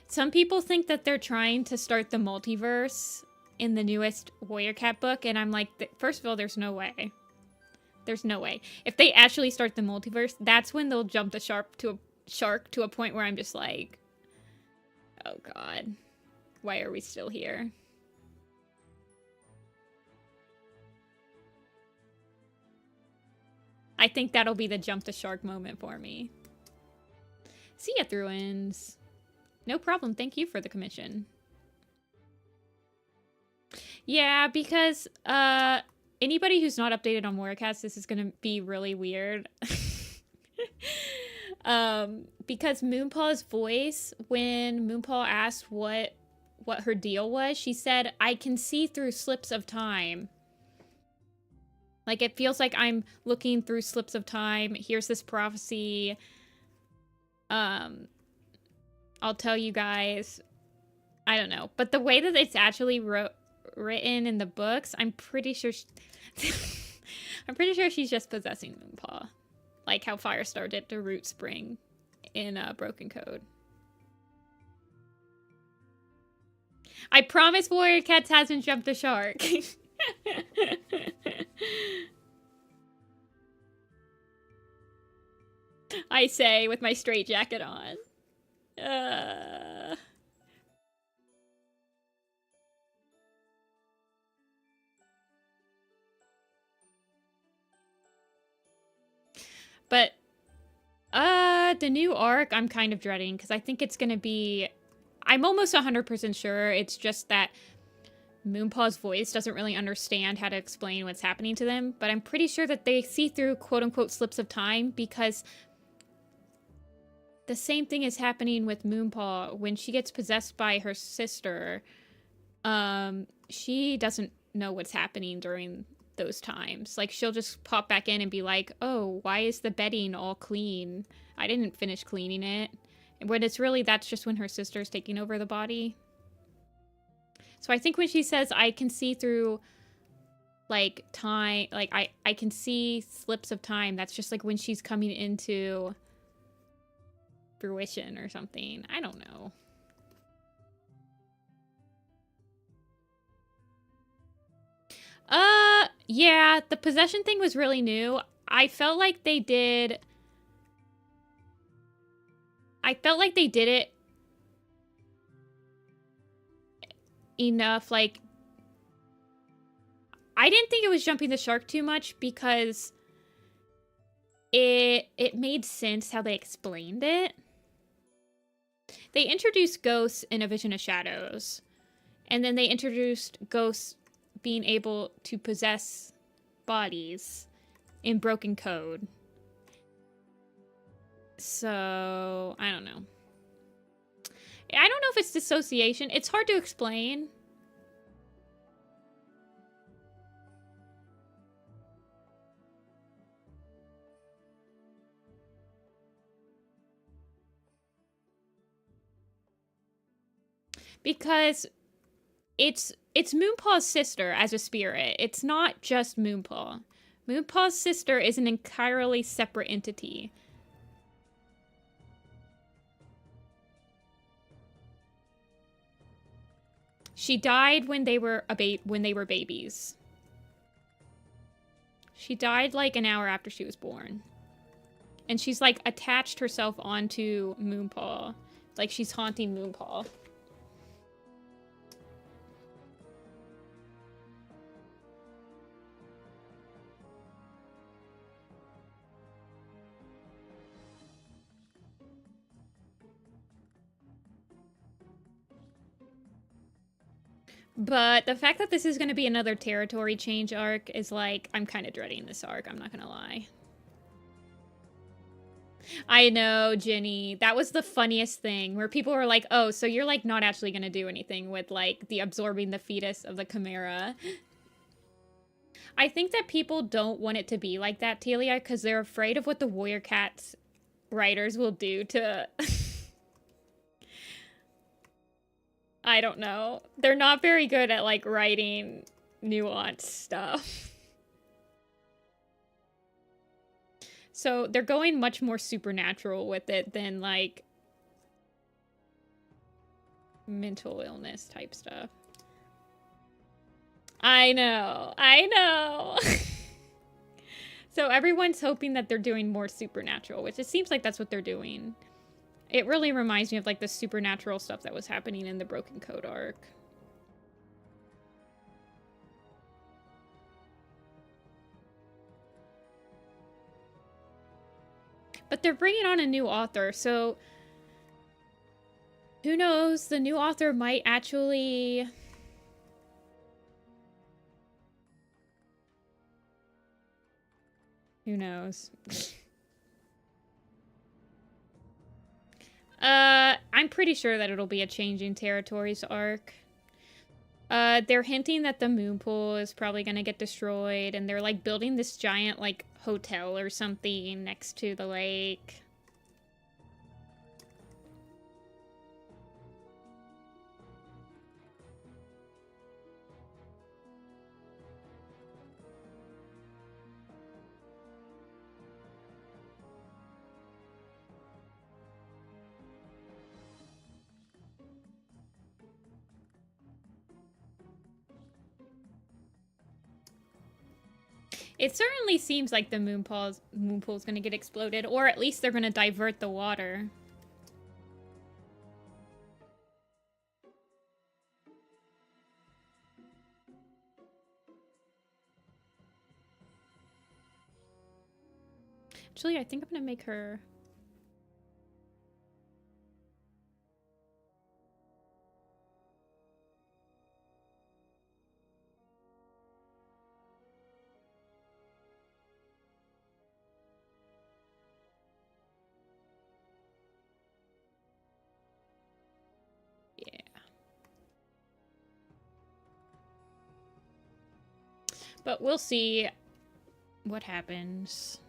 some people think that they're trying to start the multiverse in the newest Warrior Cat book, and I'm like, first of all, there's no way. There's no way. If they actually start the multiverse, that's when they'll jump the shark to a point where I'm just like, oh god, why are we still here? I think that'll be the jump the shark moment for me. See ya, Thruins. No problem. Thank you for the commission. Yeah, because anybody who's not updated on Warrior Cats, this is gonna be really weird. Because Moonpaw's voice, when Moonpaw asked what her deal was, she said, I can see through slips of time. Like, it feels like I'm looking through slips of time. Here's this prophecy. I'll tell you guys. I don't know. But the way that it's actually written in the books, I'm pretty sure I'm pretty sure she's just possessing Moonpaw. Like how Firestar did to Root Spring in Broken Code. I promise Warrior Cats hasn't jumped the shark. I say with my straitjacket on. But the new arc I'm kind of dreading, because I think it's gonna be, I'm almost 100% sure it's just that Moonpaw's voice doesn't really understand how to explain what's happening to them, but I'm pretty sure that they see through quote-unquote slips of time, because the same thing is happening with Moonpaw. When she gets possessed by her sister, she doesn't know what's happening during those times. Like, she'll just pop back in and be like, oh, why is the bedding all clean? I didn't finish cleaning it. When it's really, that's just when her sister's taking over the body. So I think when she says, I can see through, like, time, like, I can see slips of time, that's just, like, when she's coming into fruition or something. I don't know. Yeah, the possession thing was really new. I felt like they did it enough. Like, I didn't think it was jumping the shark too much because it made sense how they explained it. They introduced ghosts in A Vision of Shadows, and then they introduced ghosts being able to possess bodies in Broken Code. So, I don't know. I don't know if it's dissociation. It's hard to explain. Because it's Moonpaw's sister as a spirit. It's not just Moonpaw. Moonpaw's sister is an entirely separate entity. She died when they were babies. She died like an hour after she was born. And she's like attached herself onto Moonpaw. Like she's haunting Moonpaw. But the fact that this is going to be another territory change arc is like, I'm kind of dreading this arc, I'm not going to lie. I know, Jenny. That was the funniest thing, where people were like, oh, so you're like not actually going to do anything with like the absorbing the fetus of the Chimera. I think that people don't want it to be like that, Telia, because they're afraid of what the Warrior Cats writers will do to... I don't know. They're not very good at, like, writing nuanced stuff. So they're going much more supernatural with it than, like, mental illness type stuff. I know. I know. So everyone's hoping that they're doing more supernatural, which it seems like that's what they're doing. It really reminds me of, like, the supernatural stuff that was happening in the Broken Code arc. But they're bringing on a new author, so... who knows? The new author might actually... who knows? I'm pretty sure that it'll be a Changing Territories arc. They're hinting that the moon pool is probably gonna get destroyed, and they're, like, building this giant, like, hotel or something next to the lake. It certainly seems like the moon pool's gonna get exploded, or at least they're gonna divert the water. Actually, I think I'm gonna make her... But we'll see what happens.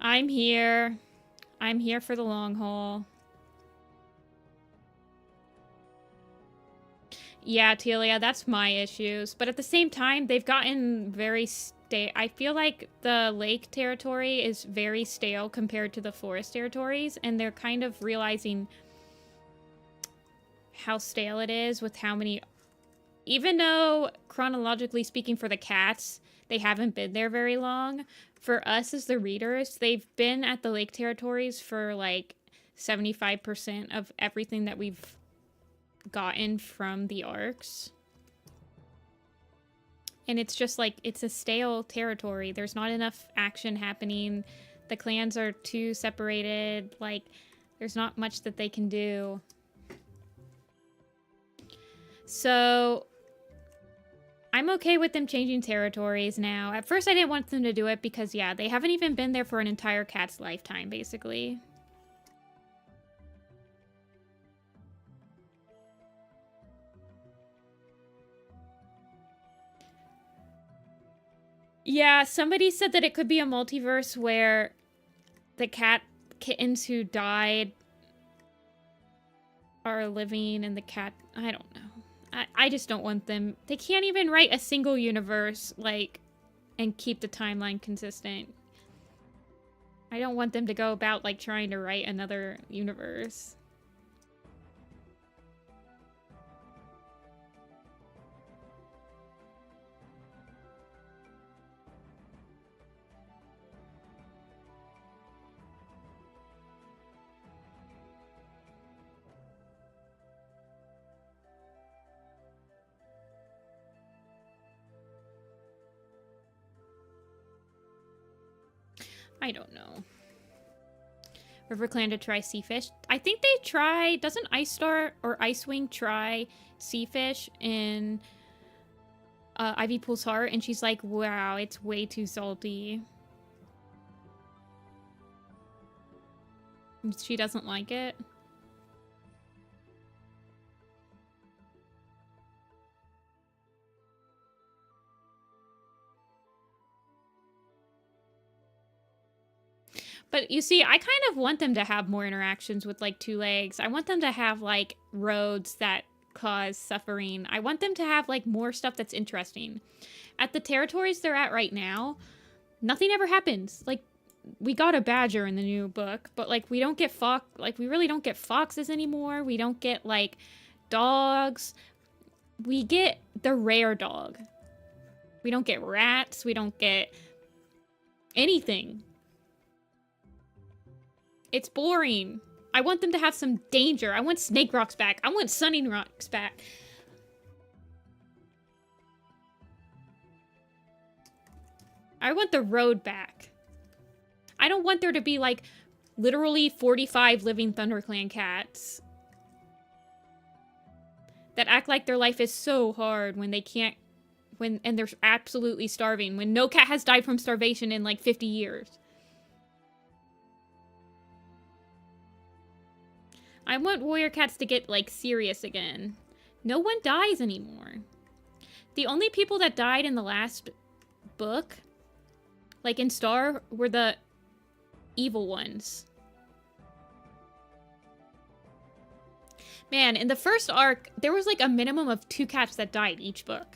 I'm here. I'm here for the long haul. Yeah, Telia, that's my issues. But at the same time, they've gotten very I feel like the lake territory is very stale compared to the forest territories, and they're kind of realizing how stale it is with how many even though chronologically speaking for the cats, they haven't been there very long, for us as the readers, they've been at the Lake Territories for like 75% of everything that we've gotten from the arcs. And it's just like, it's a stale territory. There's not enough action happening. The clans are too separated. Like, there's not much that they can do. So, I'm okay with them changing territories now. At first, I didn't want them to do it because, yeah, they haven't even been there for an entire cat's lifetime, basically. Yeah, somebody said that it could be a multiverse where the kittens who died are living and the cat... I don't know. I just don't want them... They can't even write a single universe, like, and keep the timeline consistent. I don't want them to go about, like, trying to write another universe. I don't know. RiverClan to try Seafish. I think they try... Doesn't Ice Star or Icewing try Seafish in Ivy Pool's Heart? And she's like, wow, it's way too salty. She doesn't like it. But you see, I kind of want them to have more interactions with, like, two legs. I want them to have, like, roads that cause suffering. I want them to have, like, more stuff that's interesting. At the territories they're at right now, nothing ever happens. Like, we got a badger in the new book, but, like, we don't get like, we really don't get foxes anymore. We don't get, like, dogs. We get the rare dog. We don't get rats. We don't get anything. It's boring. I want them to have some danger. I want Snake Rocks back. I want Sunning Rocks back. I want the road back. I don't want there to be, like, literally 45 living ThunderClan cats that act like their life is so hard when they can't, and they're absolutely starving, when no cat has died from starvation in, like, 50 years. I want warrior cats to get, like, serious again. No one dies anymore. The only people that died in the last book, like in Star, were the evil ones. Man, in the first arc, there was, like, a minimum of 2 cats that died each book.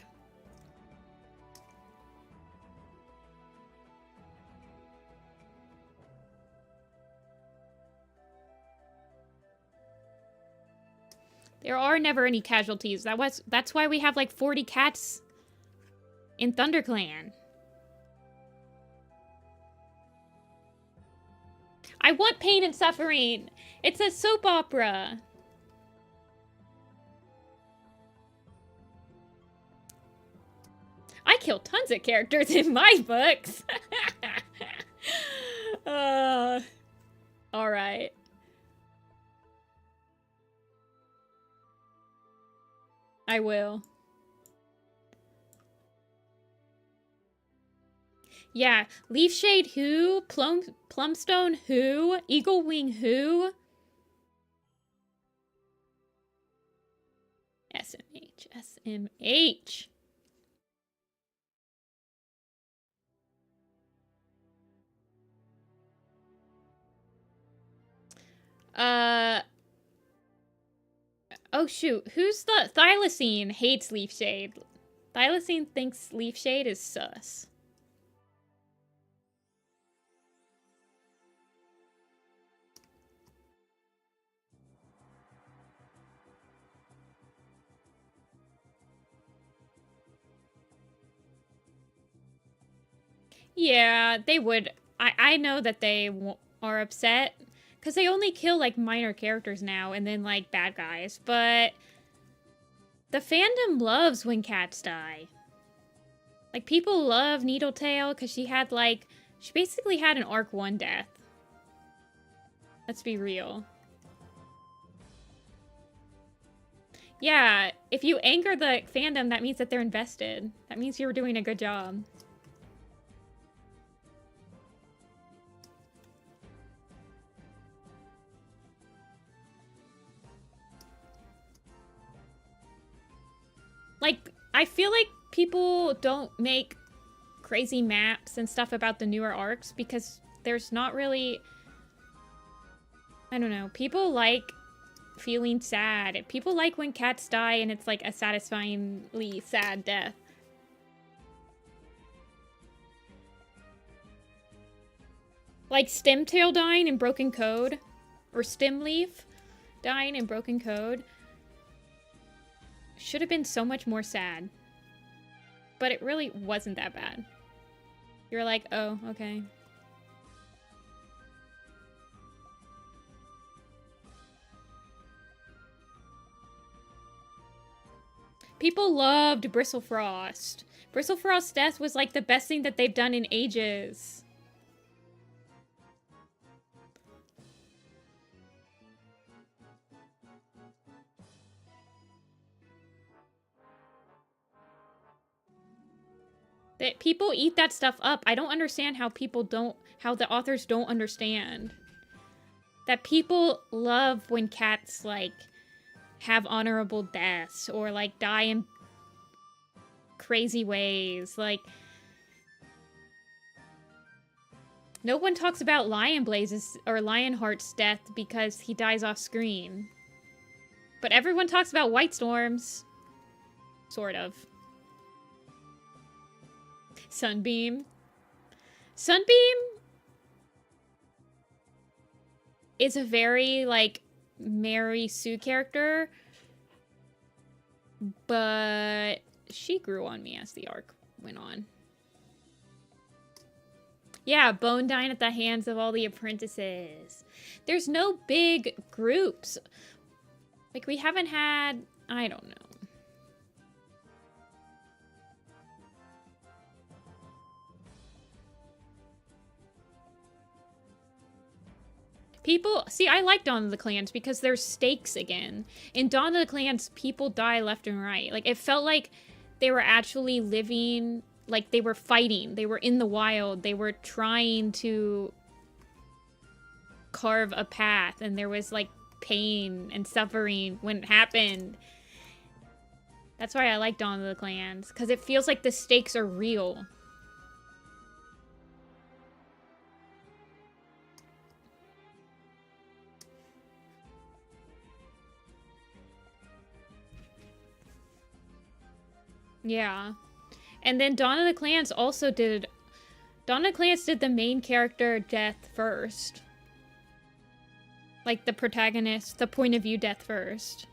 There are never any casualties. That's why we have like 40 cats in ThunderClan. I want pain and suffering. It's a soap opera. I kill tons of characters in my books. All right. I will. Yeah, Leafshade who? Plumstone who? Eagle Wing who? SMH, SMH. Oh shoot, who's the... Thylacine hates Leafshade. Thylacine thinks Leafshade is sus. Yeah, they would. I know that they are upset because they only kill like minor characters now and then like bad guys. But the fandom loves when cats die. Like people love Needletail because she basically had an arc 1 death. Let's be real. Yeah, if you anger the fandom, that means that they're invested. That means you were doing a good job. Like, I feel like people don't make crazy maps and stuff about the newer arcs because there's not really... I don't know. People like feeling sad. People like when cats die and it's like a satisfyingly sad death. Like Stemtail dying in Broken Code. Or Stemleaf dying in Broken Code. Should have been so much more sad. But it really wasn't that bad. You're like, oh, okay. People loved Bristlefrost. Bristlefrost's death was like the best thing that they've done in ages. That people eat that stuff up. I don't understand how how the authors don't understand. That people love when cats, like, have honorable deaths or, like, die in crazy ways. Like, no one talks about Lionheart's death because he dies off screen. But everyone talks about White Storm's. Sort of. Sunbeam. Sunbeam is a very, like, Mary Sue character, but she grew on me as the arc went on. Yeah, Bone dying at the hands of all the apprentices. There's no big groups. Like, we haven't had... I don't know. People... See, I like Dawn of the Clans because there's stakes again. In Dawn of the Clans, people die left and right. Like, it felt like they were actually living... Like, they were fighting. They were in the wild. They were trying to carve a path. And there was, like, pain and suffering when it happened. That's why I like Dawn of the Clans. Because it feels like the stakes are real. Yeah. And then Dawn of the Clans also did... Dawn of the Clans did the main character death first. Like, the protagonist, the point of view death first.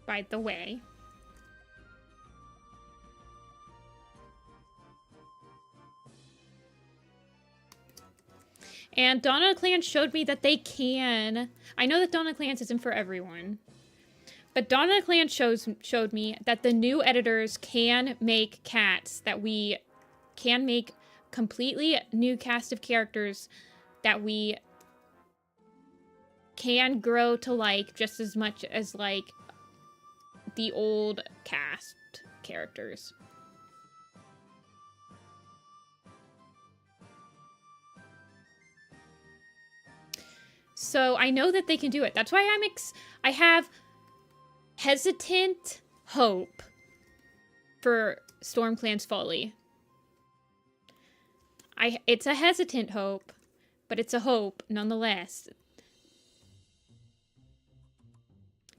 By the way. And Dawn of the Clans showed me that they can... I know that Dawn of the Clans isn't for everyone. But Dawn of the Clans showed me that the new editors can make cats, that we can make completely new cast of characters that we can grow to like just as much as, like, the old cast characters. So I know that they can do it. That's why I have hesitant hope for StormClan's Folly. It's a hesitant hope, but it's a hope nonetheless.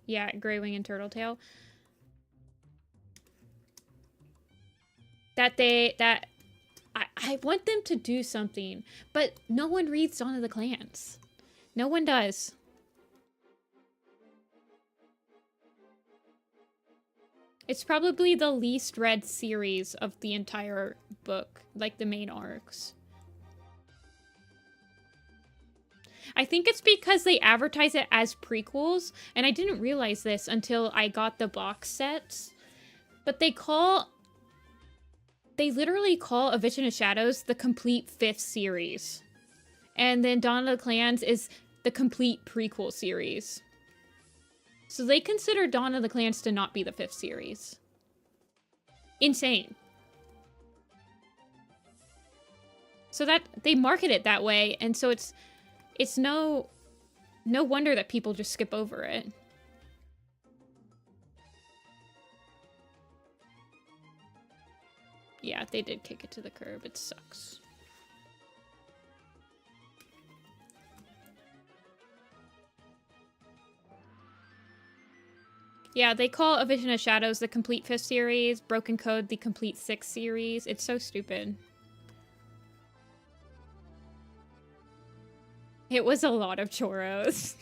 Yeah, Greywing and Turtletail. I want them to do something, but no one reads Dawn of the Clans. No one does. It's probably the least read series of the entire book, like the main arcs. I think it's because they advertise it as prequels, and I didn't realize this until I got the box sets. But they literally call A Vision of Shadows the complete 5th series. And then Dawn of the Clans is the complete prequel series. So they consider Dawn of the Clans to not be the 5th series. Insane. So that they market it that way, and so it's no wonder that people just skip over it. Yeah, they did kick it to the curb. It sucks. Yeah, they call A Vision of Shadows the complete 5th series, Broken Code the complete 6th series. It's so stupid. It was a lot of churros.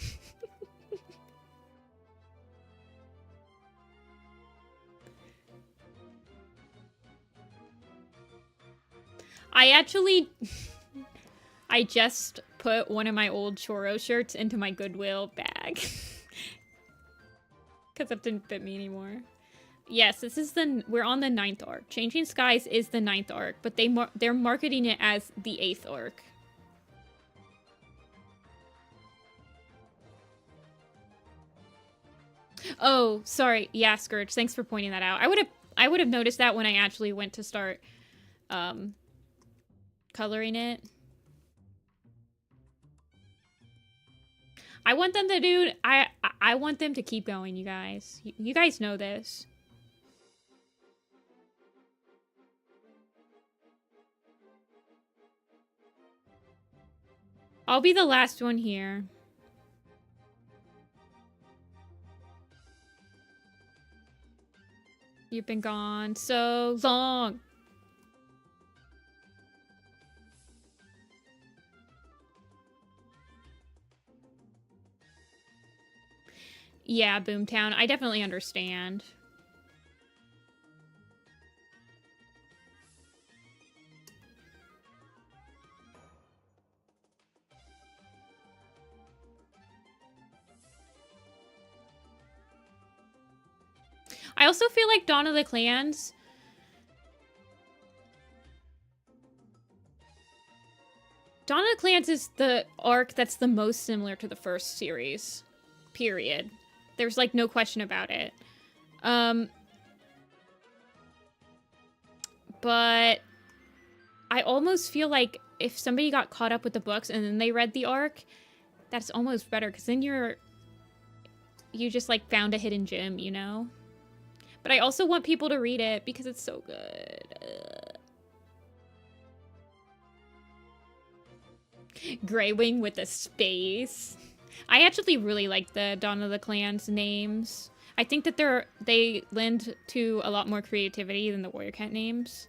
I just put one of my old churro shirts into my Goodwill bag. Because it didn't fit me anymore. Yes, we're on the 9th arc. Changing Skies is the 9th arc, but they're marketing it as the 8th arc. Oh, sorry. Yeah, Scourge. Thanks for pointing that out. I would have noticed that when I actually went to start coloring it. I want them to do I want them to keep going, you guys. You guys know this. I'll be the last one here. You've been gone so long. Yeah, Boomtown. I definitely understand. I also feel like Dawn of the Clans... Dawn of the Clans is the arc that's the most similar to the first series. Period. There's, like, no question about it. But I almost feel like if somebody got caught up with the books and then they read the arc, that's almost better, because then you just, like, found a hidden gem, you know? But I also want people to read it because it's so good. Grey Wing with a space. I actually really like the Dawn of the Clans names. I think that they lend to a lot more creativity than the Warrior Cat names.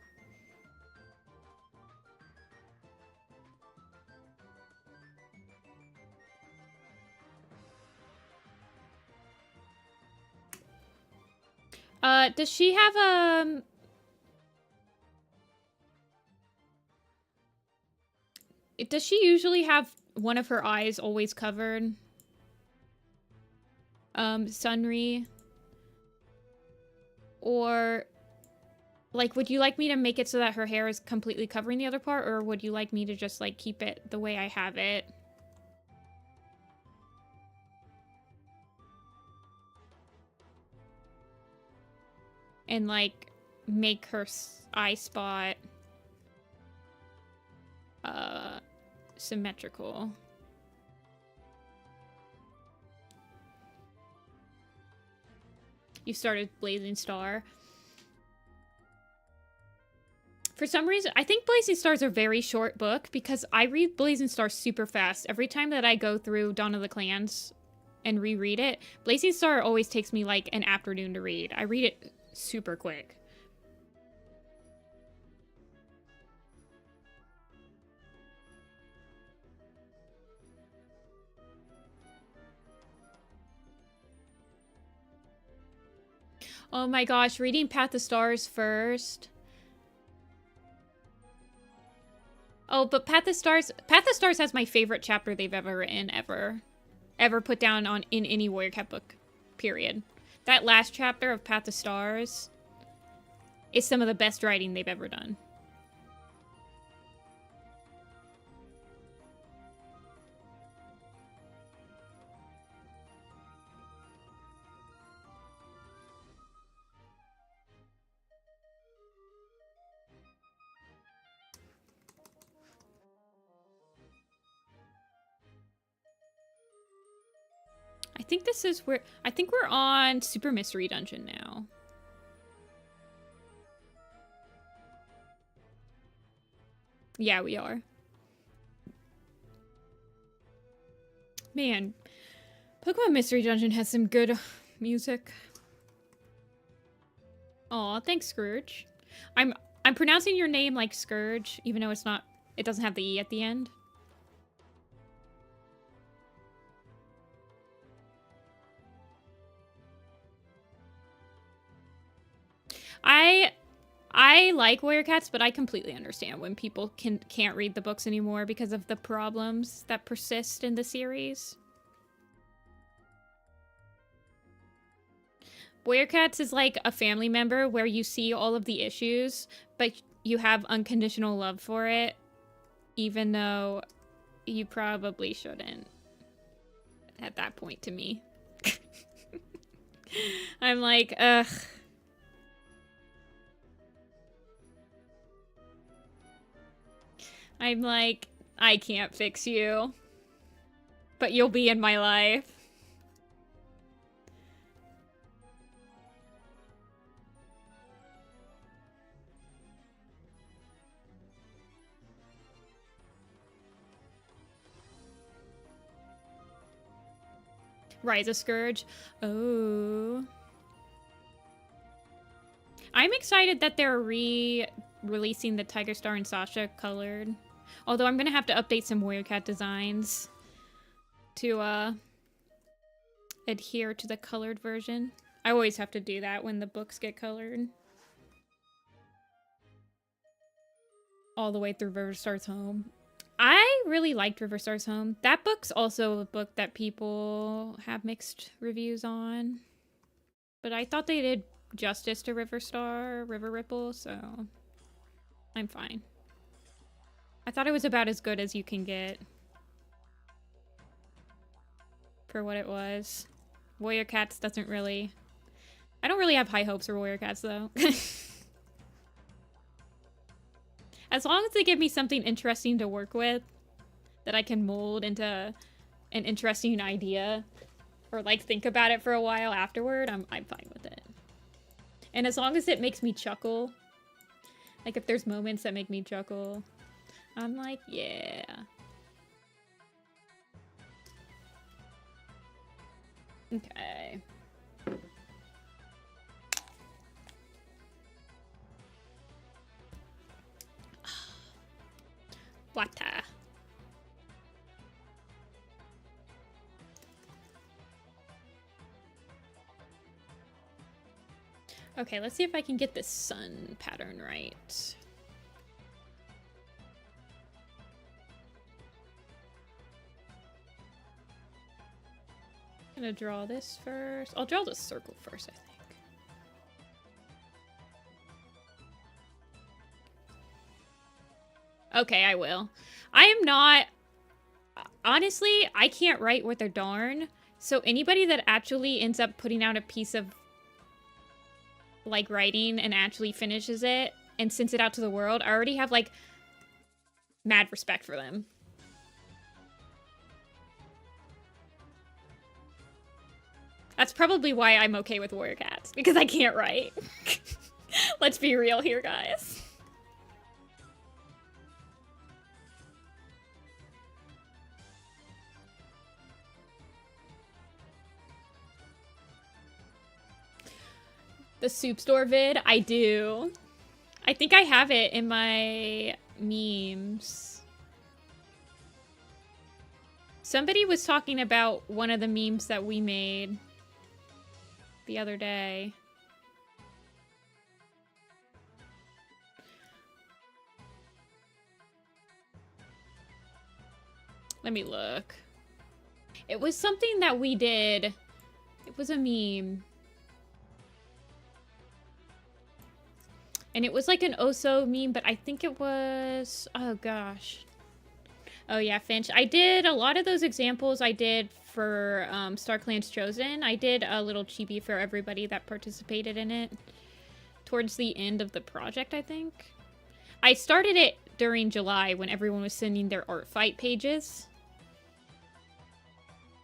Does she have does she usually have one of her eyes always covered? Sunri? Or, like, would you like me to make it so that her hair is completely covering the other part, or would you like me to just, like, keep it the way I have it? And, like, make her eye spot symmetrical. You started Blazing Star. For some reason, I think Blazing Star is a very short book because I read Blazing Star super fast. Every time that I go through Dawn of the Clans and reread it, Blazing Star always takes me like an afternoon to read. I read it super quick. Oh my gosh, reading Path of Stars first. Oh, but Path of Stars has my favorite chapter they've ever written, ever put down in any Warrior Cat book, period. That last chapter of Path of Stars is some of the best writing they've ever done. I think this is where... I think we're on Super Mystery Dungeon now. Yeah, we are. Man, Pokemon Mystery Dungeon has some good music. Aw, thanks, Scourge. I'm pronouncing your name like Scourge, even though it's not... It doesn't have the E at the end. I like Warrior Cats, but I completely understand when people can't read the books anymore because of the problems that persist in the series. Warrior Cats is like a family member where you see all of the issues, but you have unconditional love for it, even though you probably shouldn't at that point to me. I'm like, ugh. I'm like, I can't fix you, but you'll be in my life. Rise of Scourge. Oh. I'm excited that they're releasing the Tiger Star and Sasha colored. Although I'm going to have to update some Warrior Cat designs to adhere to the colored version. I always have to do that when the books get colored. All the way through Riverstar's Home. I really liked Riverstar's Home. That book's also a book that people have mixed reviews on. But I thought they did justice to Riverstar, River Ripple, so I'm fine. I thought it was about as good as you can get for what it was. Warrior Cats doesn't really... I don't really have high hopes for Warrior Cats, though. As long as they give me something interesting to work with that I can mold into an interesting idea or, like, think about it for a while afterward, I'm fine with it. And as long as it makes me chuckle, like, if there's moments that make me chuckle, I'm like, yeah. Okay. Water. Okay, let's see if I can get this sun pattern right. I'm gonna draw this first. I'll draw the circle first, I think. Okay, I will. I am not... Honestly, I can't write worth a darn. So anybody that actually ends up putting out a piece of, like, writing and actually finishes it and sends it out to the world, I already have, like, mad respect for them. That's probably why I'm okay with Warrior Cats, because I can't write. Let's be real here, guys. The soup store vid? I do. I think I have it in my memes. Somebody was talking about one of the memes that we made the other day. Let me look. It was something that we did. It was a meme. And it was like an Oso meme, but I think it was... Oh, gosh. Oh, yeah, Finch. I did a lot of those examples I did for Star Clan's Chosen. I did a little chibi for everybody that participated in it. Towards the end of the project, I think. I started it during July when everyone was sending their art fight pages.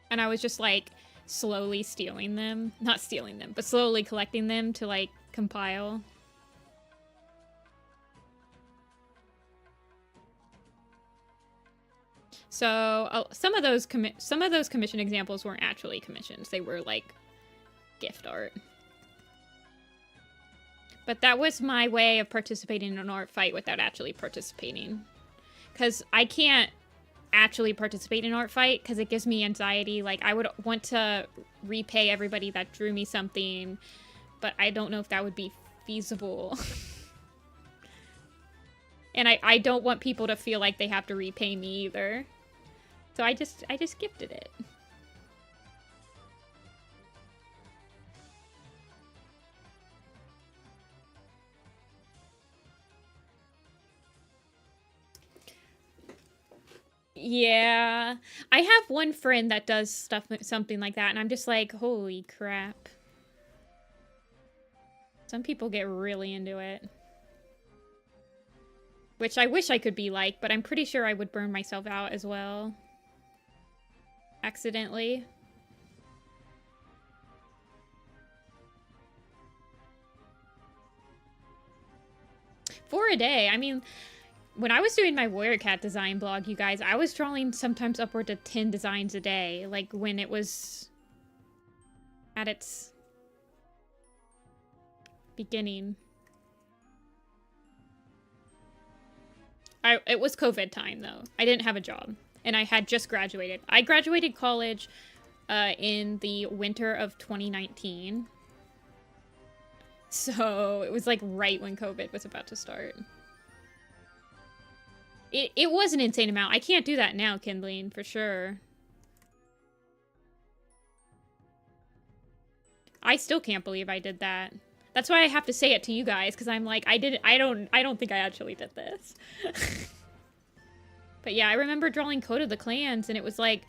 And I was just, like, slowly stealing them. Not stealing them, but slowly collecting them to, like, compile. So some of those commission examples weren't actually commissions. They were like gift art. But that was my way of participating in an art fight without actually participating. Because I can't actually participate in an art fight because it gives me anxiety. Like, I would want to repay everybody that drew me something, but I don't know if that would be feasible. And I don't want people to feel like they have to repay me either. So I just gifted it. Yeah. I have one friend that does something like that, and I'm just like, holy crap. Some people get really into it. Which I wish I could be like, but I'm pretty sure I would burn myself out as well. Accidentally. For a day. I mean, when I was doing my Warrior Cat design blog, you guys, I was drawing sometimes upward to 10 designs a day. Like, when it was at its beginning. It was COVID time, though. I didn't have a job. And I had just graduated. I graduated college in the winter of 2019. So it was like right when COVID was about to start. It was an insane amount. I can't do that now, Kindling, for sure. I still can't believe I did that. That's why I have to say it to you guys, because I'm like, I don't think I actually did this. But yeah, I remember drawing Code of the Clans, and it was like,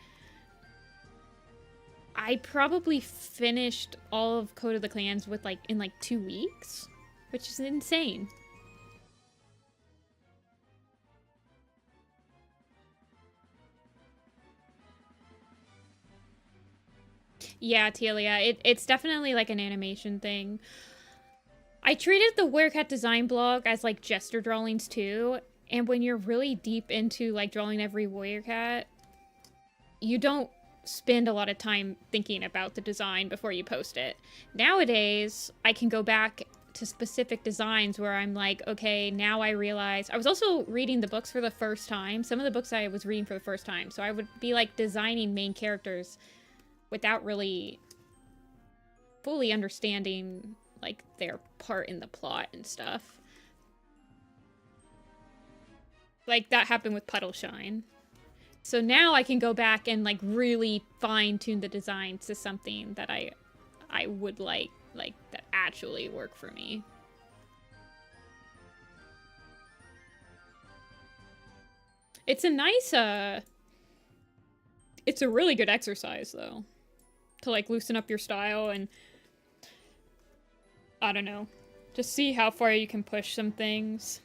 I probably finished all of Code of the Clans with in 2 weeks, which is insane. Yeah, Telia, it's definitely like an animation thing. I treated the Werecat design blog as like gesture drawings too, and when you're really deep into like drawing every warrior cat, you don't spend a lot of time thinking about the design before you post it. Nowadays, I can go back to specific designs where I'm like, okay, now I realize... I was also reading the books for the first time. Some of the books I was reading for the first time. So I would be like designing main characters without really fully understanding like their part in the plot and stuff. Like that happened with Puddle Shine. So now I can go back and like really fine-tune the design to something that I would like that actually work for me. It's a nice it's a really good exercise though, to like loosen up your style and I don't know, just see how far you can push some things.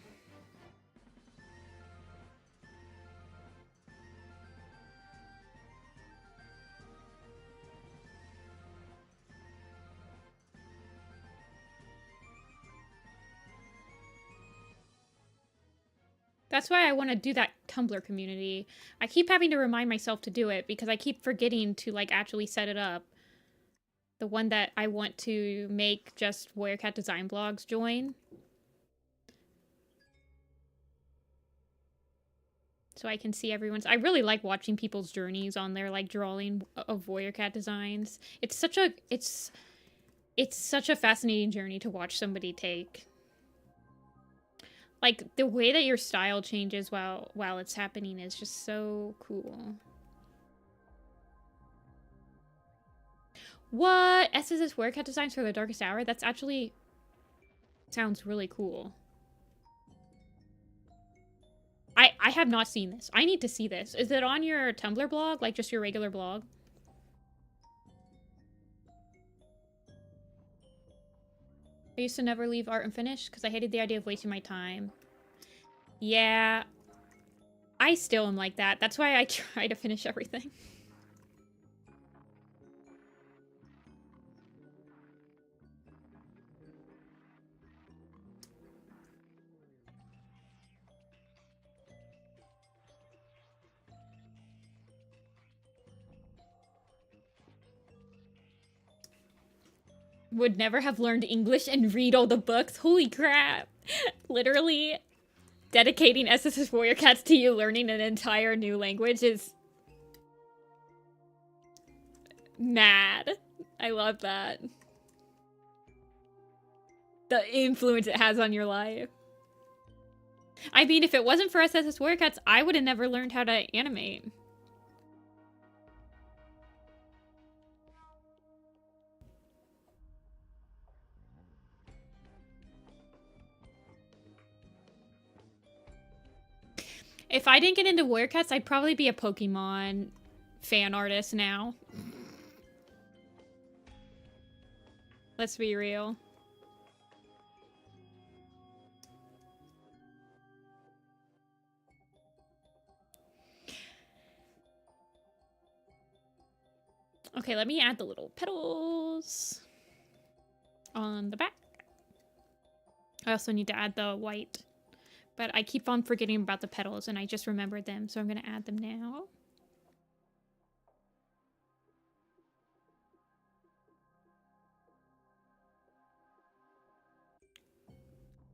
That's why I want to do that Tumblr community. I keep having to remind myself to do it because I keep forgetting to like actually set it up. The one that I want to make just Werecat design blogs join. So I can see everyone's... I really like watching people's journeys on their like drawing of Werecat designs. It's such a fascinating journey to watch somebody take. Like, the way that your style changes while it's happening is just so cool. What? SSS Werecat designs for the Darkest Hour? That's actually... sounds really cool. I have not seen this. I need to see this. Is it on your Tumblr blog? Like, just your regular blog? I used to never leave art unfinished because I hated the idea of wasting my time. Yeah. I still am like that. That's why I try to finish everything. Would never have learned English and read all the books. Holy crap. Literally dedicating SSS Warrior Cats to you learning an entire new language is mad. I love that. The influence it has on your life. I mean, if it wasn't for SSS Warrior Cats, I would have never learned how to animate. If I didn't get into Warrior Cats, I'd probably be a Pokemon fan artist now. Let's be real. Okay, let me add the little petals on the back. I also need to add the white. But I keep on forgetting about the petals, and I just remembered them, so I'm going to add them now.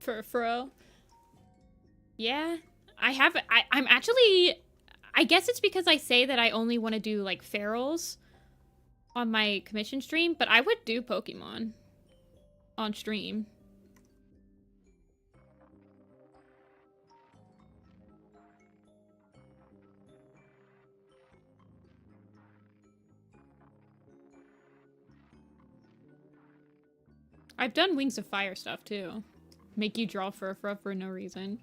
Furfuro. Yeah, I'm actually... I guess it's because I say that I only want to do, like, ferals on my commission stream, but I would do Pokemon on stream. I've done Wings of Fire stuff, too. Make you draw Furfuro for no reason.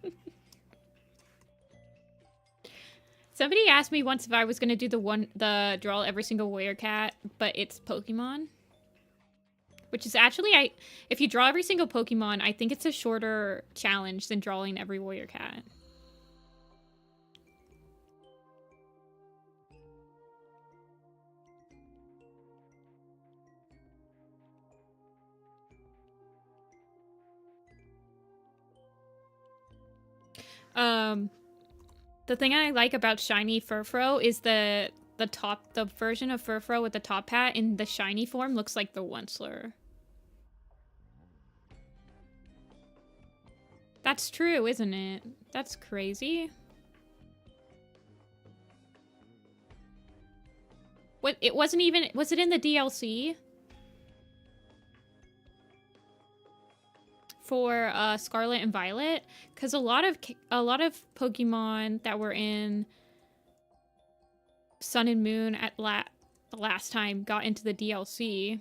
Somebody asked me once if I was going to do the draw every single Warrior Cat, but it's Pokemon. Which is actually, if you draw every single Pokemon, I think it's a shorter challenge than drawing every Warrior Cat. The thing I like about shiny Furfuro is the version of Furfuro with the top hat in the shiny form looks like the Onceler. That's true, isn't it? That's crazy. What, it wasn't even, was it in the DLC? For Scarlet and Violet, because a lot of Pokemon that were in Sun and Moon at the last time got into the DLC.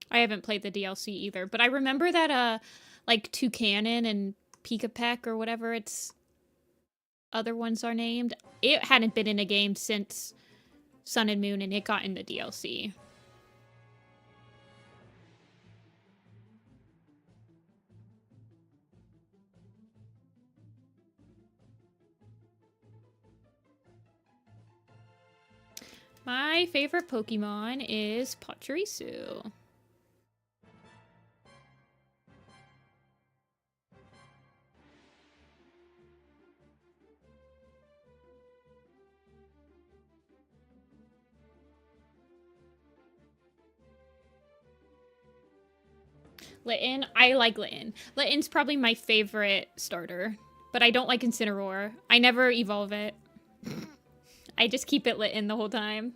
I haven't played the DLC either, but I remember that like Toucanon and Pikapeck or whatever its other ones are named, it hadn't been in a game since Sun and Moon, and it got in the DLC. My favorite Pokemon is Pachirisu. Litten, I like Litten. Litten's probably my favorite starter, but I don't like Incineroar. I never evolve it. I just keep it Litten the whole time.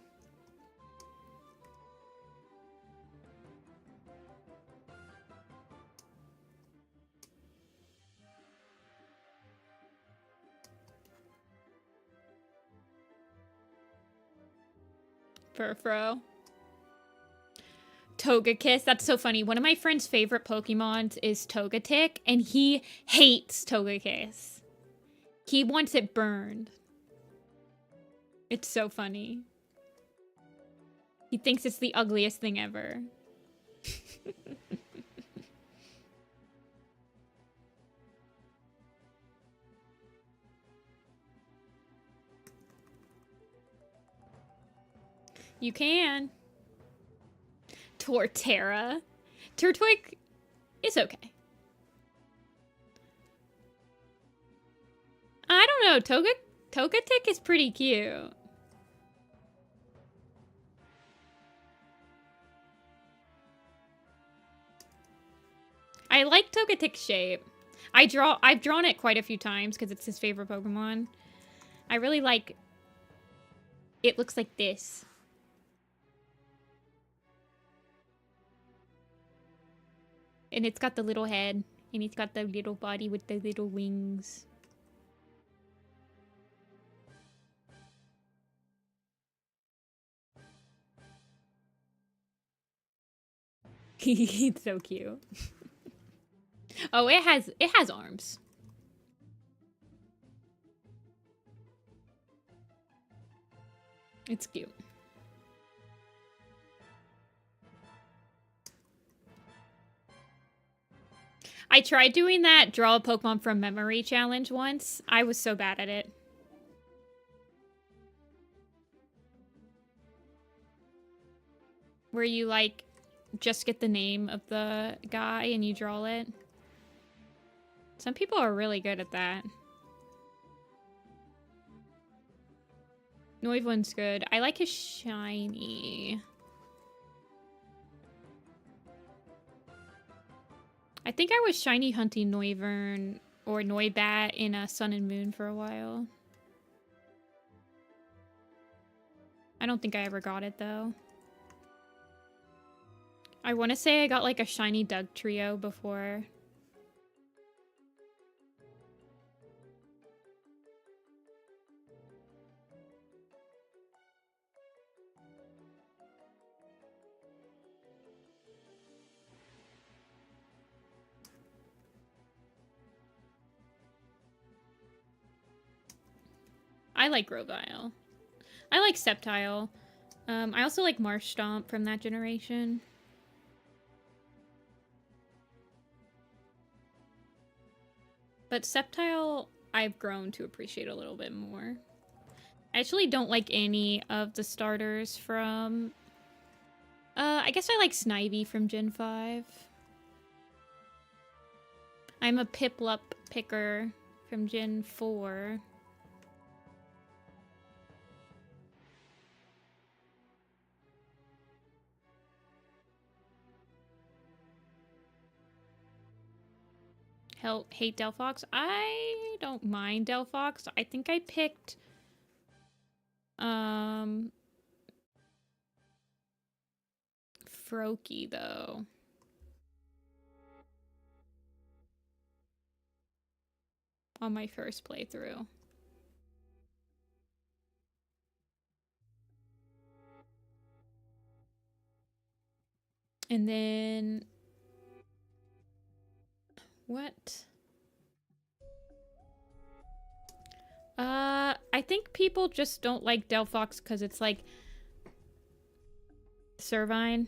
Furfro. Togekiss. That's so funny. One of my friend's favorite Pokemon is Togetic, and he hates Togekiss. He wants it burned. It's so funny. He thinks it's the ugliest thing ever. You can. Torterra. Turtwig is okay. I don't know. Togetic is pretty cute. I like Togetic's shape. I've drawn it quite a few times because it's his favorite Pokemon. I really like... It looks like this. And it's got the little head. And it's got the little body with the little wings. It's so cute. Oh, it has arms. It's cute. I tried doing that draw a Pokemon from memory challenge once. I was so bad at it. Where you like just get the name of the guy and you draw it. Some people are really good at that. Noivern's good. I like his shiny. I think I was shiny hunting Noivern or Noibat in Sun and Moon for a while. I don't think I ever got it though. I want to say I got like a shiny Doug trio before. I like Grovyle. I like Sceptile. I also like Marsh Stomp from that generation. But Sceptile, I've grown to appreciate a little bit more. I actually don't like any of the starters from... I guess I like Snivy from Gen 5. I'm a Piplup picker from Gen 4. Hate Delphox. I don't mind Delphox. I think I picked Froakie though. On my first playthrough. And then what? I think people just don't like Delphox because it's like Servine.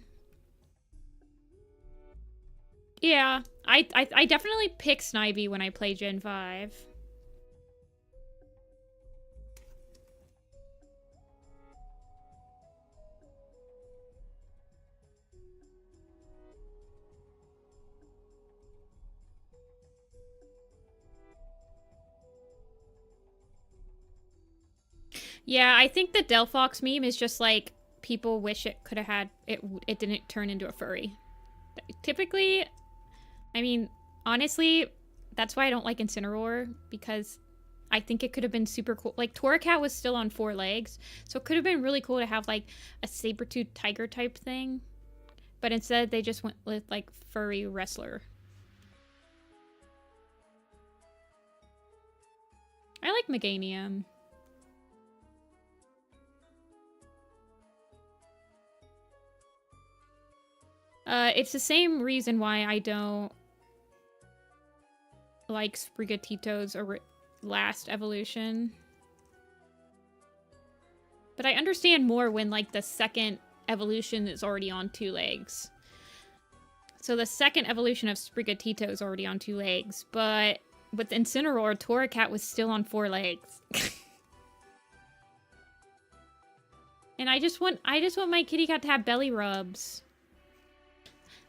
Yeah, I definitely pick Snivy when I play Gen 5. Yeah, I think the Delphox meme is just like people wish it could have had it didn't turn into a furry. Typically, I mean, honestly, that's why I don't like Incineroar, because I think it could have been super cool. Like, Torracat was still on 4 legs, so it could have been really cool to have, like, a saber-toothed tiger type thing. But instead, they just went with, like, furry wrestler. I like Meganium. It's the same reason why I don't like Sprigatito's last evolution. But I understand more when, like, the second evolution is already on 2 legs. So the second evolution of Sprigatito is already on 2 legs, but with Incineroar, Torracat was still on 4 legs. And I just want my kitty cat to have belly rubs.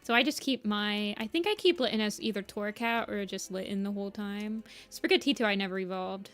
So I just keep I think I keep Litten as either Torracat or just Litten the whole time. Sprigatito I never evolved.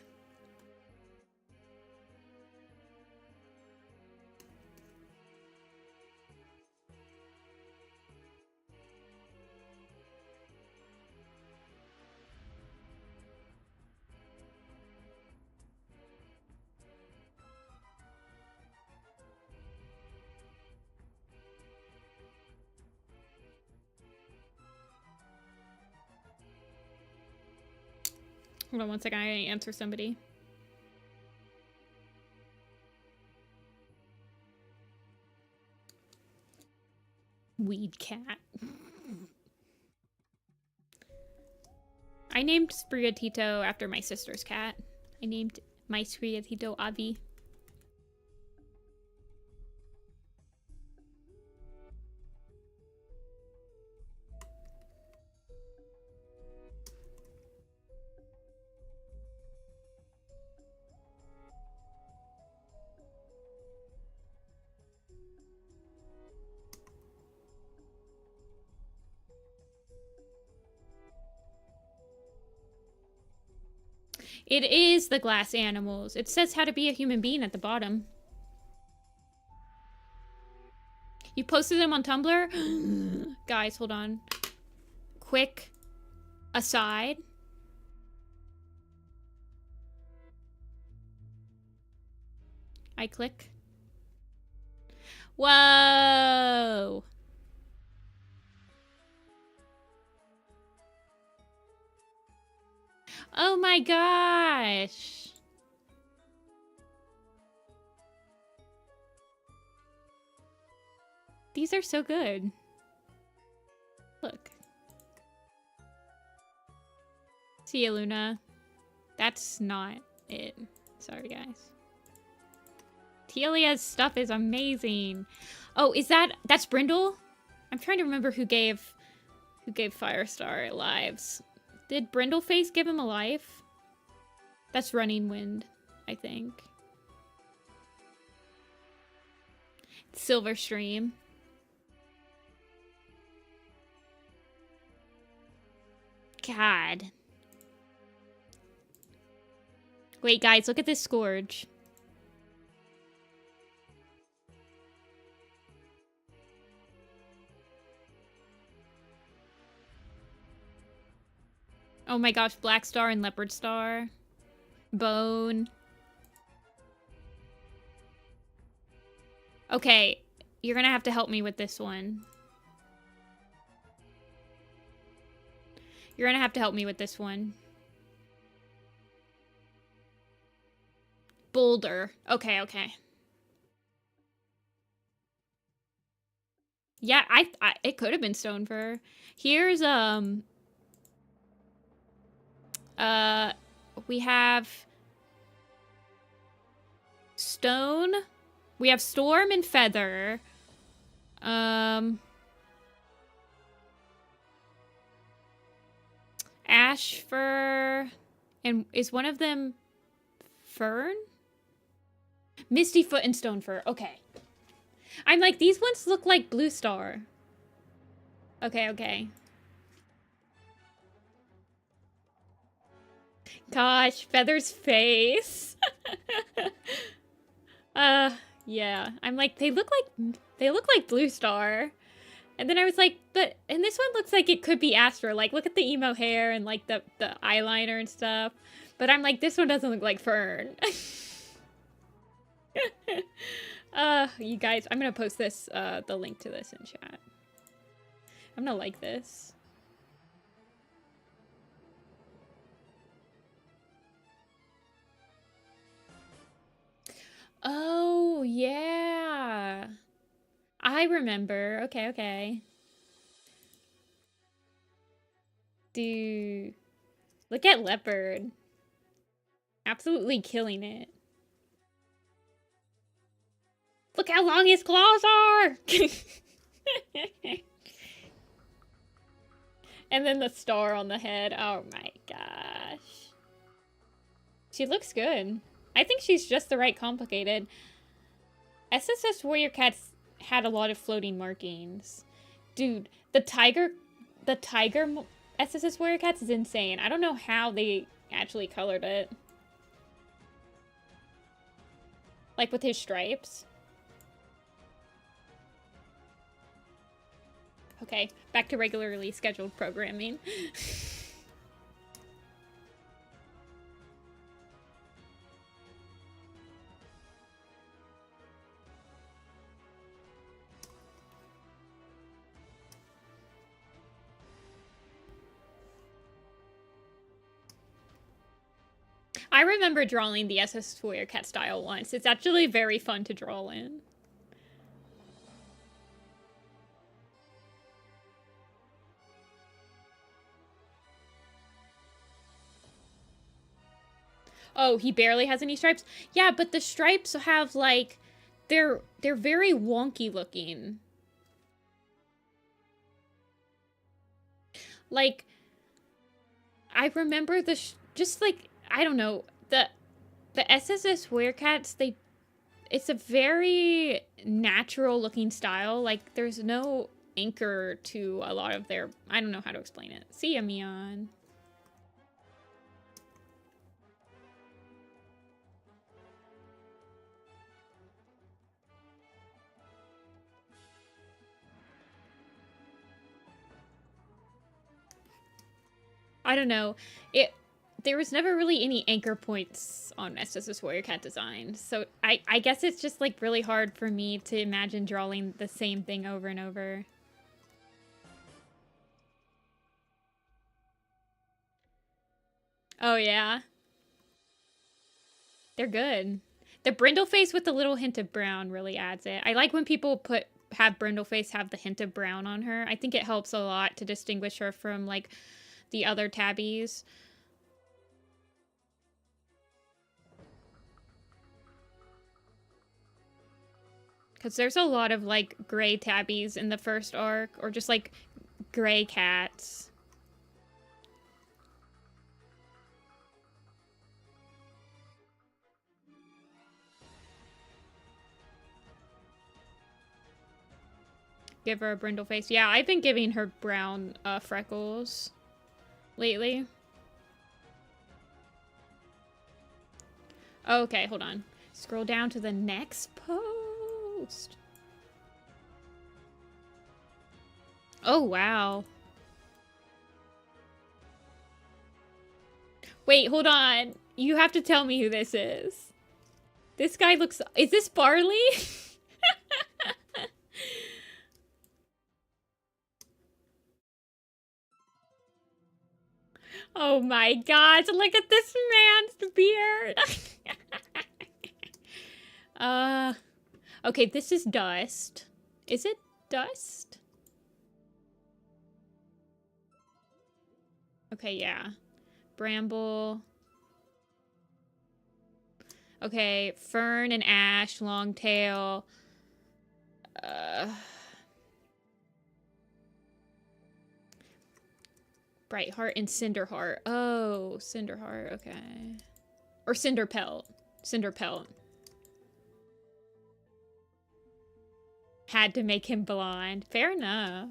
Hold on one second, I gotta answer somebody. Weed cat. I named Sprigatito after my sister's cat. I named my Sprigatito Avi. It is the glass animals. It says how to be a human being at the bottom. You posted them on Tumblr? Guys, hold on. Quick aside. I click. Whoa! Oh my gosh! These are so good. Look. See ya, Luna. That's not it. Sorry, guys. Telia's stuff is amazing. Oh, that's Brindle? I'm trying to remember who gave Firestar lives. Did Brindleface give him a life? That's Running Wind, I think. Silverstream. God. Wait, guys, look at this Scourge. Oh my gosh, Black Star and Leopard Star. Bone. Okay, you're gonna have to help me with this one. You're gonna have to help me with this one. Boulder. Okay, okay. Yeah, it could have been Stonefur. Here's, we have Stone. We have Storm and Feather. Ashfur. And is one of them Fern? Mistyfoot and Stonefur. Okay. I'm like, these ones look like Blue Star. Okay, okay. Gosh, Feather's face. Yeah. I'm like, they look like Blue Star. And then I was like, and this one looks like it could be Astra. Like, look at the emo hair and like the eyeliner and stuff. But I'm like, this one doesn't look like Fern. You guys, I'm gonna post this, the link to this in chat. I'm gonna like this. Oh, yeah. I remember. Okay, okay. Dude. Look at Leopard. Absolutely killing it. Look how long his claws are! And then the star on the head. Oh my gosh. She looks good. I think she's just the right complicated. SSS Warrior Cats had a lot of floating markings. Dude, the tiger SSS Warrior Cats is insane. I don't know how they actually colored it. Like with his stripes. Okay, back to regularly scheduled programming. I remember drawing the SS Warrior Cat style once. It's actually very fun to draw in. Oh, he barely has any stripes? Yeah, but the stripes have, like, they're very wonky looking. Like, I remember just like, I don't know, the SSS Werecats, it's a very natural looking style. Like, there's no anchor to a lot of their, I don't know how to explain it. See ya, Mion. I don't know. There was never really any anchor points on SSS Warrior Cat design, so I guess it's just like really hard for me to imagine drawing the same thing over and over. Oh yeah. They're good. The brindle face with the little hint of brown really adds it. I like when people have brindle face have the hint of brown on her. I think it helps a lot to distinguish her from like the other tabbies. Because there's a lot of, like, gray tabbies in the first arc, or just, like, gray cats. Give her a brindle face. Yeah, I've been giving her brown freckles lately. Okay, hold on. Scroll down to the next post. Oh, wow. Wait, hold on. You have to tell me who this is. This guy looks... Is this Barley? Oh my god, look at this man's beard. Okay, this is Dust. Is it Dust? Okay, yeah. Bramble. Okay, Fern and Ash, Longtail. Brightheart and Cinderheart. Oh, Cinderheart, okay. Or Cinderpelt. Cinderpelt. Had to make him blonde. Fair enough.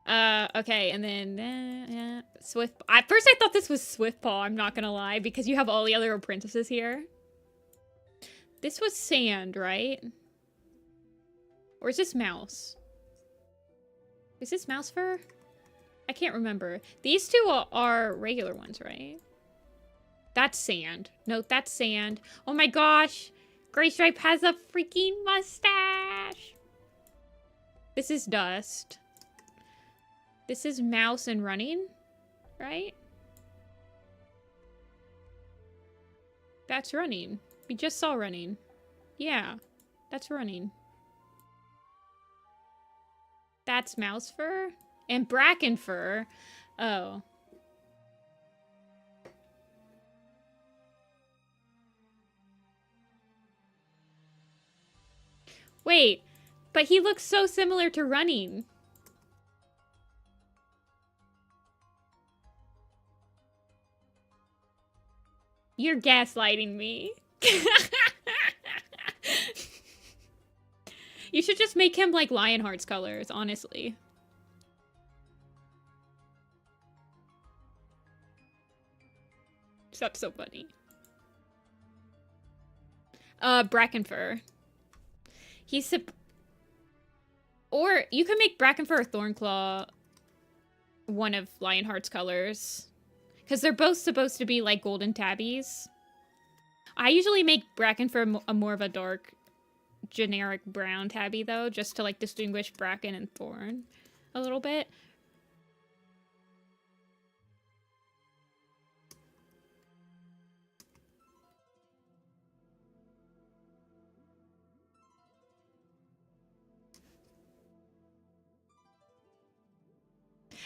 Okay, and then Swift. At first I thought this was Swiftpaw, I'm not gonna lie, because you have all the other apprentices here. This was Sand, right? Or is this Mouse? Is this Mouse Fur? I can't remember. These two are regular ones, right? That's Sand. No, that's Sand. Oh my gosh! Gray Stripe has a freaking mustache! This is Dust. This is Mouse and Running, right? That's Running. We just saw Running. Yeah, that's Running. That's Mouse Fur? And Bracken Fur. Oh, Wait, but he looks so similar to Running. You're gaslighting me. You should just make him like Lionheart's colors, honestly. That's so funny. Brackenfur. He's or you can make Brackenfur or Thornclaw one of Lionheart's colors. Because they're both supposed to be like golden tabbies. I usually make Brackenfur a more of a dark, generic brown tabby though, just to like distinguish Bracken and Thorn a little bit.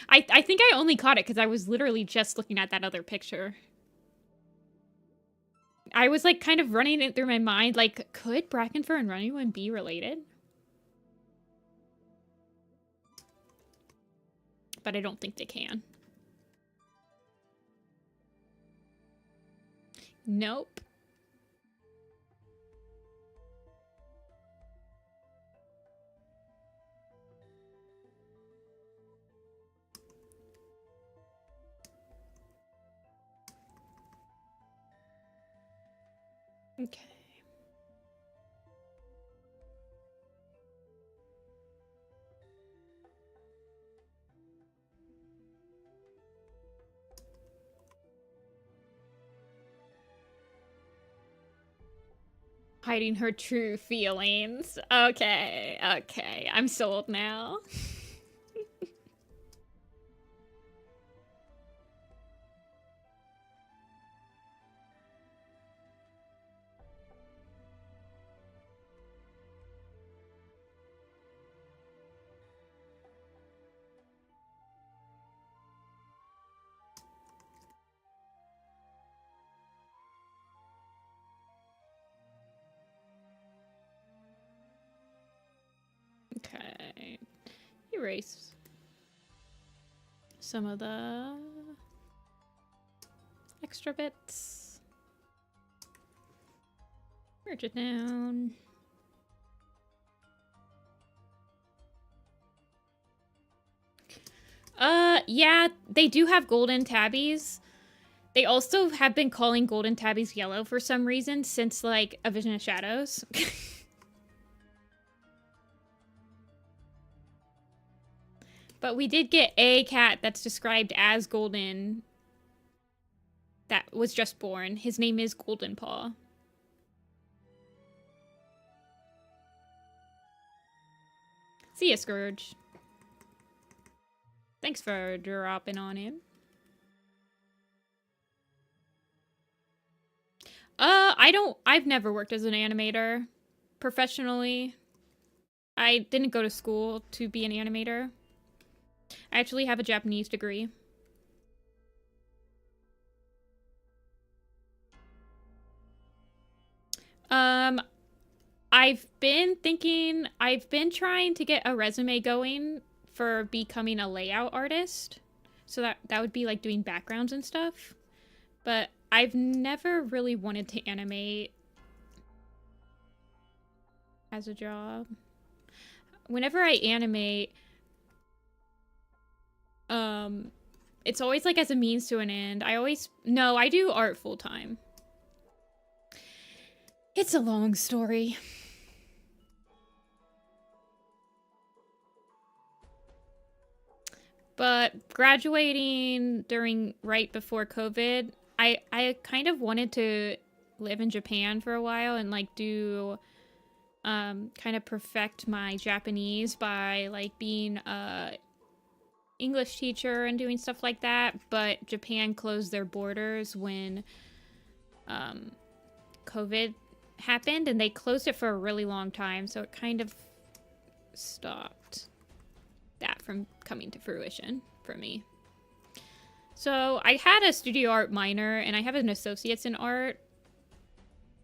I think I only caught it because I was literally just looking at that other picture. I was like kind of running it through my mind, like, could Brackenfur and Runnywind be related? But I don't think they can. Nope. Okay. Hiding her true feelings. Okay, okay. I'm sold now. Okay. Erase some of the extra bits. Merge it down. Yeah, they do have golden tabbies. They also have been calling golden tabbies yellow for some reason since, like, A Vision of Shadows. But we did get a cat that's described as golden that was just born. His name is Golden Paw. See ya, Scourge. Thanks for dropping on in. I've never worked as an animator professionally. I didn't go to school to be an animator. I actually have a Japanese degree. I've been trying to get a resume going for becoming a layout artist. So that would be like doing backgrounds and stuff. But I've never really wanted to animate as a job. Whenever I animate, it's always like as a means to an end. I do art full time. It's a long story. But graduating right before COVID, I kind of wanted to live in Japan for a while and like do kind of perfect my Japanese by like being a English teacher and doing stuff like that, but Japan closed their borders when COVID happened, and they closed it for a really long time, so it kind of stopped that from coming to fruition for me. So I had a studio art minor and I have an associate's in art,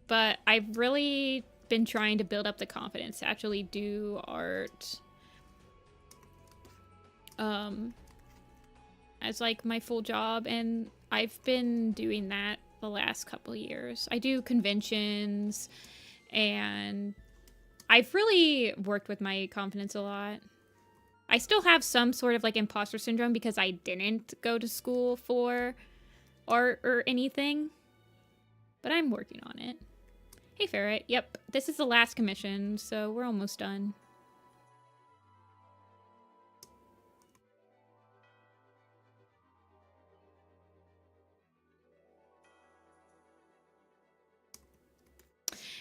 but I really been trying to build up the confidence to actually do art as like my full job, and I've been doing that the last couple years. I do conventions, and I've really worked with my confidence a lot. I still have some sort of like imposter syndrome because I didn't go to school for art or anything, but I'm working on it. Hey Ferret, yep, this is the last commission, so we're almost done.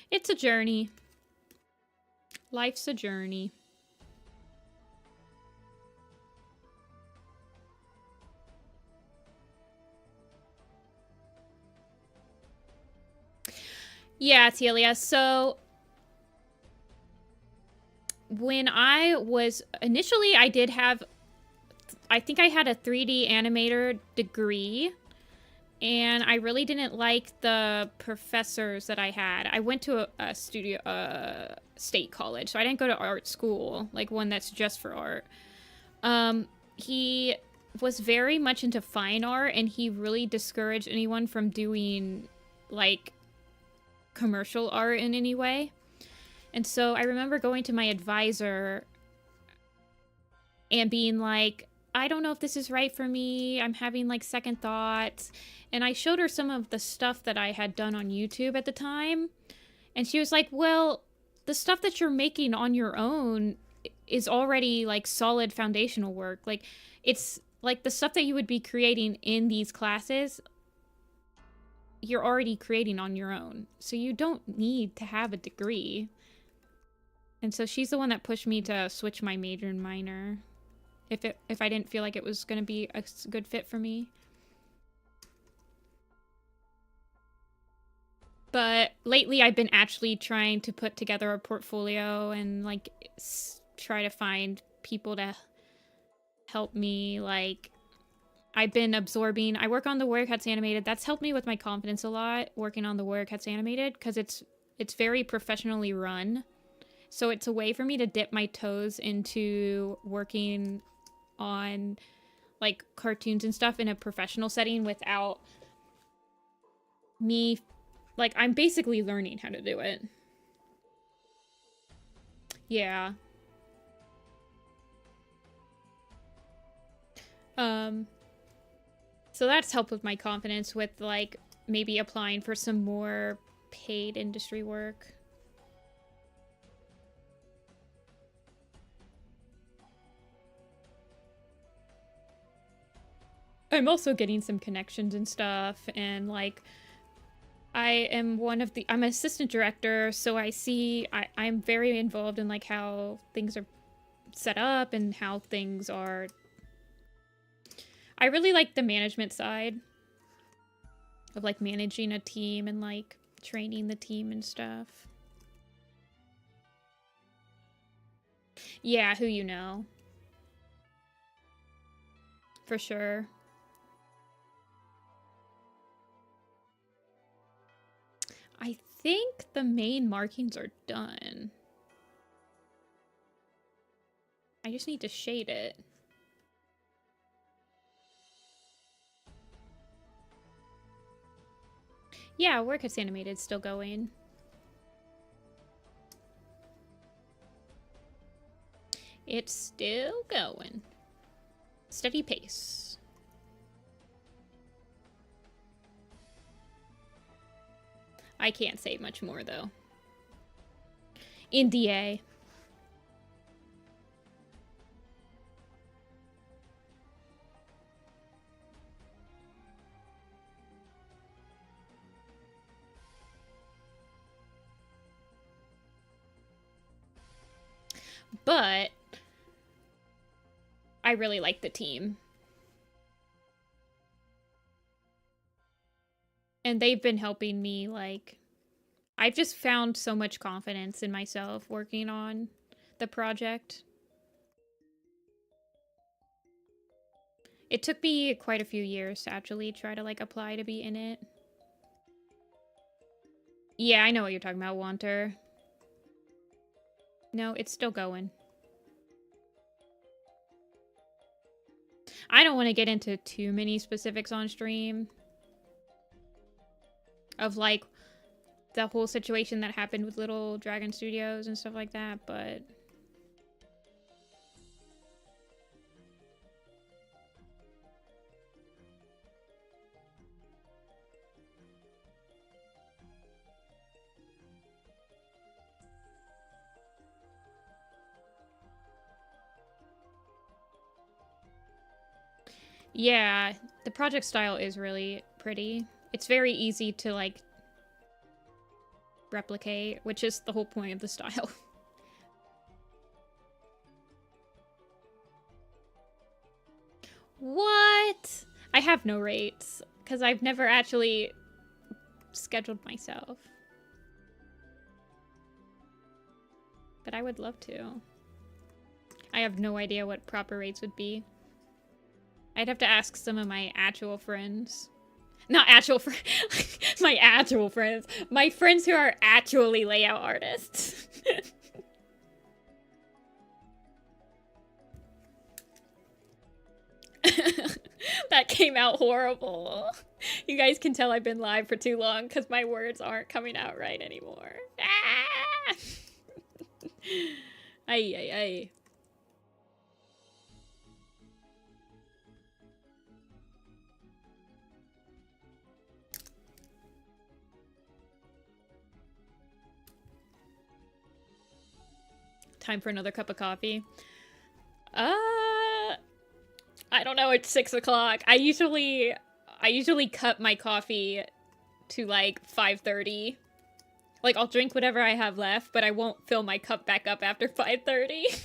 It's a journey. Life's a journey. Yeah, Telia. So when I was initially, I did have, I think I had a 3D animator degree, and I really didn't like the professors that I had. I went to a studio, state college, so I didn't go to art school, like one that's just for art. He was very much into fine art, and he really discouraged anyone from doing, like, commercial art in any way. And so I remember going to my advisor and being like, I don't know if this is right for me. I'm having like second thoughts. And I showed her some of the stuff that I had done on YouTube at the time. And she was like, well, the stuff that you're making on your own is already like solid foundational work. Like, it's like the stuff that you would be creating in these classes, you're already creating on your own. So you don't need to have a degree. And so she's the one that pushed me to switch my major and minor if I didn't feel like it was going to be a good fit for me. But lately I've been actually trying to put together a portfolio and like try to find people to help me. Like, I've been absorbing, I work on the Warrior Cats Animated. That's helped me with my confidence a lot, working on the Warrior Cats Animated, because it's very professionally run. So it's a way for me to dip my toes into working on like cartoons and stuff in a professional setting without me, like, I'm basically learning how to do it. Yeah. So that's helped with my confidence with like maybe applying for some more paid industry work. I'm also getting some connections and stuff, and like I am I'm an assistant director, so I'm very involved in like how things are set up and how things are. I really like the management side of like managing a team and like training the team and stuff. Yeah, who you know. For sure. I think the main markings are done. I just need to shade it. Yeah, Warrior Cats Animated still going. It's still going. Steady pace. I can't say much more, though. NDA. But I really like the team. And they've been helping me, like, I've just found so much confidence in myself working on the project. It took me quite a few years to actually try to, like, apply to be in it. Yeah, I know what you're talking about, Wanter. No, it's still going. I don't want to get into too many specifics on stream of like the whole situation that happened with Little Dragon Studios and stuff like that, but yeah, the project style is really pretty. It's very easy to, like, replicate, which is the whole point of the style. What? I have no rates, because I've never actually scheduled myself. But I would love to. I have no idea what proper rates would be. I'd have to ask some of my actual friends. Not actual friends. My actual friends. My friends who are actually layout artists. That came out horrible. You guys can tell I've been live for too long because my words aren't coming out right anymore. Ah! Ay, ay, ay. Time for another cup of coffee. I don't know, it's 6 o'clock. I usually cut my coffee to like 5:30. Like, I'll drink whatever I have left, but I won't fill my cup back up after 5:30.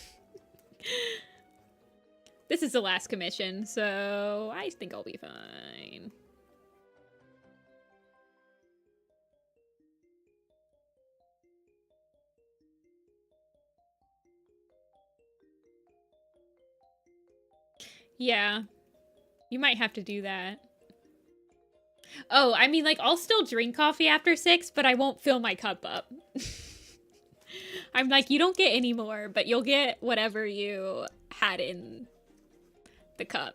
This is the last commission, so I think I'll be fine. Yeah. You might have to do that. Oh, I mean, like, I'll still drink coffee after 6, but I won't fill my cup up. I'm like, you don't get any more, but you'll get whatever you had in the cup.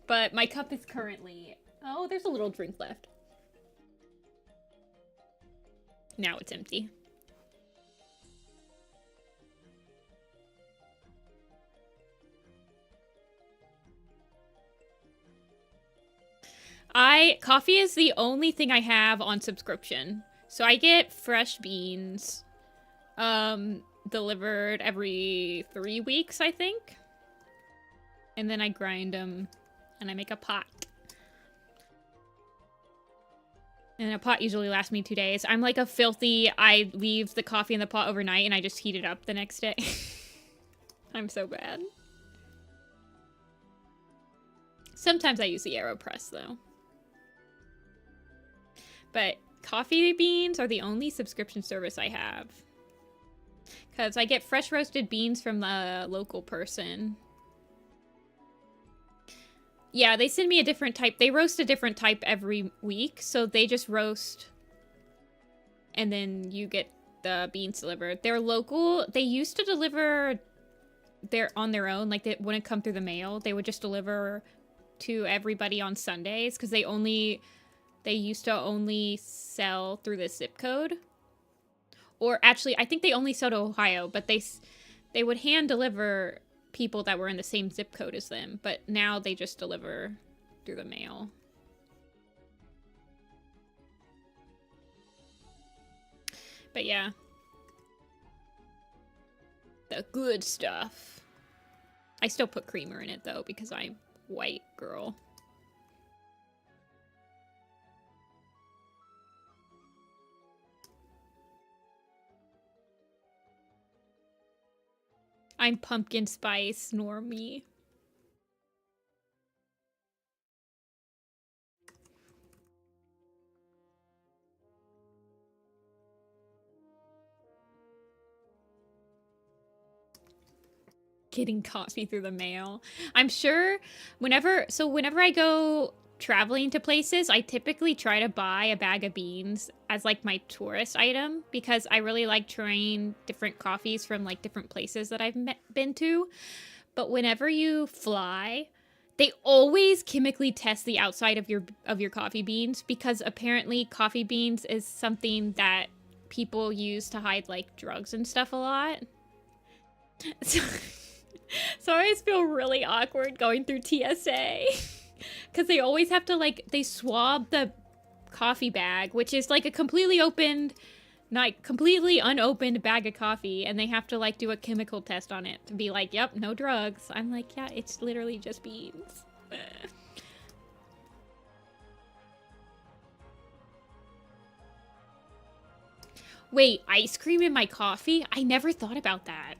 But my cup is currently... Oh, there's a little drink left. Now it's empty. Coffee is the only thing I have on subscription. So I get fresh beans delivered every 3 weeks, I think. And then I grind them and I make a pot. And a pot usually lasts me 2 days. I'm like a filthy, I leave the coffee in the pot overnight and I just heat it up the next day. I'm so bad. Sometimes I use the AeroPress though. But coffee beans are the only subscription service I have. Because I get fresh roasted beans from the local person. Yeah, they send me a different type. They roast a different type every week. So they just roast. And then you get the beans delivered. They're local. They used to deliver on their own. Like, they wouldn't come through the mail. They would just deliver to everybody on Sundays. Because they used to only sell through the zip code. Or actually, I think they only sell to Ohio, but they would hand deliver people that were in the same zip code as them. But now they just deliver through the mail. But yeah. The good stuff. I still put creamer in it though, because I'm white girl. I'm pumpkin spice normie. Getting coffee through the mail. I'm sure whenever I go traveling to places, I typically try to buy a bag of beans as like my tourist item because I really like trying different coffees from like different places that I've been to. But whenever you fly, they always chemically test the outside of your coffee beans because apparently coffee beans is something that people use to hide like drugs and stuff a lot. So, so I always feel really awkward going through TSA. Because they always have to, like, they swab the coffee bag, which is, like, a completely opened, not completely unopened bag of coffee, and they have to, like, do a chemical test on it to be like, yep, no drugs. I'm like, yeah, it's literally just beans. Wait, ice cream in my coffee? I never thought about that.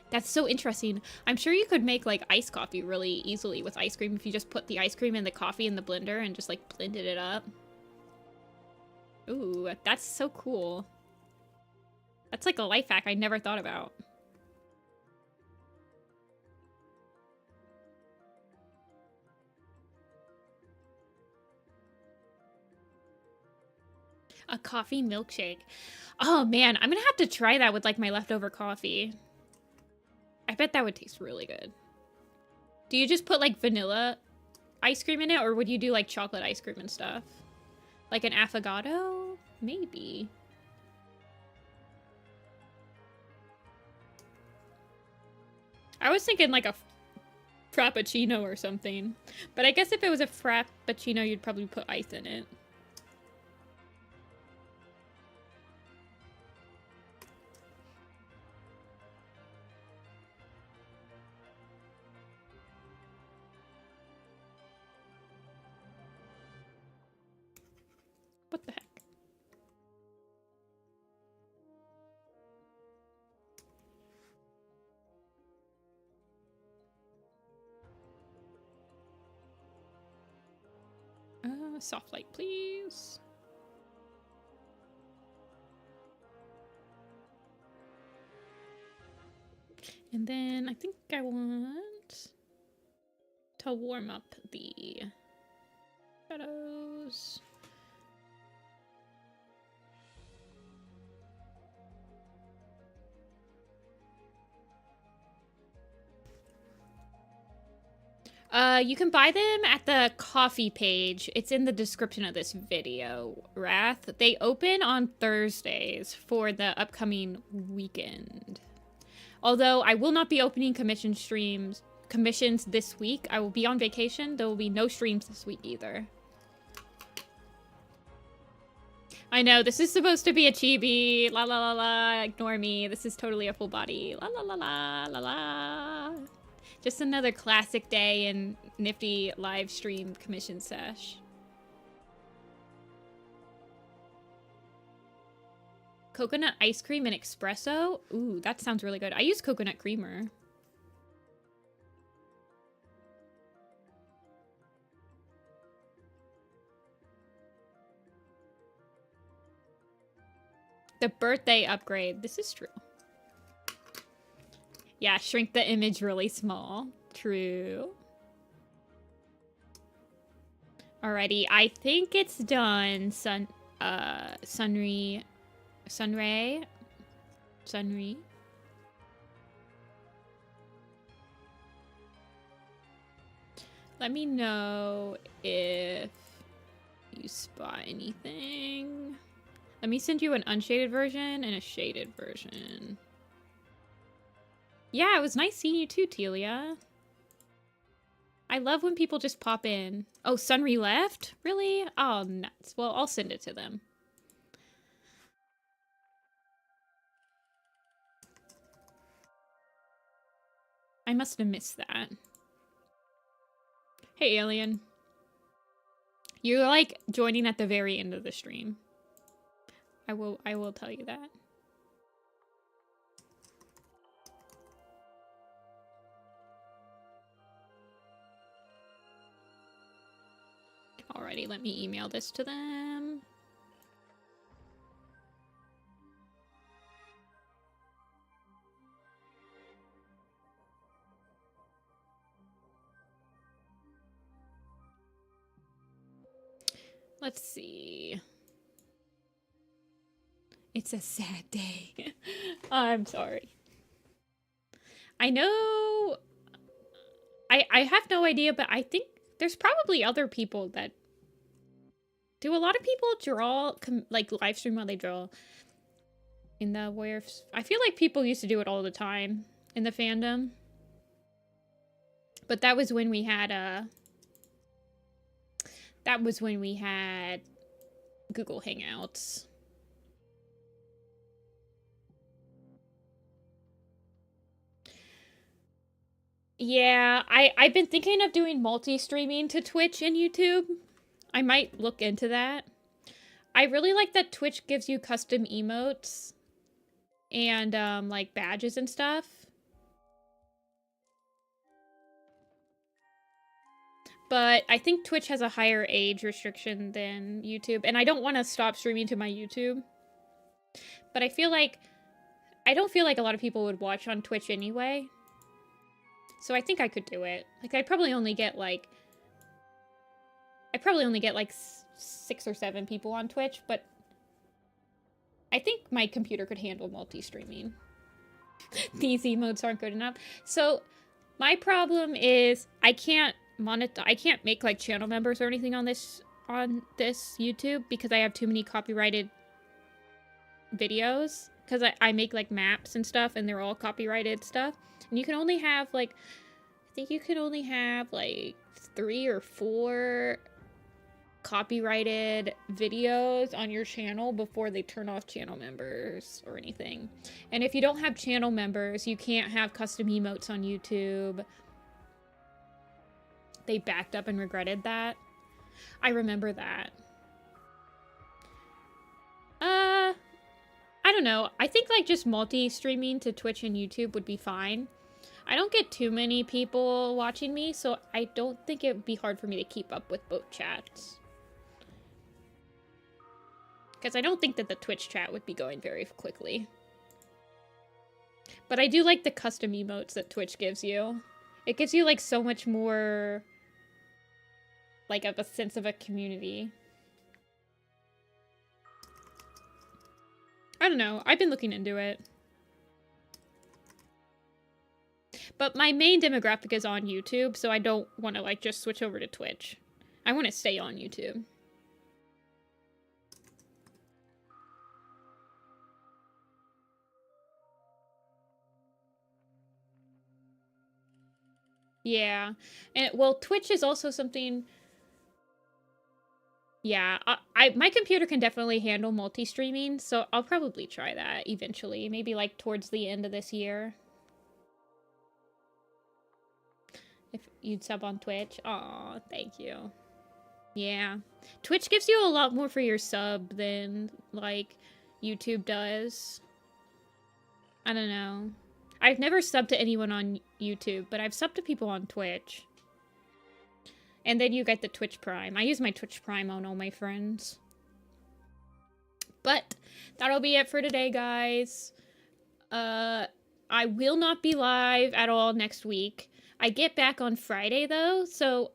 That's so interesting. I'm sure you could make like iced coffee really easily with ice cream if you just put the ice cream and the coffee in the blender and just like blended it up. Ooh, that's so cool. That's like a life hack I never thought about. A coffee milkshake. Oh man, I'm gonna have to try that with like my leftover coffee. I bet that would taste really good. Do you just put like vanilla ice cream in it, or would you do like chocolate ice cream and stuff? Like an affogato? Maybe. I was thinking like a frappuccino or something. But I guess if it was a frappuccino, you'd probably put ice in it. What the heck? Soft light, please. And then I think I want to warm up the shadows. You can buy them at the coffee page. It's in the description of this video, Wrath. They open on Thursdays for the upcoming weekend. Although I will not be opening commissions this week. I will be on vacation. There will be no streams this week either. I know, this is supposed to be a chibi. La la la la, ignore me. This is totally a full body. La la la la la la. Just another classic day in Nifty live stream commission sesh. Coconut ice cream and espresso? Ooh, that sounds really good. I use coconut creamer. The birthday upgrade. This is true. Yeah, shrink the image really small. True. Alrighty, I think it's done. Sunray. Let me know if you spot anything. Let me send you an unshaded version and a shaded version. Yeah, it was nice seeing you too, Telia. I love when people just pop in. Oh, Sunry left? Really? Oh, nuts. Well, I'll send it to them. I must have missed that. Hey, alien. You're like joining at the very end of the stream. I will tell you that. Alrighty, let me email this to them. Let's see. It's a sad day. I'm sorry. I know... I have no idea, but I think there's probably other people that... Do a lot of people draw, like, live stream while they draw? In the Warrior... I feel like people used to do it all the time in the fandom. But that was when we had, that was when we had Google Hangouts. Yeah, I've been thinking of doing multi-streaming to Twitch and YouTube. I might look into that. I really like that Twitch gives you custom emotes and, like, badges and stuff. But I think Twitch has a higher age restriction than YouTube, and I don't want to stop streaming to my YouTube. But I feel like... I don't feel like a lot of people would watch on Twitch anyway. So I think I could do it. Like, I'd probably only get, like... 6 or 7 people on Twitch, but... I think my computer could handle multi-streaming. These emotes aren't good enough. So, my problem is, I can't make, like, channel members or anything on this YouTube, because I have too many copyrighted videos. Because I make, like, maps and stuff, and they're all copyrighted stuff. And you can only have, like... I think you can only have, like, 3 or 4 copyrighted videos on your channel before they turn off channel members or anything. And if you don't have channel members, you can't have custom emotes on YouTube. They backed up and regretted that. I remember that. I don't know. I think, like, just multi-streaming to Twitch and YouTube would be fine. I don't get too many people watching me, so I don't think it would be hard for me to keep up with both chats. Because I don't think that the Twitch chat would be going very quickly. But I do like the custom emotes that Twitch gives you. It gives you, like, so much more, like, of a sense of a community. I don't know. I've been looking into it. But my main demographic is on YouTube, so I don't want to, like, just switch over to Twitch. I want to stay on YouTube. Yeah. And, well, Twitch is also something... Yeah, my computer can definitely handle multi-streaming, so I'll probably try that eventually. Maybe, like, towards the end of this year. If you'd sub on Twitch. Aw, thank you. Yeah. Twitch gives you a lot more for your sub than, like, YouTube does. I don't know. I've never subbed to anyone on YouTube, but I've subbed to people on Twitch. And then you get the Twitch Prime. I use my Twitch Prime on all my friends. But that'll be it for today, guys. I will not be live at all next week. I get back on Friday, though, so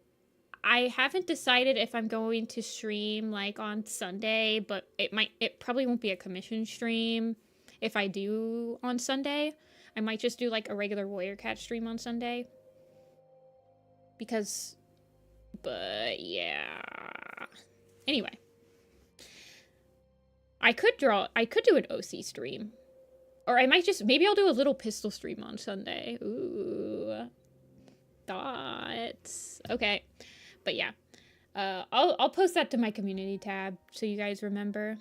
I haven't decided if I'm going to stream, like, on Sunday, but it probably won't be a commission stream if I do on Sunday. I might just do, like, a regular Warrior Cat stream on Sunday. Because... But, yeah. Anyway. I could do an OC stream. Or I might just, maybe I'll do a little pistol stream on Sunday. Ooh. Thoughts. Okay. But yeah. I'll post that to my community tab so you guys remember.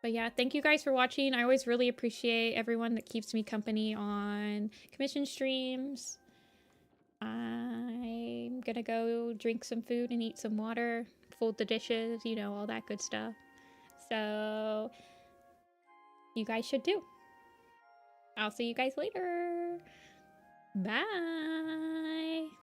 But yeah, thank you guys for watching. I always really appreciate everyone that keeps me company on commission streams. I'm gonna go drink some food and eat some water, fold the dishes, you know, all that good stuff. So, you guys should too. I'll see you guys later. Bye!